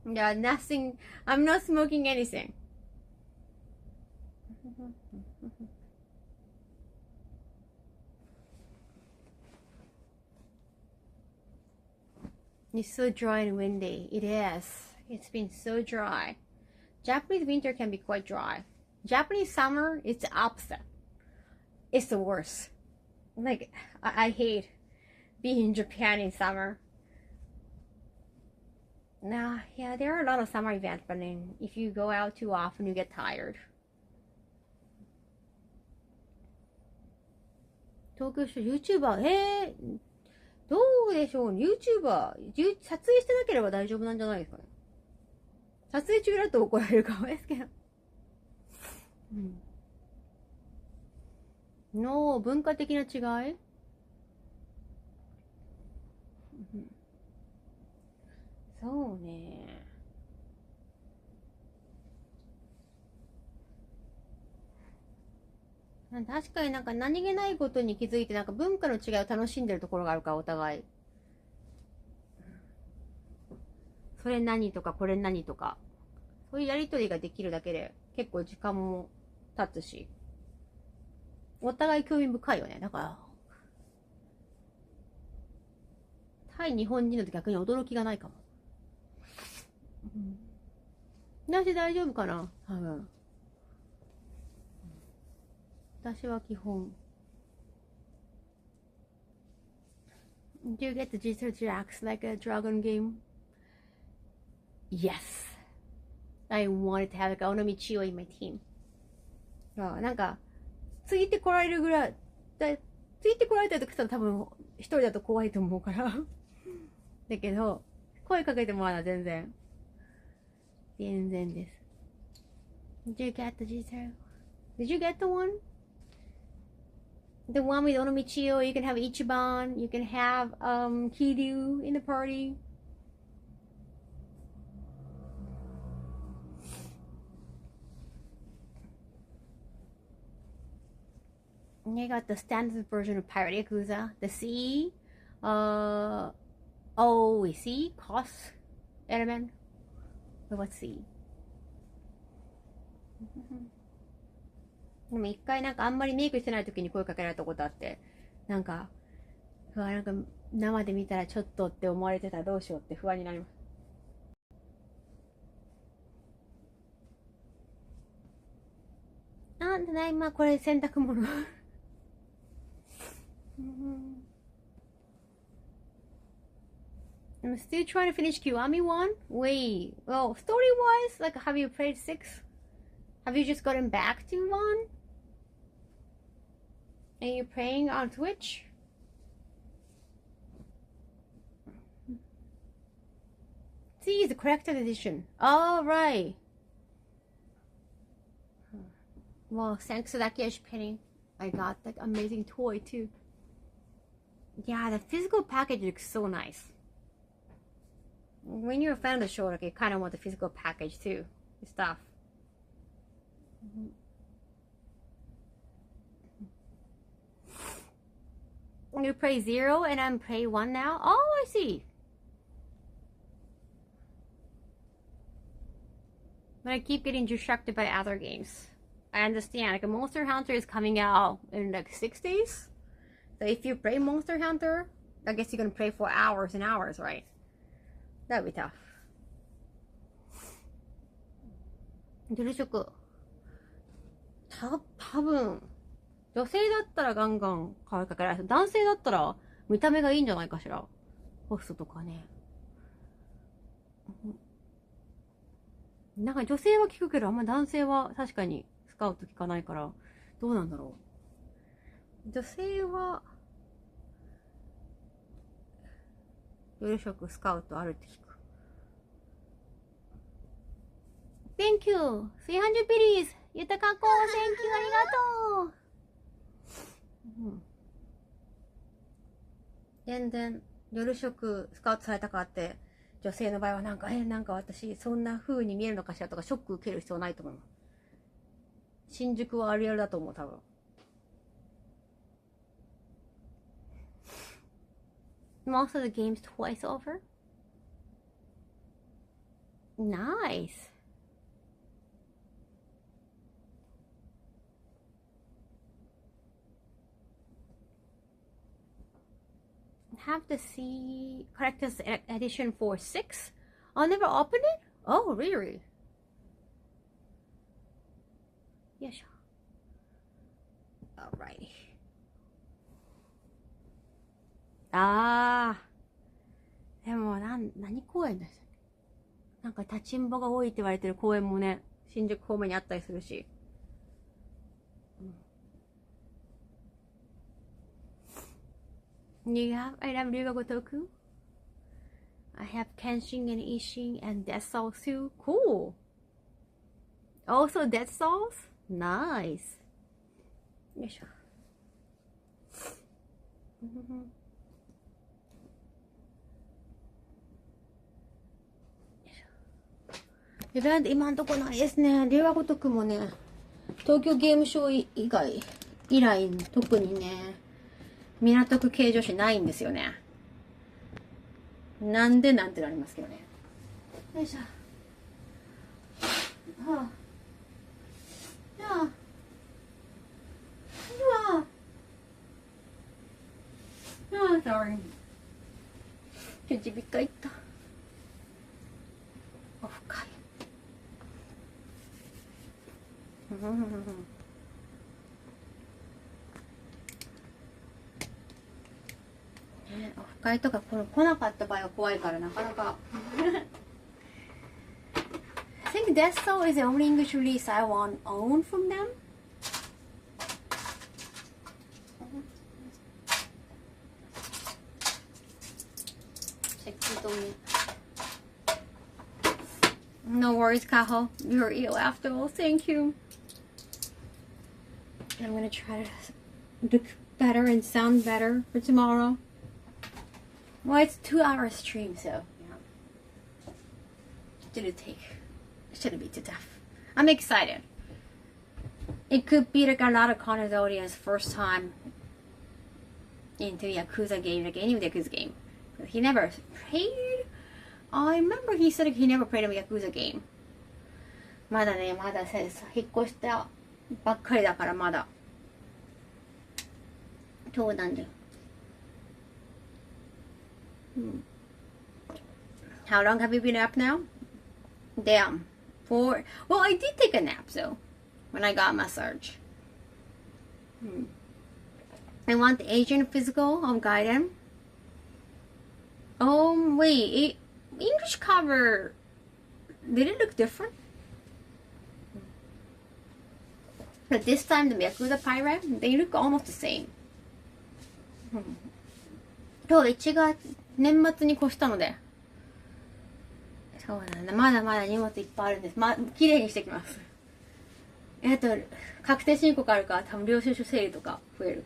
Speaker 1: Yeah, nothing. I'm not smoking anything. It's so dry and windy. It is. It's been so dry. Japanese winter can be quite dry. Japanese summer, it's the opposite. It's the worst. Like, I hate being in Japan in summer. Nah, yeah, there are a lot of summer events, but then if you go out too often, you get tired. 東京市 YouTuber どうでしょう YouTuber 撮影してなければ大丈夫なんじゃないですかね。撮影中だと怒られるかもですけど。の文化的な違い、そうね。確かになんか何気ないことに気づいてなんか文化の違いを楽しんでるところがあるからお互い。それ何とかこれ何とか。そういうやりとりができるだけで結構時間も経つし。お互い興味深いよね。だから。対日本人のと逆に驚きがないかも。私大丈夫かな多分。私は基本。Do you get the G-Search Jacks like a dragon game? Yes. I wanted to have like a Onomichio in my team. なんか、ついてこられるぐらい、ついてこられた時さ多分一人だと怖いと思うから。だけど、声かけてもらうのは全然です。Did you get the G-Search? Did you get the one? The one with Onomichio, you can have Ichiban, you can have Kiryu in the party. You got the standard version of Pirate Yakuza, the C, C, cost element. What's C? でも一回なんかあんまりメイクしてない時に声かけられたことあって、なんか生で見たらちょっとって思われてたらどうしようって不安になります。ただいまこれ洗濯物。I'm still trying to finish Kiwami 1. Wait, well, story-wise, like, have you played 6? Have you just gotten back to 1? Are you playing on Twitch? See, the collected edition. All right. Well, thanks to that gift penny, I got that amazing toy too. Yeah, the physical package looks so nice. When you're a fan of the show, like, you kind of want the physical package too, stuff. You play 0 and I'm play 1 now? Oh, I see. But I keep getting distracted by other games. I understand. Like, a Monster Hunter is coming out in like 6 days. So if you play Monster Hunter, I guess you're gonna play for hours and hours, right? That'd be tough. ドル色多分女性だったらガンガン可愛いかけられる。男性だったら見た目がいいんじゃないかしら。ホストとかね。なんか女性は聞くけど、あんま男性は確かにスカウト聞かないから、どうなんだろう。女性は、夜食スカウトあるって聞く。Thank you! 300 biddies! ゆたかこ Thank you! ありがとう、全然夜食スカウトされたかって女性の場合はなんか私そんな風に見えるのかしらとかショック受ける必要ないと思う。新宿はあるあるだと思う多分。Most of the games twice over? Nice! Have to see collector's edition for 6. I'll never open it? Oh, really? Yeah, sure. Alrighty. でも何公園ですなんか立ちんぼが多いって言われてる公園もね、新宿方面にあったりするし。You have I have Ryuga Gotoku. I have Kenshin and Ishin and Death Souls too. Cool. Also Death Souls? Nice. よいしょ。イベント今んとこないですね。龍が如くもね、東京ゲームショウ以来特にね、港区系女子ないんですよね。なんてなりますけどね。よいしょ。sorry。唇かいった。オフ会。オフ会とか来なかった場合は怖いからなかなか。I think Death Soul is the only English release I own from them. No worries, Kaho. You're ill after all. Thank you. I'm gonna try to look better and sound better for tomorrow. Well, it's a 2-hour stream, so yeah. Shouldn't be too tough. I'm excited. It could be like a lot of Connor's audience first time into Yakuza game, like any Yakuza game. He never played. I remember he said he never played a Yakuza game. まだね、まだ引っ越したばっかりだからまだ。そうなんだよ。How long have you been up now? Damn. Well, I did take a nap though when I got massage. I want the Asian physical of Gaiden. Oh wait, English cover. Did it look different? But this time the Yakuza Pirate, they look almost the same. 今日1月年末に越したので、そうなんだ、まだまだ荷物いっぱいあるんです。綺麗にしてきます。あと確定申告あるから多分領収書整理とか増える。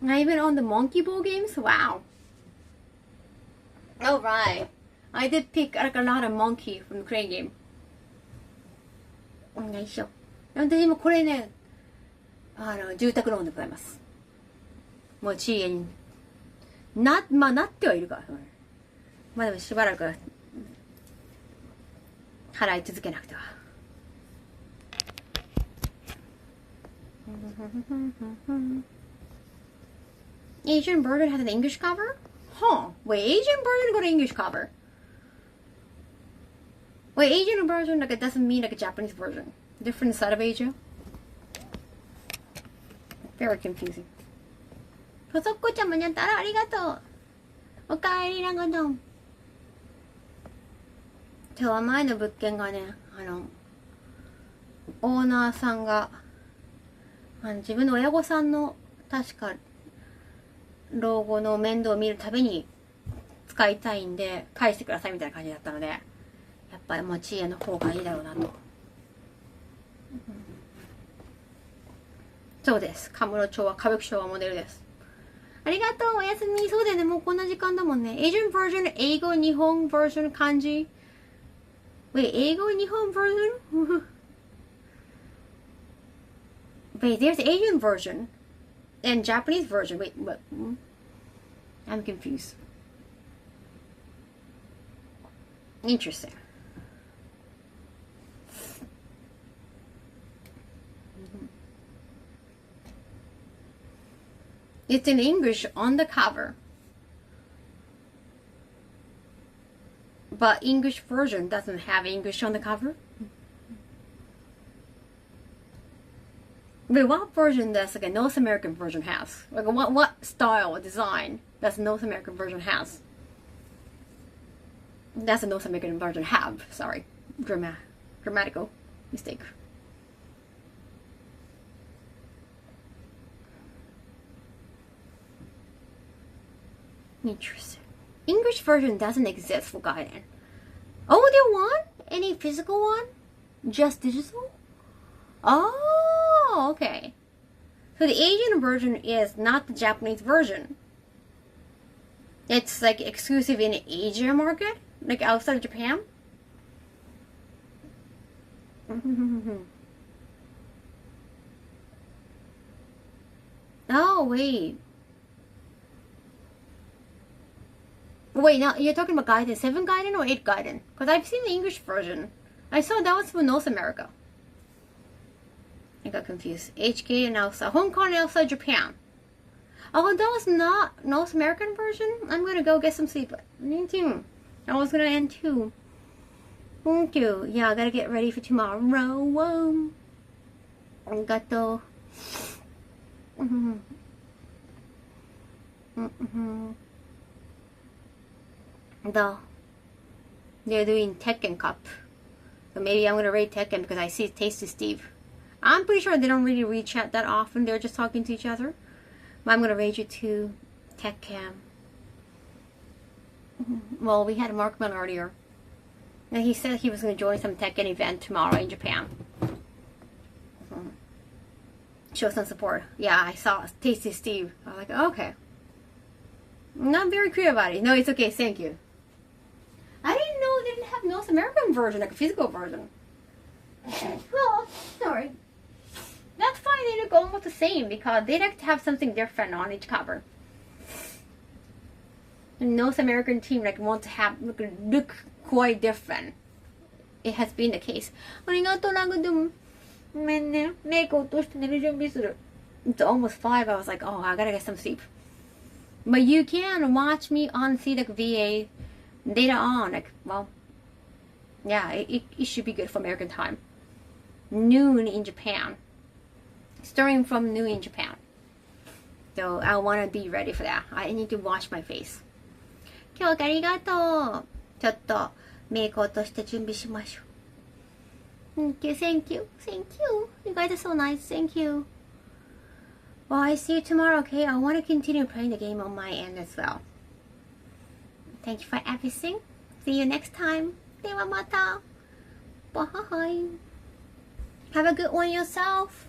Speaker 1: Even on the monkey ball games? Wow. Oh right. I did pick like a lot of monkey from the crane game. お願いしよう。で今これね、住宅ローンでございます。もう地位になってはいるから。まあでもしばらく払い続けなくては。Asian version has an English cover? Huh. Wait, Asian version got an English cover. Wait, Asian version like it doesn't mean like a Japanese version. Different side of Asia. Very confusing. ほそっこちゃん間に合った。ありがとう。おかえりなごどん。今日は前の物件がね、オーナーさんが、自分の親御さんの確か老後の面倒を見るために使いたいんで返してくださいみたいな感じだったので、やっぱりもう知恵の方がいいだろうなと。そうです。カムロ町は歌舞伎町はモデルです。ありがとう。おやすみ。そうだよね。もうこんな時間だもんね。Asian version 英語日本 version 漢字。Wait, 英語日本 version? Wait, there's Asian version and Japanese version. Wait, what? I'm confused. Interesting. It's in English on the cover. But English version doesn't have English on the cover. Wait, what version does like a North American version has? Like what style or design does North American version has? That's a North American version have. Sorry, grammatical mistake. Interesting. English version doesn't exist for Gaiden. Audio one? Any physical one? Just digital? Oh, okay. So the Asian version is not the Japanese version. It's like exclusive in the Asia market, like outside of Japan. Oh wait. Wait, now you're talking about Gaiden 7 Gaiden or 8 Gaiden? Because I've seen the English version. I saw that was for North America. I got confused. HK and outside Hong Kong and outside Japan. Oh, that was not North American version? I'm gonna go get some sleep. Me too. I was gonna end too. Thank you. Yeah, I gotta get ready for tomorrow. Whoa. Arigato. Though they're doing Tekken Cup, so maybe I'm gonna raid Tekken because I see Tasty Steve. I'm pretty sure they don't really read chat that often. They're just talking to each other. But I'm gonna raid you to Tekken. Well, we had Markman earlier, and he said he was gonna join some Tekken event tomorrow in Japan. Show some support. Yeah, I saw Tasty Steve. I was like, okay. Not very clear about it. No, it's okay. Thank you. I didn't know they didn't have North American version, like a physical version. Oh, sorry. That's fine. They look almost the same because they like to have something different on each cover. The North American team like want to have look quite different. It has been the case. ありがとうラグドゥン。ごめんね。メイク落として寝る準備する。It's almost 5. I was like, oh, I gotta get some sleep. But you can watch me on CDEC VA later on. Like, well, yeah, it should be good for American time. Noon in Japan. Starting from noon in Japan. So I want to be ready for that. I need to wash my face. 今日ありがとう。ちょっとメイク落として準備しましょう。Thank you, thank you, thank you. You guys are so nice, thank you. Well, I see you tomorrow, okay? I want to continue playing the game on my end as well. Thank you for everything. See you next time. ではまた. Bye. Have a good one yourself.